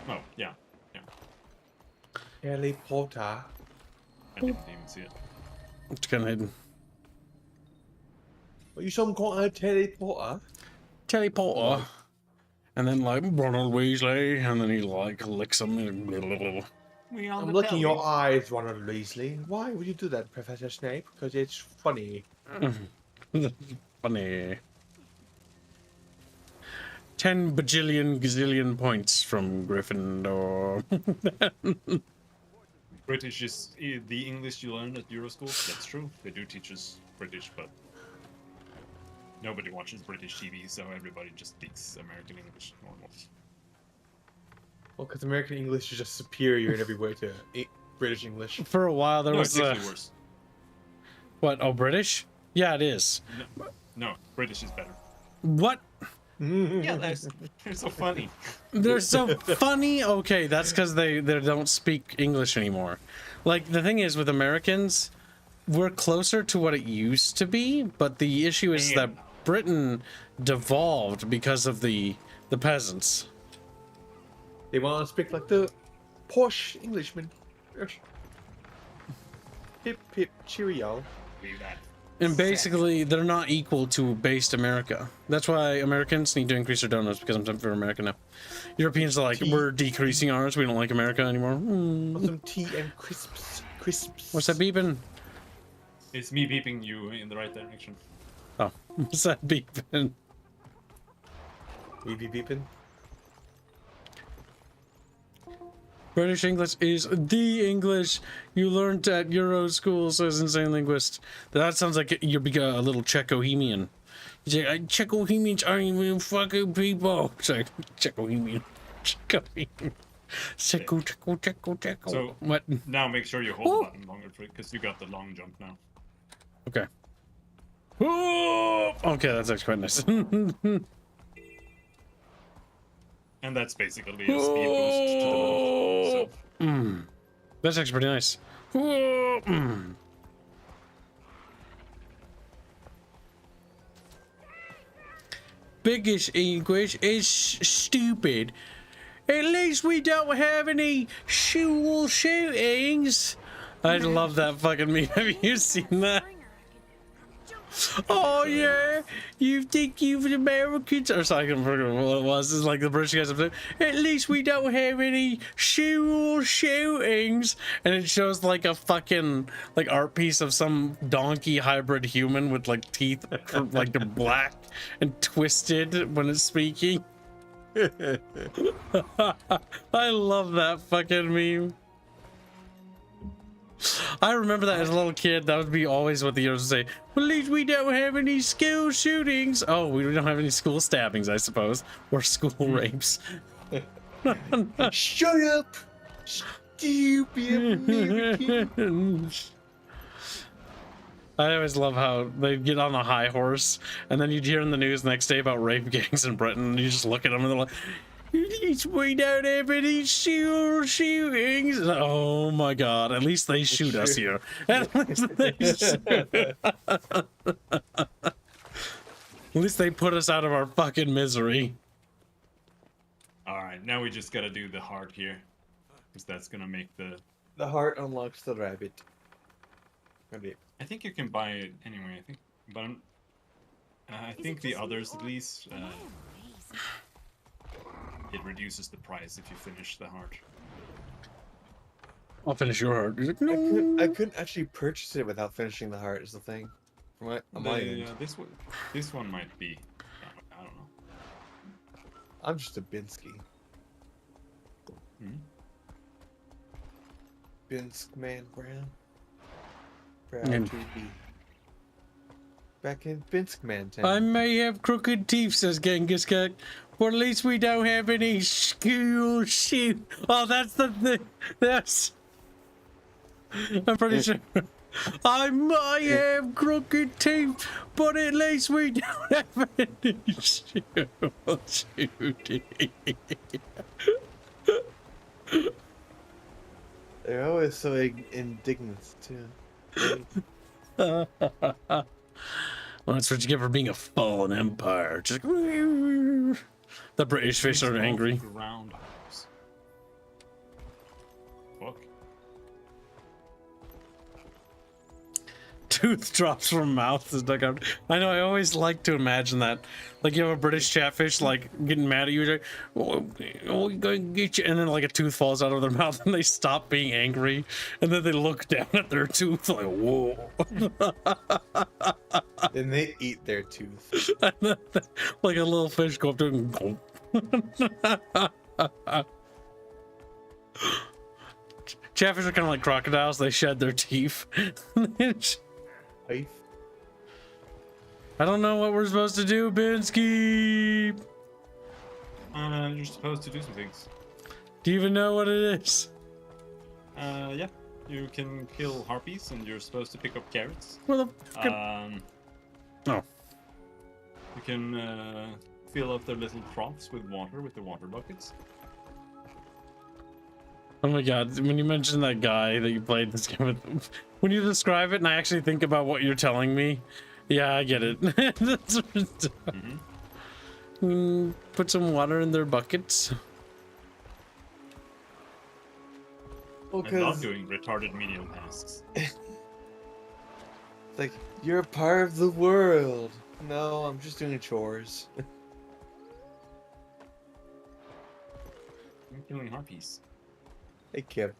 Oh, yeah. Teleporter. I didn't even see it. It's kind of hidden. Are you some kind of teleporter? Teleporter. And then, like, Ronald Weasley, and then he, like, licks him. I'm looking in your eyes, Ronald Weasley. Why would you do that, Professor Snape? Because it's funny. Funny. 10 bajillion gazillion points from Gryffindor. British is the English you learn at Euroschool. That's true. They do teach us British, but nobody watches British TV, so everybody just speaks American English normal. Well, because American English is just superior in every way to British English. For a while, there was it's actually worse. What? Oh, British? Yeah, it is. No, British is better. What? Yeah, they're so funny. They're so funny? Okay, that's because they don't speak English anymore. Like, the thing is, with Americans, we're closer to what it used to be, but the issue is that Britain devolved because of the peasants. They want to speak like the posh Englishman. Hip hip cheerio. Leave that. And basically, they're not equal to based America. That's why Americans need to increase their donuts, because I'm for America now. Europeans are like, we're decreasing ours. We don't like America anymore. Some tea and crisps. What's that beeping? It's me beeping you in the right direction. Oh, what's that beeping? We be beeping? British English is the English you learned at Euro school, says Insane Linguist. That sounds like you're a little Czech-Bohemian. You say, Czech-Bohemians aren't even fucking people. It's like, Czech-Bohemian. Czech-Bohemian. Czech-Czech. So, what? Now make sure you hold the button longer, because you got the long jump now. Okay. Okay, that's actually quite nice. And that's basically a speed boost to the left. So. That's actually pretty nice. British English is stupid. At least we don't have any school shootings. I love that fucking meme. Have you seen that? Oh yeah, you think you've Americans or something? I can't remember what it was. It's like the British guys. At least we don't have any school shootings, and it shows like a fucking like art piece of some donkey hybrid human with like teeth like they're black and twisted when it's speaking. I love that fucking meme. I remember that as a little kid. That would be always what the heroes would say. Well, at least we don't have any school shootings. Oh, we don't have any school stabbings, I suppose, or school rapes. Shut up, stupid American. I always love how they get on a high horse, and then you'd hear in the news the next day about rape gangs in Britain, and you just look at them and they're like, we don't have any school shootings. Oh my god, at least they shoot us here. At least they shoot. At least they put us out of our fucking misery. Alright, now we just gotta do the heart here. Because that's gonna make the... The heart unlocks the rabbit. I think you can buy it anyway, I think. But I think the others at least... it reduces the price if you finish the heart. I'll finish your heart. Like, no. I couldn't actually purchase it without finishing the heart, is the thing. On my end. This one might be. I don't know. I'm just a Binsky. Binsk man Brown. Proud to be back in Binsk man town. I may have crooked teeth, says Genghis Khan, but at least we don't have any school shoot. Oh, that's the thing. That's... I'm pretty sure. I might have crooked teeth, but at least we don't have any school shooting. They're always so indignant, too. Well, that's what you get for being a fallen empire. Just the British fish are angry. Fuck. Tooth drops from mouth is dug out. I know. I always like to imagine that, like you have a British catfish like getting mad at you, like, oh, we're gonna get you, and then like a tooth falls out of their mouth, and they stop being angry, and then they look down at their tooth like, whoa. Then they eat their tooth. And then, like a little fish go up to it and go. Catfish are kind of like crocodiles. They shed their teeth. I don't know what we're supposed to do, Binsky. You're supposed to do some things. Do you even know what it is? Yeah. You can kill harpies, and you're supposed to pick up carrots. Where the fuck? Oh. You can fill up their little troughs with water with the water buckets. Oh my god, when you mentioned that guy that you played this game with, when you describe it and I actually think about what you're telling me, yeah, I get it. That's put some water in their buckets. Well, I love doing retarded menial tasks. It's like, you're a part of the world. No, I'm just doing chores. I'm killing harpies. Hey, Kip.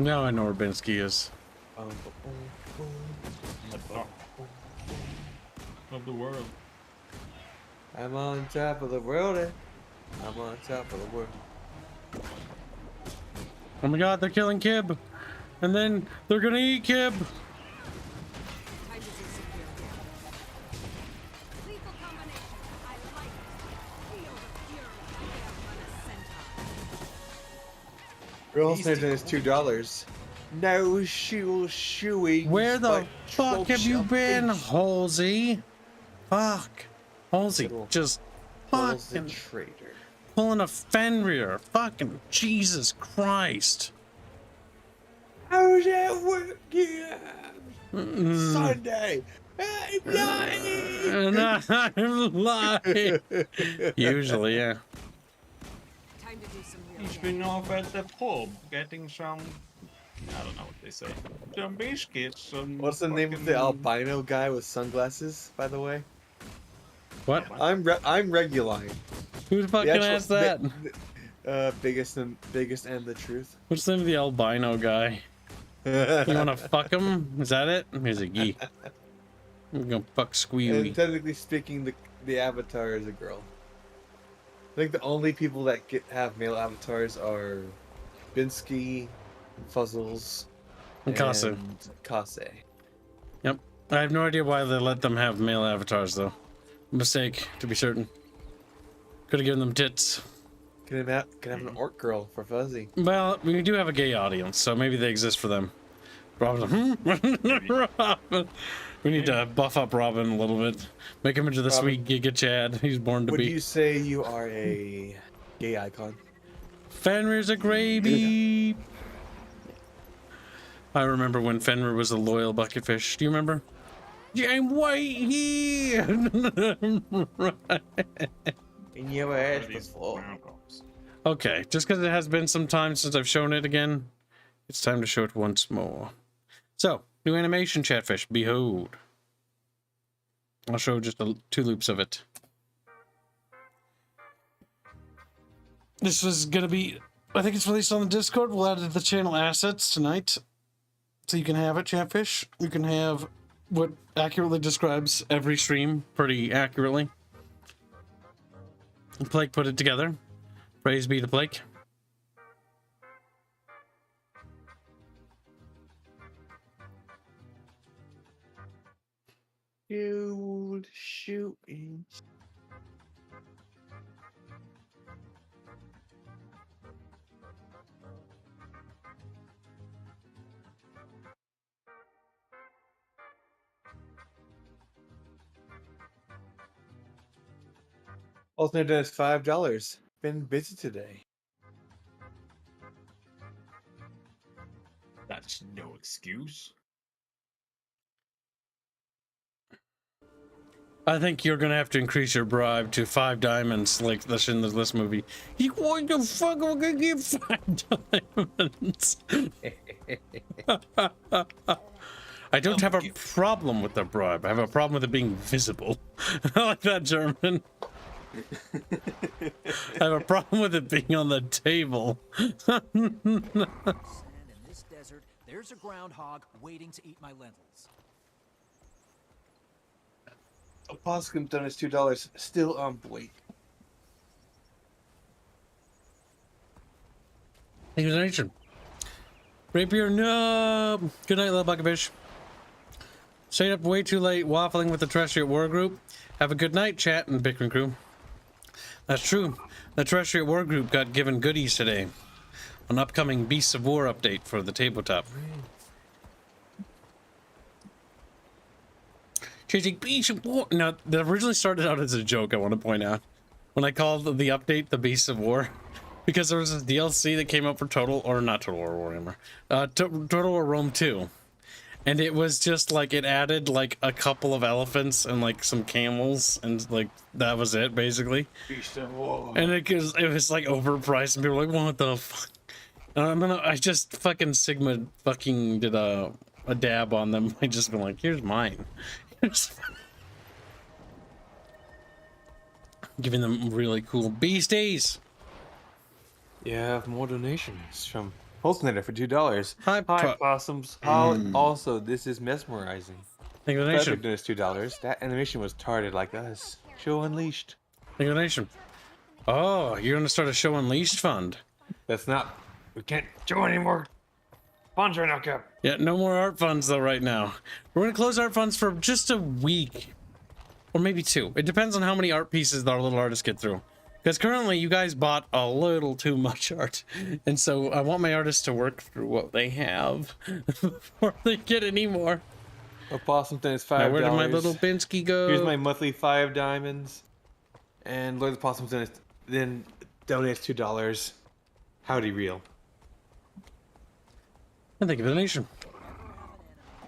Now I know where Binsky is. The top of the world. I'm on top of the world. I'm on top of the world. Oh my god, they're killing Kib. And then they're gonna eat Kib. Girl Snitching is $2. No shoeing. Where the fuck have you been, Halsey? Fuck. Halsey, just fucking traitor. Pulling a Fenrir. Fucking Jesus Christ. How's that working? Sunday. I'm lying. Usually, yeah. He's been off at the pub getting some, I don't know what they say, some biscuits. Some What's the name of the albino guy with sunglasses, by the way? What? I'm Reguline. Who the fucking asked that? Biggest and the truth. What's the name of the albino guy? You wanna fuck him? Is that it? Here's a gee. I'm gonna fuck Squealy. And technically speaking, the avatar is a girl. I think the only people that have male avatars are Binsky, Fuzzles, and Kase. Yep. I have no idea why they let them have male avatars, though. Mistake, to be certain. Could have given them tits. Could have an orc girl for Fuzzy. Well, we do have a gay audience, so maybe they exist for them. Robin. Robin. We need to buff up Robin a little bit. Make him into the sweet Giga Chad he's born to be. Would you say you are a gay icon? Fenrir's a gravy. I remember when Fenrir was a loyal bucket fish. Do you remember? I'm white here. Right. In your ass before. Okay, just because it has been some time since I've shown it again, it's time to show it once more. So, new animation, Chatfish. Behold. I'll show just 2 loops of it. This was gonna be, I think it's released on the Discord. We'll add it to the channel assets tonight. So you can have it, Chatfish. You can have what accurately describes every stream pretty accurately. And Blake put it together. Praise be to Blake. Shooting. Alternate is $5. Been busy today. That's no excuse. I think you're gonna have to increase your bribe to 5 diamonds, like the Schindler's movie. You what the fuck? We're gonna give 5 diamonds. I don't have a problem with the bribe. I have a problem with it being visible. I like that, German. I have a problem with it being on the table. And in this desert, there's a groundhog waiting to eat my lentils. Opossum done is $2. Still on point. Thank you, donation. Rapier, no. Good night, little bucketfish. Stayed up way too late, waffling with the Terrestrial War Group. Have a good night, chat and Bickering crew. That's true. The Terrestrial War Group got given goodies today. An upcoming Beasts of War update for the tabletop. Chasing Beasts of War. Now, that originally started out as a joke, I want to point out. When I called the update the Beasts of War. Because there was this DLC that came out for Total War Warhammer. Total War Rome 2. And it was just like, it added like a couple of elephants and like some camels. And like, that was it, basically. Beast of War. And it was like overpriced. And people were like, what the fuck? I just fucking Sigma fucking did a dab on them. I just been like, here's mine. Giving them really cool beasties. Yeah, more donations from Holtznator for $2. Hi, Possums. Also, this is mesmerizing. Thank you, donation. Is $2. That animation was tarded like us. Show Unleashed. Thank you, donation. Oh, you're gonna start a Show Unleashed fund. That's not. We can't do any more funds right now, Cap. Yeah, no more art funds though right now. We're gonna close art funds for just a week. Or maybe 2. It depends on how many art pieces our little artists get through. Because currently you guys bought a little too much art. And so I want my artists to work through what they have before they get any more. Opossum thing is $5. Now, where did my little Binsky go? Here's my monthly 5 diamonds. And Lord of the Possum then donates $2. Howdy real. And thank you for the donation.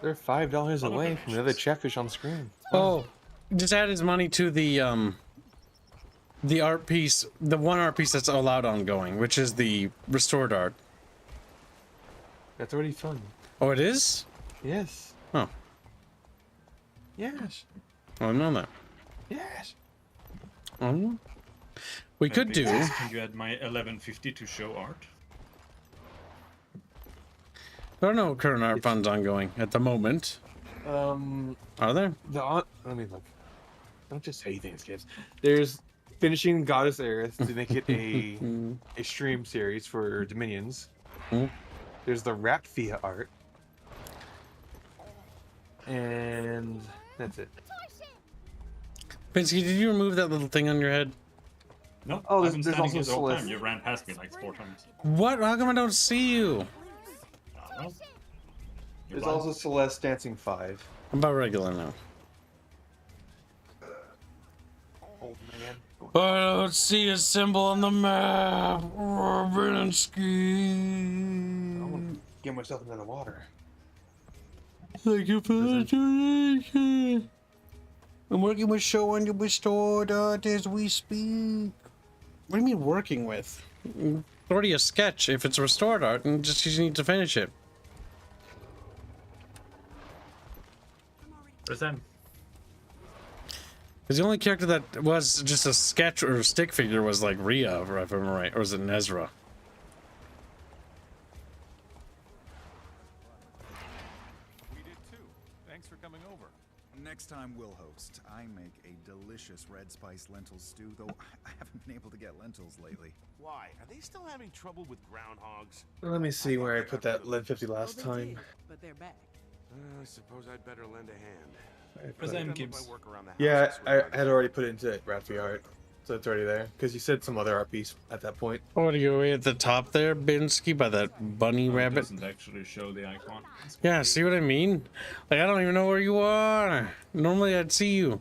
They're $5 away from another Chatfish on screen. Oh, just add his money to the the art piece, the one art piece that's allowed ongoing, which is the restored art. That's already fun. Oh, it is? Yes. Oh. Yes. I don't know that. Yes. We could do. Can you add my 1150 to show art? There are no current art funds ongoing at the moment. Are there? Let me look. Don't just say things, kids. There's finishing Goddess Aerith to make it a stream series for Dominions. There's the Raffia art. And that's it. Pinsky, did you remove that little thing on your head? No. Oh, I've been there's standing also here the whole time. Celeste. You ran past me like 4 times. What? How come I don't see you? Well, There's also Celeste Dancing 5. I'm about regular now. Old man. I don't see a symbol on the map. Pinsky. I want to get myself into the water. Thank you for the donation. I'm working with showing you restored art as we speak. What do you mean working with? It's already a sketch if it's restored art, and just you need to finish it. Where's that? Because the only character that was just a sketch or a stick figure was like Rhea, if I remember right, or was it Nezra? We did too. Thanks for coming over. Next time we'll host. I make a delicious red spice lentil stew, though I haven't been able to get lentils lately. Why? Are they still having trouble with groundhogs? Let me see where I put that lead 50 last time. But they're back. I suppose I'd better lend a hand. Where's M Gibbs? Yeah, I had already put it into Raffia art, so it's already there. Because you said some other art piece at that point. Oh, do you go way at the top there, Binsky, by that bunny rabbit? It doesn't actually show the icon. Yeah, see what I mean? Like, I don't even know where you are. Normally, I'd see you.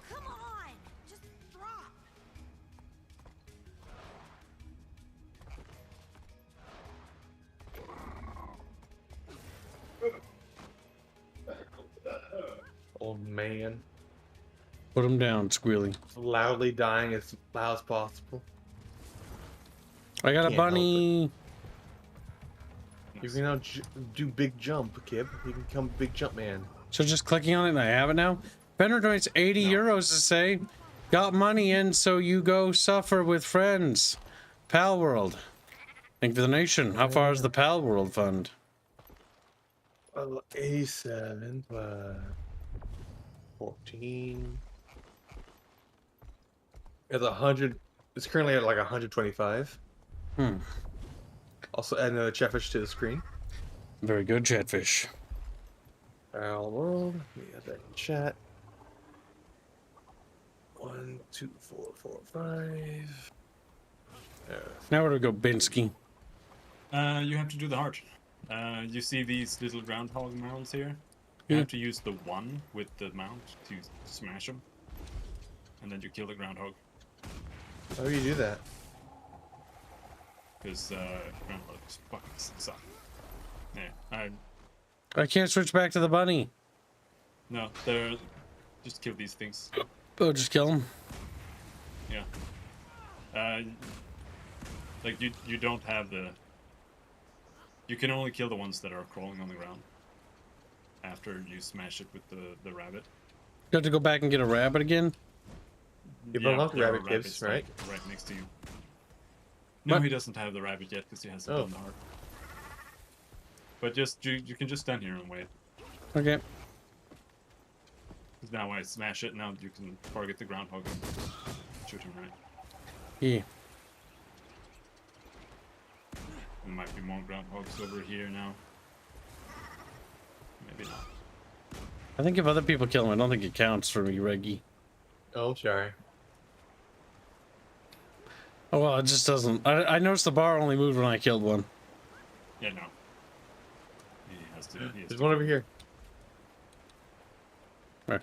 Come on! Just drop! Old man. Put him down, Squealy. Loudly dying as loud as possible. I got a Can't bunny. You can now do big jump, kid. You can become big jump man. So just clicking on it and I have it now? Benner donates 80 euros to say, got money in so you go suffer with friends. Pal World. Thank you for the donation. How far is the Pal World fund? 87 plus 14. It's 100. It's currently at like 125. Also add another Chatfish to the screen. Very good, Chatfish. Pal World. We have that in chat. 1, 2, 4, 4, 5. Now where do we go, Binsky? You have to do the heart. You see these little groundhog mounds here? You Yeah. have to use the one with the mount to smash them. And then you kill the groundhog. How do you do that? Because groundhogs fucking suck. Yeah, I can't switch back to the bunny. no, they're... Just kill these things. Oh, just kill him. Yeah. Like, you don't have the... You can only kill the ones that are crawling on the ground. After you smash it with the rabbit. You have to go back and get a rabbit again? You've Yeah, unlocked there are rabbit rabbits, gibbs, right? like, right next to you. No, What? he doesn't have the rabbit yet because he hasn't Oh. done the heart. But just you can just stand here and wait. Okay. 'Cause now I smash it, now you can target the groundhog and shoot him right. Yeah. There might be more groundhogs over here now. Maybe not. I think if other people kill him, I don't think it counts for me, Reggie. Oh, sorry. Oh, well, it just doesn't. I noticed the bar only moved when I killed one. Yeah, no. He has to. He has There's to one over here. Where?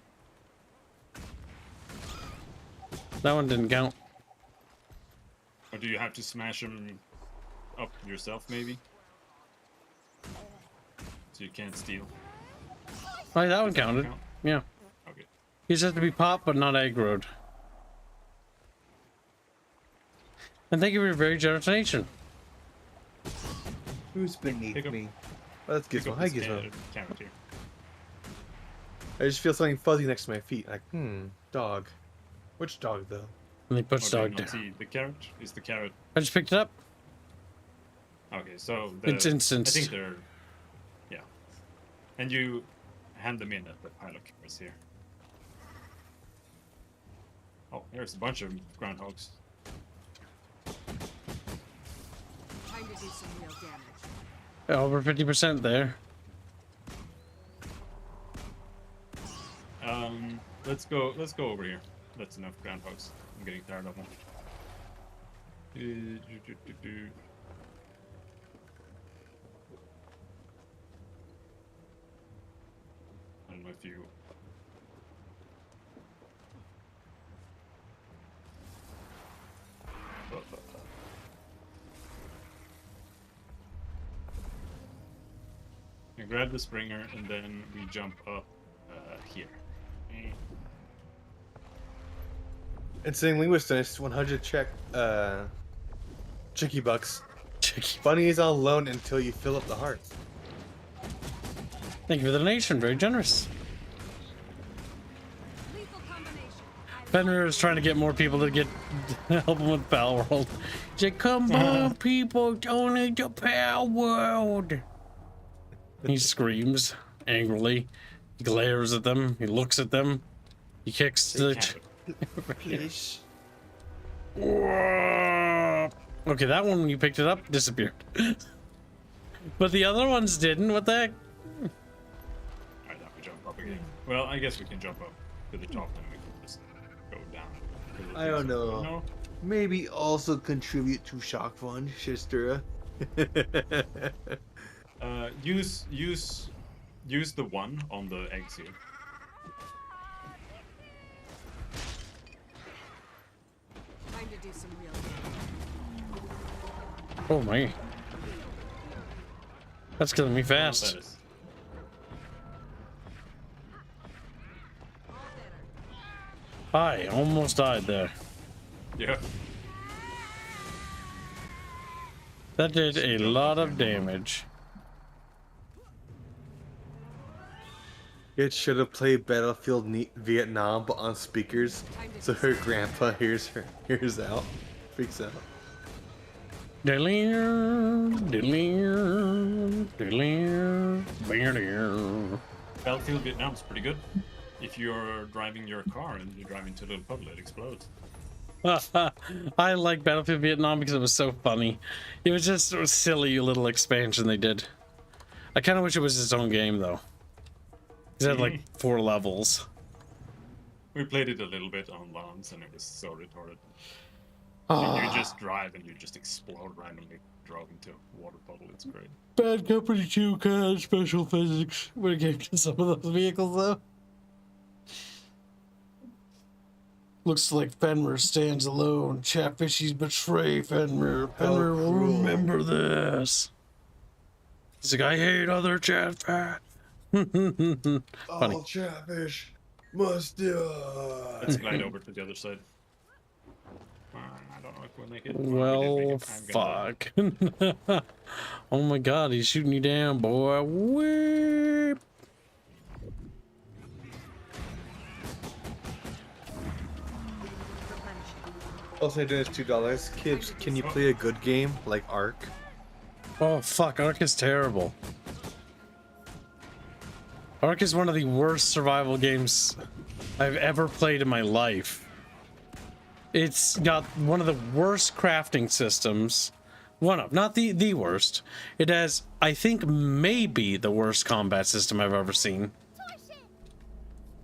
That one didn't count. Or do you have to smash them up yourself, maybe? So you can't steal. Oh, that one counted. Count? Yeah. Okay. He just has to be popped, but not aggroed. And thank you for your very generous donation. Who's beneath Pick up- me? Oh, that's Pick Gizmo. up Hi, this Gizmo. carrot here. I just feel something fuzzy next to my feet. Like, dog. Which dog, though? And he puts Oh, do you dog not down. see the carrot? Is the carrot? I just picked it up. Okay, so It's instanced. I think they're, yeah. And you hand them in at the pile of carrots here. Oh, there's a bunch of groundhogs. Time to do some real damage. Over 50% there. Let's go over here. That's enough groundhogs. I'm getting tired of them. I don't know if you... You grab the Springer and then we jump up here. And saying linguist finished 100 chicky bucks. Bunny is all alone until you fill up the heart. Thank you for the donation. Very generous. Fenrir is trying to get more people to get help him with Pal World. He's like, come on, people, donate to Pal World. He screams angrily. He glares at them. He looks at them. He kicks the... Please. Okay, that one, when you picked it up, disappeared. But the other ones didn't. What the heck? Alright, now we jump up again. Well, I guess we can jump up to the top and we can just go down. I don't know. No? Maybe also contribute to Shock Fund, Shistura. Use the one on the eggs here. Time to do some real damage. Oh my. That's killing me fast. That is. I almost died there. Yeah. That did a lot of damage. It should have played Battlefield Vietnam, but on speakers, so her grandpa hears out, freaks out. Battlefield Vietnam's pretty good. If you're driving your car and you drive into a little puddle, it explodes. I like Battlefield Vietnam because it was so funny. It was just a silly little expansion they did. I kind of wish it was its own game though. It had like 4 levels. We played it a little bit on Lance and it was so retarded. You just drive and you just explode randomly, drove into a water puddle. It's great. Bad Company 2 kind of special physics when it came to some of those vehicles though. Looks like Fenrir stands alone. Chatfishies betray Fenrir. Fenrir will remember this. He's like, I hate other chatfish. Funny. All chatfish must die. Let's glide over to the other side. I don't know if we'll make it. Well, fuck. Oh my god, he's shooting you down, boy. Whip. Also, I did is $2. Kids, can you play a good game like Ark? Oh fuck, Ark is terrible. Ark is one of the worst survival games I've ever played in my life. It's got one of the worst crafting systems. One of, not the worst. It has, I think, maybe the worst combat system I've ever seen.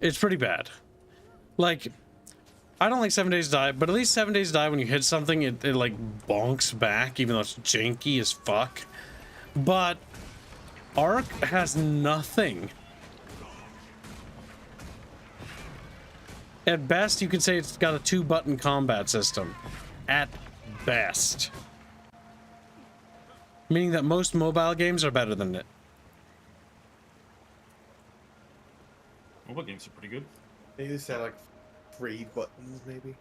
It's pretty bad. Like, I don't like 7 Days to Die, but at least 7 Days to Die, when you hit something, it like bonks back, even though it's janky as fuck. But Ark has nothing. At best, you could say it's got a 2-button combat system. At best. Meaning that most mobile games are better than it. Mobile games are pretty good. They used to have like 3 buttons, maybe.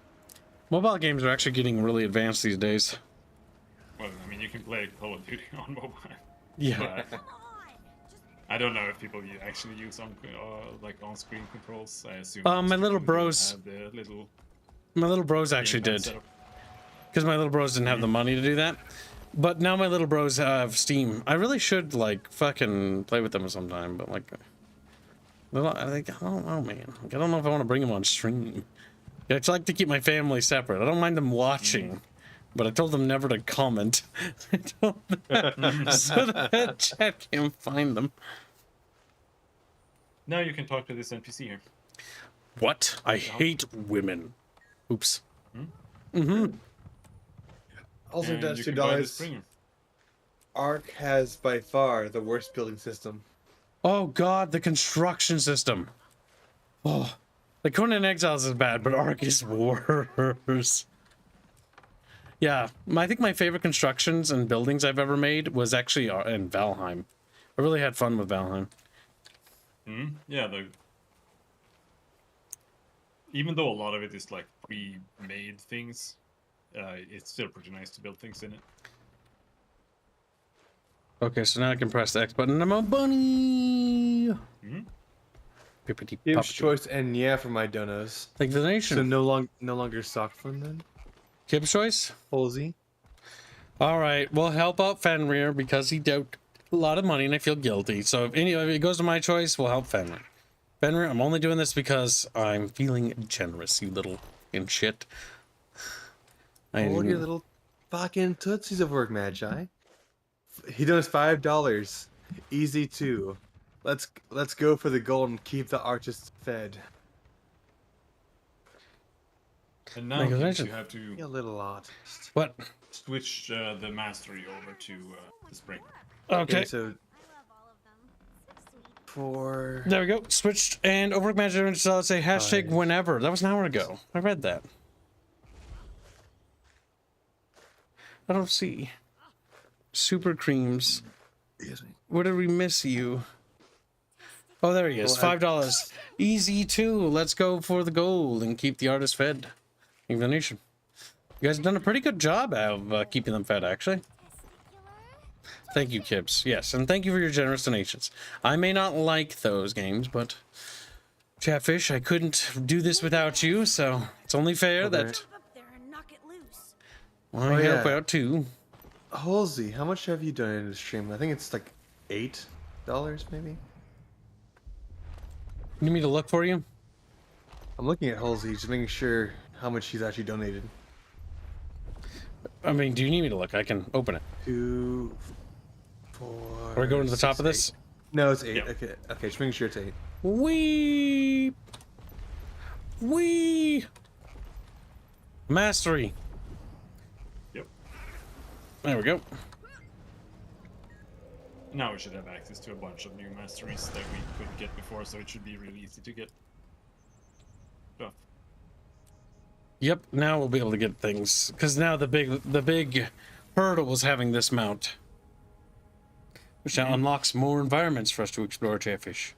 Mobile games are actually getting really advanced these days. Well, I mean, you can play Call of Duty on mobile. Yeah. But I don't know if people actually use like on-screen controls. I assume. My little bros. Have the little. My little bros actually did. Because my little bros didn't have the money to do that. But now my little bros have Steam. I really should like fucking play with them sometime, but like, I don't know, man. I don't know if I want to bring them on stream. I just like to keep my family separate. I don't mind them watching, but I told them never to comment. I told them so that chat can't find them. Now you can talk to this NPC here. What? I hate women. Oops. Also, And does you can buy this $2. premium. Ark has by far the worst building system. Oh god, the construction system. Oh, the Conan Exiles is bad, but Ark is worse. Yeah, I think my favorite constructions and buildings I've ever made was actually in Valheim. I really had fun with Valheim. Yeah, even though a lot of it is like pre-made things, it's still pretty nice to build things in it. Okay, so now I can press the X button and I'm a bunny. Pippity Gives poppity. choice and yeah for my donos. Thank the nation. So no longer sock fun then? Kib's choice? Halsey. Alright, we'll help out Fenrir because he dealt a lot of money and I feel guilty. So if it goes to my choice, we'll help Fenrir. Fenrir, I'm only doing this because I'm feeling generous, you little in shit. Hold your little fucking tootsies of work, Magi. He does $5. Easy too. Let's go for the gold and keep the artists fed. And now you have to a little artist. What? Switch the mastery over to the spring. Okay. So for there we go. Switched and overwork manager. So let's say hashtag whenever. That was an hour ago. I read that. I don't see. Super creams. Where did we miss you? Oh, there he is. $5. Easy too. Let's go for the gold and keep the artist fed. Thank the nation. You guys have done a pretty good job of keeping them fed, actually. Thank you, Kibs. Yes, and thank you for your generous donations. I may not like those games, but Chatfish, I couldn't do this without you, so it's only fair that I help out too. Halsey, how much have you done in the stream? I think it's like $8, maybe. You need me to look for you? I'm looking at Halsey, just making sure how much she's actually donated. I mean, do you need me to look? I can open it. 2, 4. Are we going to the top of 8. this? No, it's 8. Yep. Okay, just making sure it's 8. Wee! Mastery. Yep. There we go. Now we should have access to a bunch of new masteries that we couldn't get before, so it should be really easy to get stuff. Yep, now we'll be able to get things. Because now the big hurdle was having this mount. Which now unlocks more environments for us to explore, Chatfish.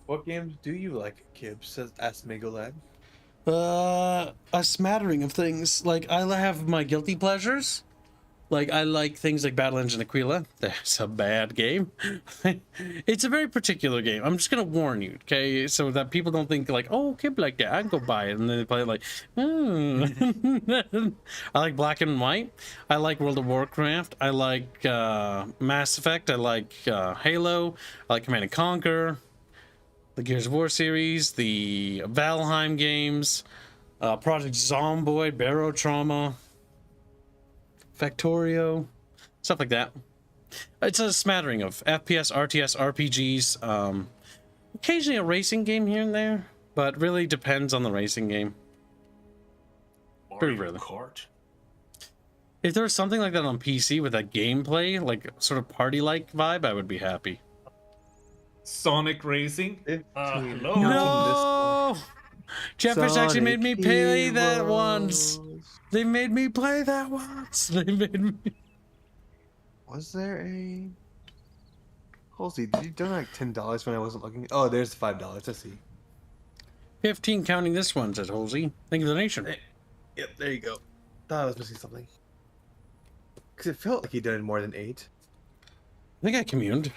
What games do you like, Kibs? Asked Megolad. A smattering of things. Like, I have my guilty pleasures. Like, I like things like Battle Engine Aquila. That's a bad game. It's a very particular game. I'm just gonna warn you, okay? So that people don't think like, oh, Kib like that, I can go buy it. And then they play it like, I like Black and White. I like World of Warcraft. I like Mass Effect. I like Halo. I like Command & Conquer. The Gears of War series. The Valheim games. Project Zomboid. Barotrauma. Factorio, stuff like that. It's a smattering of FPS, RTS, RPGs, occasionally a racing game here and there, but really depends on the racing game. Pretty rarely. Kart. If there was something like that on PC with a gameplay, like sort of party-like vibe, I would be happy. Sonic Racing. Hello. No. Chatfish actually made me play that Heroes. once. They made me play that once. They made me. Was there a... Halsey, did you donate like $10 when I wasn't looking? Oh, there's $5. I see. 15 counting this one, says Halsey. Thank you for the donation. Yep, there you go. Thought I was missing something. Because it felt like he donated more than 8. I think I communed.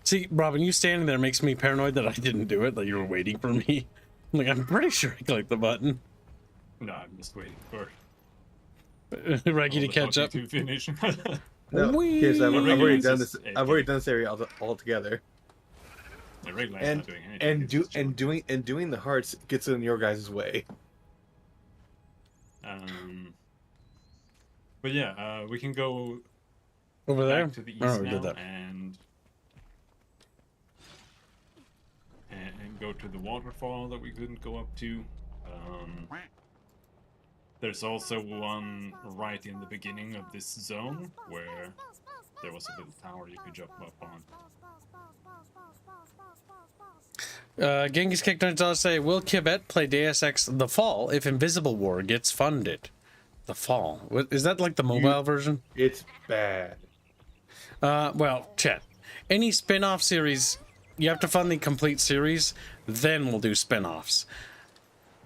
See, Robin, you standing there makes me paranoid that I didn't do it, that you were waiting for me. Like, I'm pretty sure I clicked the button. No, I'm just waiting for Reggie to catch up. To finish. No, because I've already done this. I've already done this area all together. And doing the hearts gets in your guys' way. But yeah, we can go over there to the east we now did that. and go to the waterfall that we couldn't go up to. There's also one right in the beginning of this zone where there was a little tower you could jump up on. Genghis Kick does say, will Kibet play Deus Ex The Fall if Invisible War gets funded? The Fall. What, is that like the mobile version? It's bad. Well, chat. Any spin-off series, you have to fund the complete series, then we'll do spin-offs.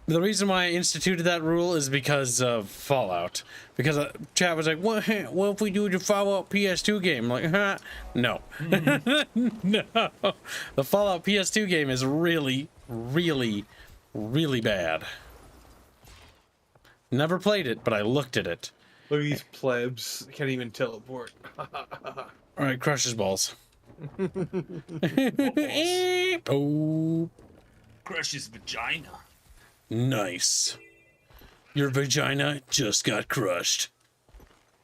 The reason why I instituted that rule is because of Fallout. Because chat was like, what if we do the Fallout PS2 game? I'm like, huh? No. No. The Fallout PS2 game is really, really, really bad. Never played it, but I looked at it. Look at these plebs. Can't even teleport. Alright, crush his balls. Oh. Crush his vagina. Nice. Your vagina just got crushed.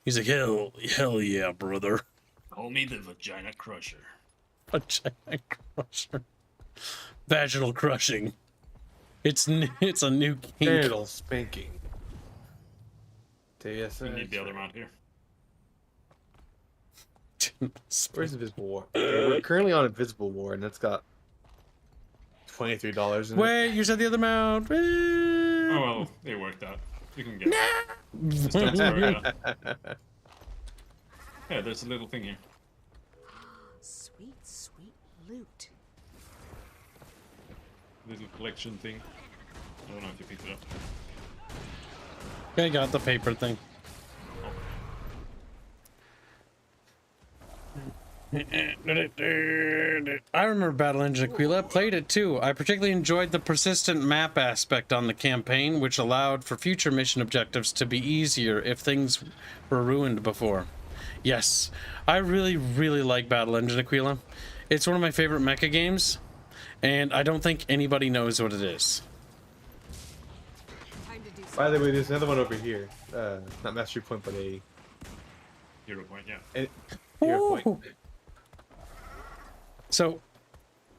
He's like, hell yeah, brother. Call me the Vagina Crusher. Vagina Crusher. Vaginal crushing. It's a new kink. Genital spanking. We need the other mount here. Where's Invisible War? Okay, we're currently on Invisible War, and that's got $23 in it. Wait, you said the other mount. Oh well, it worked out. You can get it. Just don't throw it out. Yeah, there's a little thing here. Sweet, sweet loot. Little collection thing. I don't know if you picked it up. Okay, got the paper thing. I remember Battle Engine Aquila, played it too. I particularly enjoyed the persistent map aspect on the campaign, which allowed for future mission objectives to be easier if things were ruined before. Yes, I really, really like Battle Engine Aquila. It's one of my favorite mecha games, and I don't think anybody knows what it is. By the way, there's another one over here. Not Mastery Point, but a... Hero Point, yeah. Hero Point. So,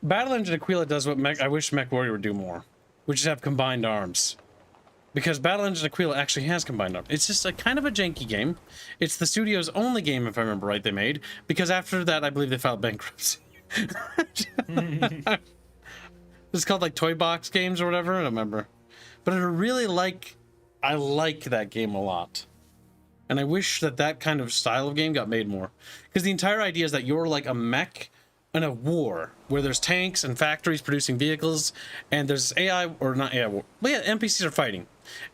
Battle Engine Aquila does what I wish Mech Warrior would do more, which is have combined arms. Because Battle Engine Aquila actually has combined arms. It's just a kind of a janky game. It's the studio's only game, if I remember right, they made. Because after that, I believe they filed bankruptcy. It's called like Toy Box Games or whatever, I don't remember. But I like that game a lot. And I wish that kind of style of game got made more. Because the entire idea is that you're like a mech in a war where there's tanks and factories producing vehicles, and there's AI, or not AI war, but yeah, NPCs are fighting.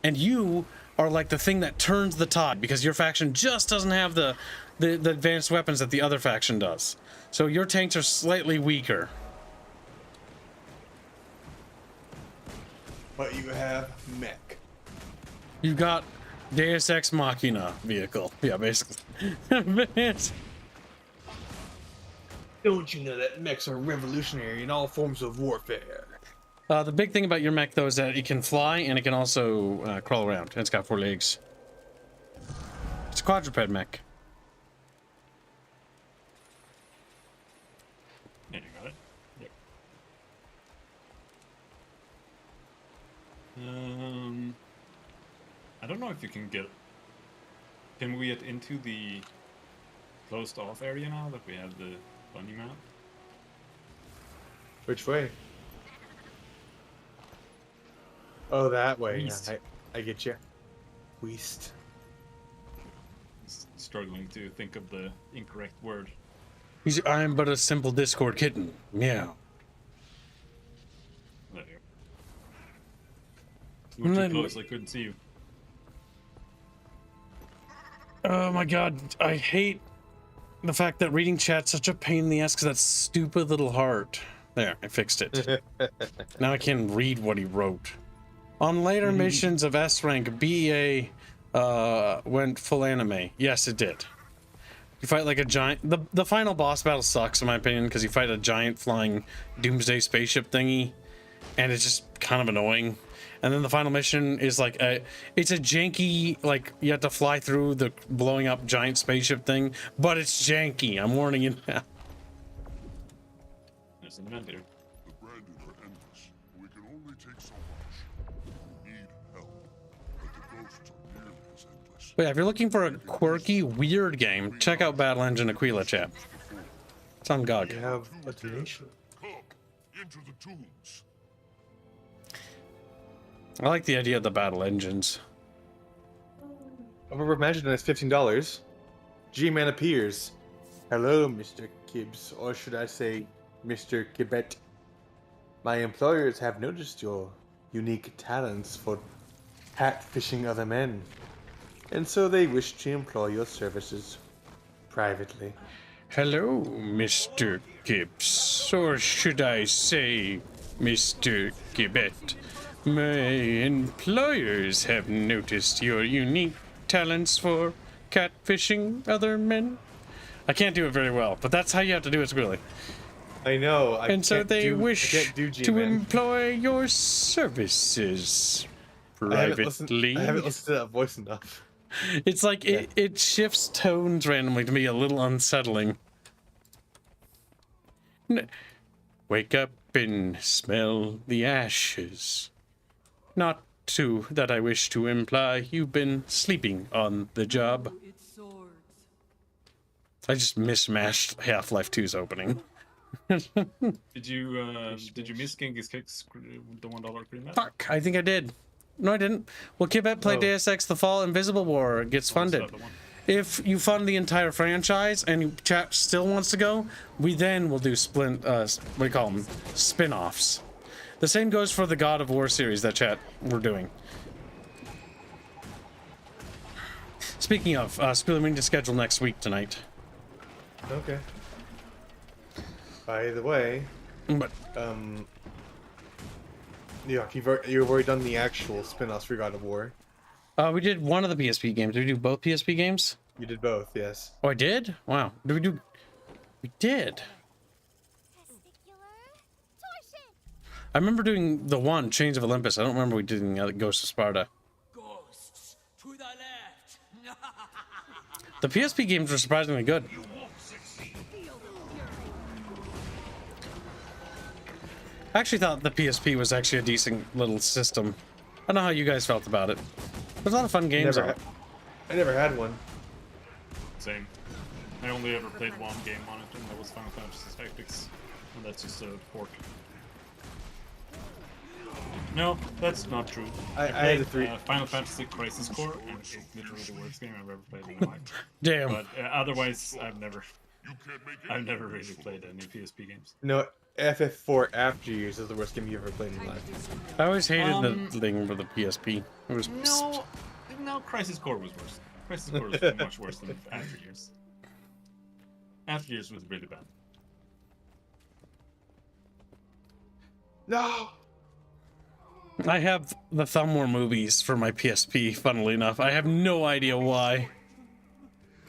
And you are like the thing that turns the tide because your faction just doesn't have the advanced weapons that the other faction does. So your tanks are slightly weaker. But you have mech. You got Deus Ex Machina vehicle. Yeah, basically. Don't you know that mechs are revolutionary in all forms of warfare? The big thing about your mech, though, is that it can fly and it can also crawl around. And it's got 4 legs. It's a quadruped mech. Yeah, you got it. Yep. I don't know if you can get... Can we get into the closed off area now that we have the bunny mount? Which way? Oh, that way. East. Yeah, I get you. West. Struggling to think of the incorrect word. I am but a simple Discord kitten. Meow. There you go. You were too close, I couldn't see you. Oh my god, I hate the fact that reading chat's such a pain in the ass because that stupid little heart. There, I fixed it. Now I can read what he wrote. On later missions of S rank, BEA went full anime. Yes, it did. You fight like a giant... The final boss battle sucks, in my opinion, because you fight a giant flying doomsday spaceship thingy, and it's just kind of annoying. And then the final mission is like it's a janky, like, you have to fly through the blowing up giant spaceship thing, but it's janky. I'm warning you now. There's an event here. The branded are endless. We can only take so much. We need help. But the ghosts are nearly as endless. But yeah, if you're looking for a quirky, weird game, check out Battle Engine Aquila, chat. It's on GOG. You have a donation. Come into the tombs. I like the idea of the battle engines. However, imagine it's $15. G-Man appears. Hello, Mr. Gibbs, or should I say, Mr. Gibbet. My employers have noticed your unique talents for catfishing other men, and so they wish to employ your services privately. Hello, Mr. Gibbs, or should I say, Mr. Gibbet. My employers have noticed your unique talents for catfishing other men. I can't do it very well, but that's how you have to do it, really. I know. And so they wish to employ your services privately. I haven't listened to that voice enough. It's like it shifts tones randomly to be a little unsettling. Wake up and smell the ashes. Not to that I wish to imply you've been sleeping on the job. I just mismatched Half-Life 2's opening. Did you miss Genghis Kicks, the $1 pre-map? Fuck, I think I did. No, I didn't. Well, Kibet played Deus Ex: The Fall, Invisible War gets funded. If you fund the entire franchise and chat still wants to go, we then will do what do you call them? Spin-offs. The same goes for the God of War series that chat we're doing. Speaking of, we need to schedule next week tonight. Okay. By the way, but yeah, you've already done the actual spin-offs for God of War. We did one of the PSP games. Did we do both PSP games? You did both, yes. Oh, I did? Wow. Did we do? We did. I remember doing the one, Chains of Olympus. I don't remember we did the other, Ghost of Sparta. Ghosts to the left. The PSP games were surprisingly good. I actually thought the PSP was actually a decent little system. I don't know how you guys felt about it. There's a lot of fun games on it. I never had one. Same. I only ever played one game on it, and that was Final Fantasy Tactics. And that's just a port. No, that's not true. I had a Final Fantasy Crisis Core, and it's literally the worst game I've ever played in my life. Damn. But otherwise, I've never really played any PSP games. No, FF4 After Years is the worst game you ever played in your life. I always hated the thing for the PSP. It was No, Crisis Core was worse. Crisis Core was much worse than After Years. After Years was really bad. No! I have the Thumb War movies for my PSP, funnily enough. I have no idea why.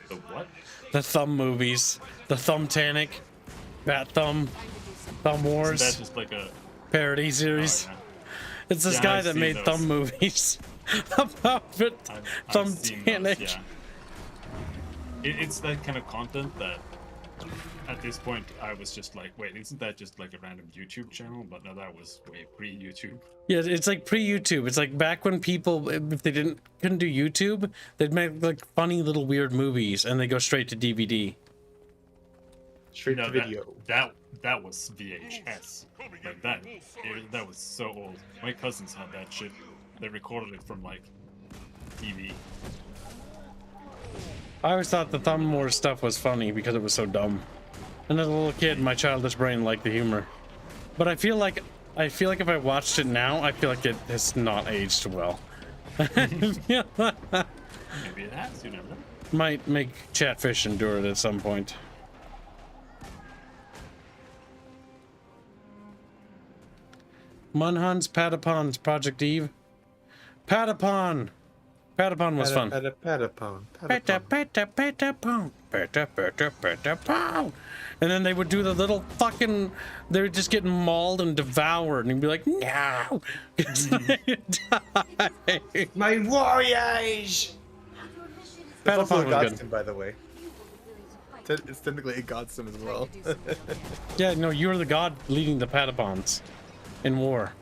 The what? The Thumb movies. The Thumbtanic. Bat Thumb. Thumb Wars. That's just like a parody series. Oh, yeah. It's this guy that made Thumb movies about it. Thumbtanic. Yeah. It's that kind of content that at this point I was just like, wait, isn't that just like a random YouTube channel? But no, that was way pre-YouTube. Yeah, it's like pre-YouTube. It's like back when people, if they couldn't do YouTube, they'd make like funny little weird movies and they go straight to DVD. Straight No, to video. that was VHS. Like that was so old. My cousins had that shit. They recorded it from like TV. I always thought the Thumb Wars stuff was funny because it was so dumb. And as a little kid, my childish brain liked the humor. But I feel like if I watched it now, I feel like it has not aged well. Maybe it has, you never know. Might make Chatfish endure it at some point. Munhun's Patapons, Project Eve. Patapon! Patapon was fun. Patapon. Patapon. And then they would do the little fucking... They would just get mauled and devoured. And you'd be like, no! My warriors! It's also a Godston, by the way. It's technically a Godston as well. Yeah, no, you're the god leading the Patapons in war.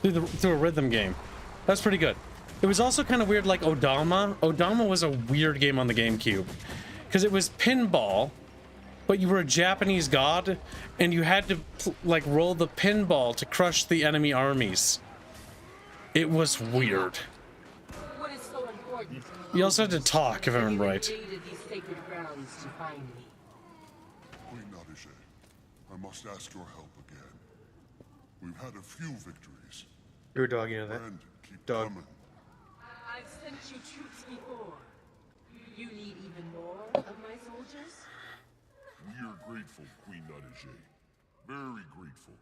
Through a rhythm game. That's pretty good. It was also kind of weird, like Odama. Odama was a weird game on the GameCube. Because it was pinball, but you were a Japanese god, and you had to, like, roll the pinball to crush the enemy armies. It was weird. What is so important? You also had to talk, if I remember right. These sacred grounds to find me. Queen Nadege, I must ask your help again. We've had a few victories. You're a dog, you know that? And keep Dog. coming. I've sent you troops before. You need even more of my soldiers? We are grateful, Queen Nadege. Very grateful.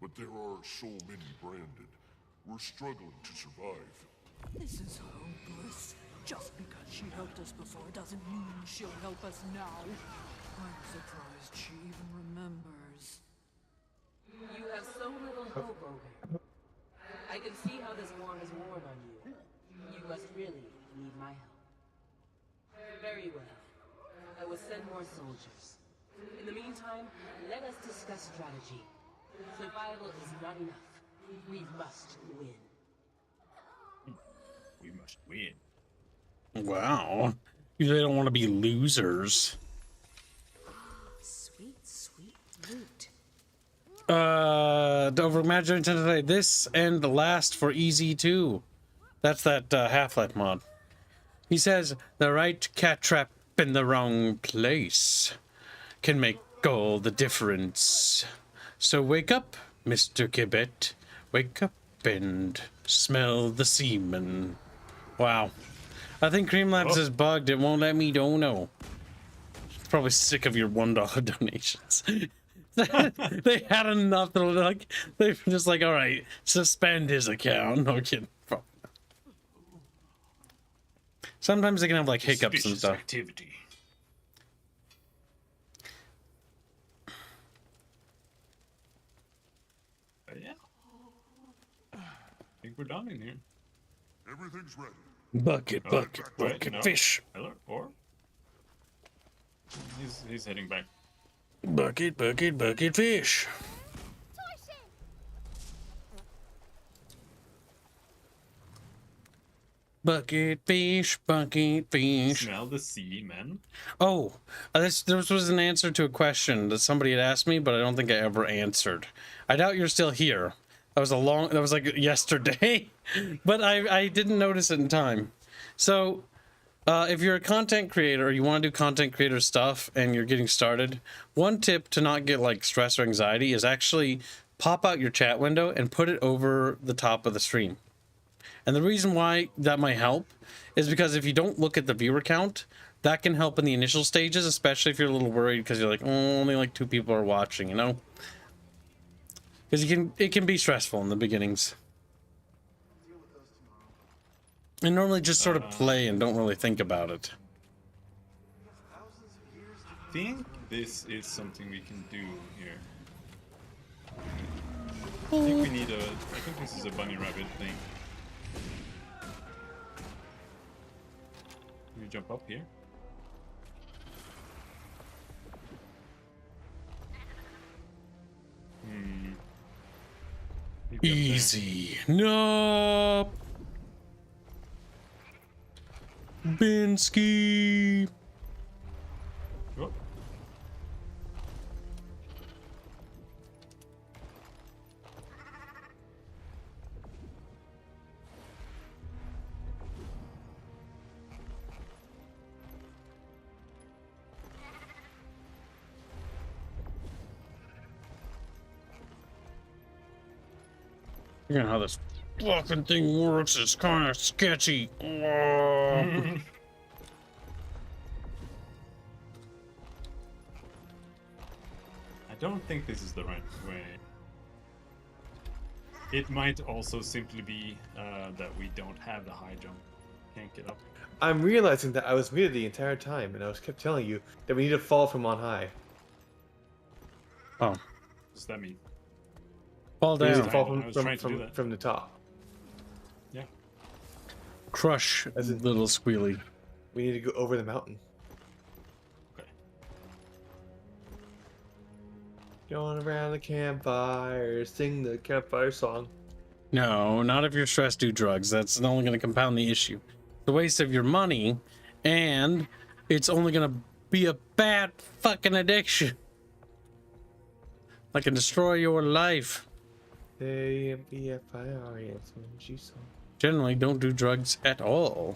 But there are so many branded. We're struggling to survive. This is hopeless. Just because she helped us before doesn't mean she'll help us now. I'm surprised she even remembers. You have so little hope, Ogre. I can see how this war has worn on you. You must really need my help. Very well. I will send more soldiers. In the meantime, let us discuss strategy. Survival is not enough. We must win. We must win. Wow. They don't want to be losers. Sweet, sweet loot. Over Imaginary Intent today. This and the last for Easy 2. That's that Half-Life mod. He says, the right cat trap in the wrong place can make all the difference. So wake up, Mr. Kibbet. Wake up and smell the semen. Wow. I think Creamlabs is bugged. It won't let me know. It's probably sick of your $1 donations. They had enough. They're like, they're just like, all right, suspend his account. No kidding. Sometimes they can have like hiccups and stuff. Activity. Yeah. I think we're done in here. Everything's ready. Bucket, bucket, Wait, bucket, no. fish. Hello, or he's heading back. Bucket, bucket, bucket, fish. Bucket fish, bucket fish. Smell the sea, man. Oh, this was an answer to a question that somebody had asked me, but I don't think I ever answered. I doubt you're still here. That was like yesterday, but I didn't notice it in time. So, if you're a content creator or you want to do content creator stuff and you're getting started, one tip to not get like stress or anxiety is actually pop out your chat window and put it over the top of the stream. And the reason why that might help is because if you don't look at the viewer count, that can help in the initial stages, especially if you're a little worried because you're like, oh, only like 2 people are watching, you know? Because it can be stressful in the beginnings. And normally just sort of play and don't really think about it. I think this is something we can do here. I think we need I think this is a bunny rabbit thing. Can we jump up here? Easy. No. Binsky. Oh. You know how this fucking thing works. It's kind of sketchy. I don't think this is the right way. It might also simply be that we don't have the high jump. Can't get up. I'm realizing that I was muted the entire time, and I was kept telling you that we need to fall from on high. Oh. What does that mean? Fall We need down. to fall I was trying to do that. from the top. Yeah. Crush, little squealy. We need to go over the mountain. Okay. Going around the campfire, sing the campfire song. No, not if you're stressed, do drugs. That's only going to compound the issue. The waste of your money, and it's only going to be a bad fucking addiction. That can destroy your life. Generally, don't do drugs at all.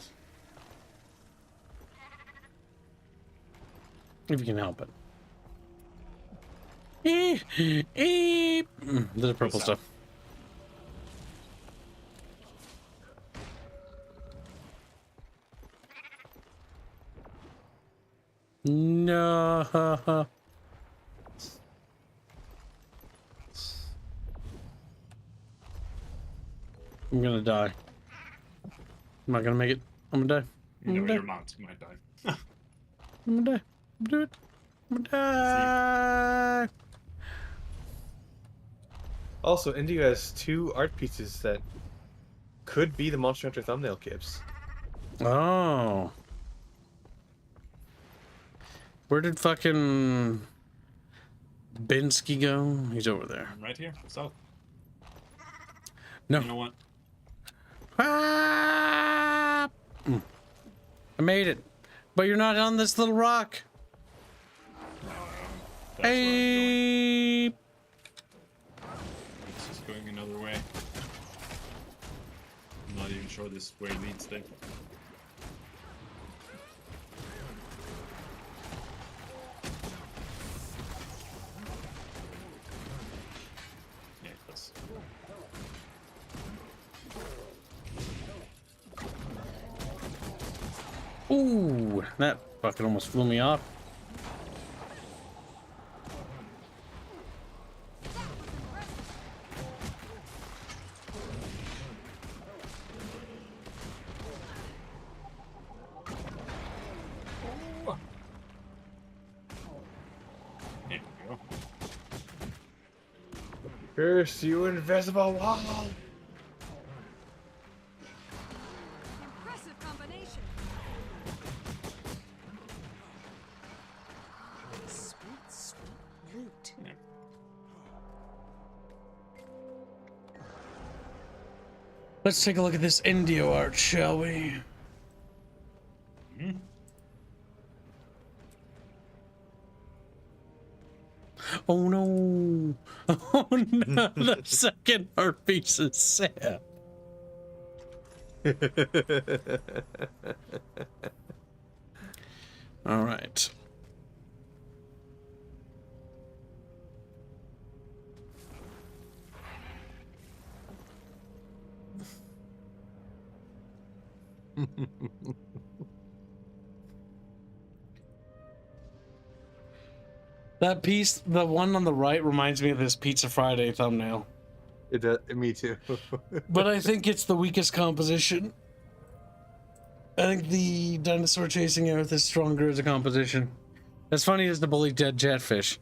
If you can help it. There's purple stuff. No. I'm gonna die. Am I gonna make it? I'm gonna die. You know, your mount might die. I'm gonna die. Do it. I'm gonna die. Also, India has 2 art pieces that could be the Monster Hunter thumbnail kits. Oh. Where did fucking Binsky go? He's over there. Right here, south. No. You know what? Ah! I made it. But you're not on this little rock. Hey. It's just going another way. I'm not even sure this way leads there. Yeah, it does. Ooh, that fucking almost flew me off. There we go. Curse you, invisible wall! Impressive combination. Sweet, sweet loot. Let's take a look at this Indio art, shall we? Oh no! Oh no! The second art piece is sad. All right. That piece, the one on the right, reminds me of this Pizza Friday thumbnail. It does, me too. But I think it's the weakest composition. I think the dinosaur chasing Earth is stronger as a composition. As funny as the bully dead jetfish.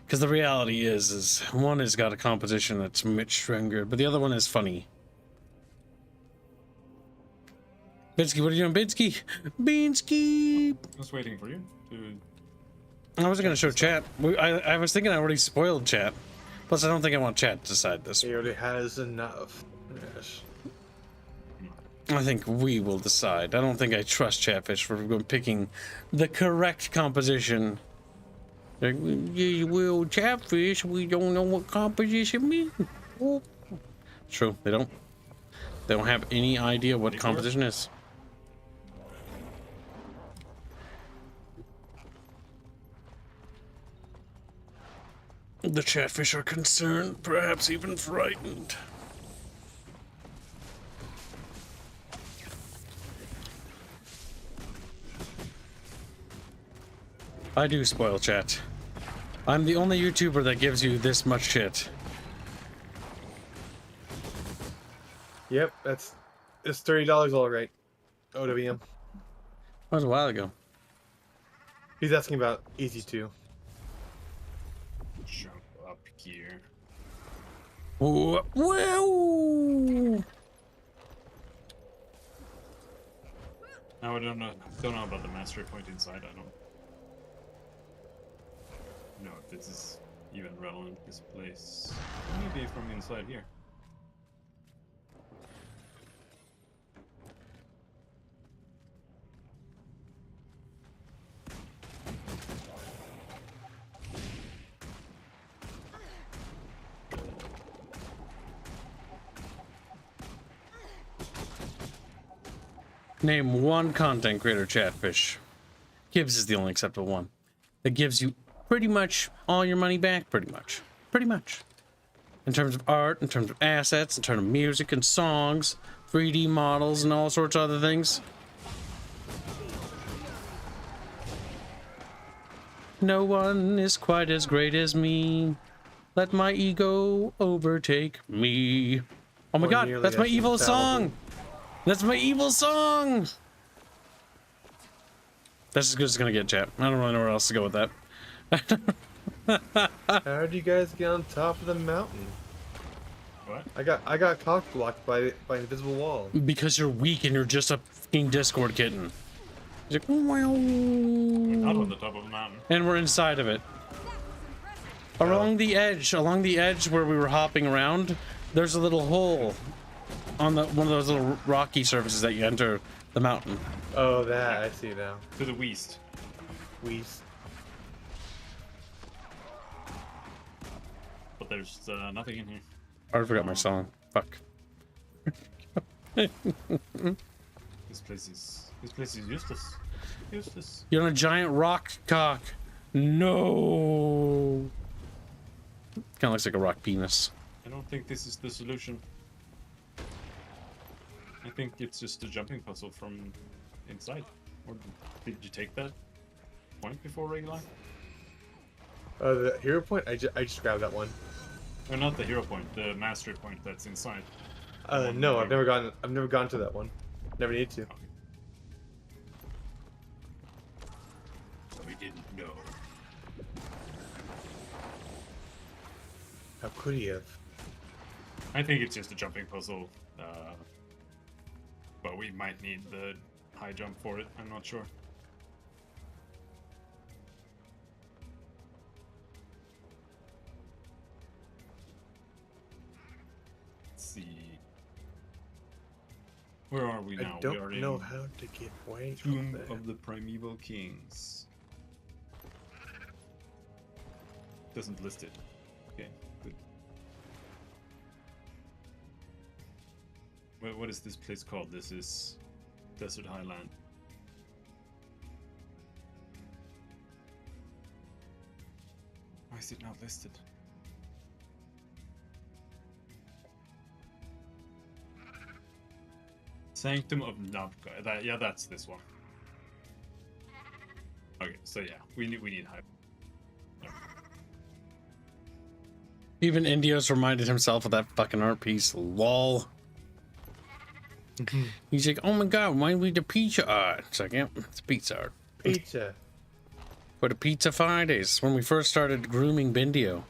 Because the reality is one has got a composition that's much stronger, but the other one is funny. Binsky, what are you doing, Binsky? Binsky! I was waiting for you to... I wasn't going to show chat. I was thinking I already spoiled chat. Plus, I don't think I want chat to decide this. He already has enough. Yes. I think we will decide. I don't think I trust Chatfish for picking the correct composition. Like, yeah, well, Chatfish, we don't know what composition means. Oh. True, they don't. They don't have any idea what composition is. The chatfish are concerned, perhaps even frightened. I do spoil chat. I'm the only YouTuber that gives you this much shit. Yep, it's $30 all right. OWM. That was a while ago. He's asking about Easy 2. Jump up here. Whoa! Now I don't know about the mastery point inside. I don't know if this is even relevant. This place maybe from inside here. Name one content creator chatfish. Gibbs is the only acceptable one. That gives you pretty much all your money back, pretty much. Pretty much. In terms of art, in terms of assets, in terms of music and songs, 3D models, and all sorts of other things. No one is quite as great as me. Let my ego overtake me. Oh my god, that's my evil song! That's my evil song! That's as good as it's gonna get, chat. I don't really know where else to go with that. How did you guys get on top of the mountain? What? I got cock blocked by invisible wall. Because you're weak and you're just a fucking Discord kitten. He's like, wow. We're not on the top of the mountain. And we're inside of it. Along the edge where we were hopping around, there's a little hole on the one of those little rocky surfaces that you enter the mountain. Oh, that I see now. To the west. West. But there's nothing in here. I already forgot my song. Fuck. This place is useless. Useless. You're on a giant rock cock. No. Kind of looks like a rock penis. I don't think this is the solution. I think it's just a jumping puzzle from inside. Or did you take that point before, Regular? The hero point? I just grabbed that one. Or not the hero point, the mastery point that's inside. No, I've never gone to that one. Never need to. Okay. We didn't know. How could he have? I think it's just a jumping puzzle. But we might need the high jump for it. I'm not sure. Let's see. Where are we now? I don't we are know in how to get away Tomb from of the Primeval Kings. Doesn't list it. Okay, good. What is this place called? This is Desert Highland. Why is it not listed? Sanctum of Navka. Yeah, that's this one. Okay, so yeah, we need hype. Even Indios reminded himself of that fucking art piece. Lol. He's like, oh my god, why we the pizza art? It's like, yeah, it's pizza art. Pizza. For the Pizza Fridays, when we first started grooming Bindio.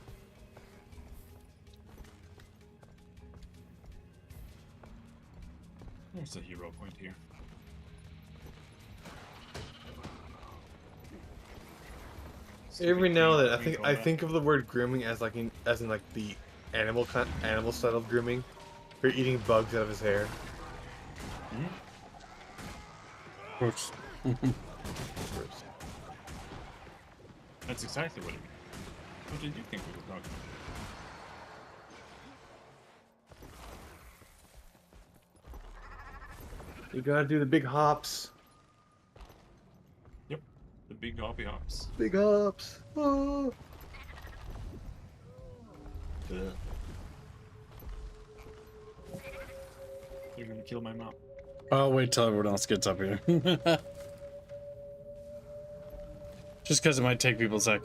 There's a hero point here. Every now and then, I think of the word grooming as like in like the animal style of grooming. You're eating bugs out of his hair. Gross. That's exactly what it means. What did you think we were talking about? You gotta do the big hops. Yep, the big hoppy hops. Big hops. Oh. You're gonna kill my mom. I'll wait till everyone else gets up here. Just because it might take people a sec.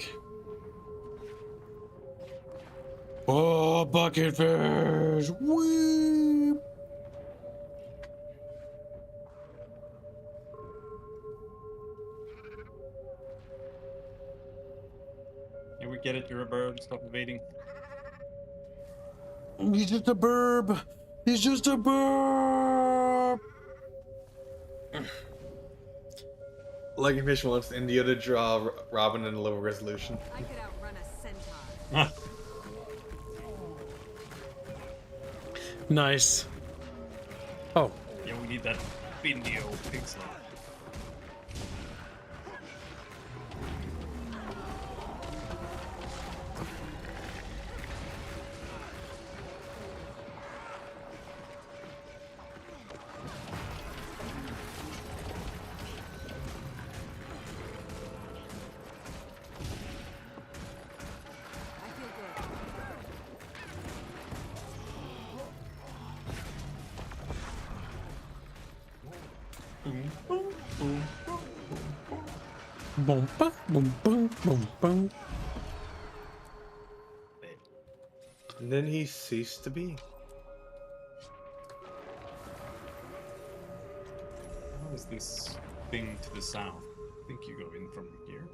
Oh, bucket fish! Whee! Here we get it, you're a bird, stop evading. He's just a burb! He's just a burb! Like Fish wants India to draw Robin in a lower resolution. I could outrun a centaur. Nice. Oh. Yeah, we need that video pixel. Boom, ba, boom, boom, boom, boom. And then he ceased to be. How is this thing to the south? I think you go in from here.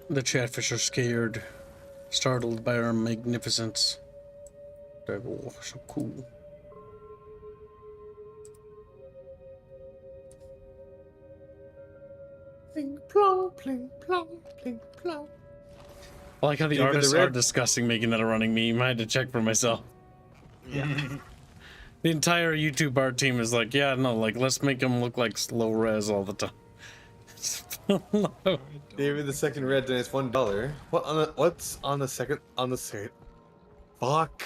The chatfish are scared, startled by our magnificence. They're so cool. Pling plong, pling plong, pling plong. I like how the artists are discussing making that a running meme. I had to check for myself. Yeah. The entire YouTube art team is like, yeah, no, like, let's make them look like slow res all the time. David, the second red donates $1. What's on the second Fuck.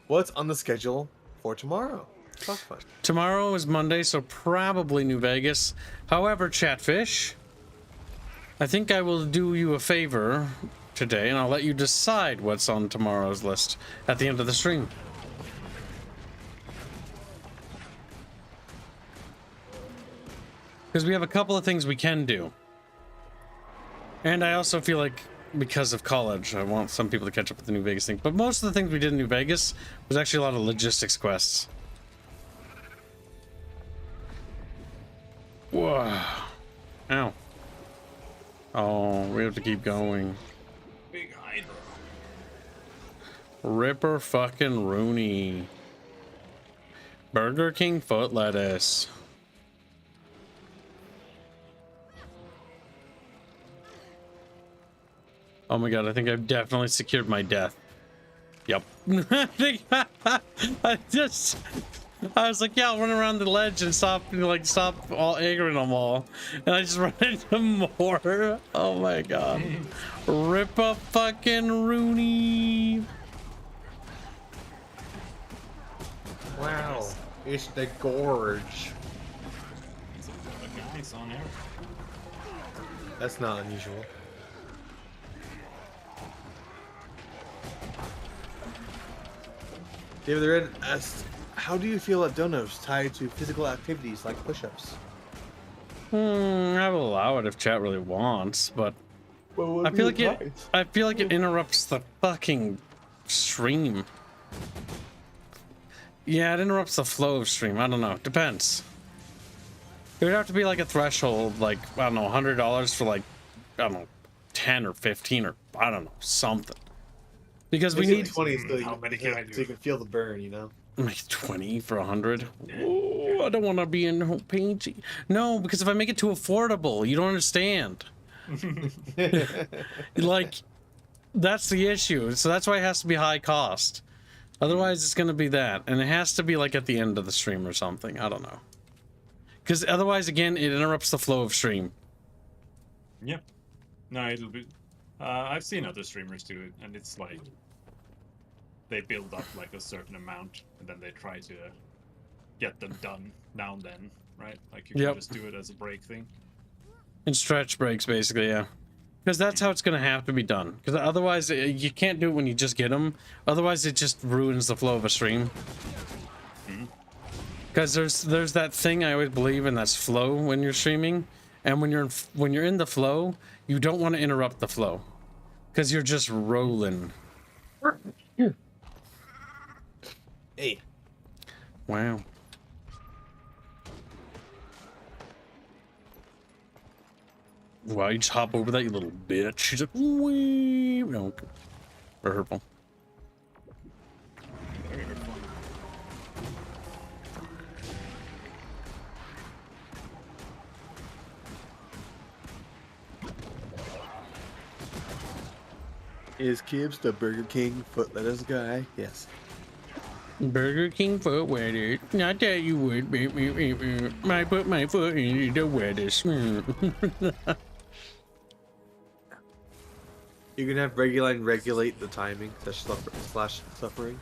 What's on the schedule for tomorrow? Fuck. Tomorrow is Monday, so probably New Vegas. However, Chatfish, I think I will do you a favor today, and I'll let you decide what's on tomorrow's list at the end of the stream. Because we have a couple of things we can do. And I also feel like, because of college, I want some people to catch up with the New Vegas thing. But most of the things we did in New Vegas was actually a lot of logistics quests. Whoa. Ow. Oh, we have to keep going. Big Hydra. Ripper fucking Rooney. Burger King foot lettuce. Oh my god, I think I've definitely secured my death. Yep. I was like, yeah, I'll run around the ledge and stop all aggroing them all. And I just run into more. Oh my god. Rip a fucking Rooney. Wow. It's the gorge. Nice on air. That's not unusual. David the Red asked, how do you feel at donos tied to physical activities like push-ups? I will allow it if chat really wants, but I feel like it interrupts the fucking stream. Yeah, it interrupts the flow of stream. I don't know. Depends. It would have to be like a threshold, like, I don't know, $100 for like, I don't know, 10 or 15 or I don't know, something. Because we need 20 so you can feel the burn, you know? Make 20 for 100. Oh, I don't want to be in painty. No, because if I make it too affordable, you don't understand. Like, that's the issue. So that's why it has to be high cost. Otherwise, it's going to be that. And it has to be like at the end of the stream or something. I don't know. Because otherwise, again, it interrupts the flow of stream. Yep. No, it'll be... I've seen other streamers do it, and it's like... They build up like a certain amount, and then they try to get them done now and then, right? Like you can just do it as a break thing. In stretch breaks, basically, yeah. Because that's how it's going to have to be done. Because otherwise, you can't do it when you just get them. Otherwise, it just ruins the flow of a stream. Because there's that thing I always believe in, that's flow when you're streaming, and when you're in the flow, you don't want to interrupt the flow, because you're just rolling. Hey. Wow. Wow, you just hop over that, you little bitch. She's like, wee. No, or hurtful. Is Gibbs the Burger King foot lettuce guy? Yes. Burger King foot lettuce. Not that you would. I put my foot in the lettuce. You can have Reguline regulate the timing slash suffering.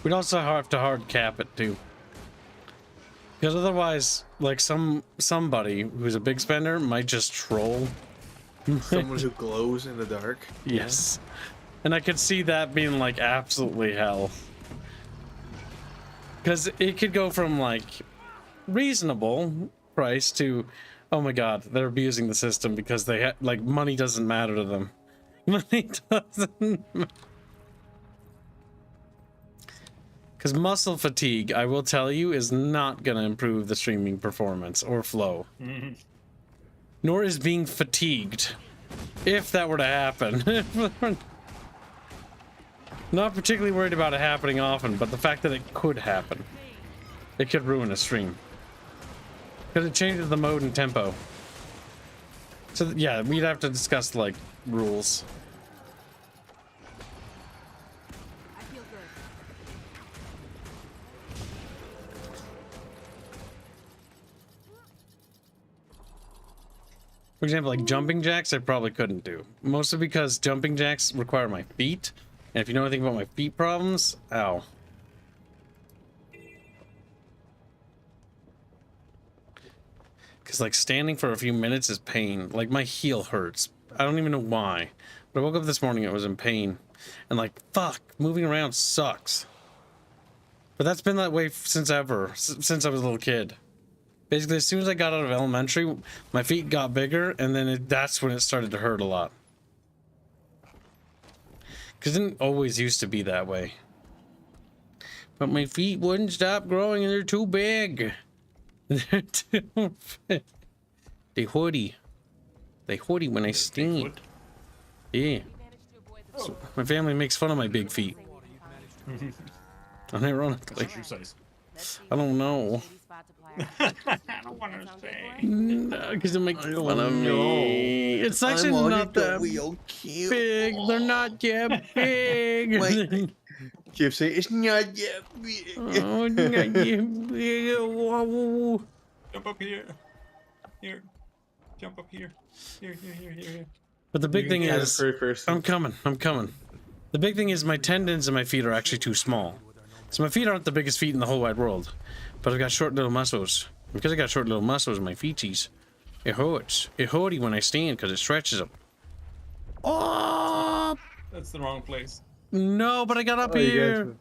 We'd also have to hard cap it too. Because otherwise, like somebody who's a big spender might just troll. Someone who glows in the dark. Yes. And I could see that being like absolutely hell. Because it could go from like reasonable price to, oh my god, they're abusing the system because they like money doesn't matter to them. Money doesn't. Because muscle fatigue, I will tell you, is not going to improve the streaming performance or flow. Nor is being fatigued, if that were to happen. Not particularly worried about it happening often, but the fact that it could happen. It could ruin a stream. Because it changes the mode and tempo. So yeah, we'd have to discuss like rules. For example, like jumping jacks, I probably couldn't do. Mostly because jumping jacks require my feet. And if you know anything about my feet problems, ow. Because like standing for a few minutes is pain. Like my heel hurts. I don't even know why. But I woke up this morning, it was in pain. And like, fuck, moving around sucks. But that's been that way since ever. Since I was a little kid. Basically, as soon as I got out of elementary, my feet got bigger, and then that's when it started to hurt a lot. Because it didn't always used to be that way. But my feet wouldn't stop growing, and they're too big. They're too big. They hoodie. They hoodie when I stand. Yeah. So my family makes fun of my big feet. Unironically. I don't know. I don't want to say. No, because it makes fun of me. It's actually not that big. They're not that big. Keep saying it's not that big. Oh, it's not that big. Whoa. Jump up here. Here. Jump up here. Here. But the big thing is, I'm coming. The big thing is my tendons and my feet are actually too small. So my feet aren't the biggest feet in the whole wide world. But I've got short little muscles. Because I got short little muscles in my feeties, it hurts. It hurty when I stand because it stretches them. Oh! That's the wrong place. No, but I got up here.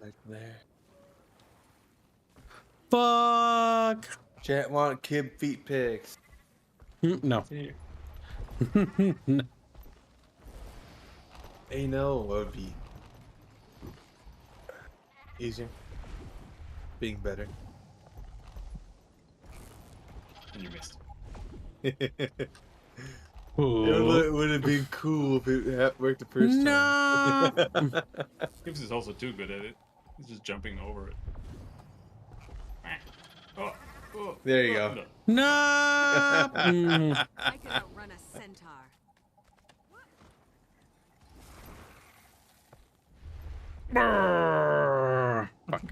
Fuck. Chat want kid feet pics. No. No. Hey, no, it would be easier. Being better. And you missed. It would have been cool if it worked the first time. No! Gibbs is also too good at it. He's just jumping over it. Oh, there you go. No! I can outrun a centaur. Fuck.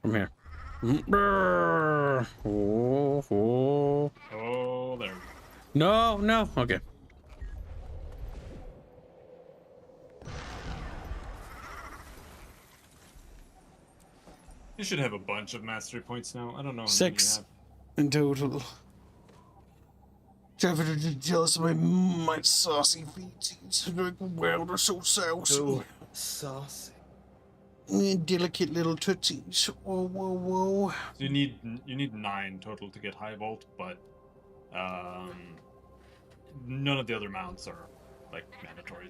From here. Oh, there. No. Okay. You should have a bunch of mastery points now. I don't know how 6 many you in total. Definitely jealous of my saucy feeties. Like, wow, they're so saucy. So saucy. Delicate little tootsies. Whoa, whoa, whoa. So you need 9 total to get high vault, but none of the other mounts are like mandatory.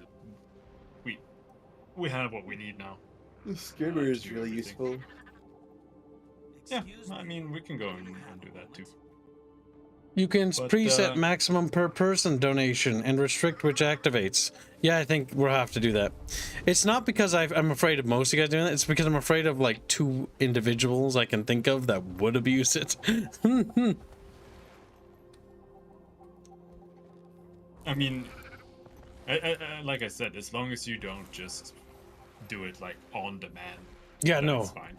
We have what we need now. The skimmer is really useful. Yeah, I mean we can go and do that too. You can But, preset maximum per person donation and restrict which activates. Yeah, I think we'll have to do that. It's not because I'm afraid of most of you guys doing that. It's because I'm afraid of like 2 individuals I can think of that would abuse it. I mean, like I said, as long as you don't just do it like on demand. Yeah, then no. it's fine.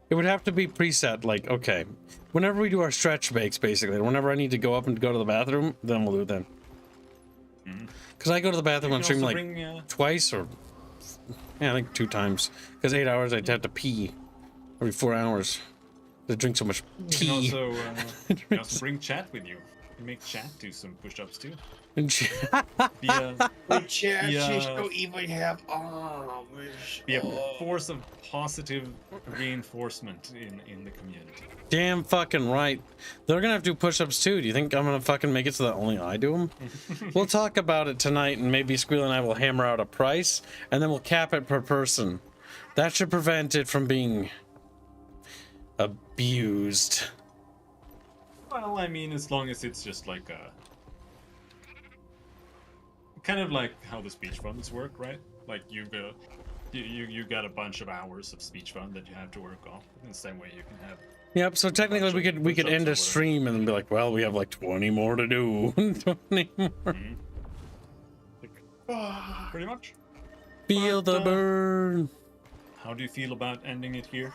It would have to be preset, like, okay. Whenever we do our stretch bakes, basically, whenever I need to go up and go to the bathroom, then we'll do it then. Because I go to the bathroom and stream like twice or, yeah, I think 2 times. Because 8 hours, I'd have to pee every 4 hours. To drink so much tea. You can also bring chat with you. You make chat do some push-ups too. With chat, she don't even have arms. Be a force of positive reinforcement in the community. Damn fucking right. They're gonna have to do push-ups too. Do you think I'm gonna fucking make it so that only I do them? We'll talk about it tonight, and maybe Squeal and I will hammer out a price, and then we'll cap it per person. That should prevent it from being abused. Well, I mean, as long as it's just like a... Kind of like how the speech funds work, right? Like you got a bunch of hours of speech fund that you have to work off. In the same way you can have... Yep, so technically we could end a stream and be like, well, we have like 20 more to do. 20 more. Pretty much. Feel the burn. How do you feel about ending it here?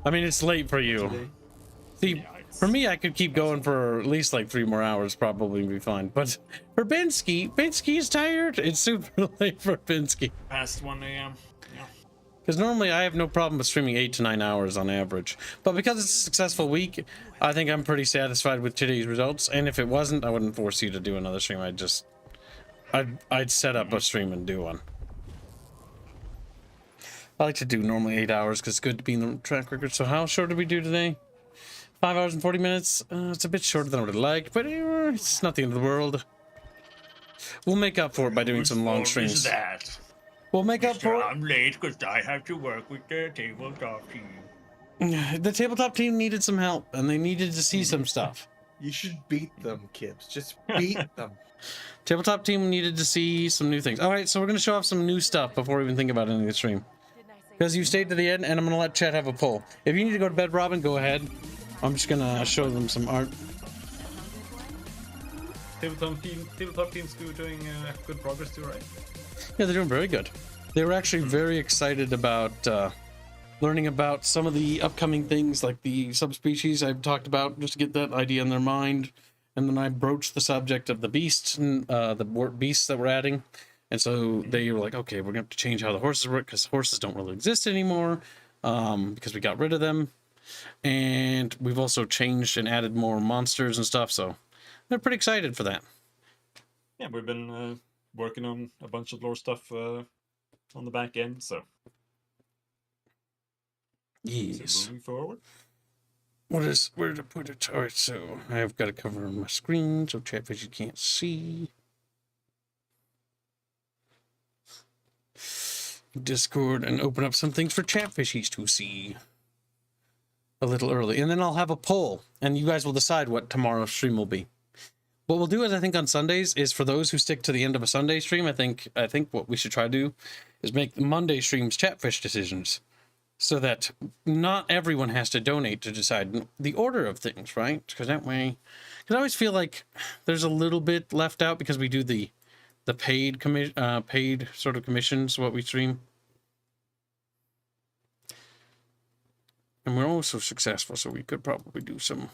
I mean, it's late for you. See, for me, I could keep going for at least like 3 more hours, probably be fine. But for Binsky's tired. It's super late for Binsky. Past 1 a.m. Yeah. Because normally I have no problem with streaming 8 to 9 hours on average. But because it's a successful week, I think I'm pretty satisfied with today's results. And if it wasn't, I wouldn't force you to do another stream. I'd set up a stream and do one. I like to do normally 8 hours because it's good to be in the track record. So how short did we do today? 5 hours and 40 minutes. It's a bit shorter than I would have liked, but it's not the end of the world. We'll make up for it by doing some long streams. That? We'll make up for it. I'm late because I have to work with the tabletop team. The tabletop team needed some help, and they needed to see some stuff. You should beat them, Kips. Just beat them. Tabletop team needed to see some new things. All right, so we're going to show off some new stuff before we even think about ending the stream. Because you stayed to the end, and I'm going to let chat have a poll. If you need to go to bed, Robin, go ahead. I'm just going to show them some art. Tabletop team's doing good progress too, right? Yeah, they're doing very good. They were actually very excited about learning about some of the upcoming things, like the subspecies I've talked about, just to get that idea in their mind. And then I broached the subject of the beasts, and the beasts that we're adding. And so they were like, okay, we're going to have to change how the horses work, because horses don't really exist anymore, because we got rid of them. And we've also changed and added more monsters and stuff, so they're pretty excited for that. Yeah, we've been working on a bunch of lore stuff on the back end, so... Yes. So moving forward. Where to put it? Alright, so I've got to cover my screen so Chatfish you can't see. Discord and open up some things for Chatfishies to see a little early, and then I'll have a poll and you guys will decide what tomorrow's stream will be. What we'll do is, I think on Sundays, is for those who stick to the end of a Sunday stream, I think what we should try to do is make the Monday streams Chatfish decisions, so that not everyone has to donate to decide the order of things, right? Because that way, because I always feel like there's a little bit left out because we do the paid sort of commissions, what we stream. And we're also successful, so we could probably do some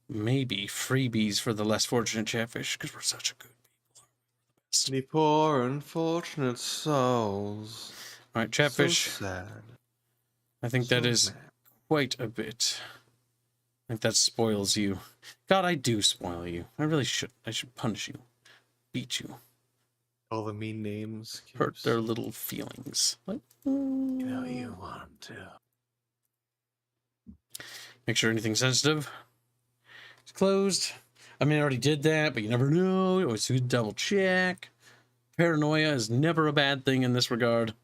maybe freebies for the less fortunate Chatfish, because we're such a good people. The poor unfortunate souls. All right, Chatfish. So sad. I think that is quite a bit think that spoils you. God, I do spoil you. I really should. I should punish you. Beat you. All the mean names. Hurt their little feelings. Like, You know you want to. make sure anything sensitive is closed. I mean, I already did that, but you never know. You always do double check. Paranoia is never a bad thing in this regard.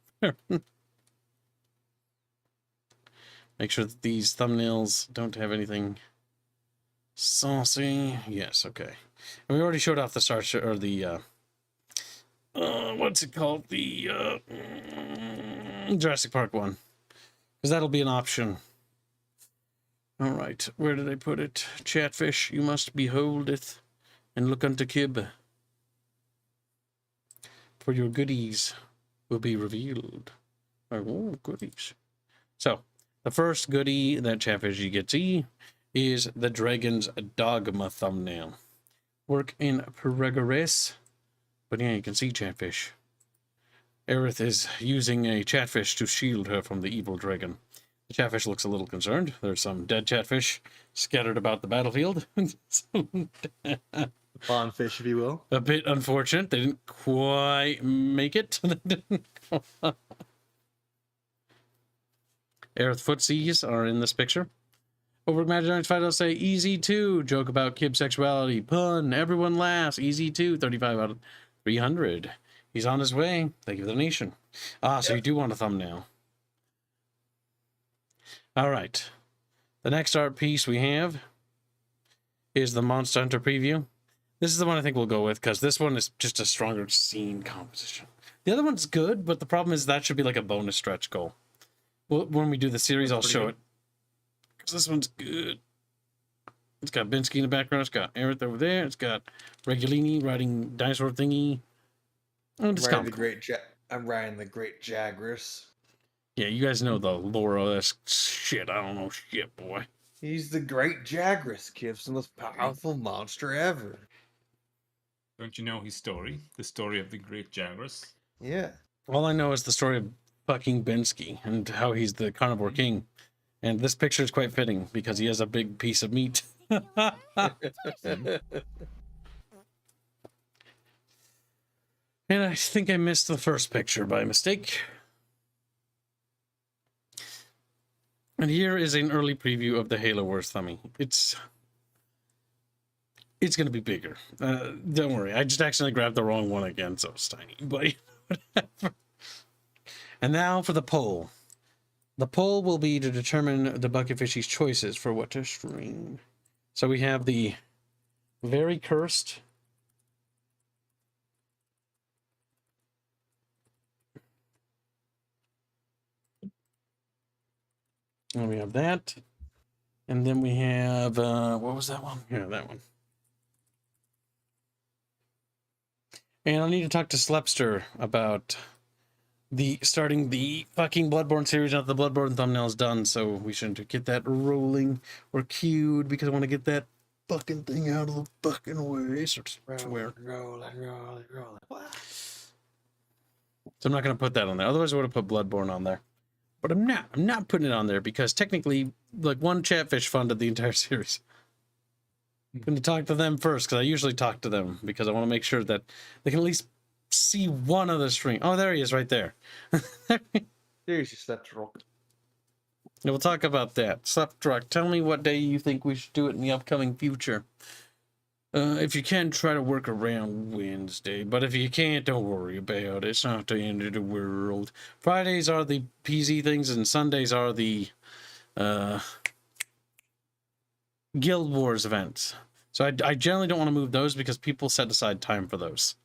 Make sure that these thumbnails don't have anything saucy. Yes, okay. And we already showed off the or the what's it called? The Jurassic Park one. Because that'll be an option. All right, where did I put it? Chatfish, you must behold it and look unto Kib. For your goodies will be revealed. Oh, goodies. So, the first goodie that Chatfish you get to see is the Dragon's Dogma thumbnail. Work in progress. But yeah, you can see Chatfish. Aerith is using a Chatfish to shield her from the evil dragon. The Chatfish looks a little concerned. There's some dead Chatfish scattered about the battlefield. Bondfish, if you will. A bit unfortunate. They didn't quite make it. Aerith footsies are in this picture. Over Imaginary Fight, I'll say easy 2. Joke about Kib sexuality. Pun. Everyone laughs. Easy 2. 35 out of 300. He's on his way. Thank you for the donation. Ah, so you do want a thumbnail. All right. The next art piece we have is the Monster Hunter preview. This is the one I think we'll go with because this one is just a stronger scene composition. The other one's good, but the problem is that should be like a bonus stretch goal. Well, when we do the series, I'll show it. Because this one's good. It's got Binsky in the background. It's got Aerith over there. It's got Regulini riding dinosaur thingy. I'm riding the Great Jagras. Yeah, you guys know the lore of this shit. I don't know shit, boy. He's the Great Jagras, Kib's the most powerful monster ever. Don't you know his story? The story of the Great Jagras? Yeah. All I know is the story of fucking Binsky and how he's the carnivore king. And this picture is quite fitting because he has a big piece of meat. And I think I missed the first picture by mistake. And here is an early preview of the Halo Wars Thummy. It's going to be bigger. Don't worry. I just accidentally grabbed the wrong one again, so it's tiny. But whatever. And now for the poll. The poll will be to determine the Bucketfishy's choices for what to stream. So we have the Very Cursed. And we have that. And then we have, what was that one? Yeah, that one. And I need to talk to Slepster about starting the fucking Bloodborne series. Now the Bloodborne thumbnail is done, so we should get that rolling or queued because I want to get that fucking thing out of the fucking way. So Rolling. So I'm not going to put that on there. Otherwise I would have put Bloodborne on there. But I'm not putting it on there because technically, like, one Chatfish funded the entire series. I'm going to talk to them first because I usually talk to them because I want to make sure that they can at least see one of the stream. Oh, there he is right there. There's your Sleptruck. Yeah, we'll talk about that. Sleptruck, tell me what day you think we should do it in the upcoming future. If you can, try to work around Wednesday. But if you can't, don't worry about it. It's not the end of the world. Fridays are the PZ things, and Sundays are the Guild Wars events. So I generally don't want to move those because people set aside time for those.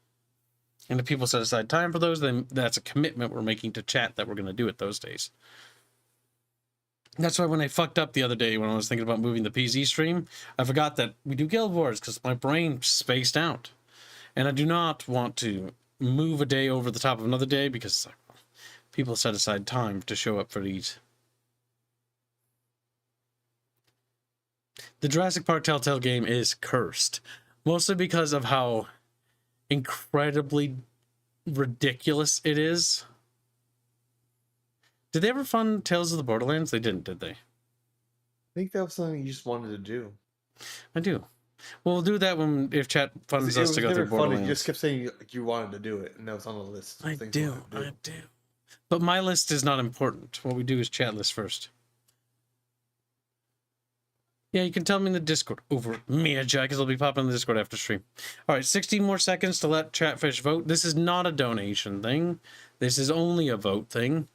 And if people set aside time for those, then that's a commitment we're making to chat that we're going to do it those days. That's why when I fucked up the other day when I was thinking about moving the PZ stream, I forgot that we do Guild Wars because my brain spaced out. And I do not want to move a day over the top of another day because people set aside time to show up for these. The Jurassic Park Telltale game is cursed. Mostly because of how incredibly ridiculous it is. Did they ever fund Tales of the Borderlands? They didn't, did they? think that was something you just wanted to do. I do. Well, we'll do that if chat funds It us was to go never through funny. Borderlands. You just kept saying you wanted to do it, and that was on the list. I of things do. you wanted to I do. But my list is not important. What we do is chat list first. Yeah, you can tell me in the Discord over Mia Jack, because I'll be popping in the Discord after stream. All right, 16 more seconds to let Chatfish vote. This is not a donation thing. This is only a vote thing.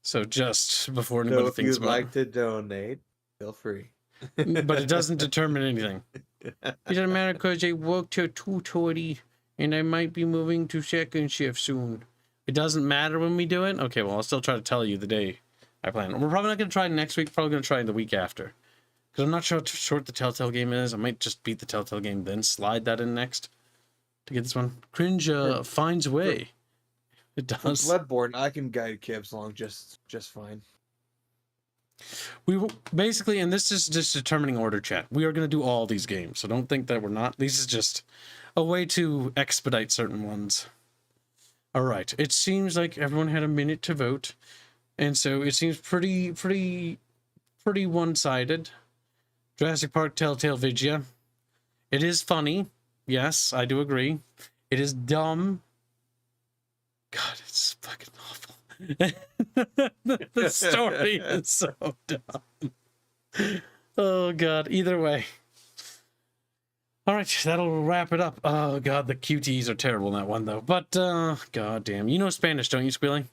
So just before anybody So if thinks you'd about like to donate, feel free. but it doesn't determine anything. It doesn't matter because I work till 2:30 and I might be moving to second shift soon. It doesn't matter when we do it? Okay, well, I'll still try to tell you the day I plan. We're probably not going to try next week. Probably going to try the week after. Because I'm not sure how short the Telltale game is. I might just beat the Telltale game, then slide that in next to get this one. Cringe finds a way. It does. Bloodborne, I can guide Kibs along just fine. We will basically, and this is just determining order, chat. We are going to do all these games, so don't think that we're not. This is just a way to expedite certain ones. All right. It seems like everyone had a minute to vote, and so it seems pretty one-sided. Jurassic Park Telltale Vigia. It is funny. Yes, I do agree. It is dumb. God, it's fucking awful. The story is so dumb. Oh, God. Either way. All right, that'll wrap it up. Oh, God, the QTs are terrible in that one, though. But, God damn. You know Spanish, don't you, Squealy?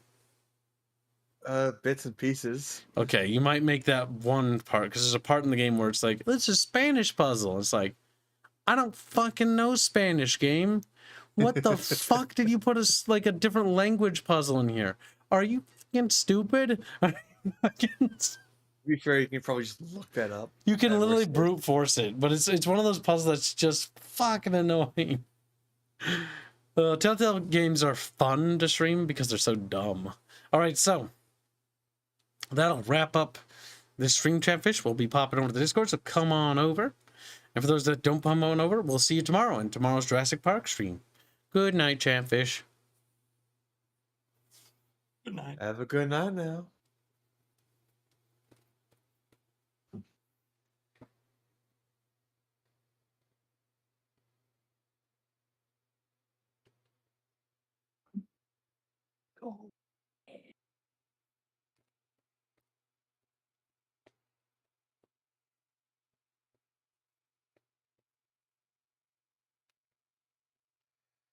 Bits and pieces. Okay, you might make that one part, because there's a part in the game where it's like, it's a Spanish puzzle. It's like, I don't fucking know Spanish, game. What the fuck did you put a different language puzzle in here? Are you fucking stupid? To be fair, you can probably just look that up. You can literally brute force it, but it's one of those puzzles that's just fucking annoying. Telltale games are fun to stream because they're so dumb. All right, so that'll wrap up this stream, Chatfish. We'll be popping over to the Discord, so come on over. And for those that don't come on over, we'll see you tomorrow in tomorrow's Jurassic Park stream. Good night, Chatfish. Good night. Have a good night now.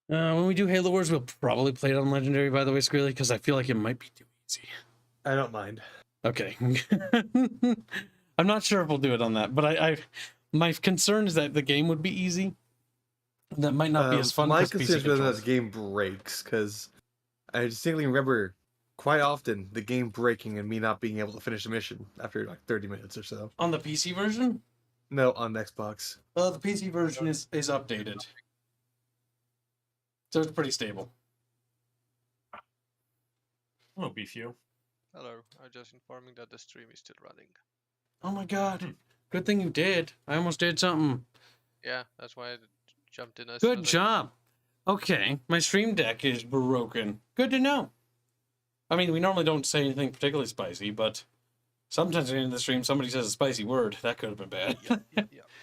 When we do Halo Wars, we'll probably play it on Legendary, by the way, Squealy, because I feel like it might be too easy. I don't mind. Okay. I'm not sure if we'll do it on that, but my concern is that the game would be easy. That might not be as fun. My concern is whether the game breaks, because I distinctly remember quite often the game breaking and me not being able to finish the mission after like 30 minutes or so. On the PC version? No, on Xbox. Well, the PC version is updated. So it's pretty stable. Hello, BFU. Hello, I'm just informing that the stream is still running. Oh my god. Good thing you did. I almost did something. Yeah, that's why I jumped in as Good job. Okay, my stream deck is broken. Good to know. I mean, we normally don't say anything particularly spicy, but sometimes at the end of the stream, somebody says a spicy word. That could have been bad. Yeah.